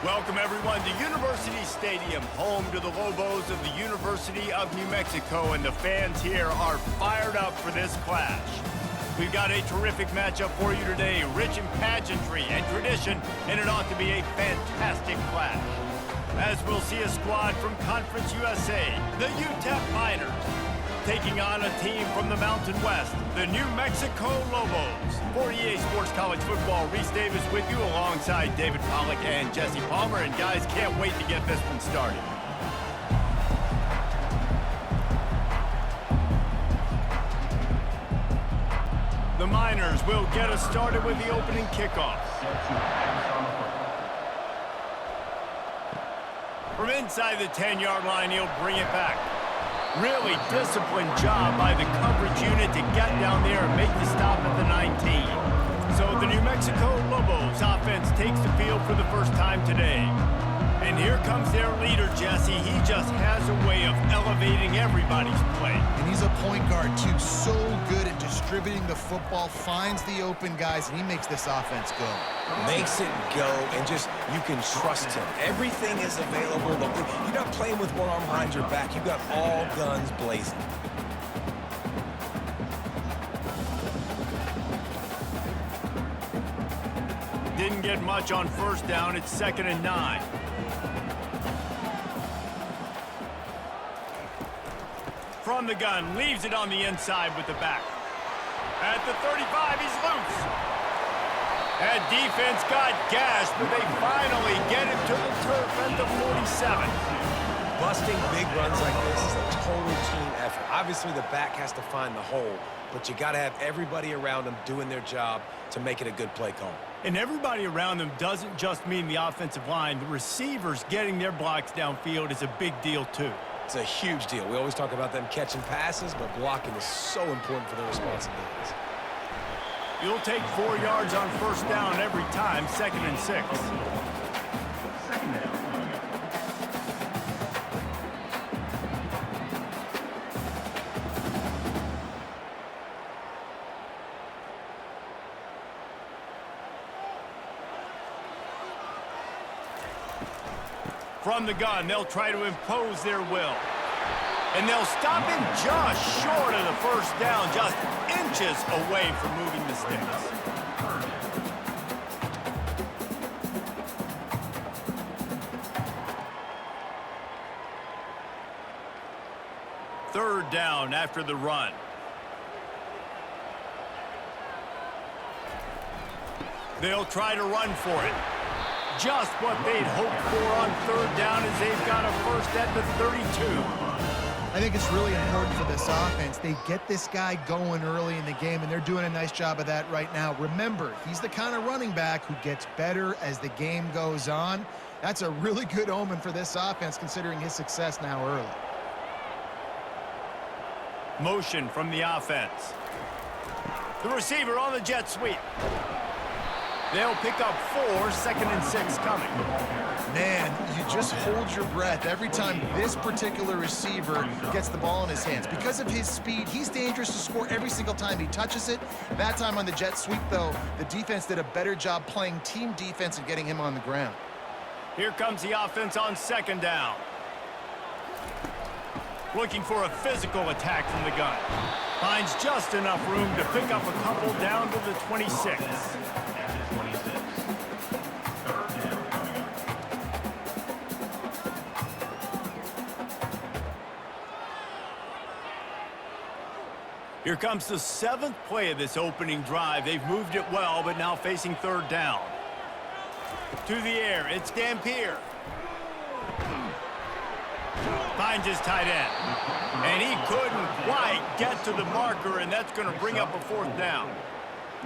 Welcome, everyone, to University Stadium, home to the Lobos of the University of New Mexico, and the fans here are fired up for this clash. We've got a terrific matchup for you today, rich in pageantry and tradition, and it ought to be a fantastic clash. As we'll see a squad from Conference USA, the UTEP Miners, taking on a team from the Mountain West, the New Mexico Lobos. For EA Sports College Football, Reese Davis with you alongside David Pollack and Jesse Palmer. And guys, can't wait to get this one started. The Miners will get us started with the opening kickoff. From inside the 10-yard line, he'll bring it back. Really disciplined job by the coverage unit to get down there and make the stop at the 19. So the New Mexico Lobos offense takes the field for the first time today. And here comes their leader, Jesse. He just has a way of elevating everybody's play. And he's a point guard, too. So good at distributing the football, finds the open guys, and he makes this offense go. Makes it go, and just, you can trust him. Everything is available. You're not playing with one arm behind your back. You've got all guns blazing. Didn't get much on first down. It's 2nd and 9. From the gun, leaves it on the inside with the back. At the 35, he's loose. That defense got gashed, but they finally get him to the turf at the 47. Busting big runs like this is a total team effort. Obviously, the back has to find the hole, but you got to have everybody around them doing their job to make it a good play call. And everybody around them doesn't just mean the offensive line. The receivers getting their blocks downfield is a big deal, too. It's a huge deal. We always talk about them catching passes, but blocking is so important for their responsibilities. You'll take 4 yards on first down every time, 2nd and 6. Second down. From the gun, they'll try to impose their will. And they'll stop him just short of the first down, just inches away from moving the sticks. Third down after the run. They'll try to run for it. Just what they'd hoped for on third down as they've got a first at the 32. I think it's really important for this offense. They get this guy going early in the game, and they're doing a nice job of that right now. Remember, he's the kind of running back who gets better as the game goes on. That's a really good omen for this offense, considering his success now early. Motion from the offense. The receiver on the jet sweep. They'll pick up 4, 2nd and 6 coming. Man, you just hold your breath every time this particular receiver gets the ball in his hands. Because of his speed, he's dangerous to score every single time he touches it. That time on the jet sweep, though, the defense did a better job playing team defense and getting him on the ground. Here comes the offense on 2nd down. Looking for a physical attack from the gun. Finds just enough room to pick up a couple down to the 26. Here comes the 7th play of this opening drive. They've moved it well, but now facing third down. To the air, it's Dampier. Finds his tight end. And he couldn't quite get to the marker, and that's going to bring up a 4th down.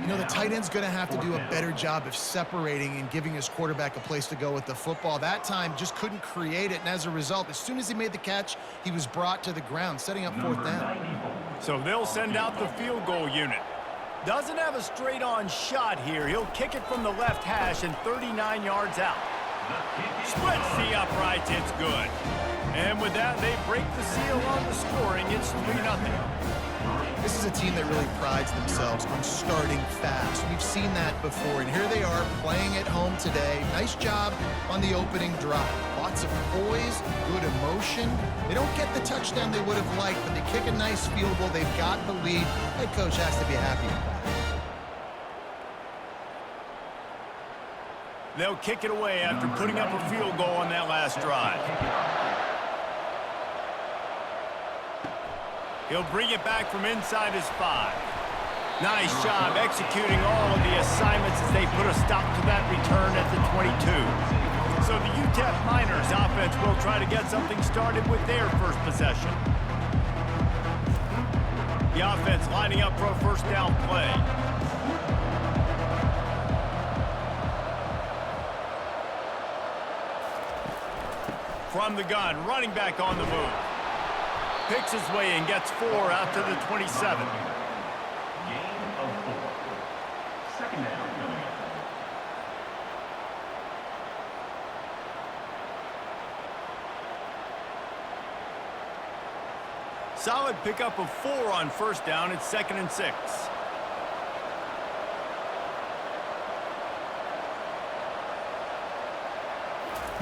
You know, the tight end's going to have to do a better job of separating and giving his quarterback a place to go with the football. That time just couldn't create it, and as a result, as soon as he made the catch, he was brought to the ground, setting up 4th down. So they'll send out the field goal unit. Doesn't have a straight-on shot here. He'll kick it from the left hash and 39 yards out. Splits the uprights, it's good. And with that, they break the seal on the scoring. It's 3-0. This is a team that really prides themselves on starting fast. We've seen that before, and here they are playing at home today. Nice job on the opening drive. Lots of poise, good emotion. They don't get the touchdown they would have liked, but they kick a nice field goal. They've got the lead. Head coach has to be happy with that. They'll kick it away after putting up a field goal on that last drive. He'll bring it back from inside his 5. Nice job executing all of the assignments as they put a stop to that return at the 22. So the UTEP Miners offense will try to get something started with their first possession. The offense lining up for a first down play. From the gun, running back on the move. Picks his way and gets 4 out to the 27. Gain of 4. Second down coming up. Solid pickup of 4 on first down. It's 2nd and 6.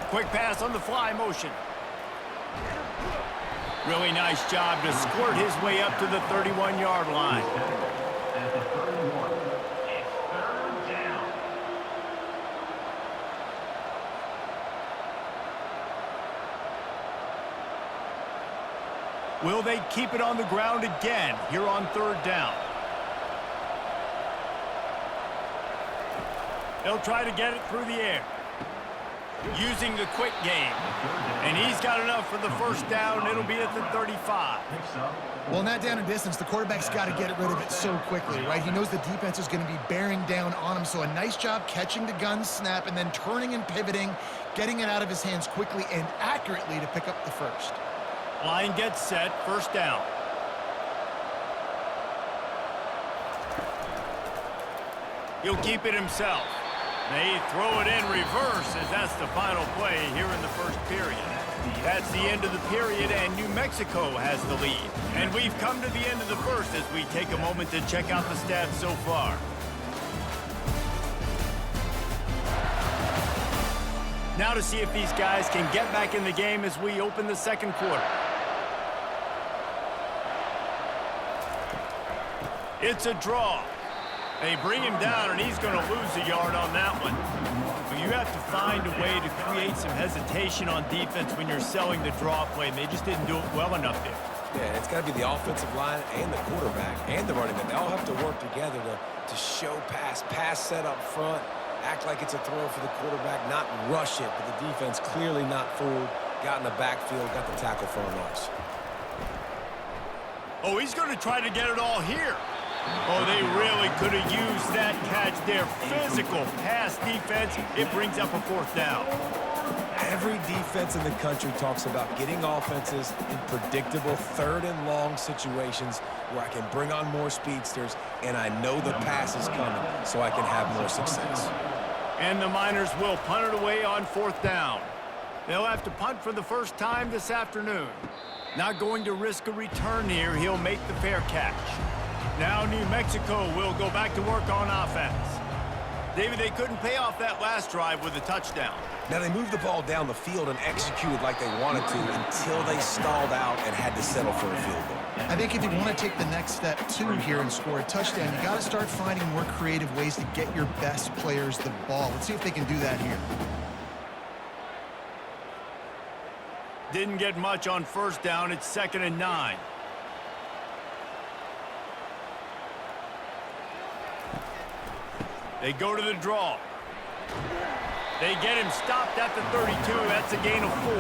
Quick pass on the fly motion. Really nice job to squirt his way up to the 31-yard line. At the 31, it's third down. Will they keep it on the ground again here on third down? They'll try to get it through the air. Using the quick game. And he's got enough for the first down. It'll be at the 35. Well, in that down and distance, the quarterback's got to get rid of it so quickly, right? He knows the defense is going to be bearing down on him, so a nice job catching the gun snap and then turning and pivoting, getting it out of his hands quickly and accurately to pick up the first. Line gets set, first down. He'll keep it himself. They throw it in reverse as that's the final play here in the first period. That's the end of the period, and New Mexico has the lead. And we've come to the end of the first as we take a moment to check out the stats so far. Now to see if these guys can get back in the game as we open the second quarter. It's a draw. They bring him down, and he's going to lose a yard on that one. But you have to find a way to create some hesitation on defense when you're selling the draw play, and they just didn't do it well enough there. Yeah, it's got to be the offensive line and the quarterback and the running back. They all have to work together to show pass set up front, act like it's a throw for the quarterback, not rush it, but the defense clearly not fooled, got in the backfield, got the tackle for a loss. Oh, he's going to try to get it all here. Oh, they really could have used that catch there. Physical pass defense. It brings up a fourth down. Every defense in the country talks about getting offenses in predictable third and long situations where I can bring on more speedsters and I know the pass is coming so I can have more success. And the Miners will punt it away on fourth down. They'll have to punt for the first time this afternoon. Not going to risk a return here. He'll make the fair catch. Now New Mexico will go back to work on offense. David, they couldn't pay off that last drive with a touchdown. Now they moved the ball down the field and executed like they wanted to until they stalled out and had to settle for a field goal. I think if you want to take the next step too here and score a touchdown, you got to start finding more creative ways to get your best players the ball. Let's see if they can do that here. Didn't get much on first down. It's 2nd and 9. They go to the draw. They get him stopped at the 32. That's a gain of 4.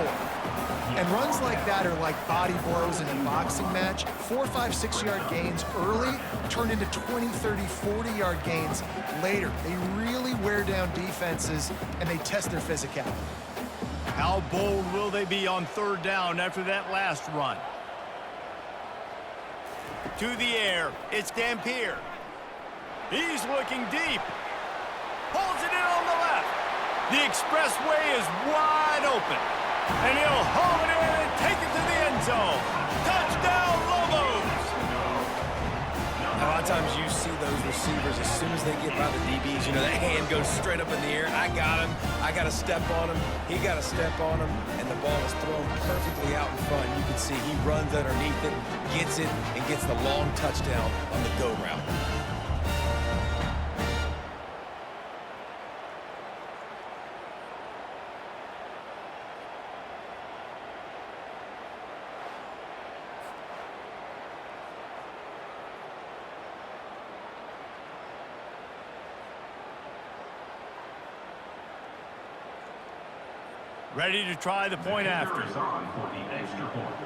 And runs like that are like body blows in a boxing match. 4, 5, 6-yard gains early turn into 20, 30, 40-yard gains later. They really wear down defenses, and they test their physicality. How bold will they be on third down after that last run? To the air. It's Dampier. He's looking deep. Pulls it in on the left. The expressway is wide open. And he'll haul it in and take it to the end zone. Touchdown, Lobos! those receivers, as soon as they get by the DBs, you know, that hand goes straight up in the air. I got him. I got to step on him. He got to step on him, and the ball is thrown perfectly out in front. You can see he runs underneath it, gets it, and gets the long touchdown on the go route. Ready to try the point after. Is on for the extra point.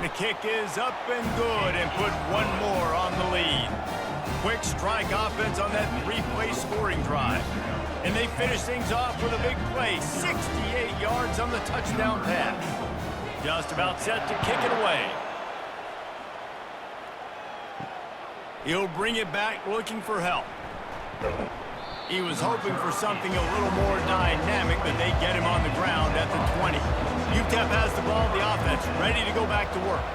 The kick is up and good and put one more on the lead. Quick strike offense on that three-play scoring drive. And they finish things off with a big play, 68 yards on the touchdown pass. Just about set to kick it away. He'll bring it back looking for help. He was hoping for something a little more dynamic, but they get him on the ground at the 20. UTEP has the ball, the offense ready to go back to work.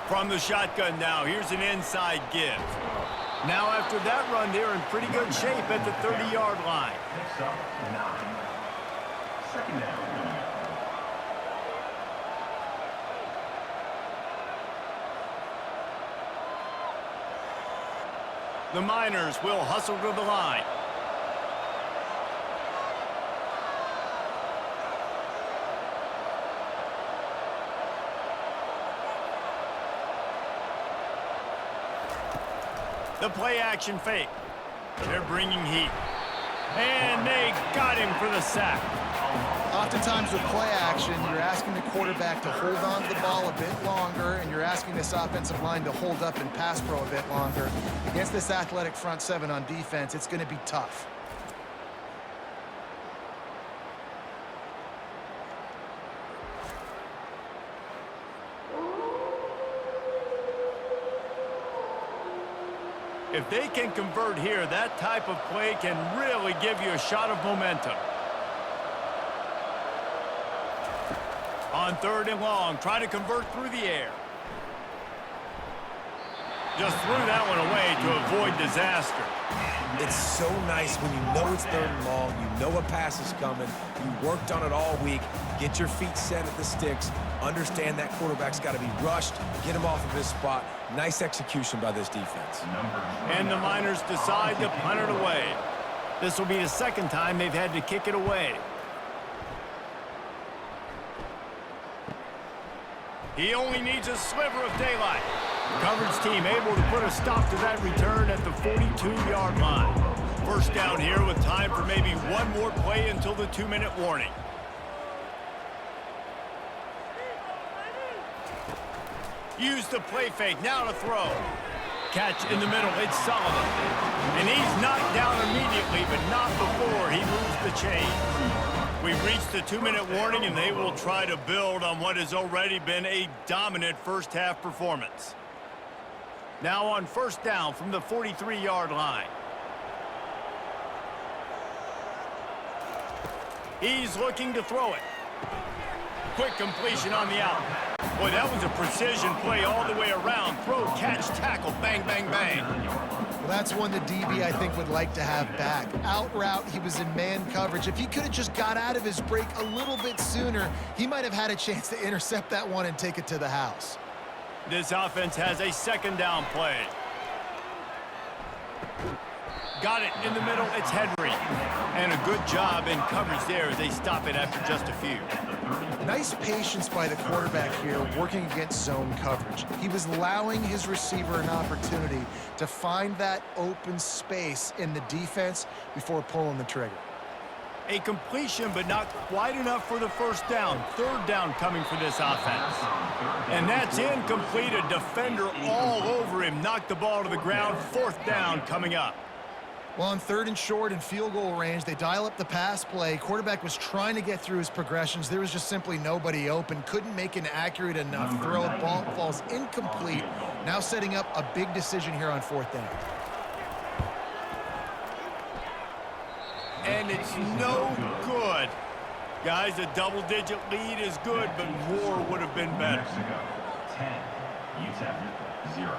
From the shotgun now, here's an inside give. Now after that run, they're in pretty good shape at the 30-yard line. Picks up 9. Second down. The Miners will hustle to the line. The play action fake. They're bringing heat. And they got him for the sack. Oftentimes with play action, you're asking the quarterback to hold on to the ball a bit longer, and you're asking this offensive line to hold up and pass pro a bit longer. Against this athletic front seven on defense, it's going to be tough. If they can convert here, that type of play can really give you a shot of momentum. On 3rd and long, try to convert through the air. Just threw that one away to avoid disaster. It's so nice when you know it's 3rd and long, you know a pass is coming, you worked on it all week, get your feet set at the sticks, understand that quarterback's got to be rushed, get him off of his spot. Nice execution by this defense. And the Miners decide to punt it away. This will be the second time they've had to kick it away. He only needs a sliver of daylight. Coverage team able to put a stop to that return at the 42-yard line. First down here with time for maybe one more play until the 2-minute warning. Use the play fake, now to throw. Catch in the middle, it's Sullivan. And he's knocked down immediately, but not before he moves the chain. We've reached the 2-minute warning, and they will try to build on what has already been a dominant first-half performance. Now on first down from the 43-yard line. He's looking to throw it. Quick completion on the out. Boy, that was a precision play all the way around. Throw, catch, tackle, bang, bang, bang. Well, that's one the DB, I think, would like to have back. Out route, he was in man coverage. If he could have just got out of his break a little bit sooner, he might have had a chance to intercept that one and take it to the house. This offense has a second down play. Got it in the middle, it's Henry. And a good job in coverage there as they stop it after just a few. Nice patience by the quarterback here working against zone coverage. He was allowing his receiver an opportunity to find that open space in the defense before pulling the trigger. A completion, but not quite enough for the first down. 3rd down coming for this offense. And that's incomplete. A defender all over him. Knocked the ball to the ground. 4th down coming up. Well, on 3rd and short and field goal range, they dial up the pass play. Quarterback was trying to get through his progressions. There was just simply nobody open. Couldn't make an accurate enough throw. Ball falls incomplete. Now setting up a big decision here on 4th down. And it's no good. Guys, a double-digit lead is good, but more would have been better. 10, UTEP 0.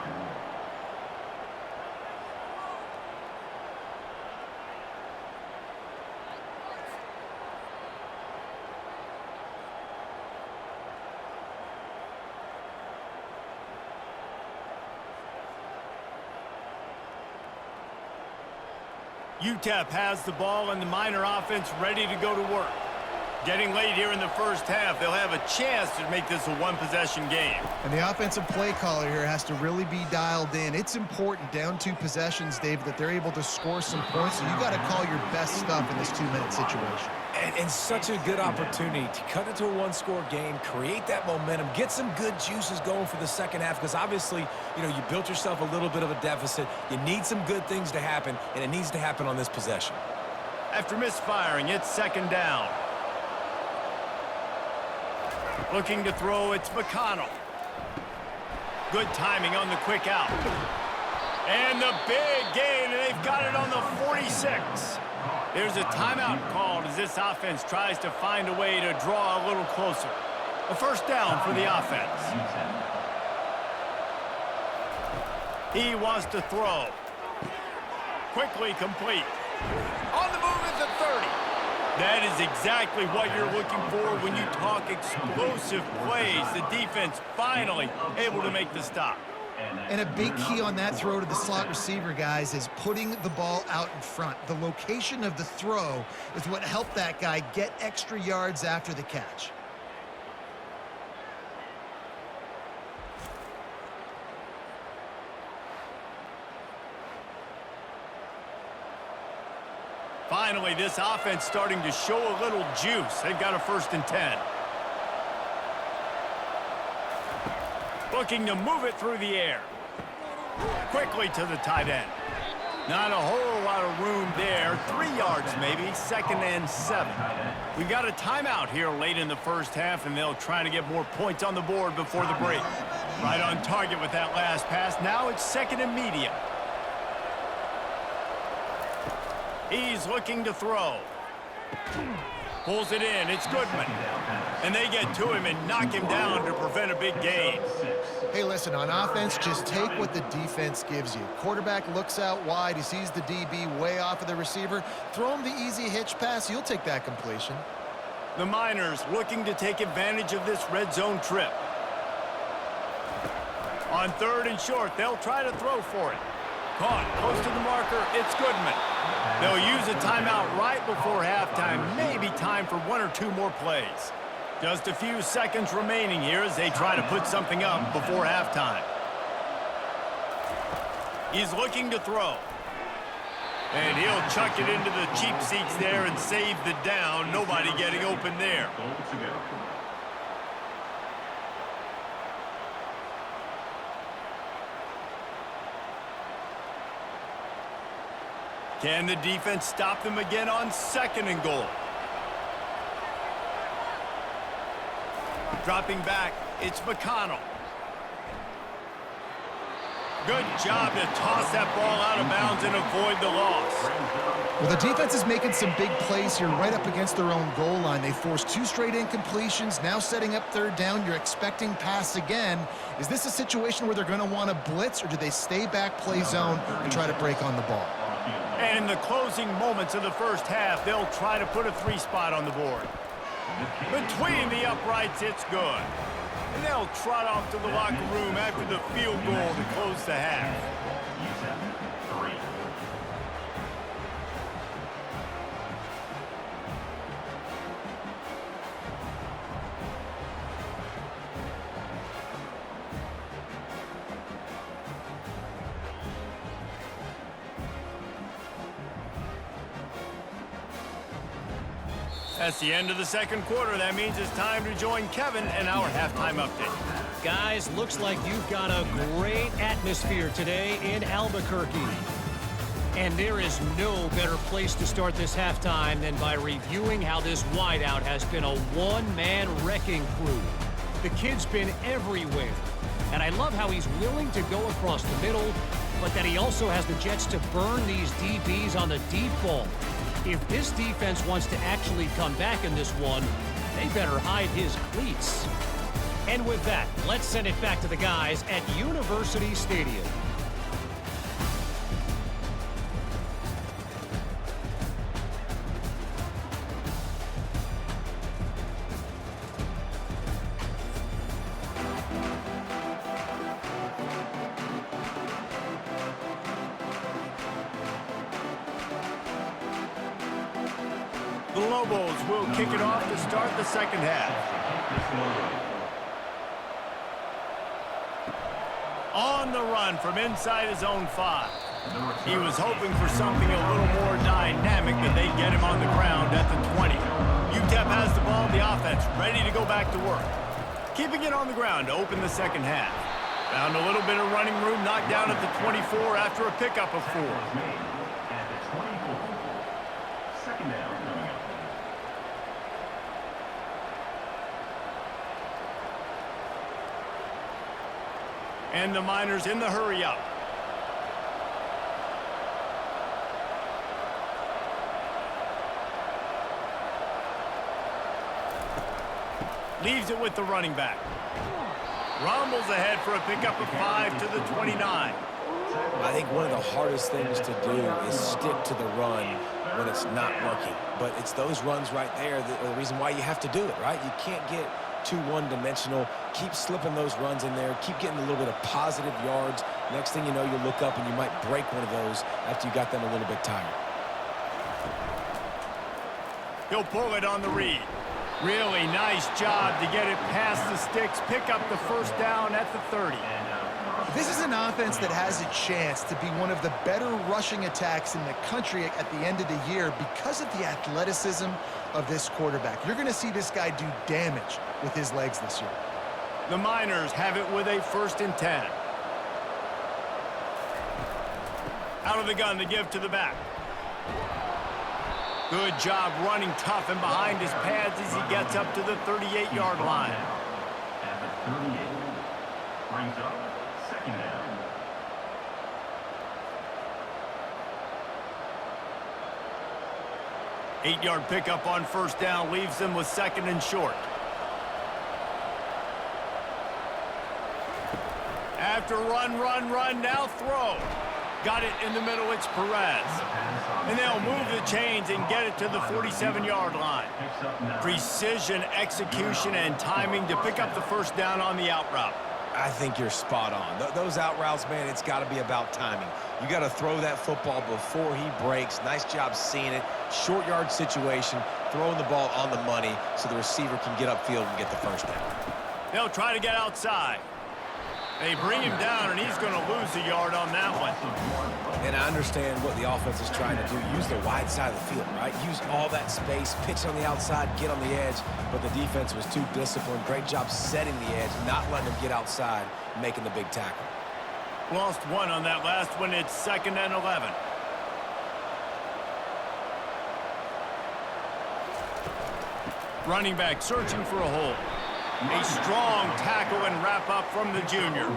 UTEP has the ball and the Miner offense ready to go to work. Getting late here in the first half, they'll have a chance to make this a one-possession game. And the offensive play caller here has to really be dialed in. It's important down 2 possessions, Dave, that they're able to score some points. So you got to call your best stuff in this 2-minute situation. And such a good opportunity to cut it to a one-score game, create that momentum, get some good juices going for the second half, because obviously, you know, you built yourself a little bit of a deficit. You need some good things to happen, and it needs to happen on this possession. After misfiring, it's second down. Looking to throw, it's McConnell. Good timing on the quick out. And the big gain, and they've got it on the 46. There's a timeout called as this offense tries to find a way to draw a little closer. A first down for the offense. He wants to throw. Quickly complete. On the move at the 30. That is exactly what you're looking for when you talk explosive plays. The defense finally able to make the stop. And a big key on that throw to the slot receiver, guys, is putting the ball out in front. The location of the throw is what helped that guy get extra yards after the catch. Finally, this offense starting to show a little juice. They've got a 1st and 10. Looking to move it through the air. Quickly to the tight end. Not a whole lot of room there. 3 yards maybe, 2nd and 7. We've got a timeout here late in the first half, and they'll try to get more points on the board before the break. Right on target with that last pass. Now it's 2nd and medium. He's looking to throw. Pulls it in. It's Goodman. And they get to him and knock him down to prevent a big gain. Hey, listen, on offense, just take what the defense gives you. Quarterback looks out wide. He sees the DB way off of the receiver. Throw him the easy hitch pass. You'll take that completion. The Miners looking to take advantage of this red zone trip. On 3rd and short, they'll try to throw for it. Caught close to the marker. It's Goodman. They'll use a timeout right before halftime. Maybe time for 1 or 2 more plays. Just a few seconds remaining here as they try to put something up before halftime. He's looking to throw. And he'll chuck it into the cheap seats there and save the down. Nobody getting open there. Can the defense stop them again on 2nd and goal? Dropping back, it's McConnell. Good job to toss that ball out of bounds and avoid the loss. Well, the defense is making some big plays here right up against their own goal line. They forced 2 straight incompletions, now setting up 3rd down. You're expecting pass again. Is this a situation where they're going to want to blitz, or do they stay back, play zone, and try to break on the ball? And in the closing moments of the first half, they'll try to put a 3 spot on the board. Between the uprights, it's good. And they'll trot off to the locker room after the field goal to close the half. That's the end of the 2nd quarter. That means it's time to join Kevin and our halftime update. Guys, looks like you've got a great atmosphere today in Albuquerque. And there is no better place to start this halftime than by reviewing how this wideout has been a one-man wrecking crew. The kid's been everywhere. And I love how he's willing to go across the middle, but that he also has the jets to burn these DBs on the deep ball. If this defense wants to actually come back in this one, they better hide his cleats. And with that, let's send it back to the guys at University Stadium. The Lobos will kick it off to start the second half. On the run from inside his own 5. He was hoping for something a little more dynamic, but they get him on the ground at the 20. UTEP has the ball, the offense ready to go back to work. Keeping it on the ground to open the second half. Found a little bit of running room, knocked down at the 24 after a pickup of 4. At the 24. Second down coming up. And the Miners in the hurry up. Leaves it with the running back. Rumbles ahead for a pickup of 5 to the 29. I think one of the hardest things to do is stick to the run when it's not working. But it's those runs right there that are the reason why you have to do it, right? You can't get too one-dimensional. Keep slipping those runs in there. Keep getting a little bit of positive yards. Next thing you know, you look up and you might break one of those after you got them a little bit tired. He'll pull it on the read. Really nice job to get it past the sticks, pick up the first down at the 30. This is an offense that has a chance to be one of the better rushing attacks in the country at the end of the year because of the athleticism of this quarterback. You're going to see this guy do damage with his legs this year. The Miners have it with a 1st and 10. Out of the gun to give to the back. Good job running tough and behind his pads as he gets up to the 38-yard line. At the 38. Brings up second down. Eight-yard pickup on first down leaves them with 2nd and short. After run, now throw. Got it in the middle, it's Perez. And they'll move the chains and get it to the 47-yard line. Precision, execution, and timing to pick up the first down on the out route. I think you're spot on. Those out routes, man, it's got to be about timing. You got to throw that football before he breaks. Nice job seeing it. Short yard situation, throwing the ball on the money so the receiver can get upfield and get the first down. They'll try to get outside. They bring him down, and he's going to lose a yard on that one. And I understand what the offense is trying to do. Use the wide side of the field, right? Use all that space, pitch on the outside, get on the edge. But the defense was too disciplined. Great job setting the edge, not letting him get outside, making the big tackle. Lost one on that last one. It's 2nd and 11. Running back searching for a hole. A strong tackle and wrap up from the junior.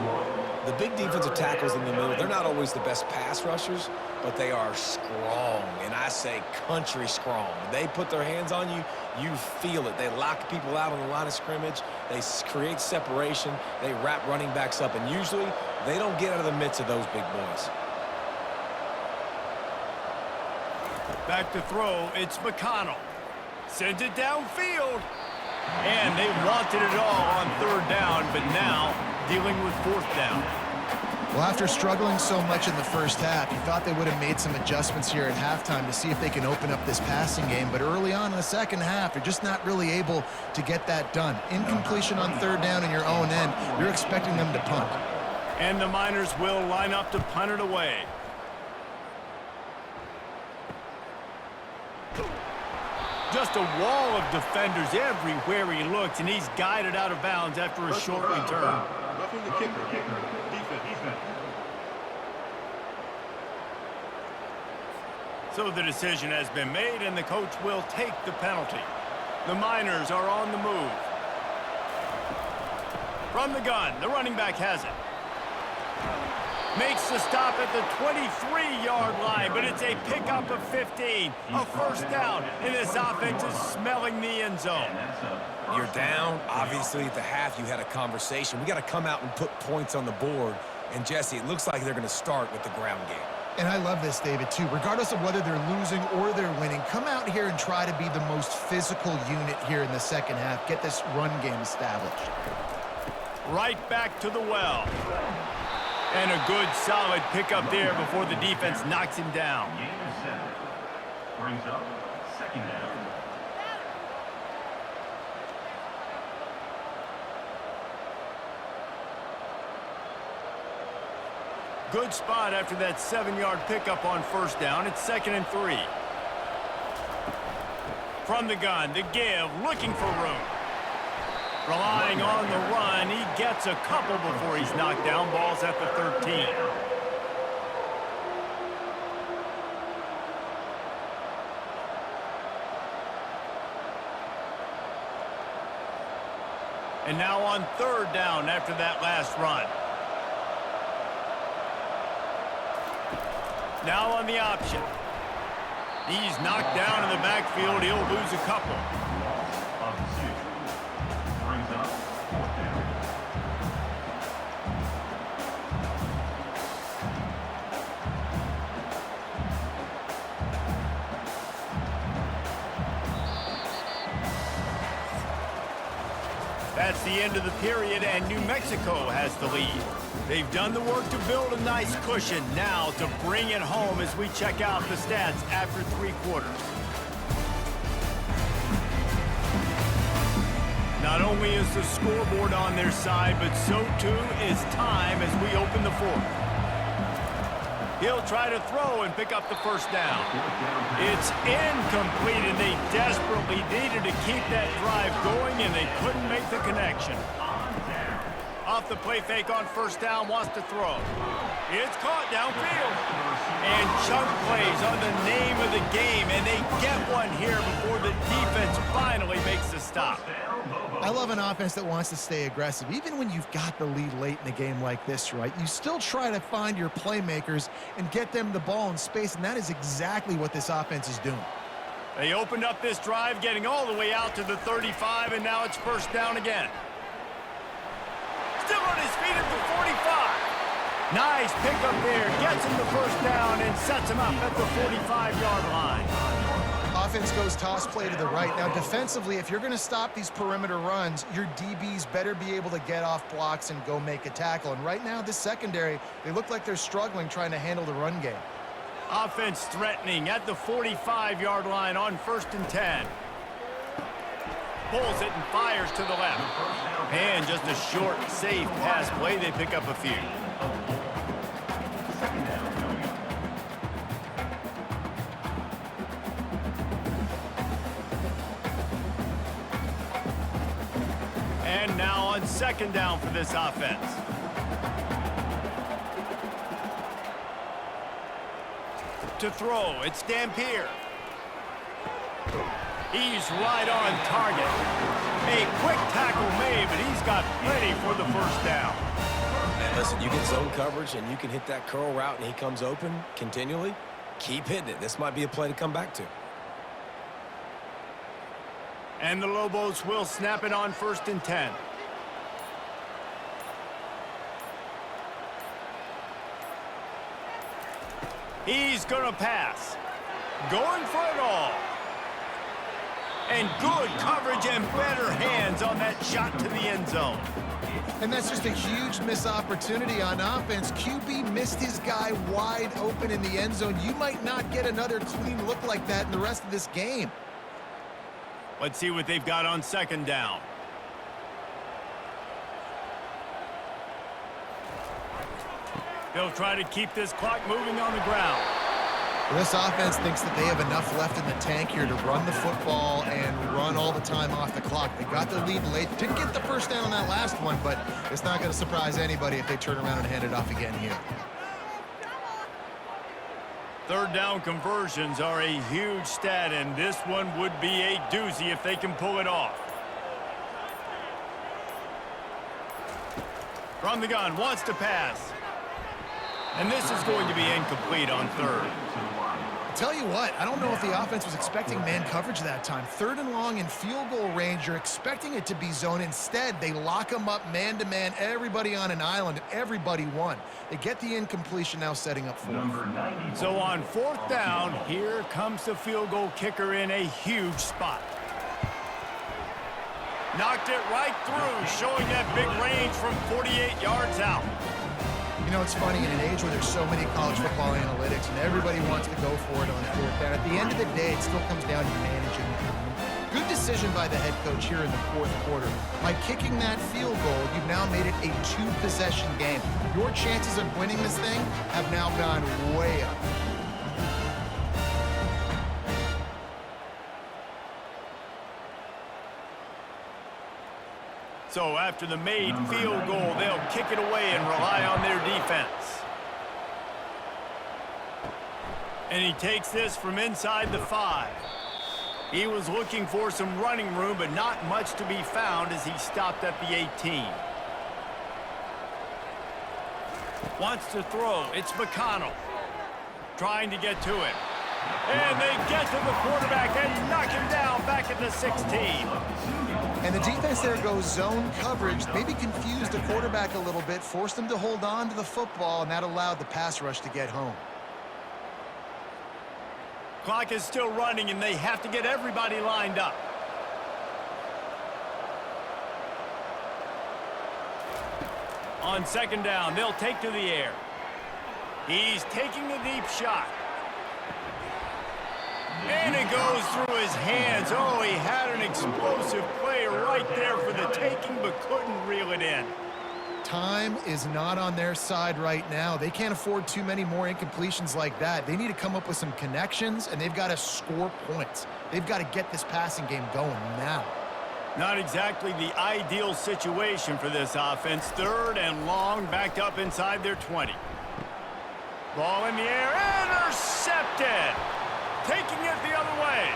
The big defensive tackles in the middle, they're not always the best pass rushers, but they are strong, and I say country strong. They put their hands on you, you feel it. They lock people out on the line of scrimmage. They create separation. They wrap running backs up, and usually they don't get out of the midst of those big boys. Back to throw, it's McConnell. Sends it downfield. And they wanted it all on 3rd down, but now dealing with 4th down. Well, after struggling so much in the first half, you thought they would have made some adjustments here at halftime to see if they can open up this passing game. But early on in the second half, they're just not really able to get that done. Incompletion on 3rd down in your own end, you're expecting them to punt. And the Miners will line up to punt it away. Just a wall of defenders everywhere he looks, and he's guided out of bounds after a short return. Roughing the kicker. Defense. So the decision has been made, and the coach will take the penalty. The Miners are on the move. From the gun, the running back has it. Makes the stop at the 23-yard line, but it's a pickup of 15. A first down, and this offense is smelling the end zone. You're down. Obviously, at the half, you had a conversation. We got to come out and put points on the board. And, Jesse, it looks like they're going to start with the ground game. And I love this, David, too. Regardless of whether they're losing or they're winning, come out here and try to be the most physical unit here in the second half. Get this run game established. Right back to the well. And a good, solid pickup there before the defense knocks him down. Gain of 7. Brings up second down. Good spot after that 7-yard pickup on first down. It's 2nd and 3. From the gun, the give, looking for room. Relying on the run, he gets a couple before he's knocked down. Ball's at the 13. And now on third down after that last run. Now on the option. He's knocked down in the backfield. He'll lose a couple. Of 2. Brings up 4th down. That's the end of the period, and New Mexico has the lead. They've done the work to build a nice cushion. Now to bring it home as we check out the stats after 3 quarters. Not only is the scoreboard on their side, but so too is time as we open the 4th. He'll try to throw and pick up the first down. It's incomplete, and they desperately needed to keep that drive going, and they couldn't make the connection. Off the play fake on first down, wants to throw. It's caught downfield. And chunk plays on the name of the game, and they get one here before the defense finally makes the stop. I love an offense that wants to stay aggressive. Even when you've got the lead late in a game like this, right, you still try to find your playmakers and get them the ball in space, and that is exactly what this offense is doing. They opened up this drive, getting all the way out to the 35, and now it's first down again. Still on his feet at the 45. Nice pickup there. Gets him the first down and sets him up at the 45-yard line. Offense goes toss play to the right. Now, defensively, if you're going to stop these perimeter runs, your DBs better be able to get off blocks and go make a tackle. And right now, this secondary, they look like they're struggling trying to handle the run game. Offense threatening at the 45-yard line on 1st and 10. Pulls it and fires to the left. And just a short, safe pass play. They pick up a few. And now on 2nd down for this offense. To throw, it's Dampier. He's right on target. A quick tackle made, but he's got plenty for the first down. And listen, you get zone coverage and you can hit that curl route and he comes open continually. Keep hitting it. This might be a play to come back to. And the Lobos will snap it on 1st and 10. He's going to pass. Going for it all. And good coverage and better hands on that shot to the end zone. And that's just a huge missed opportunity on offense. QB missed his guy wide open in the end zone. You might not get another clean look like that in the rest of this game. Let's see what they've got on 2nd down. They'll try to keep this clock moving on the ground. Well, this offense thinks that they have enough left in the tank here to run the football and run all the time off the clock. They got the lead late. Didn't get the first down on that last one, but it's not going to surprise anybody if they turn around and hand it off again here. 3rd down conversions are a huge stat, and this one would be a doozy if they can pull it off. From the gun, wants to pass. And this is going to be incomplete on third. Tell you what, I don't know if the offense was expecting man coverage that time. Third and long in field goal range, you're expecting it to be zone. Instead, they lock them up man-to-man, everybody on an island, and everybody won. They get the incompletion now setting up fourth. So on fourth down, here comes the field goal kicker in a huge spot. Knocked it right through, showing that big range from 48 yards out. You know, it's funny, in an age where there's so many college football analytics and everybody wants to go for it on fourth down, at the end of the day, it still comes down to managing the time. Good decision by the head coach here in the fourth quarter. By kicking that field goal, you've now made it a two-possession game. Your chances of winning this thing have now gone way up. So after the made field goal, they'll kick it away and rely on their defense. And he takes this from inside the 5. He was looking for some running room, but not much to be found as he stopped at the 18. Wants to throw. It's McConnell trying to get to it. And they get to the quarterback and knock him down back at the 16. And the defense there goes zone coverage, maybe confused the quarterback a little bit, forced him to hold on to the football, and that allowed the pass rush to get home. Clock is still running, and they have to get everybody lined up. On second down, they'll take to the air. He's taking a deep shot. And it goes through his hands. Oh, he had an explosive play right there for the taking, but couldn't reel it in. Time is not on their side right now. They can't afford too many more incompletions like that. They need to come up with some connections, and they've got to score points. They've got to get this passing game going now. Not exactly the ideal situation for this offense. Third and long, backed up inside their 20. Ball in the air, intercepted. Taking it the other way.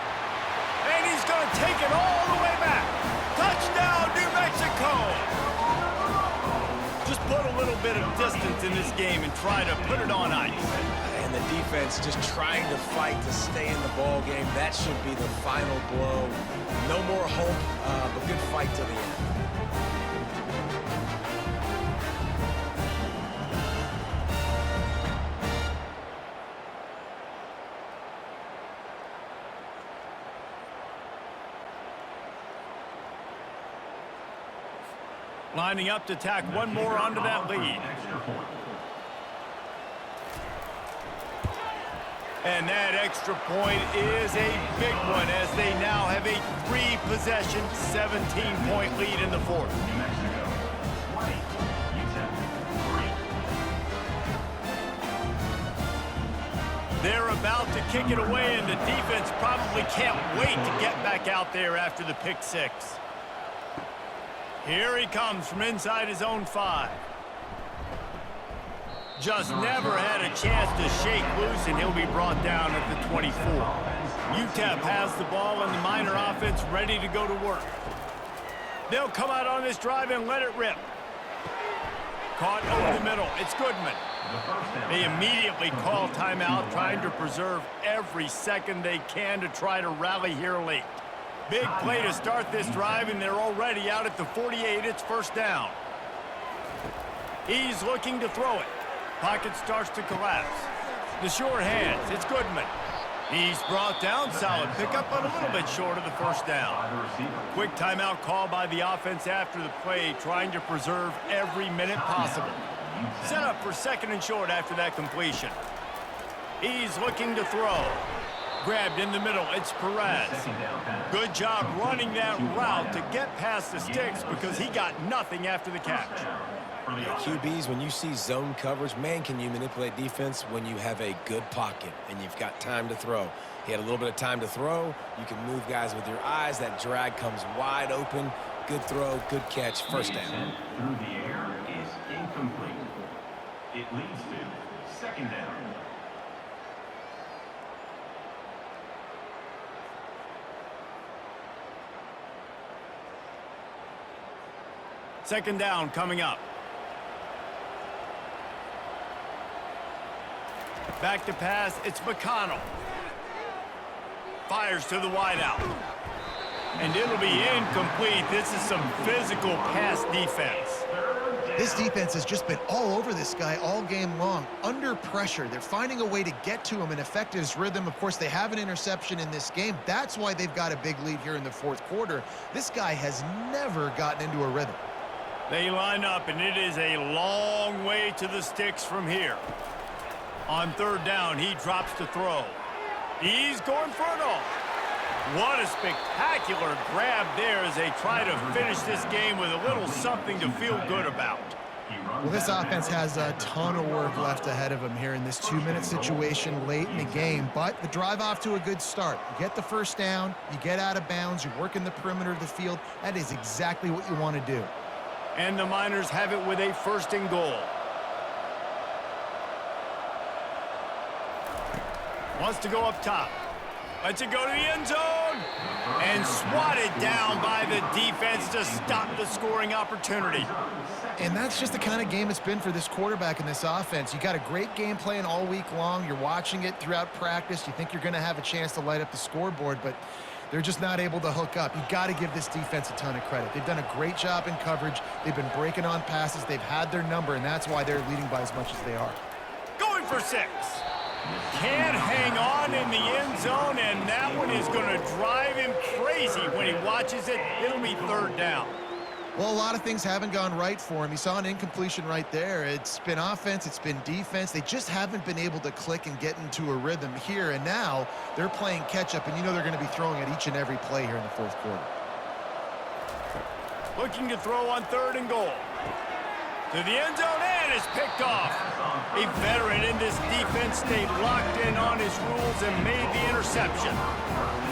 And he's going to take it all the way back. Touchdown, New Mexico. Just put a little bit of distance in this game and try to put it on ice. And the defense just trying to fight to stay in the ball game. That should be the final blow. No more hope, but good fight to the end. Lining up to tack one more onto that lead. And that extra point is a big one as they now have a 3-possession, 17-point lead in the fourth. They're about to kick it away, and the defense probably can't wait to get back out there after the pick 6. Here he comes from inside his own 5. Just never had a chance to shake loose, and he'll be brought down at the 24. UTEP has the ball, and the Miner offense ready to go to work. They'll come out on this drive and let it rip. Caught over the middle. It's Goodman. They immediately call timeout, trying to preserve every second they can to try to rally here late. Big play to start this drive, and they're already out at the 48. It's first down. He's looking to throw it. Pocket starts to collapse. The short hands. It's Goodman. He's brought down. Solid pickup, but a little bit short of the first down. Quick timeout call by the offense after the play, trying to preserve every minute possible. Set up for second and short after that completion. He's looking to throw. Grabbed in the middle, it's Perez. Good job running that route to get past the sticks because he got nothing after the catch. QBs, when you see zone coverage, man, can you manipulate defense when you have a good pocket and you've got time to throw. He had a little bit of time to throw. You can move guys with your eyes. That drag comes wide open. Good throw, good catch, first down. Through the air is incomplete. It leads to second down. Second down coming up. Back to pass, it's McConnell. Fires to the wideout. And it'll be incomplete. This is some physical pass defense. This defense has just been all over this guy all game long. Under pressure, they're finding a way to get to him and affect his rhythm. Of course, they have an interception in this game. That's why they've got a big lead here in the fourth quarter. This guy has never gotten into a rhythm. They line up, and it is a long way to the sticks from here. On third down, he drops to throw. He's going for it all. What a spectacular grab there as they try to finish this game with a little something to feel good about. Well, this offense has a ton of work left ahead of them here in this 2-minute situation late in the game, but the drive off to a good start. You get the first down, you get out of bounds, you work in the perimeter of the field. That is exactly what you want to do. And the Miners have it with a 1st and goal. Wants to go up top. Lets it go to the end zone. And swatted down by the defense to stop the scoring opportunity. And that's just the kind of game it's been for this quarterback in this offense. You got a great game plan all week long. You're watching it throughout practice. You think you're going to have a chance to light up the scoreboard, but they're just not able to hook up. You got to give this defense a ton of credit. They've done a great job in coverage. They've been breaking on passes. They've had their number, and that's why they're leading by as much as they are. Going for 6. Can't hang on in the end zone, and that one is going to drive him crazy when he watches it. It'll be 3rd down. Well, a lot of things haven't gone right for him. He saw an incompletion right there. It's been offense, it's been defense. They just haven't been able to click and get into a rhythm here, and now they're playing catch-up, and you know they're going to be throwing at each and every play here in the fourth quarter. Looking to throw on 3rd and goal. To the end zone, and it's picked off. A veteran in this defense stayed locked in on his rules and made the interception.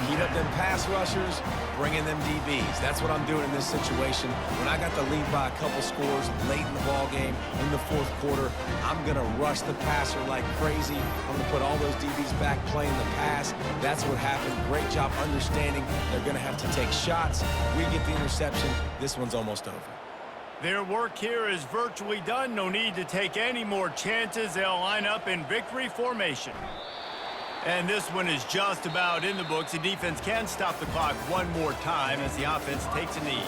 Heat up them pass rushers, bring in them DBs. That's what I'm doing in this situation. When I got the lead by a couple scores late in the ball game, in the fourth quarter, I'm going to rush the passer like crazy. I'm going to put all those DBs back playing the pass. That's what happened. Great job understanding they're going to have to take shots. We get the interception. This one's almost over. Their work here is virtually done. No need to take any more chances. They'll line up in victory formation. And this one is just about in the books. The defense can stop the clock one more time as the offense takes a knee.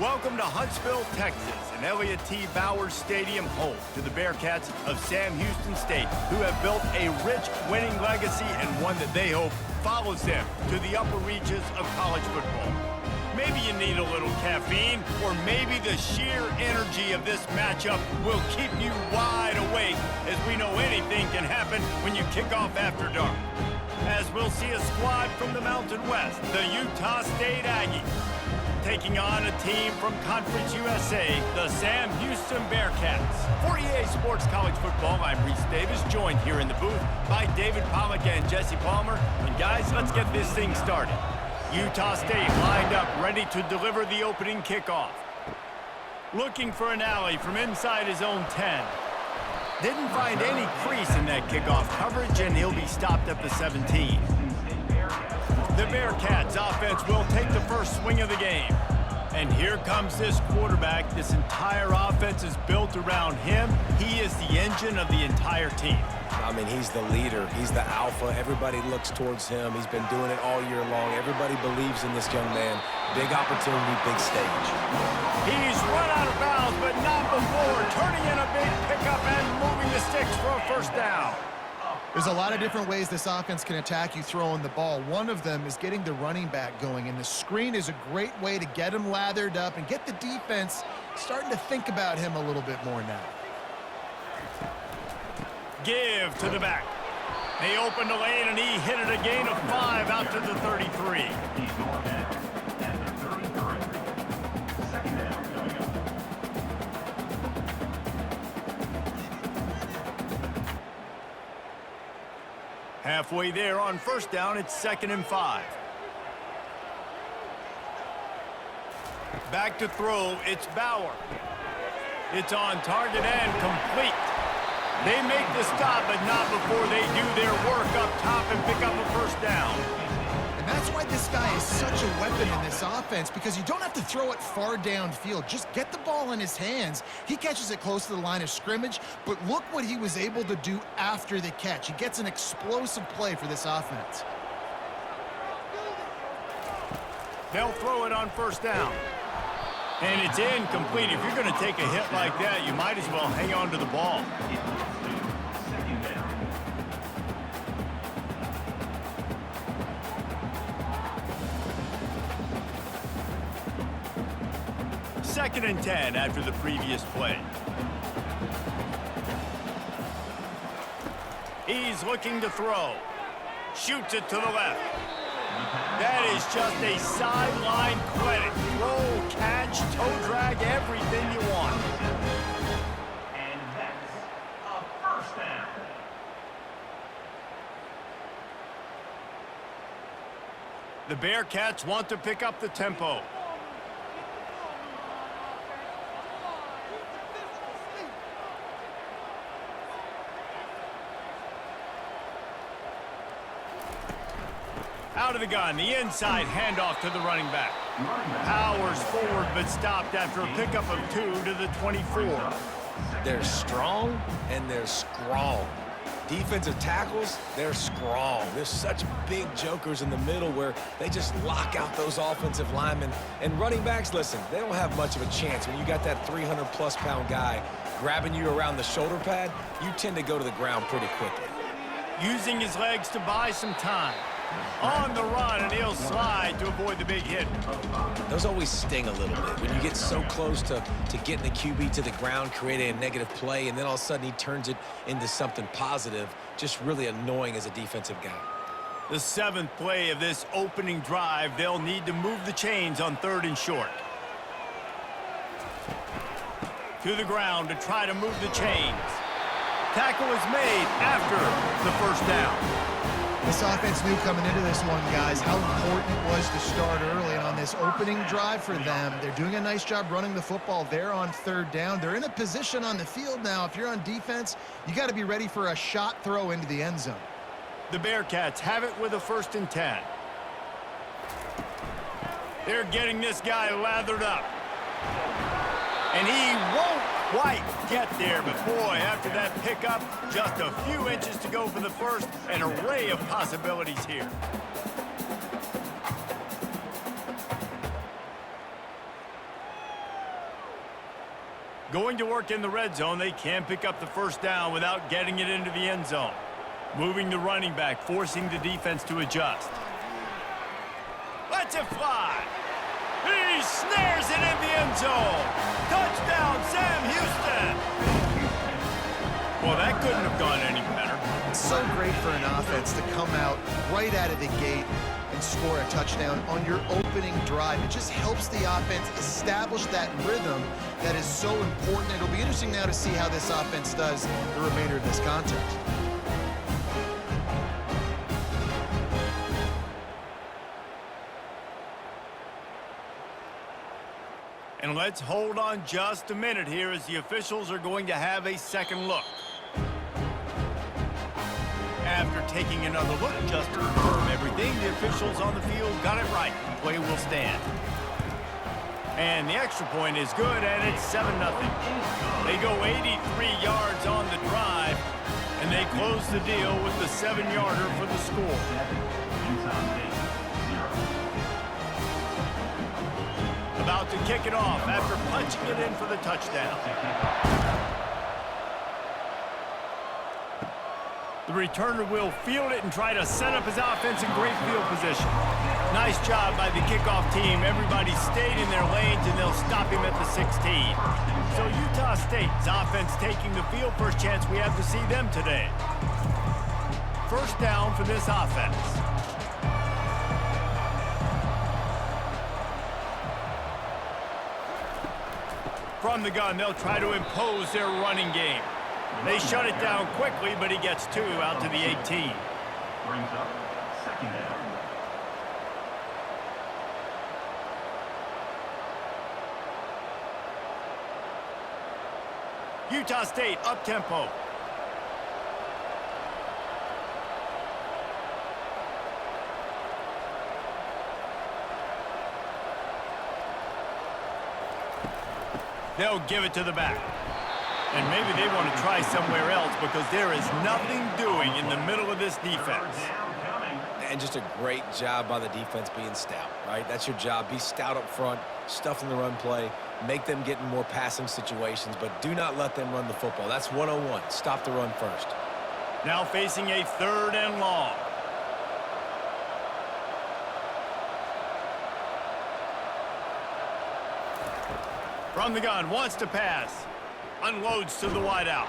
Welcome to Huntsville, Texas, and Elliott T. Bowers Stadium, home to the Bearcats of Sam Houston State, who have built a rich winning legacy and one that they hope follows them to the upper reaches of college football. Maybe you need a little caffeine, or maybe the sheer energy of this matchup will keep you wide awake, as we know anything can happen when you kick off after dark. As we'll see a squad from the Mountain West, the Utah State Aggies, taking on a team from Conference USA, the Sam Houston Bearcats. For EA Sports College Football, I'm Reese Davis, joined here in the booth by David Pollack and Jesse Palmer. And guys, let's get this thing started. Utah State lined up, ready to deliver the opening kickoff. Looking for an alley from inside his own 10. Didn't find any crease in that kickoff coverage, and he'll be stopped at the 17. The Bearcats offense will take the first swing of the game. And here comes this quarterback. This entire offense is built around him. He is the engine of the entire team. I mean, he's the leader. He's the alpha. Everybody looks towards him. He's been doing it all year long. Everybody believes in this young man. Big opportunity, big stage. He's run out of bounds, but not before turning in a big pickup and moving the sticks for a first down. There's a lot of different ways this offense can attack you throwing the ball. One of them is getting the running back going, and the screen is a great way to get him lathered up and get the defense starting to think about him a little bit more now. Give to the back. They opened the lane, and he hit it a gain of 5 out to the 33. He's going at the 33. Second down coming up. Halfway there on first down, it's 2nd and 5. Back to throw, it's Bauer. It's on target and complete. They make the stop, but not before they do their work up top and pick up a first down. And that's why this guy is such a weapon in this offense, because you don't have to throw it far downfield. Just get the ball in his hands. He catches it close to the line of scrimmage, but look what he was able to do after the catch. He gets an explosive play for this offense. They'll throw it on first down. And it's incomplete. If you're going to take a hit like that, you might as well hang on to the ball. Second down. Second and 10 after the previous play. He's looking to throw. Shoots it to the left. That is just a sideline credit. Roll, catch, toe drag, everything you want. And that's a first down. The Bearcats want to pick up the tempo. Out of the gun, the inside handoff to the running back. Powers forward, but stopped after a pickup of 2 to the 24. They're strong and they're strong. Defensive tackles, they're strong. There's such big jokers in the middle where they just lock out those offensive linemen. And running backs, listen, they don't have much of a chance. When you got that 300-plus pound guy grabbing you around the shoulder pad, you tend to go to the ground pretty quickly. Using his legs to buy some time. On the run, and he'll slide to avoid the big hit. Those always sting a little bit. When you get so close to getting the QB to the ground, creating a negative play, and then all of a sudden he turns it into something positive, just really annoying as a defensive guy. The 7th play of this opening drive, they'll need to move the chains on 3rd and short. To the ground to try to move the chains. Tackle is made after the first down. This offense knew coming into this one, guys, how important it was to start early. And on this opening drive for them, they're doing a nice job running the football. They're on 3rd down. They're in a position on the field now. If you're on defense, you got to be ready for a shot throw into the end zone. The Bearcats have it with a 1st and 10. They're getting this guy lathered up. And he won't quite get there, but boy, after that pickup, just a few inches to go for the first, an array of possibilities here. Going to work in the red zone, they can pick up the first down without getting it into the end zone. Moving the running back, forcing the defense to adjust. Lets it fly. He snares it in the end zone. Touchdown, Sam Houston. Well, that couldn't have gone any better. It's so great for an offense to come out right out of the gate and score a touchdown on your opening drive. It just helps the offense establish that rhythm that is so important. It'll be interesting now to see how this offense does the remainder of this contest. And let's hold on just a minute here as the officials are going to have a second look. After taking another look just to confirm everything, the officials on the field got it right. Play will stand. And the extra point is good, and it's 7-0. They go 83 yards on the drive, and they close the deal with the 7-yarder for the score. About to kick it off after punching it in for the touchdown. The returner will field it and try to set up his offense in great field position. Nice job by the kickoff team. Everybody stayed in their lanes, and they'll stop him at the 16. So Utah State's offense taking the field. First chance we have to see them today. First down for this offense. From the gun, they'll try to impose their running game. They shut it down quickly, but he gets 2 out to the 18. Brings up second down. Utah State up-tempo. They'll give it to the back. And maybe they want to try somewhere else because there is nothing doing in the middle of this defense. And just a great job by the defense being stout, right? That's your job. Be stout up front, stuff in the run play, make them get in more passing situations, but do not let them run the football. That's 101. Stop the run first. Now facing a 3rd and long. From the gun, wants to pass. Unloads to the wideout.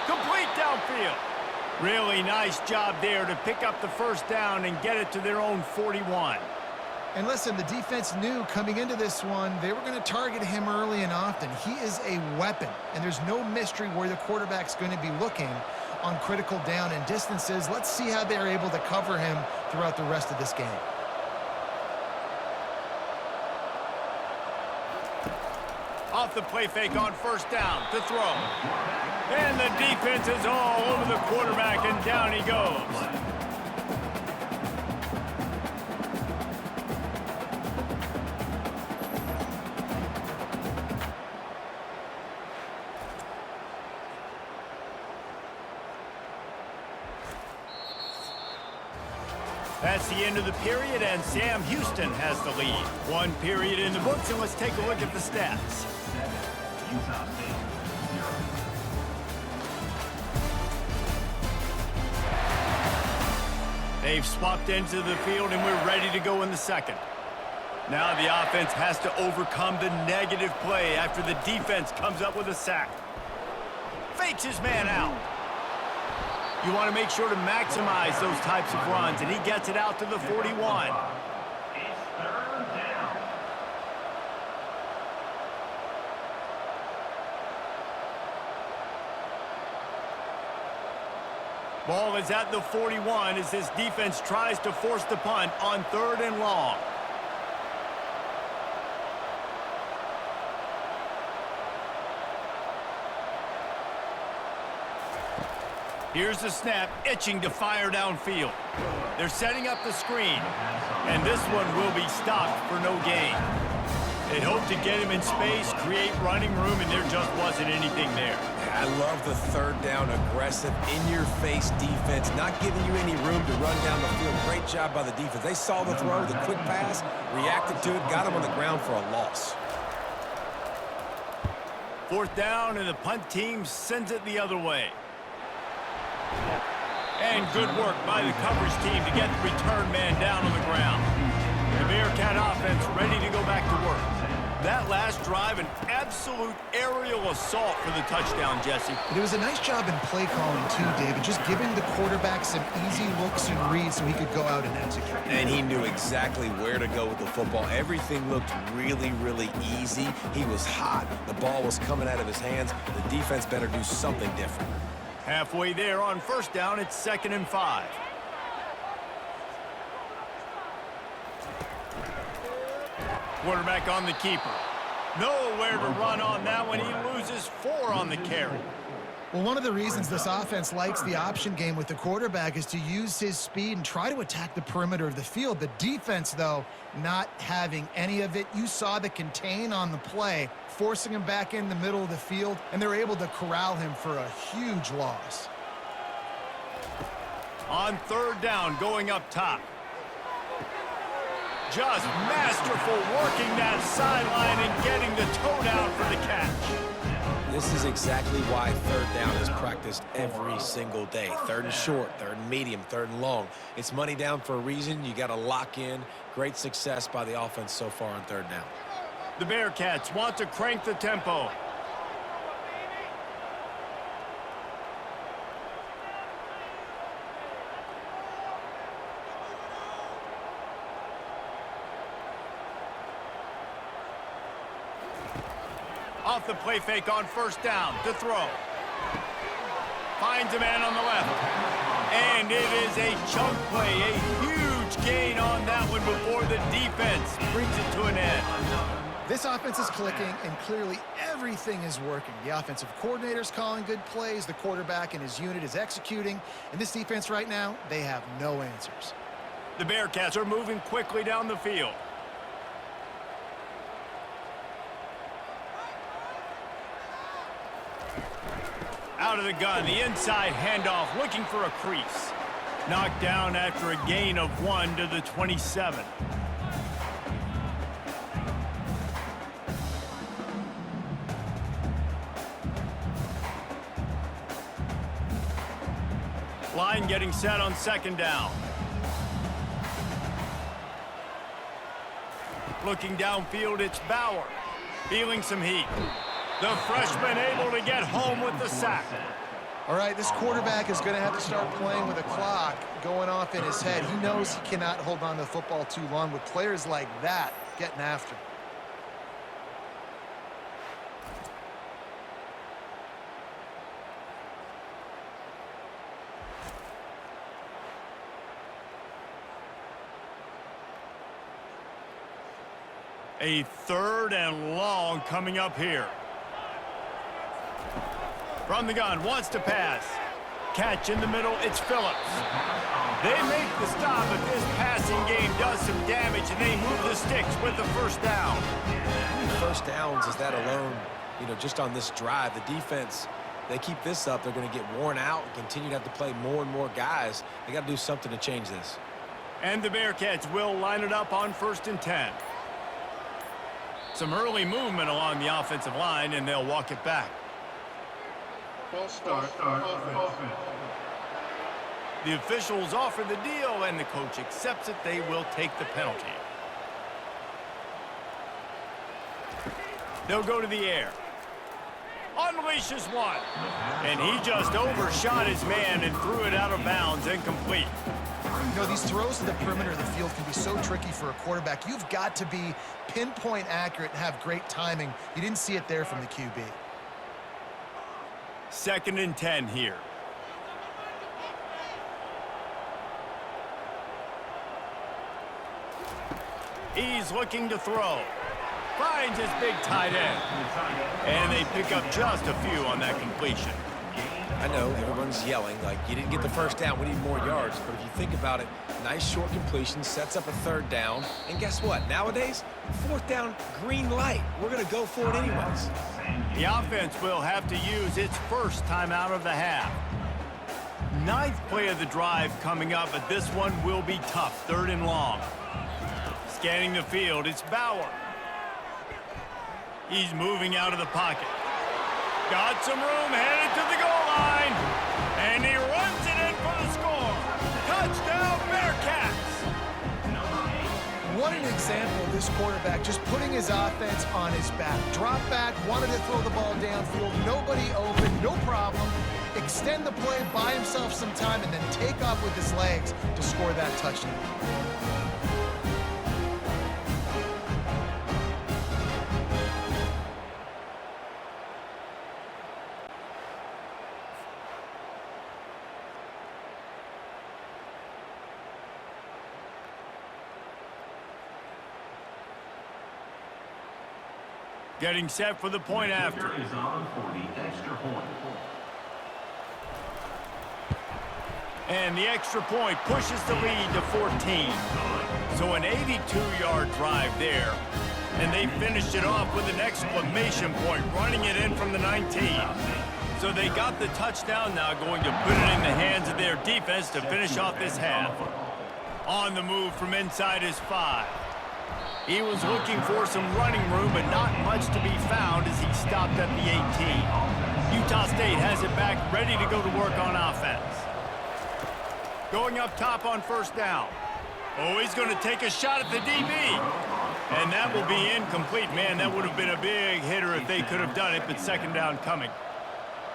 Complete downfield. Really nice job there to pick up the first down and get it to their own 41. And listen, the defense knew coming into this one, they were going to target him early and often. He is a weapon, and there's no mystery where the quarterback's going to be looking on critical down and distances. Let's see how they're able to cover him throughout the rest of this game. Off the play fake on first down to throw. And the defense is all over the quarterback, and down he goes. That's the end of the period, and Sam Houston has the lead. 1 period in the books, and let's take a look at the stats. Utah State, 0. They've swapped into the field, and we're ready to go in the second. Now the offense has to overcome the negative play after the defense comes up with a sack. Fakes his man out. You want to make sure to maximize those types of runs, and he gets it out to the 41. It's 3rd down. Ball is at the 41 as this defense tries to force the punt on 3rd and long. Here's the snap, itching to fire downfield. They're setting up the screen, and this one will be stopped for no gain. They hoped to get him in space, create running room, and there just wasn't anything there. I love the 3rd down, aggressive, in-your-face defense, not giving you any room to run down the field. Great job by the defense. They saw the throw, the quick pass, reacted to it, got him on the ground for a loss. 4th down, and the punt team sends it the other way. And good work by the coverage team to get the return man down on the ground. The Bearcat offense ready to go back to work. That last drive, an absolute aerial assault for the touchdown, Jesse. But it was a nice job in play calling, too, David, just giving the quarterback some easy looks and reads so he could go out and execute. And he knew exactly where to go with the football. Everything looked really, really easy. He was hot. The ball was coming out of his hands. The defense better do something different. Halfway there on 1st down, it's 2nd and 5. Quarterback on the keeper. Nowhere to run on that one. He loses 4 on the carry. Well, one of the reasons this offense likes the option game with the quarterback is to use his speed and try to attack the perimeter of the field. The defense, though, not having any of it. You saw the contain on the play, forcing him back in the middle of the field, and they're able to corral him for a huge loss. On 3rd down, going up top. Just masterful working that sideline and getting the toe down for the catch. This is exactly why 3rd down is practiced every single day. 3rd and short, 3rd and medium, 3rd and long. It's money down for a reason. You got to lock in. Great success by the offense so far on 3rd down. The Bearcats want to crank the tempo. Off the play fake on 1st down to throw. Finds a man on the left. And it is a chunk play, a huge gain on that one before the defense brings it to an end. This offense is clicking, and clearly everything is working. The offensive coordinator's calling good plays. The quarterback and his unit is executing. And this defense right now, they have no answers. The Bearcats are moving quickly down the field. Out of the gun, the inside handoff, looking for a crease. Knocked down after a gain of 1 to the 27. Line getting set on 2nd down. Looking downfield, it's Bauer. Feeling some heat. The freshman able to get home with the sack. All right, this quarterback is going to have to start playing with a clock going off in his head. He knows he cannot hold on to the football too long with players like that getting after him. A 3rd and long coming up here. From the gun, wants to pass. Catch in the middle, it's Phillips. They make the stop, but this passing game does some damage, and they move the sticks with the 1st down. How many 1st downs is that alone, just on this drive? The defense, they keep this up, they're going to get worn out and continue to have to play more and more guys. They got to do something to change this. And the Bearcats will line it up on 1st and 10. Some early movement along the offensive line, and they'll walk it back. False start, offense. The officials offer the deal, and the coach accepts it. They will take the penalty. They'll go to the air. Unleashes one. And he just overshot his man and threw it out of bounds, incomplete. These throws to the perimeter of the field can be so tricky for a quarterback. You've got to be pinpoint accurate and have great timing. You didn't see it there from the QB. 2nd and 10 here. He's looking to throw. Finds his big tight end. And they pick up just a few on that completion. I know everyone's yelling like you didn't get the 1st down, we need more yards, but if you think about it, nice short completion sets up a 3rd down, and guess what? Nowadays, 4th down, green light. We're going to go for it anyways. The offense will have to use its 1st timeout of the half. 9th play of the drive coming up, but this one will be tough. 3rd and long. Scanning the field, it's Bauer. He's moving out of the pocket. Got some room, headed to the goal line. And he runs it in for the score. Touchdown, Bearcats. What an example of this quarterback just putting his offense on his back. Drop back, wanted to throw the ball downfield, nobody open, no problem. Extend the play, buy himself some time, and then take off with his legs to score that touchdown. Getting set for the point after. Is on for the extra point. And the extra point pushes the lead to 14. So an 82-yard drive there. And they finished it off with an exclamation point, running it in from the 19. So they got the touchdown, now going to put it in the hands of their defense to finish off this half. On the move from inside his 5. He was looking for some running room, but not much to be found as he stopped at the 18. Utah State has it back, ready to go to work on offense. Going up top on first down. Oh, he's going to take a shot at the DB. And that will be incomplete. Man, that would have been a big hitter if they could have done it, but second down coming.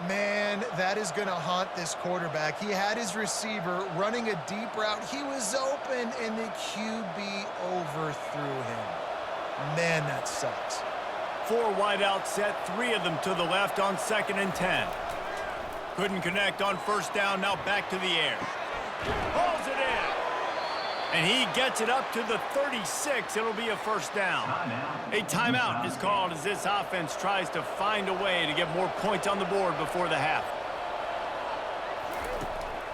Man, that is going to haunt this quarterback. He had his receiver running a deep route. He was open, and the QB overthrew him. Man, that sucks. 4 wide out set, 3 of them to the left on 2nd and 10. Couldn't connect on first down, now back to the air. Pulls it in. And he gets it up to the 36. It'll be a first down. A timeout is called as this offense tries to find a way to get more points on the board before the half.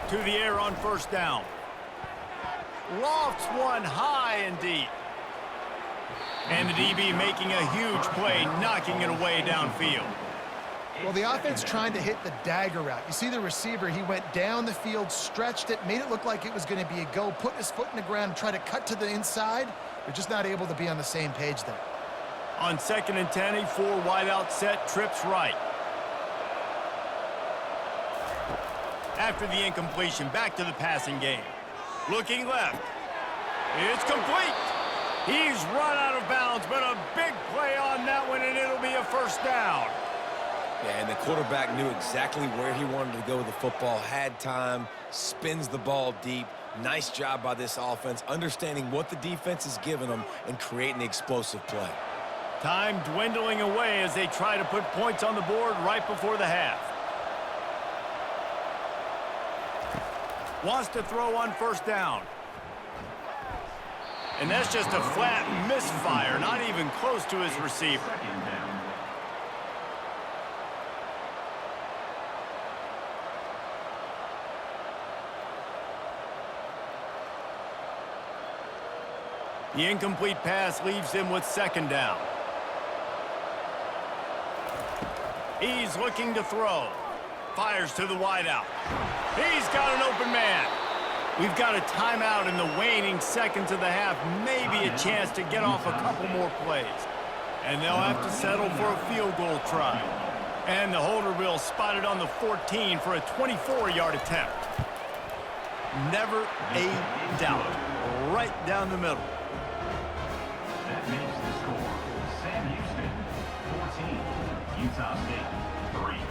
To the air on first down. Lofts one high and deep. And the DB making a huge play, knocking it away downfield. Well, the offense trying to hit the dagger route. You see the receiver, he went down the field, stretched it, made it look like it was going to be a go, put his foot in the ground, try to cut to the inside. They're just not able to be on the same page there. On 2nd and 10, a 4 wide out set, trips right. After the incompletion, back to the passing game. Looking left. It's complete. He's run out of bounds, but a big play on that one, and it'll be a first down. Yeah, and the quarterback knew exactly where he wanted to go with the football, had time, spins the ball deep. Nice job by this offense, understanding what the defense is giving them and creating the explosive play. Time dwindling away as they try to put points on the board right before the half. Wants to throw on first down. And that's just a flat misfire, not even close to his receiver. The incomplete pass leaves him with second down. He's looking to throw. Fires to the wideout. He's got an open man. We've got a timeout in the waning seconds of the half. Maybe a chance to get off a couple more plays. And they'll have to settle for a field goal try. And the holder will spot it on the 14 for a 24-yard attempt. Never a doubt. Right down the middle. That makes the score Sam Houston 14, Utah State 3.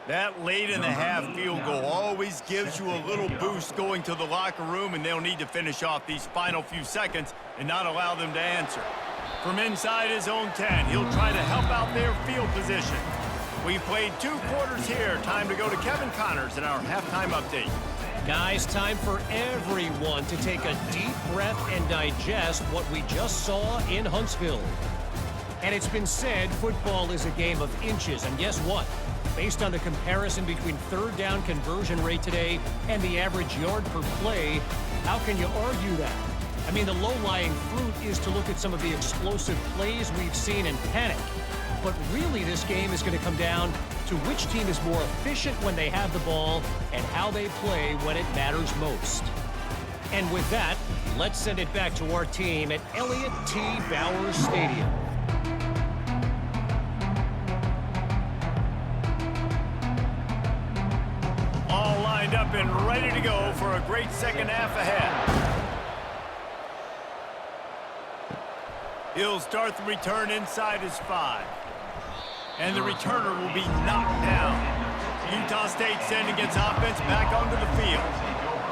That late in the half field goal always gives you a little boost going to the locker room, and they'll need to finish off these final few seconds and not allow them to answer. From inside his own 10, he'll try to help out their field position. We've played 2 quarters here. Time to go to Kevin Connors in our halftime update. Guys, time for everyone to take a deep breath and digest what we just saw in Huntsville. And it's been said football is a game of inches, and guess what? Based on the comparison between third down conversion rate today and the average yard per play, how can you argue that? I mean, the low-lying fruit is to look at some of the explosive plays we've seen and panic. But really, this game is going to come down to which team is more efficient when they have the ball and how they play when it matters most. And with that, let's send it back to our team at Elliott T. Bowers Stadium. All lined up and ready to go for a great second half ahead. He'll start the return inside his 5. And the returner will be knocked down. Utah State sending its offense back onto the field.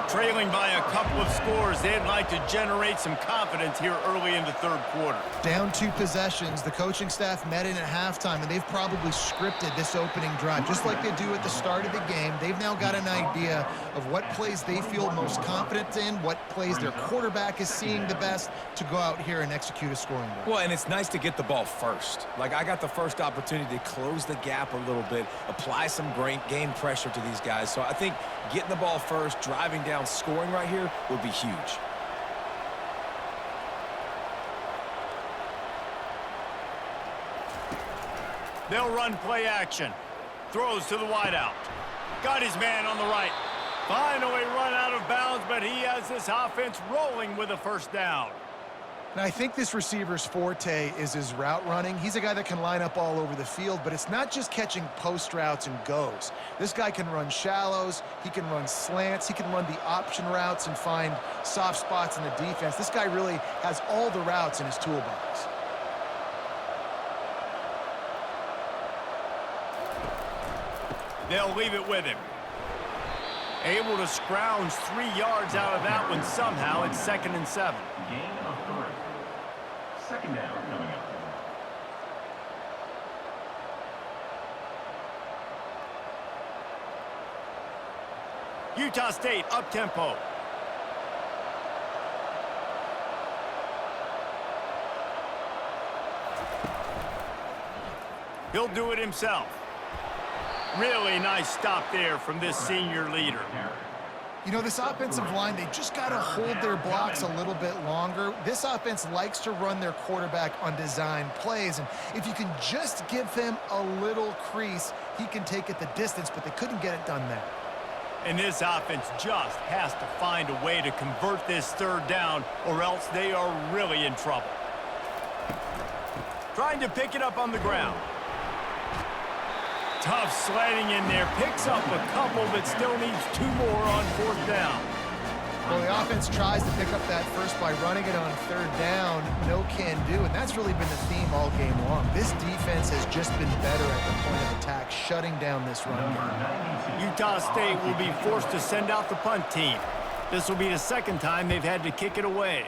Trailing by a couple of scores, they'd like to generate some confidence here early in the third quarter. Down 2 possessions, the coaching staff met in at halftime, and they've probably scripted this opening drive. Just like they do at the start of the game, they've now got an idea of what plays they feel most confident in, what plays their quarterback is seeing the best to go out here and execute a scoring drive. Well, and it's nice to get the ball first. Like, I got the first opportunity to close the gap a little bit, apply some great game pressure to these guys. So I think getting the ball first, driving down, scoring right here would be huge. They'll run play action. Throws to the wideout. Got his man on the right. Finally run out of bounds, but he has this offense rolling with a first down. Now, I think this receiver's forte is his route running. He's a guy that can line up all over the field, but it's not just catching post routes and goes. This guy can run shallows, he can run slants, he can run the option routes and find soft spots in the defense. This guy really has all the routes in his toolbox. They'll leave it with him. Able to scrounge 3 yards out of that one somehow. It's 2nd and 7. Gain of 3. Second down coming up. Utah State up-tempo. He'll do it himself. Really nice stop there from this senior leader. You know, this offensive line, they just got to hold their blocks a little bit longer. This offense likes to run their quarterback on design plays, and if you can just give him a little crease, he can take it the distance, but they couldn't get it done there. And this offense just has to find a way to convert this third down, or else they are really in trouble. Trying to pick it up on the ground. Tough sledding in there, picks up a couple, but still needs 2 more on 4th down. Well, the offense tries to pick up that first by running it on 3rd down. No can do, and that's really been the theme all game long. This defense has just been better at the point of attack, shutting down this run game. Utah State will be forced to send out the punt team. This will be the 2nd time they've had to kick it away.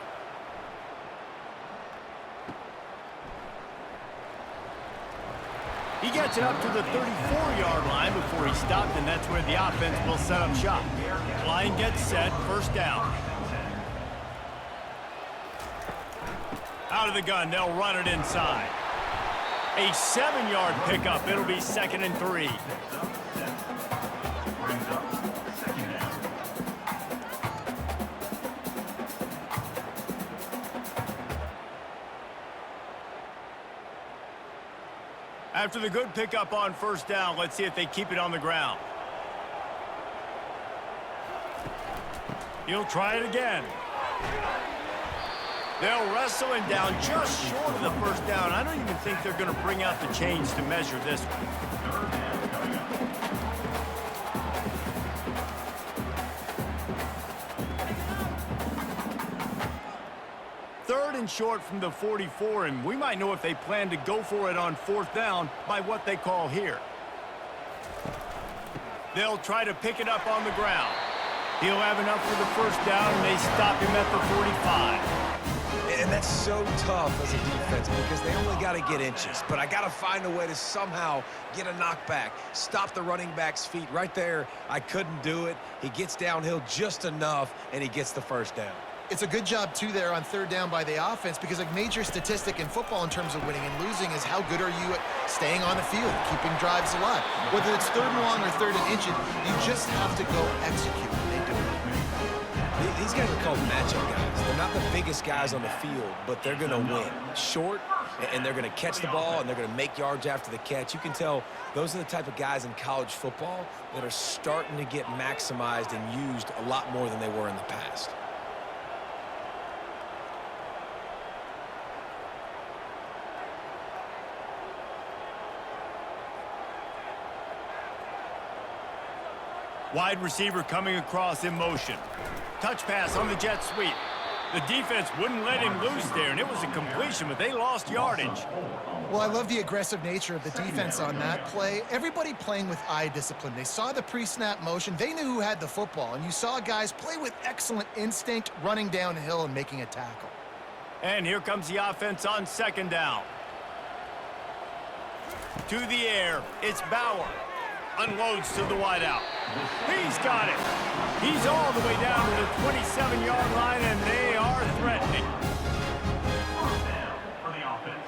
He gets it up to the 34-yard line before he stopped, and that's where the offense will set up shop. Line gets set, 1st down. Out of the gun, they'll run it inside. A 7-yard pickup. It'll be 2nd and 3. After the good pickup on 1st down, let's see if they keep it on the ground. He'll try it again. They'll wrestle him down just short of the 1st down. I don't even think they're going to bring out the chains to measure this one. 3rd down coming up. 3rd and short from the 44, and we might know if they plan to go for it on 4th down by what they call here. They'll try to pick it up on the ground. He'll have enough for the 1st down, and they stop him at the 45. And that's so tough as a defense because they only got to get inches. But I got to find a way to somehow get a knockback, stop the running back's feet. Right there, I couldn't do it. He gets downhill just enough, and he gets the 1st down. It's a good job, too, there on third down by the offense because a major statistic in football in terms of winning and losing is how good are you at staying on the field, keeping drives alive. Whether it's third and long or third and inches, you just have to go execute. They do it. These guys are called matchup guys. They're not the biggest guys on the field, but they're going to win. Short, and they're going to catch the ball, and they're going to make yards after the catch. You can tell those are the type of guys in college football that are starting to get maximized and used a lot more than they were in the past. Wide receiver coming across in motion. Touch pass on the jet sweep. The defense wouldn't let him loose there, and it was a completion, but they lost yardage. Well, I love the aggressive nature of the defense on that play. Everybody playing with eye discipline. They saw the pre-snap motion. They knew who had the football, and you saw guys play with excellent instinct, running downhill and making a tackle. And here comes the offense on second down. To the air, it's Bauer. Unloads to the wideout. He's got it. He's all the way down to the 27-yard line, and they are threatening. First down for the offense.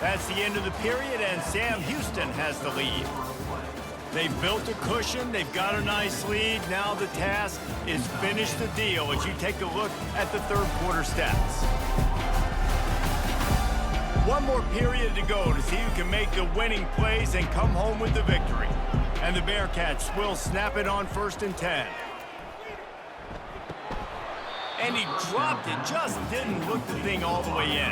That's the end of the period, and Sam Houston has the lead. They've built a cushion. They've got a nice lead. Now the task is finish the deal as you take a look at the third quarter stats. One more period to go to see who can make the winning plays and come home with the victory. And the Bearcats will snap it on 1st and 10. And he dropped it, just didn't look the thing all the way in.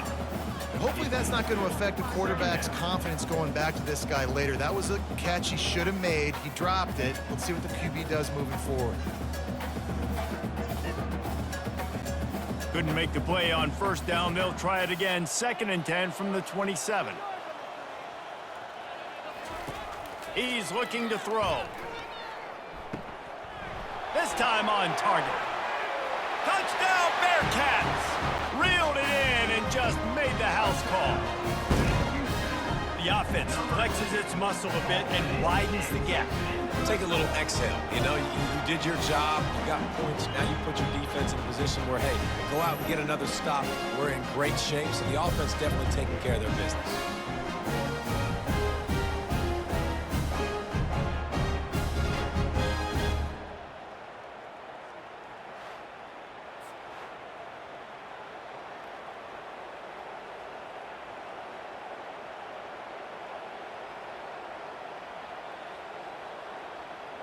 Hopefully that's not going to affect the quarterback's confidence going back to this guy later. That was a catch he should have made. He dropped it. Let's see what the QB does moving forward. Couldn't make the play on 1st down. They'll try it again. 2nd and 10 from the 27. He's looking to throw. This time on target. Touchdown Bearcats! Reeled it in and just made the house call. The offense flexes its muscle a bit and widens the gap. Take a little exhale. You know, you did your job. You got points. Now you put your defense in a position where, hey, go out and get another stop. We're in great shape, so the offense definitely taking care of their business.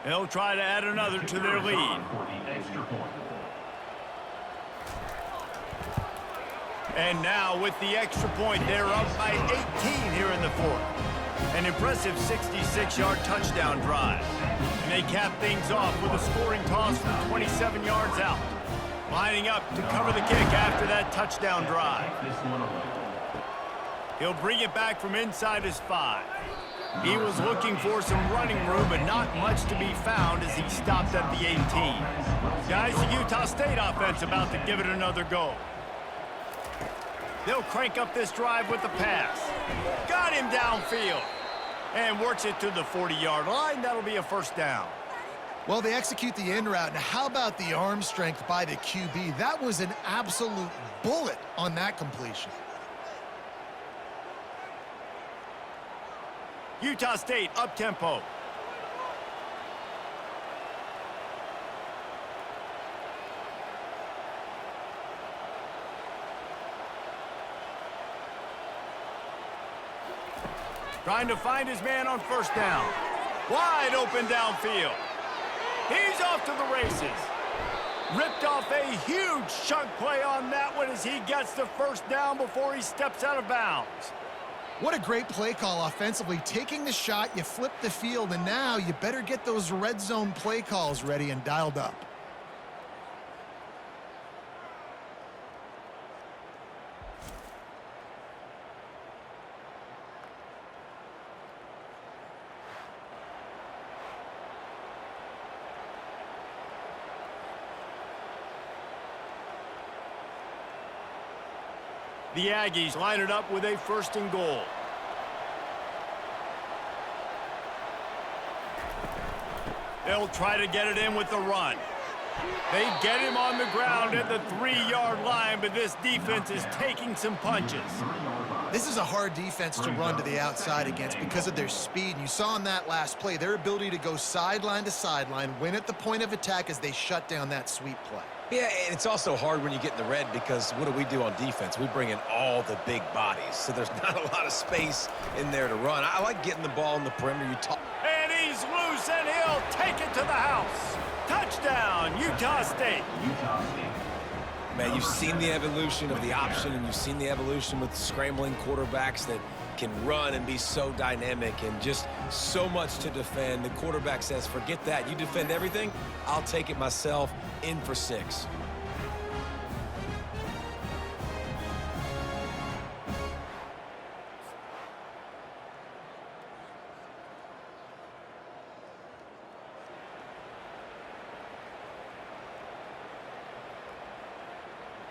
They'll try to add another to their lead. For the extra point. And now with the extra point, they're up by 18 here in the fourth. An impressive 66-yard touchdown drive. And they cap things off with a scoring toss from 27 yards out. Lining up to cover the kick after that touchdown drive. He'll bring it back from inside his 5. He was looking for some running room, but not much to be found as he stopped at the 18. Guys, the Utah State offense about to give it another go. They'll crank up this drive with the pass. Got him downfield. And works it to the 40-yard line. That'll be a 1st down. Well, they execute the in route. Now, how about the arm strength by the QB? That was an absolute bullet on that completion. Utah State up-tempo. Trying to find his man on 1st down. Wide open downfield. He's off to the races. Ripped off a huge chunk play on that one as he gets the 1st down before he steps out of bounds. What a great play call offensively. Taking the shot, you flip the field, and now you better get those red zone play calls ready and dialed up. The Aggies line it up with a 1st and goal. They'll try to get it in with the run. They get him on the ground at the 3-yard line, but this defense is taking some punches. This is a hard defense to run to the outside against because of their speed. And you saw in that last play, their ability to go sideline to sideline, win at the point of attack as they shut down that sweep play. Yeah, and it's also hard when you get in the red because what do on defense? We bring in all the big bodies, so there's not a lot of space in there to run. I like getting the ball in the perimeter. And he's loose, and he'll take it to the house. Touchdown, Utah State. Man, you've seen the evolution of the option, and you've seen the evolution with scrambling quarterbacks that can run and be so dynamic and just so much to defend. The quarterback says, forget that. You defend everything, I'll take it myself. In for 6.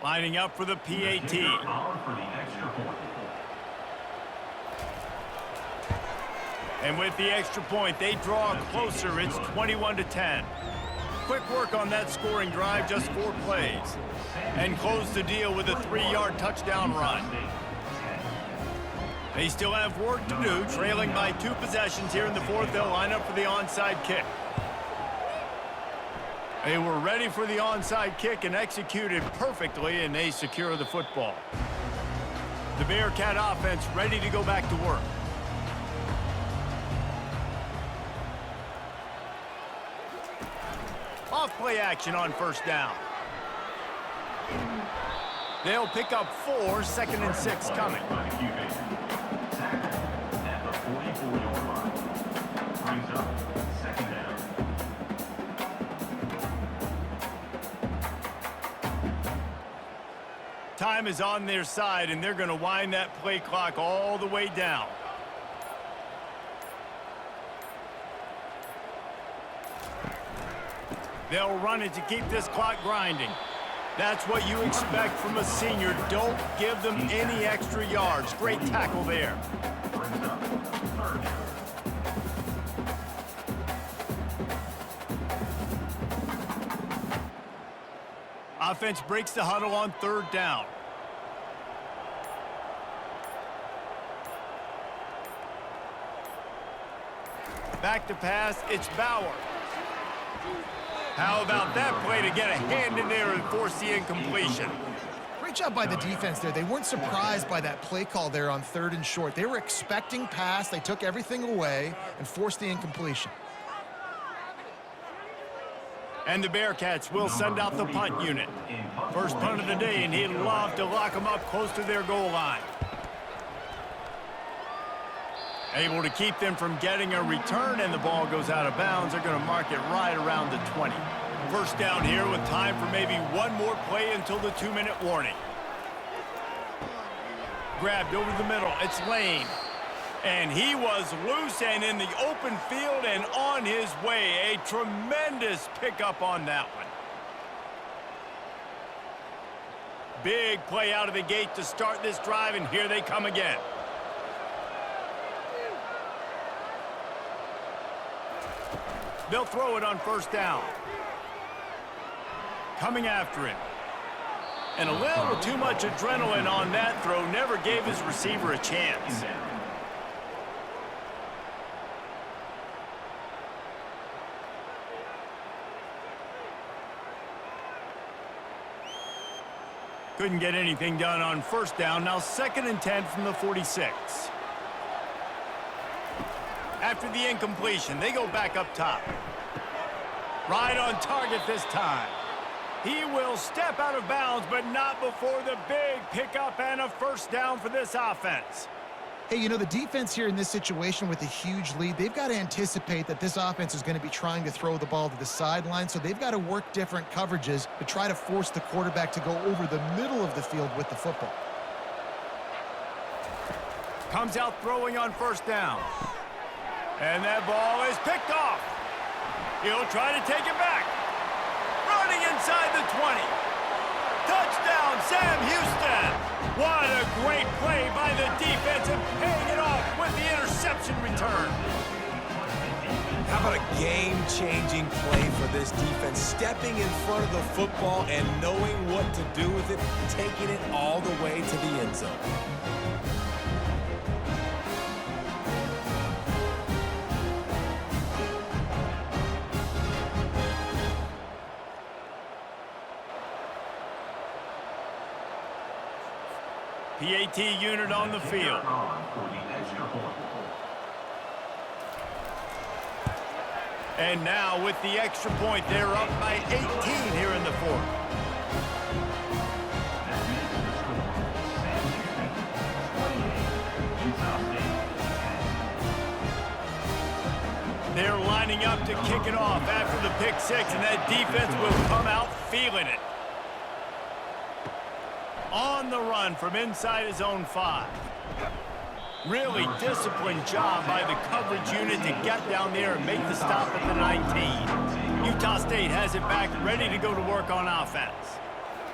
Lining up for the PAT. And with the extra point, they draw closer. It's 21-10. Quick work on that scoring drive, just 4 plays. And close the deal with a 3-yard touchdown run. They still have work to do, trailing by 2 possessions here in the 4th. They'll line up for the onside kick. They were ready for the onside kick and executed perfectly, and they secure the football. The Bearcat offense ready to go back to work. Off-play action on 1st down. They'll pick up 4, 2nd and 6 coming. Time is on their side, and they're going to wind that play clock all the way down. They'll run it to keep this clock grinding. That's what you expect from a senior. Don't give them any extra yards. Great tackle there. Offense breaks the huddle on 3rd down. Back to pass, it's Bauer. How about that play to get a hand in there and force the incompletion? Great job by the defense there. They weren't surprised by that play call there on 3rd and short. They were expecting pass. They took everything away and forced the incompletion. And the Bearcats will send out the punt unit. First punt of the day, and he'd love to lock them up close to their goal line. Able to keep them from getting a return, and the ball goes out of bounds. They're going to mark it right around the 20. First down here with time for maybe one more play until the 2-minute warning. Grabbed over the middle. It's Lane. And he was loose and in the open field and on his way. A tremendous pickup on that one. Big play out of the gate to start this drive, and here they come again. They'll throw it on 1st down. Coming after him. And a little too much adrenaline on that throw. Never gave his receiver a chance. Couldn't get anything done on 1st down. Now 2nd and 10 from the 46. After the incompletion, they go back up top. Right on target this time. He will step out of bounds, but not before the big pickup and a 1st down for this offense. Hey, you know, the defense here in this situation with a huge lead, they've got to anticipate that this offense is going to be trying to throw the ball to the sideline, so they've got to work different coverages to try to force the quarterback to go over the middle of the field with the football. Comes out throwing on 1st down. And that ball is picked off. He'll try to take it back. Running inside the 20. Touchdown, Sam Houston. What a great play by the defense and paying it off with the interception return. How about a Game-changing play for this defense. Stepping in front of the football and knowing what to do with it, taking it all the way to the end zone. PAT unit on the field. And now with the extra point, they're up by 18 here in the fourth. They're lining up to kick it off after the pick six, and that defense will come out feeling it. On the run from inside his own 5. Really disciplined job by the coverage unit to get down there and make the stop at the 19. Utah State has it back, ready to go to work on offense.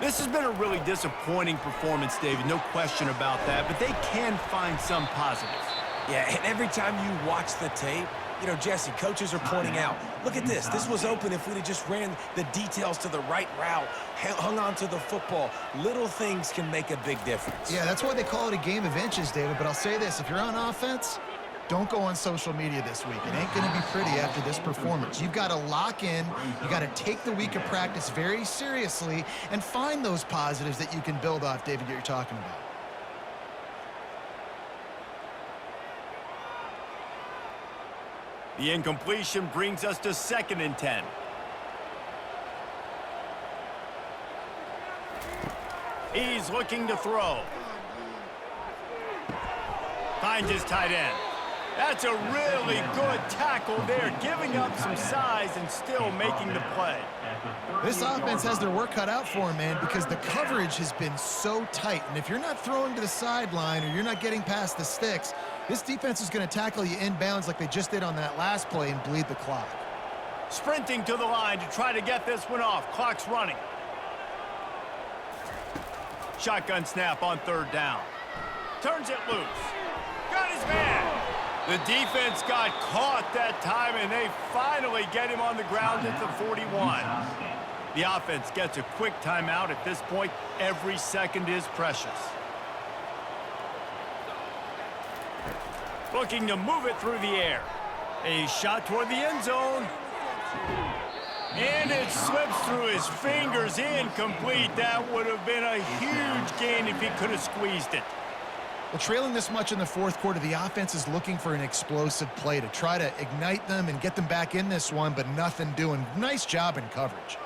This has been a really disappointing performance, David, no question about that, but they can find some positives. Yeah, and every time you watch the tape, you know, Jesse, coaches are pointing out, look at this. This was open if we'd have just ran the details to the right route, hung on to the football. Little things can make a big difference. Yeah, that's why they call it a game of inches, David. But I'll say this, if you're on offense, don't go on social media this week. It ain't going to be pretty after this performance. You've got to lock in. You got to take the week of practice very seriously and find those positives that you can build off, David, that you're talking about. The incompletion brings us to 2nd and 10. He's looking to throw. Finds his tight end. That's a really good tackle there, giving up some size and still making the play. This offense has their work cut out for them, man, because the coverage has been so tight. And if you're not throwing to the sideline or you're not getting past the sticks, this defense is going to tackle you inbounds like they just did on that last play and bleed the clock. Sprinting to the line to try to get this one off. Clock's running. Shotgun snap on 3rd down. Turns it loose. Got his man. The defense got caught that time, and they finally get him on the ground at the 41. The offense gets a quick timeout at this point. Every second is precious. Looking to move it through the air. A shot toward the end zone. And it slips through his fingers, incomplete. That would have been a huge gain if he could have squeezed it. Well, trailing this much in the fourth quarter, the offense is looking for an explosive play to try to ignite them and get them back in this one, but nothing doing. Nice job in coverage.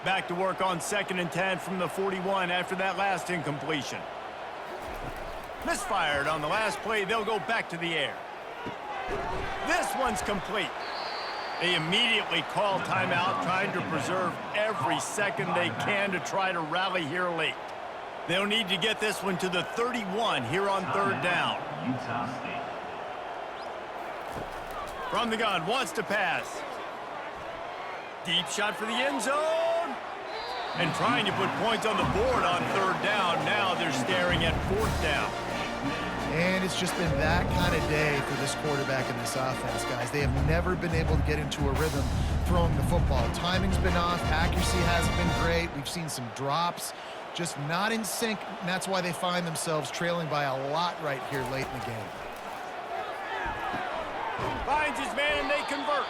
Back to work on 2nd and 10 from the 41 after that last incompletion. Misfired on the last play. They'll go back to the air. This one's complete. They immediately call timeout, trying to preserve every second they can to try to rally here late. They'll need to get this one to the 31 here on 3rd down. From the gun, wants to pass. Deep shot for the end zone. And trying to put points on the board on 3rd down. Now they're staring at 4th down. And it's just been that kind of day for this quarterback and this offense, guys. They have never been able to get into a rhythm throwing the football. Timing's been off. Accuracy hasn't been great. We've seen some drops. Just not in sync, and that's why they find themselves trailing by a lot right here late in the game. Finds his man, and they convert.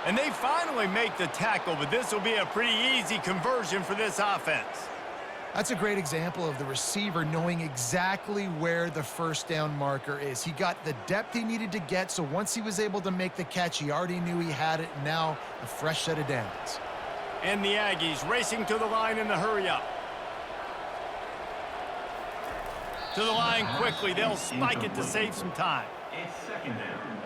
And they finally make the tackle, but this will be a pretty easy conversion for this offense. That's a great example of the receiver knowing exactly where the 1st down marker is. He got the depth he needed to get, so once he was able to make the catch, he already knew he had it, and now a fresh set of downs. And the Aggies racing to the line in the hurry-up. To the line quickly. They'll spike it to save some time. It's 2nd down.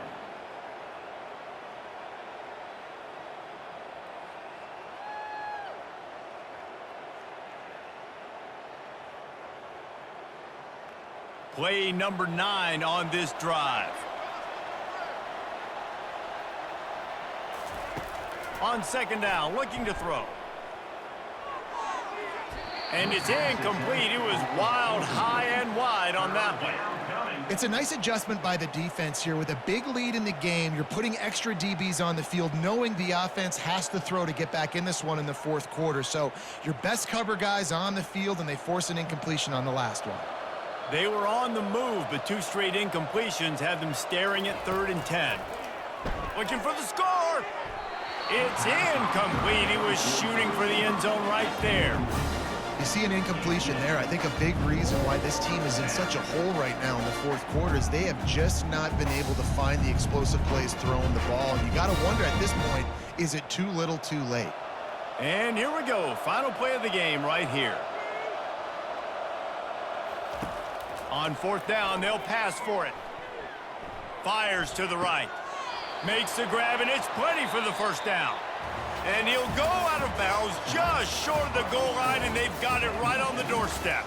Play number 9 on this drive. On 2nd down, looking to throw. And it's incomplete. It was wild, high, and wide on that one. It's a nice adjustment by the defense here. With a big lead in the game, you're putting extra DBs on the field, knowing the offense has to throw to get back in this one in the fourth quarter. So your best cover guys on the field, and they force an incompletion on the last one. They were on the move, but 2 straight incompletions have them staring at 3rd and 10. Looking for the score. It's incomplete. He was shooting for the end zone right there. You see an incompletion there. I think a big reason why this team is in such a hole right now in the fourth quarter is they have just not been able to find the explosive plays throwing the ball. And you got to wonder at this point, is it too little too late? And here we go. Final play of the game right here. On 4th down, they'll pass for it. Fires to the right. Makes the grab, and it's plenty for the first down. And he'll go out of bounds just short of the goal line, and they've got it right on the doorstep.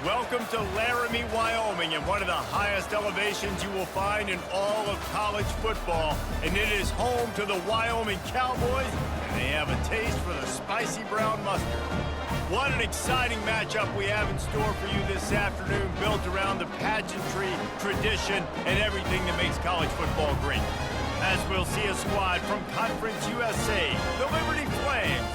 Welcome to Laramie, Wyoming, and one of the highest elevations you will find in all of college football. And it is home to the Wyoming Cowboys, and they have a taste for the spicy brown mustard. What an exciting matchup we have in store for you this afternoon, built around the pageantry, tradition, and everything that makes college football great. As we'll see a squad from Conference USA, the Liberty Flames,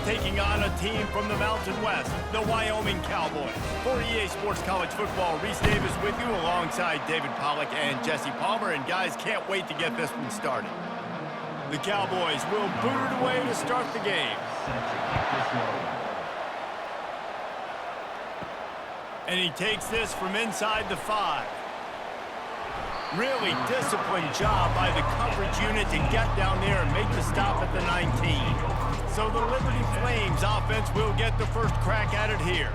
taking on a team from the Mountain West, the Wyoming Cowboys. For EA Sports College Football, Reese Davis with you alongside David Pollack and Jesse Palmer. And guys, can't wait to get this one started. The Cowboys will boot it away to start the game. And he takes this from inside the 5. Really disciplined job by the coverage unit to get down there and make the stop at the 19. So the Liberty Flames offense will get the first crack at it here.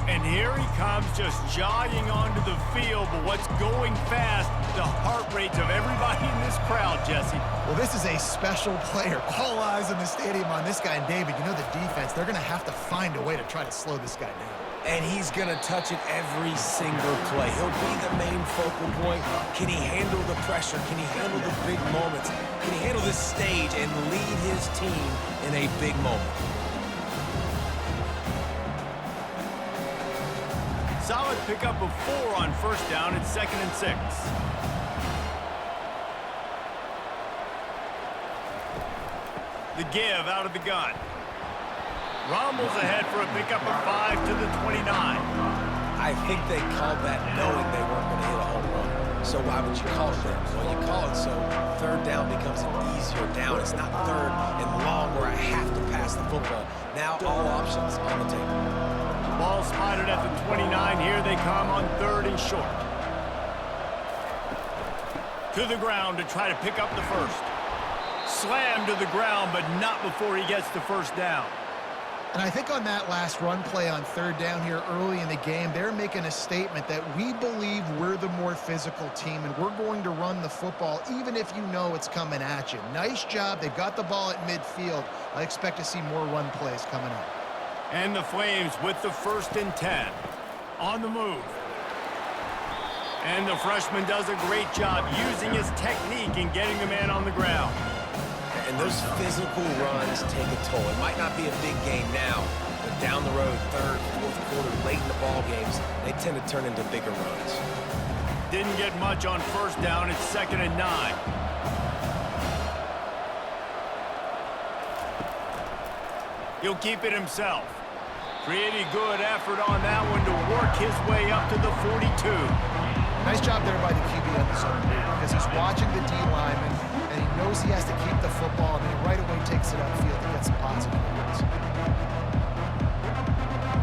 And here he comes, just jogging onto the field, but what's going fast, the heart rates of everybody in this crowd, Jesse. Well, this is a special player. All eyes in the stadium on this guy. And David, you know the defense, they're going to have to find a way to try to slow this guy down. And he's going to touch it every single play. He'll be the main focal point. Can he handle the pressure? Can he handle the big moments? Can he handle this stage and lead his team in a big moment? Solid pickup of 4 on first down. It's 2nd and 6. The give out of the gun. Rumbles ahead for a pickup of 5 to the 29. I think they called that knowing they weren't going to hit a home run. So why would you call it that? Well, you call it so third down becomes an easier down. It's not third and long where I have to pass the football. Now all options on the table. Ball spotted at the 29. Here they come on 3rd and short. To the ground to try to pick up the first. Slammed to the ground, but not before he gets the first down. And I think on that last run play on 3rd down here early in the game, they're making a statement that we believe we're the more physical team and we're going to run the football even if you know it's coming at you. Nice job. They've got the ball at midfield. I expect to see more run plays coming up. And the Flames with the 1st and 10. On the move. And the freshman does a great job using his technique and getting the man on the ground. And those physical runs take a toll. It might not be a big game now, but down the road, 3rd, 4th quarter, late in the ball games, they tend to turn into bigger runs. Didn't get much on first down. It's 2nd and 9. He'll keep it himself. Pretty good effort on that one to work his way up to the 42. Nice job there by the QB on the zone because he's watching the D lineman and he knows he has to keep the football and he right away takes it upfield to get some positive yards.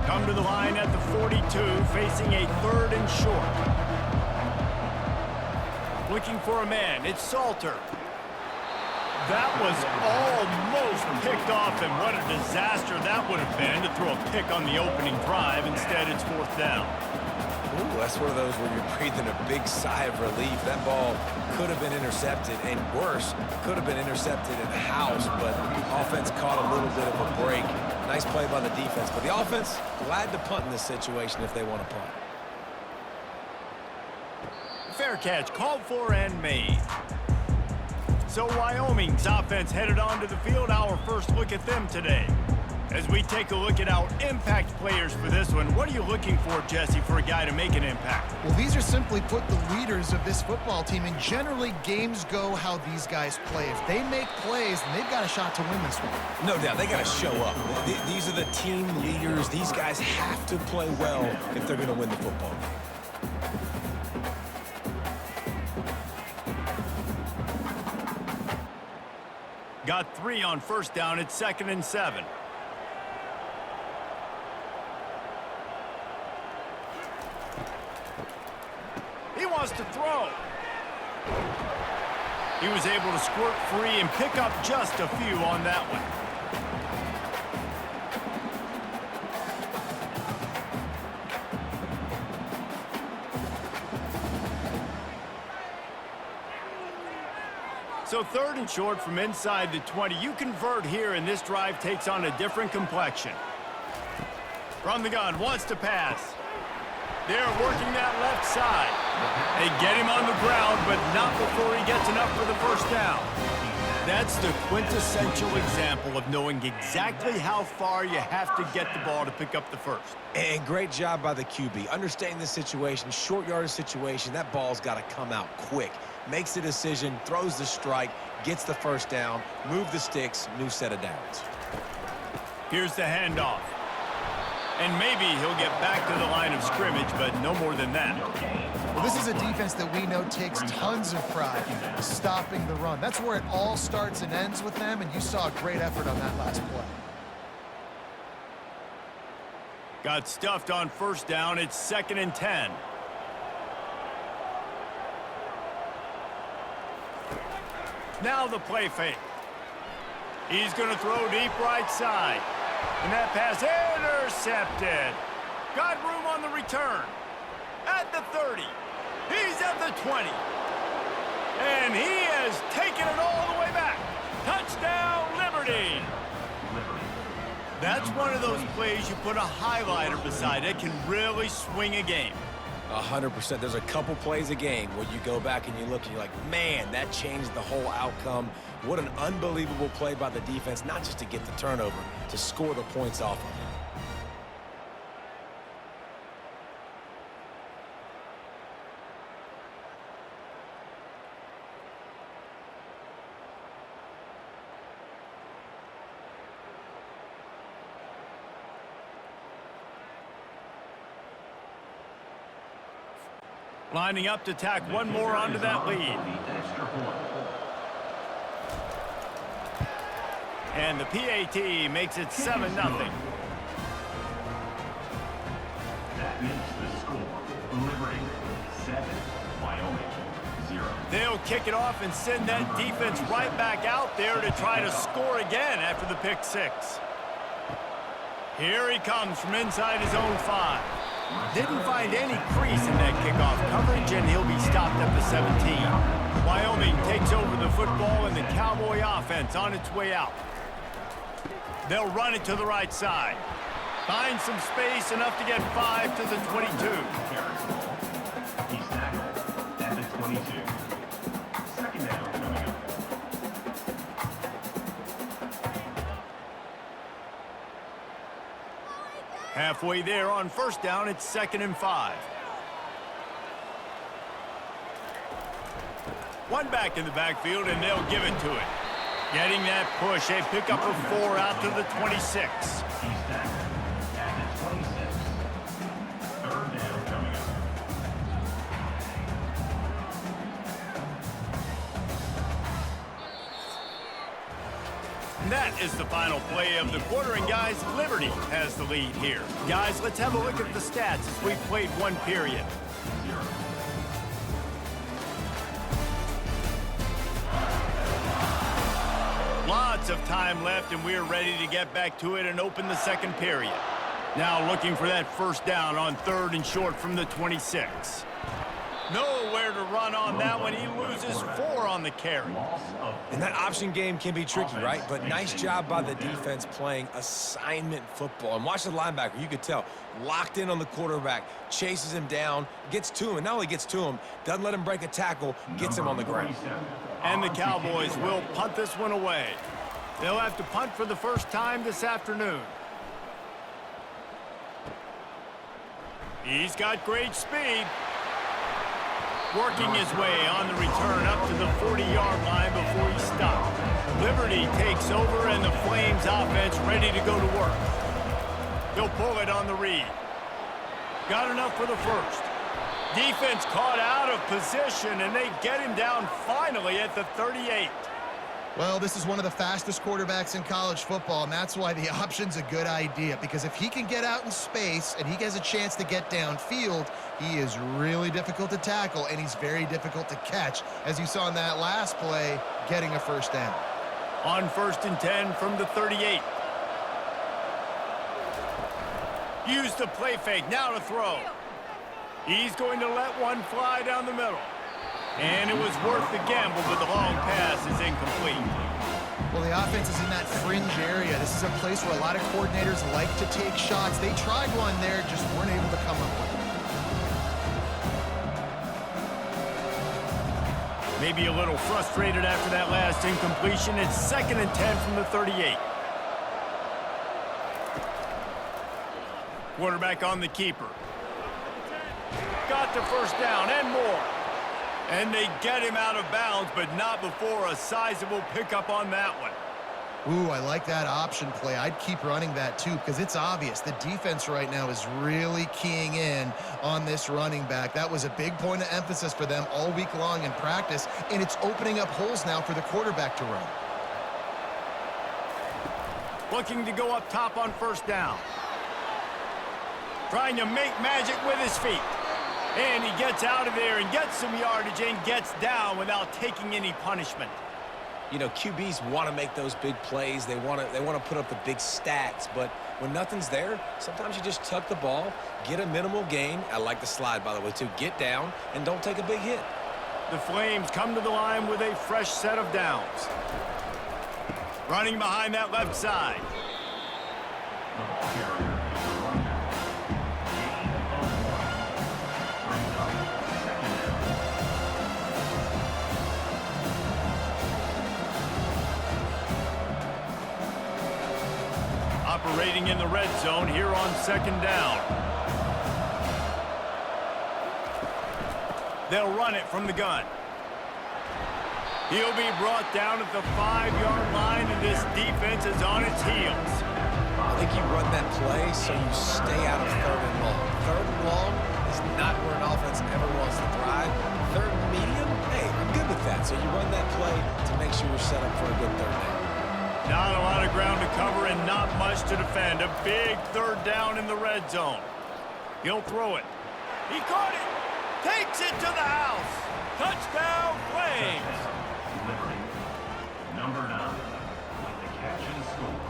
Come to the line at the 42, facing a 3rd and short. Looking for a man. It's Salter. That was almost picked off, and what a disaster that would have been to throw a pick on the opening drive. Instead, it's 4th down. Ooh, that's one of those where you're breathing a big sigh of relief. That ball could have been intercepted, and worse, could have been intercepted in the house, but offense caught a little bit of a break. Nice play by the defense, but the offense glad to punt in this situation if they want to punt. Fair catch, called for and made. So Wyoming's offense headed onto the field. Our first look at them today. As we take a look at our impact players for this one, what are you looking for, Jesse, for a guy to make an impact? Well, these are simply put the leaders of this football team, and generally games go how these guys play. If they make plays, then they've got a shot to win this one. No doubt, they got to show up. These are the team leaders. These guys have to play well if they're going to win the football game. Got 3 on first down. It's 2nd and 7. He wants to throw. He was able to squirt free and pick up just a few on that one. So 3rd and short from inside the 20. You convert here, and this drive takes on a different complexion. From the gun, wants to pass. They're working that left side. They get him on the ground, but not before he gets enough for the first down. That's the quintessential example of knowing exactly how far you have to get the ball to pick up the first. And great job by the QB. Understanding the situation, short yardage situation, that ball's got to come out quick. Makes the decision, throws the strike, gets the first down, move the sticks, new set of downs. Here's the handoff. And maybe he'll get back to the line of scrimmage, but no more than that. Well, this is a defense that we know takes tons of pride stopping the run. That's where it all starts and ends with them, and you saw a great effort on that last play. Got stuffed on first down. It's 2nd and 10. Now the play fake. He's going to throw deep right side. And that pass intercepted. Got room on the return. At the 30. He's at the 20. And he has taken it all the way back. Touchdown, Liberty. That's one of those plays you put a highlighter beside it, can really swing a game. 100%. There's a couple plays a game where you go back and you look and you're like, man, that changed the whole outcome. What an unbelievable play by the defense, not just to get the turnover, to score the points off of it. Lining up to tack one more onto that lead. And the PAT makes it 7-0. That makes the score Liberty 7, Wyoming 0. They'll kick it off and send that defense right back out there to try to score again after the pick six. Here he comes from inside his own 5. Didn't find any crease in that kickoff coverage, and he'll be stopped at the 17. Wyoming takes over the football, and the Cowboy offense on its way out. They'll run it to the right side. Find some space, enough to get 5 to the 22. He's tackled at the 22. 2nd down coming up. Halfway there on first down, it's 2nd and 5. One back in the backfield, and they'll give it to it. Getting that push, a pickup of 4 out to the 26. He's tackled at the 26. 3rd down coming up. And that is the final play of the quarter, and guys, Liberty has the lead here. Guys, let's have a look at the stats as we've played one period. Lots of time left, and we're ready to get back to it and open the second period. Now looking for that first down on 3rd and short from the 26. Nowhere to run on that one. He loses 4 on the carry. And that option game can be tricky, right? But nice job by the defense playing assignment football. And watch the linebacker. You could tell. Locked in on the quarterback. Chases him down. Gets to him. And not only gets to him, doesn't let him break a tackle. Gets him on the ground. And the Cowboys will punt this one away. They'll have to punt for the first time this afternoon. He's got great speed. Working his way on the return up to the 40-yard line before he stopped. Liberty takes over, and the Flames offense ready to go to work. They'll pull it on the read. Got enough for the first. Defense caught out of position, and they get him down finally at the 38. Well, this is one of the fastest quarterbacks in college football, and that's why the option's a good idea, because if he can get out in space and he has a chance to get downfield, he is really difficult to tackle, and he's very difficult to catch, as you saw in that last play, getting a first down. On 1st and 10 from the 38. Use the play fake, now to throw. He's going to let one fly down the middle. And it was worth the gamble, but the long pass is incomplete. Well, the offense is in that fringe area. This is a place where a lot of coordinators like to take shots. They tried one there, just weren't able to come up with it. Maybe a little frustrated after that last incompletion. It's 2nd and 10 from the 38. Quarterback on the keeper. Got the first down and more. And they get him out of bounds, but not before a sizable pickup on that one. Ooh, I like that option play. I'd keep running that too because it's obvious the defense right now is really keying in on this running back. That was a big point of emphasis for them all week long in practice, and it's opening up holes now for the quarterback to run. Looking to go up top on first down. Trying to make magic with his feet. And he gets out of there and gets some yardage and gets down without taking any punishment. You know, QBs want to make those big plays. They want to put up the big stats. But when nothing's there, sometimes you just tuck the ball, get a minimal gain. I like the slide, by the way, too. Get down and don't take a big hit. The Flames come to the line with a fresh set of downs. Running behind that left side. Operating in the red zone here on 2nd down. They'll run it from the gun. He'll be brought down at the 5-yard line, and this defense is on its heels. I think you run that play so you stay out of 3rd and long. 3rd and long is not where an offense ever wants to thrive. 3rd and medium, hey, I'm good with that. So you run that play to make sure you're set up for a good 3rd down. Not a lot of ground to cover and not much to defend. A big 3rd down in the red zone. He'll throw it. He caught it. Takes it to the house. Touchdown, Flames. Liberty. Number 9 with the catch and score.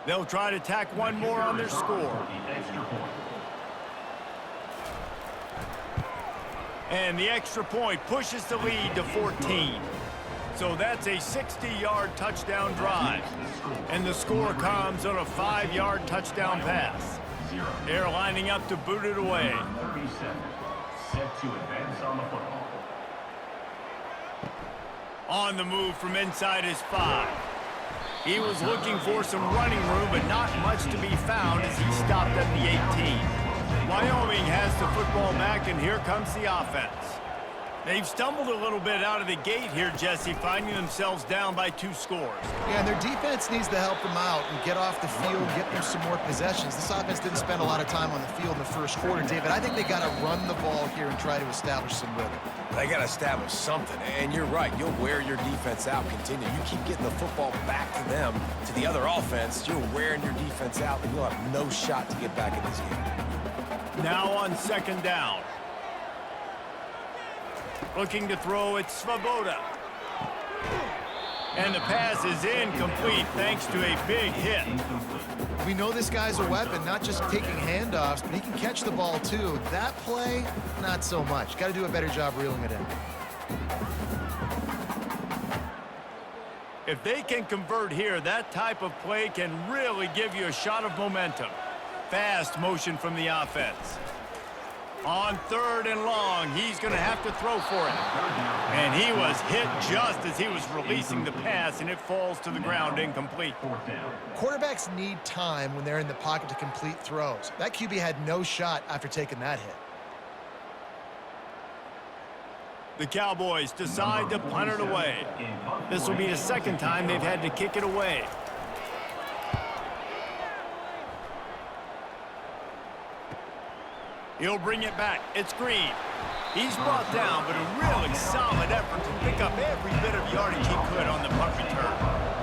They'll try to tack one more on their score. And the extra point pushes the lead to 14. So that's a 60-yard touchdown drive. And the score comes on a 5-yard touchdown pass. They're lining up to boot it away. 37, set to advance on the football. On the move from inside his 5. He was looking for some running room, but not much to be found as he stopped at the 18. Wyoming has the football back, and here comes the offense. They've stumbled a little bit out of the gate here, Jesse, finding themselves down by 2 scores. Yeah, and their defense needs to help them out and get off the field, get them some more possessions. This offense didn't spend a lot of time on the field in the first quarter, David. I think they got to run the ball here and try to establish some rhythm. They got to establish something, and you're right. You'll wear your defense out. Continue. You keep getting the football back to them, to the other offense. You're wearing your defense out, and you'll have no shot to get back in this game. Now on 2nd down. Looking to throw, it's Svoboda. And the pass is incomplete thanks to a big hit. We know this guy's a weapon, not just taking handoffs, but he can catch the ball too. That play, not so much. Got to do a better job reeling it in. If they can convert here, that type of play can really give you a shot of momentum. Fast motion from the offense. On 3rd and long, he's going to have to throw for it. And he was hit just as he was releasing the pass, and it falls to the ground incomplete. Quarterbacks need time when they're in the pocket to complete throws. That QB had no shot after taking that hit. The Cowboys decide to punt it away. This will be the 2nd time they've had to kick it away. He'll bring it back. It's Green. He's brought down, but a really solid effort to pick up every bit of yardage he could on the punt return.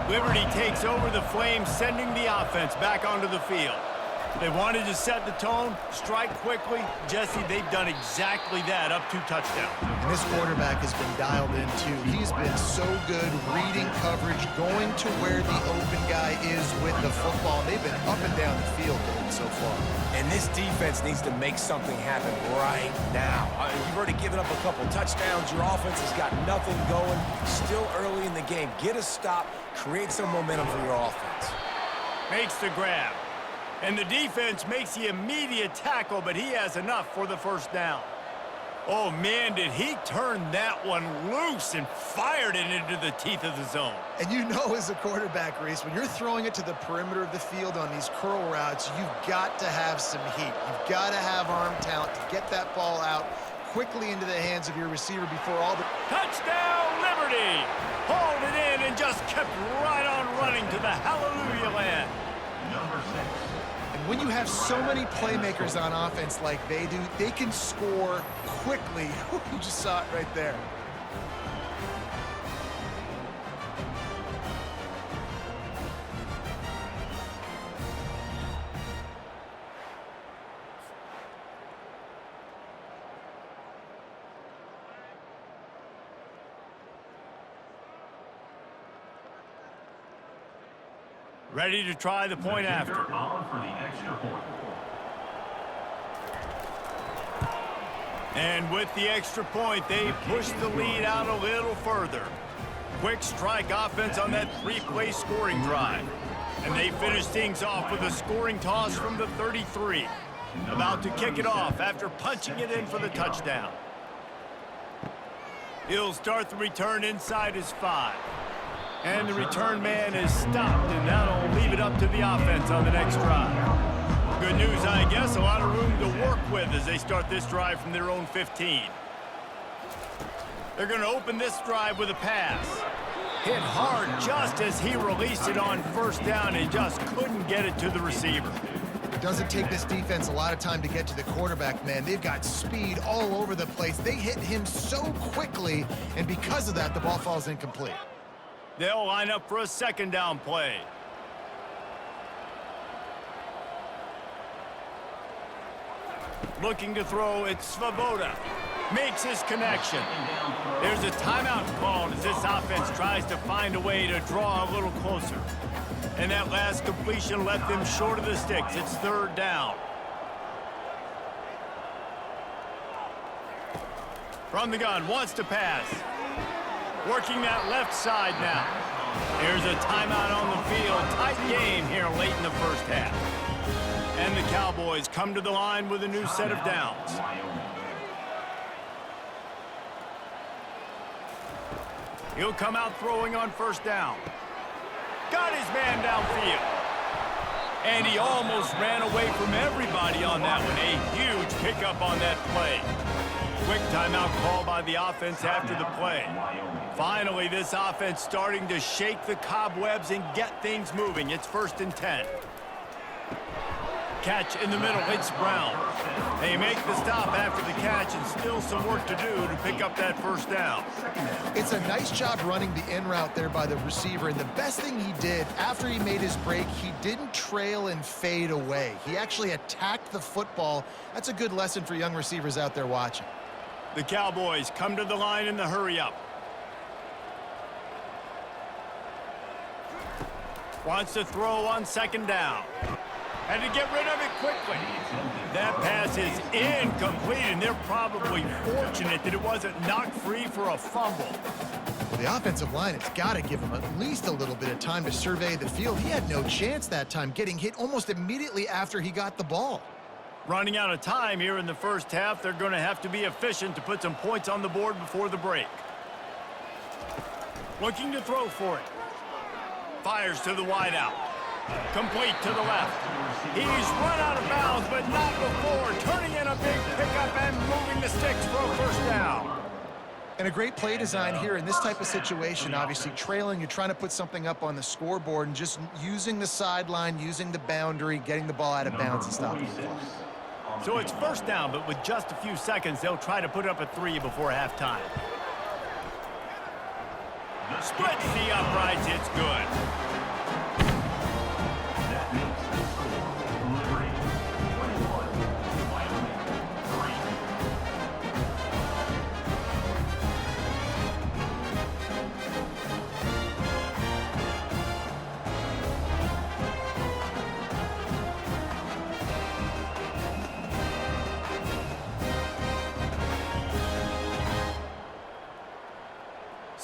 Liberty takes over the Flames, sending the offense back onto the field. They wanted to set the tone, strike quickly. Jesse, they've done exactly that, up 2 touchdowns. And this quarterback has been dialed in, too. He's been so good reading coverage, going to where the open guy is with the football. They've been up and down the field so far. And this defense needs to make something happen right now. You've already given up a couple touchdowns. Your offense has got nothing going. Still early in the game. Get a stop. Create some momentum for your offense. Makes the grab. And the defense makes the immediate tackle, but he has enough for the first down. Oh, man, did he turn that one loose and fired it into the teeth of the zone. And you know, as a quarterback, Reese, when you're throwing it to the perimeter of the field on these curl routes, you've got to have some heat. You've got to have arm talent to get that ball out quickly into the hands of your receiver before all the... Touchdown, Liberty! Hauled it in and just kept right on running to the hallelujah land. Number 6. When you have so many playmakers on offense like they do, they can score quickly. You just saw it right there. Ready to try the point after. On for the extra point. And with the extra point, they push the lead out a little further. Quick strike offense on that 3-play scoring drive. And they finish things off with a scoring toss from the 33. About to kick it off after punching it in for the touchdown. He'll start the return inside his 5. And the return man is stopped, and that'll leave it up to the offense on the next drive. Good news, I guess, a lot of room to work with as they start this drive from their own 15. They're going to open this drive with a pass. Hit hard just as he released it on first down and just couldn't get it to the receiver. It doesn't take this defense a lot of time to get to the quarterback, man. They've got speed all over the place. They hit him so quickly, and because of that, the ball falls incomplete. They'll line up for a second down play. Looking to throw, it's Svoboda. Makes his connection. There's a timeout called as this offense tries to find a way to draw a little closer. And that last completion left them short of the sticks. It's third down. From the gun, wants to pass. Working that left side now. Here's a timeout on the field. Tight game here late in the first half. And the Cowboys come to the line with a new set of downs. He'll come out throwing on first down. Got his man downfield. And he almost ran away from everybody on that one. A huge pickup on that play. Quick timeout call by the offense after the play. Finally, this offense starting to shake the cobwebs and get things moving. It's 1st and 10. Catch in the middle, it's Brown. They make the stop after the catch and still some work to do to pick up that first down. It's a nice job running the in route there by the receiver, and the best thing he did after he made his break, he didn't trail and fade away. He actually attacked the football. That's a good lesson for young receivers out there watching. The Cowboys come to the line in the hurry-up. Wants to throw on second down. Had to get rid of it quickly. That pass is incomplete, and they're probably fortunate that it wasn't knocked free for a fumble. Well, the offensive line has got to give him at least a little bit of time to survey the field. He had no chance that time, getting hit almost immediately after he got the ball. Running out of time here in the first half, they're going to have to be efficient to put some points on the board before the break. Looking to throw for it. Fires to the wideout. Complete to the left. He's run out of bounds, but not before. Turning in a big pickup and moving the sticks for a first down. And a great play design here in this type of situation. Obviously, trailing, you're trying to put something up on the scoreboard and just using the sideline, using the boundary, getting the ball out of bounds and stopping the clock. So it's first down, but with just a few seconds, they'll try to put up a 3 before halftime. Splits the uprights, it's good.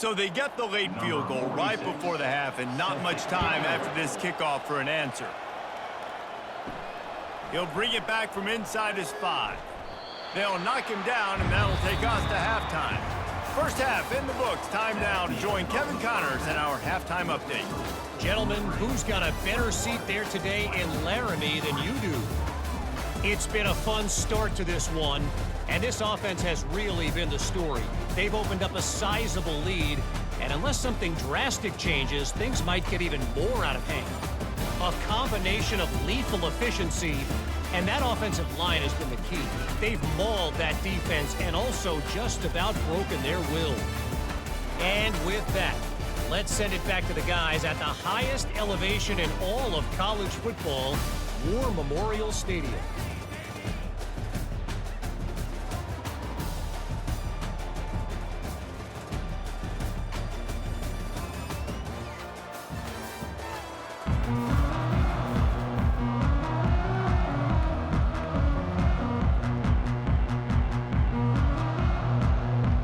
So they get the late field goal right before the half and not much time after this kickoff for an answer. He'll bring it back from inside his 5. They'll knock him down, and that'll take us to halftime. First half in the books. Time now to join Kevin Connors in our halftime update. Gentlemen, who's got a better seat there today in Laramie than you do? It's been a fun start to this one, and this offense has really been the story. They've opened up a sizable lead, and unless something drastic changes, things might get even more out of hand. A combination of lethal efficiency, and that offensive line has been the key. They've mauled that defense and also just about broken their will. And with that, let's send it back to the guys at the highest elevation in all of college football, War Memorial Stadium.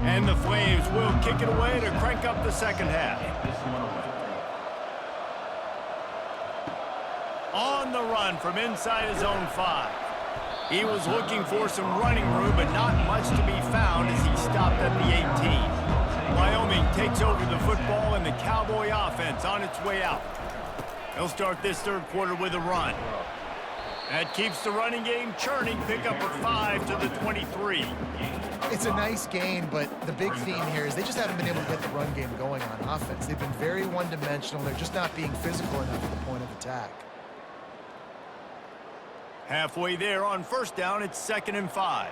And the Flames will kick it away to crank up the second half. On the run from inside his own 5. He was looking for some running room, but not much to be found as he stopped at the 18. Wyoming takes over the football and the Cowboy offense on its way out. They'll start this third quarter with a run. That keeps the running game churning. Pick up at 5 to the 23. It's a nice game, but the big theme here is they just haven't been able to get the run game going on offense. They've been very one-dimensional. They're just not being physical enough at the point of attack. Halfway there on first down, it's 2nd and 5.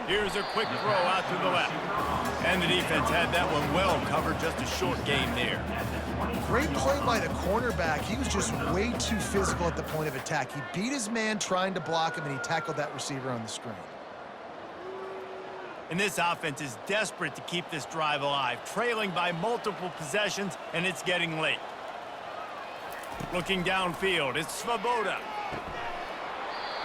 Here's a quick throw out to the left. And the defense had that one well covered, just a short gain there. Great play by the cornerback. He was just way too physical at the point of attack. He beat his man trying to block him, and he tackled that receiver on the screen. And this offense is desperate to keep this drive alive, trailing by multiple possessions, and it's getting late. Looking downfield, it's Svoboda.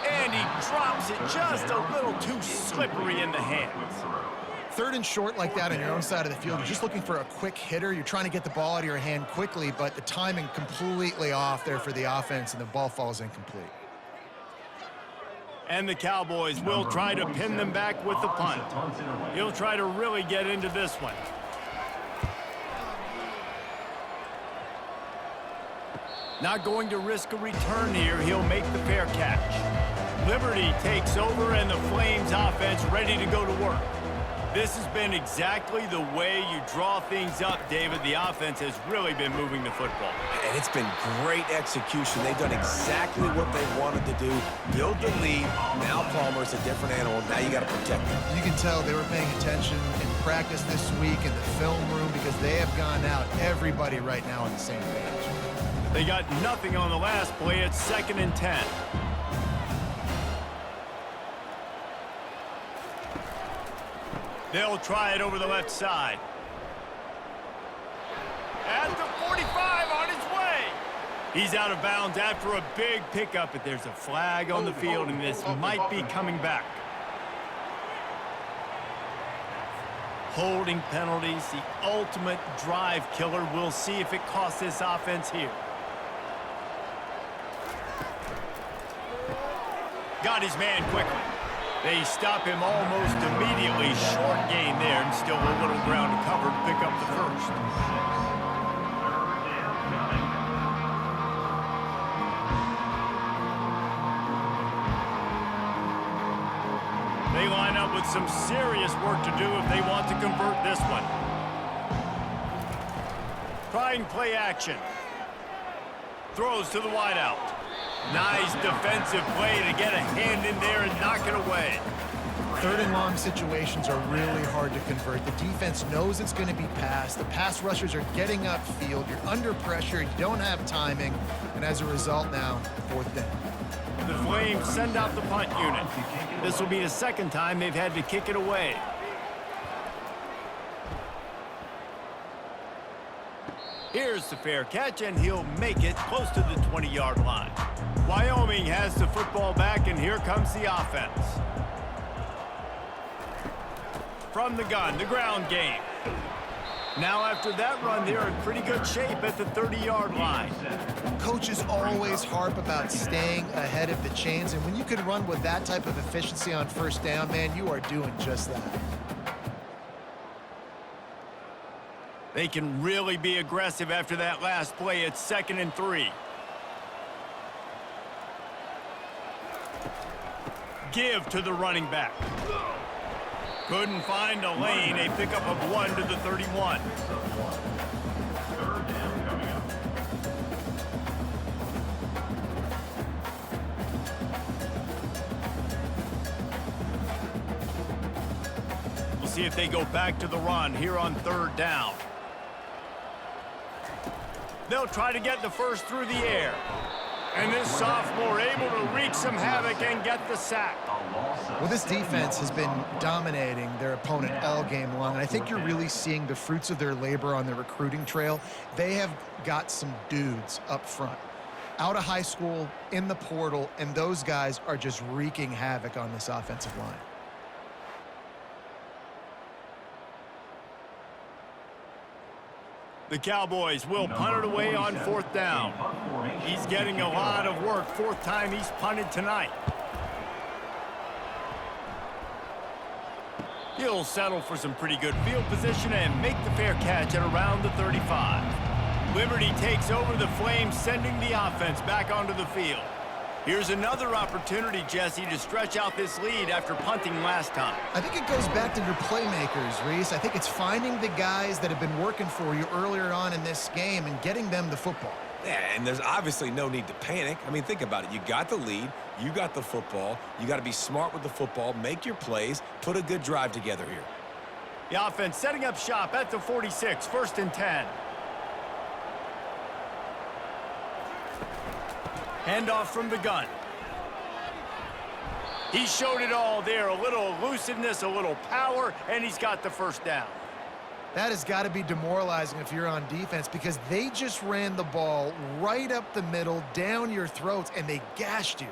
And he drops it just a little too slippery in the hands. 3rd and short like that on your own side of the field, you're just looking for a quick hitter. You're trying to get the ball out of your hand quickly, but the timing completely off there for the offense, and the ball falls incomplete. And the Cowboys will try to pin them back with the punt. He'll try to really get into this one. Not going to risk a return here. He'll make the fair catch. Liberty takes over, and the Flames offense ready to go to work. This has been exactly the way you draw things up, David. The offense has really been moving the football. And it's been great execution. They've done exactly what they wanted to do. Build the lead. Now Palmer's a different animal. Now you got to protect him. You can tell they were paying attention in practice this week in the film room, because they have gone out, everybody right now on the same page. They got nothing on the last play. It's 2nd and 10. They'll try it over the left side. At the 45, on his way. He's out of bounds after a big pickup, but there's a flag on the field, and this might be coming back. Holding penalties, the ultimate drive killer. We'll see if it costs this offense here. Got his man quickly. They stop him almost immediately. Short gain there, and still a little ground to cover to pick up the first. They line up with some serious work to do if they want to convert this one. Trying play action. Throws to the wideout. Nice defensive play to get a hand in there and knock it away. 3rd and long situations are really hard to convert. The defense knows it's going to be passed. The pass rushers are getting upfield. You're under pressure. You don't have timing. And as a result now, 4th down. The Flames send out the punt unit. This will be the 2nd time they've had to kick it away. Here's the fair catch, and he'll make it close to the 20-yard line. Wyoming has the football back, and here comes the offense. From the gun, the ground game. Now after that run, they're in pretty good shape at the 30-yard line. Coaches always harp about staying ahead of the chains, and when you can run with that type of efficiency on first down, man, you are doing just that. They can really be aggressive after that last play. It's 2nd and 3. Give to the running back. Couldn't find a lane. A pickup of 1 to the 31. Third down coming up. We'll see if they go back to the run here on 3rd down. They'll try to get the first through the air. And this sophomore able to wreak some havoc and get the sack. Well, this defense has been dominating their opponent all game long, and I think you're really seeing the fruits of their labor on the recruiting trail. They have got some dudes up front, out of high school, in the portal, and those guys are just wreaking havoc on this offensive line. The Cowboys will punt it away on 4th down. He's getting a lot of work. 4th time he's punted tonight. He'll settle for some pretty good field position and make the fair catch at around the 35. Liberty takes over the Flames, sending the offense back onto the field. Here's another opportunity, Jesse, to stretch out this lead after punting last time. I think it goes back to your playmakers, Reese. I think it's finding the guys that have been working for you earlier on in this game and getting them the football. Yeah, and there's obviously no need to panic. I mean, think about it. You got the lead. You got the football. You got to be smart with the football, make your plays, put a good drive together here. The offense setting up shop at the 46, 1st and 10. Handoff from the gun. He showed it all there. A little elusiveness, a little power, and he's got the first down. That has got to be demoralizing if you're on defense, because they just ran the ball right up the middle, down your throats, and they gashed you.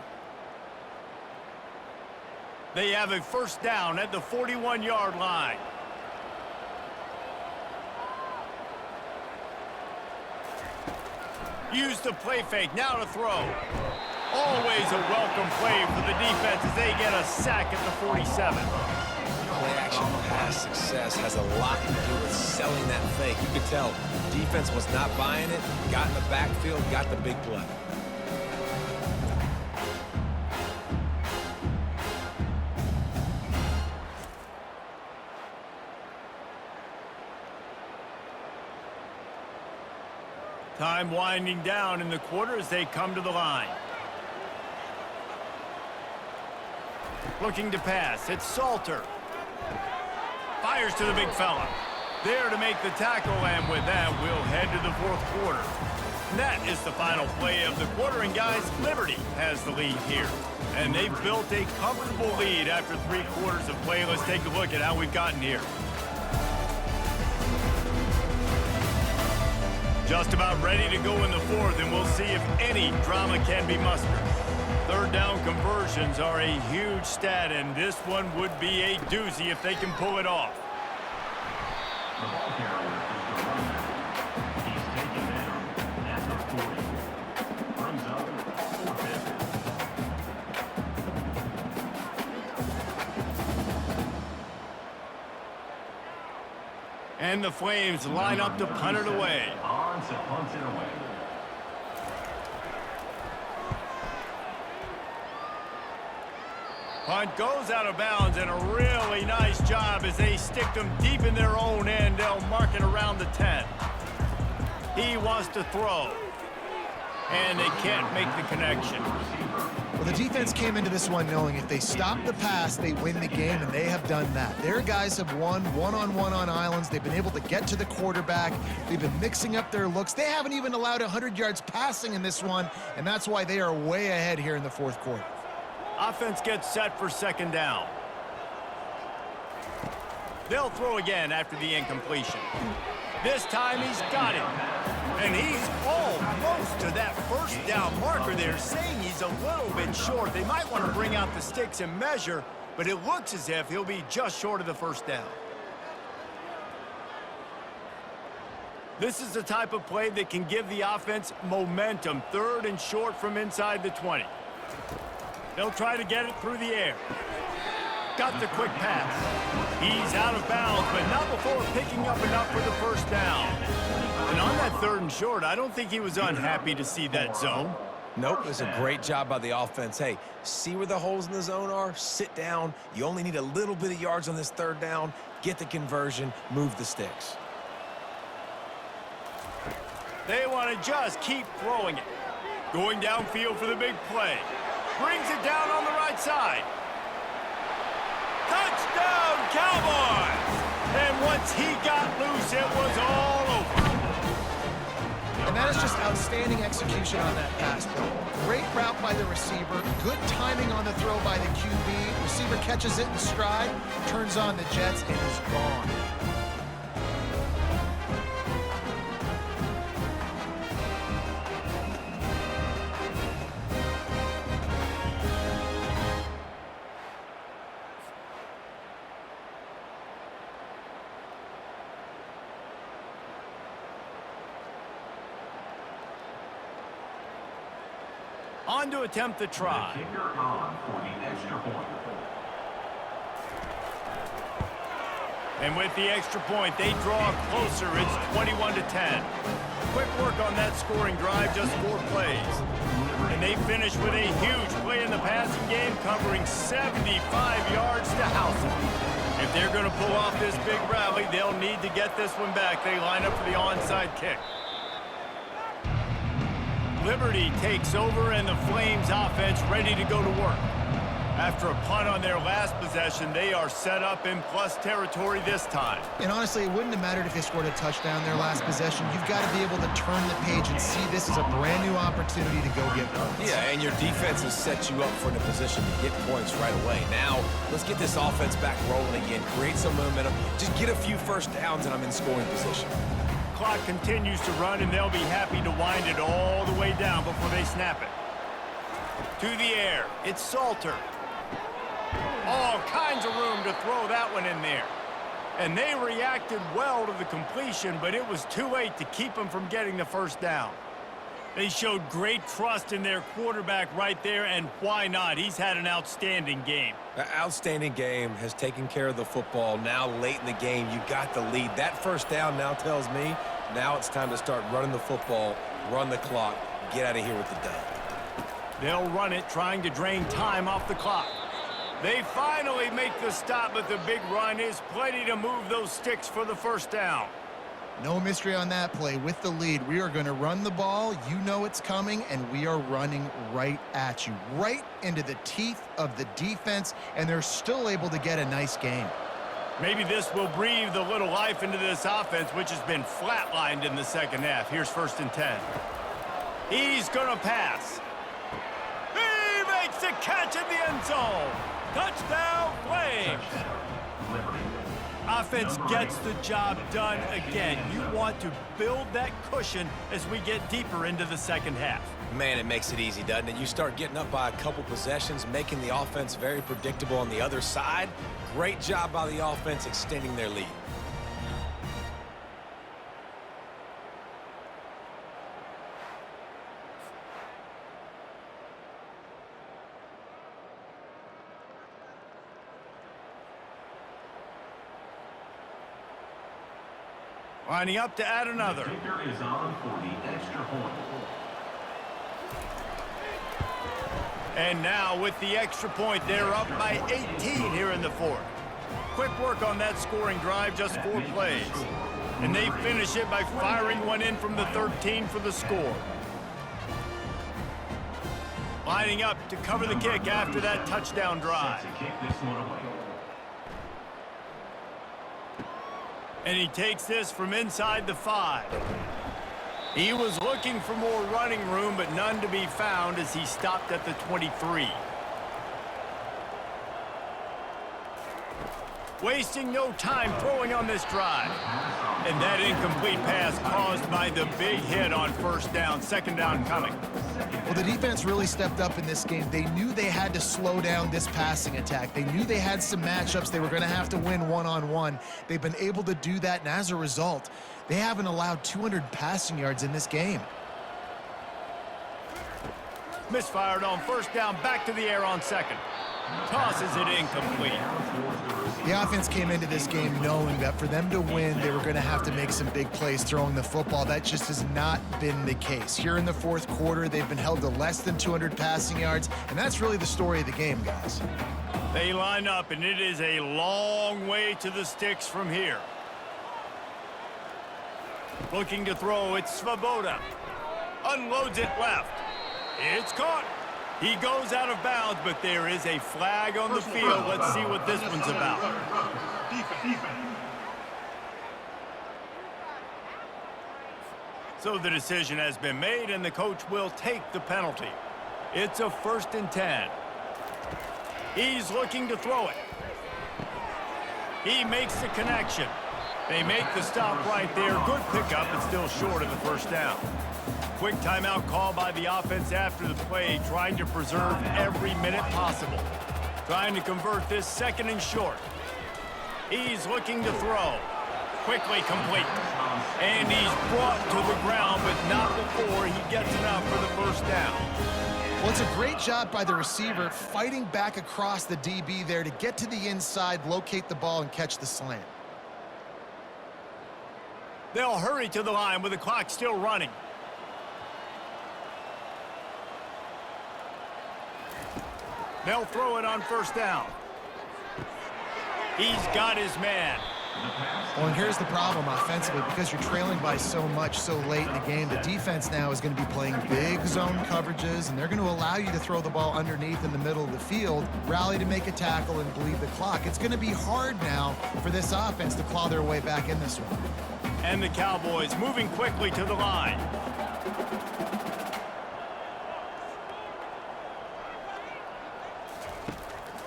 They have a first down at the 41-yard line. Use the play fake, now to throw. Always a welcome play for the defense as they get a sack at the 47. Play action pass success has a lot to do with selling that fake. You could tell defense was not buying it, got in the backfield, got the big play. Time winding down in the quarter as they come to the line. Looking to pass. It's Salter. Fires to the big fella. There to make the tackle, and with that, we'll head to the 4th quarter. And that is the final play of the quarter, and guys, Liberty has the lead here. And they've built a comfortable lead after 3 quarters of play. Let's take a look at how we've gotten here. Just about ready to go in the 4th, and we'll see if any drama can be mustered. 3rd down conversions are a huge stat, and this one would be a doozy if they can pull it off. The ball carrier is the running back. He's taken down at the 40. Brings up 4th down. And the Flames line up to punt it away. On to punt it away. Punt goes out of bounds, and a really nice job as they stick them deep in their own end. They'll mark it around the 10. He wants to throw, and they can't make the connection. Well, the defense came into this one knowing if they stop the pass, they win the game, and they have done that. Their guys have won one-on-one on islands. They've been able to get to the quarterback. They've been mixing up their looks. They haven't even allowed 100 yards passing in this one, and that's why they are way ahead here in the 4th quarter. Offense gets set for 2nd down. They'll throw again after the incompletion. This time he's got it. And he's almost to that first down marker there, saying he's a little bit short. They might want to bring out the sticks and measure, but it looks as if he'll be just short of the first down. This is the type of play that can give the offense momentum. 3rd and short from inside the 20. They'll try to get it through the air. Got the quick pass. He's out of bounds, but not before picking up enough for the first down. And on that 3rd and short, I don't think he was unhappy to see that zone. Nope, it's a great job by the offense. Hey, see where the holes in the zone are? Sit down. You only need a little bit of yards on this 3rd down. Get the conversion. Move the sticks. They want to just keep throwing it. Going downfield for the big play. Brings it down on the right side. Touchdown, Cowboys! And once he got loose, it was all over. And that is just outstanding execution on that pass play. Great route by the receiver. Good timing on the throw by the QB. Receiver catches it in stride, turns on the jets, and is gone. On to attempt the try. The kicker on for the extra point. And with the extra point, they draw closer. It's 21-10. Quick work on that scoring drive, just 4 plays. And they finish with a huge play in the passing game, covering 75 yards to house it. If they're going to pull off this big rally, they'll need to get this one back. They line up for the onside kick. Liberty takes over, and the Flames offense ready to go to work. After a punt on their last possession, they are set up in plus territory this time. And honestly, it wouldn't have mattered if they scored a touchdown their last possession. You've got to be able to turn the page and see this as a brand new opportunity to go get points. Yeah, and your defense has set you up for the position to get points right away. Now, let's get this offense back rolling again, create some momentum, just get a few first downs, and I'm in scoring position. Clock continues to run, and they'll be happy to wind it all the way down before they snap it. To the air, it's Salter. All kinds of room to throw that one in there. And they reacted well to the completion, but it was too late to keep them from getting the first down. They showed great trust in their quarterback right there, and why not? He's had an outstanding game. An outstanding game, has taken care of the football. Now, late in the game, you got the lead. That first down now tells me now it's time to start running the football, run the clock, get out of here with the dub. They'll run it, trying to drain time off the clock. They finally make the stop, but the big run is plenty to move those sticks for the first down. No mystery on that play. With the lead, we are going to run the ball. You know it's coming, and we are running right at you, right into the teeth of the defense, and they're still able to get a nice game. Maybe this will breathe a little life into this offense, which has been flatlined in the second half. Here's 1st and 10. He's going to pass. He makes the catch in the end zone. Touchdown, Flames. Offense gets the job done again. You want to build that cushion as we get deeper into the second half. Man, it makes it easy, doesn't it? You start getting up by a couple possessions, making the offense very predictable on the other side. Great job by the offense extending their lead. Lining up to add another. The kicker is on for the extra point. And now with the extra point, they're up by 18 here in the 4th. Quick work on that scoring drive, just 4 plays. And they finish it by firing one in from the 13 for the score. Lining up to cover the kick after that touchdown drive. Set to kick this one away. And he takes this from inside the 5. He was looking for more running room, but none to be found as he stopped at the 23. Wasting no time throwing on this drive. And that incomplete pass caused by the big hit on first down, second down coming. Well, the defense really stepped up in this game. They knew they had to slow down this passing attack. They knew they had some matchups they were going to have to win one-on-one. They've been able to do that, and as a result, they haven't allowed 200 passing yards in this game. Misfired on first down, back to the air on second. Tosses it incomplete. The offense came into this game knowing that for them to win, they were going to have to make some big plays throwing the football. That just has not been the case. Here in the fourth quarter, they've been held to less than 200 passing yards, and that's really the story of the game, guys. They line up, and it is a long way to the sticks from here. Looking to throw, it's Svoboda. Unloads it left. It's caught. He goes out of bounds, but there is a flag on the field. Let's see what this one's about. So the decision has been made, and the coach will take the penalty. It's a 1st and 10. He's looking to throw it. He makes the connection. They make the stop right there. Good pickup, but still short of the first down. Quick timeout call by the offense after the play, trying to preserve every minute possible. Trying to convert this 2nd and short. He's looking to throw. Quickly complete. And he's brought to the ground, but not before he gets enough for the first down. Well, it's a great job by the receiver fighting back across the DB there to get to the inside, locate the ball, and catch the slant. They'll hurry to the line with the clock still running. They'll throw it on first down. He's got his man. Well, and here's the problem offensively. Because you're trailing by so much so late in the game, the defense now is going to be playing big zone coverages, and they're going to allow you to throw the ball underneath in the middle of the field, rally to make a tackle, and bleed the clock. It's going to be hard now for this offense to claw their way back in this one. And the Cowboys moving quickly to the line.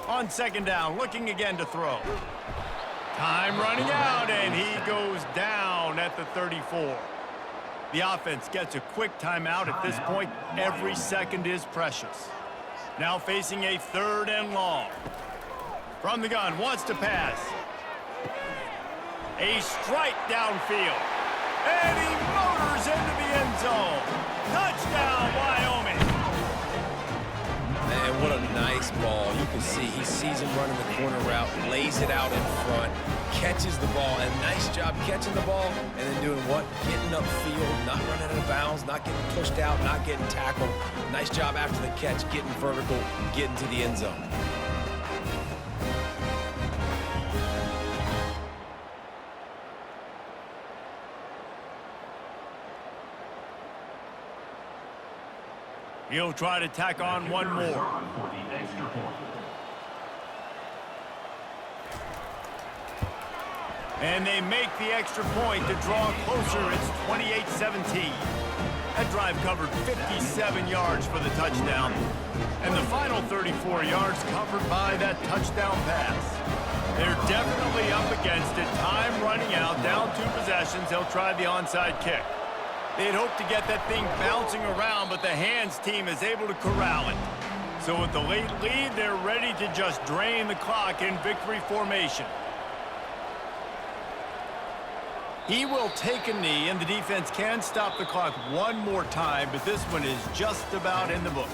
On second down, looking again to throw. Time running out, and he goes down at the 34. The offense gets a quick timeout at this point. Every second is precious. Now facing a 3rd and long. From the gun, wants to pass. A strike downfield. And he motors into the end zone. Touchdown, Wyoming. Man, what a nice ball. You can see he sees him running the corner route, lays it out in front, catches the ball, and nice job catching the ball and then doing what? Getting upfield, not running out of bounds, not getting pushed out, not getting tackled. Nice job after the catch, getting vertical, getting to the end zone. He'll try to tack on one more. And they make the extra point to draw closer. It's 28-17. That drive covered 57 yards for the touchdown. And the final 34 yards covered by that touchdown pass. They're definitely up against it. Time running out, down 2 possessions. They'll try the onside kick. They'd hoped to get that thing bouncing around, but the hands team is able to corral it. So with the late lead, they're ready to just drain the clock in victory formation. He will take a knee, and the defense can stop the clock one more time, but this one is just about in the books.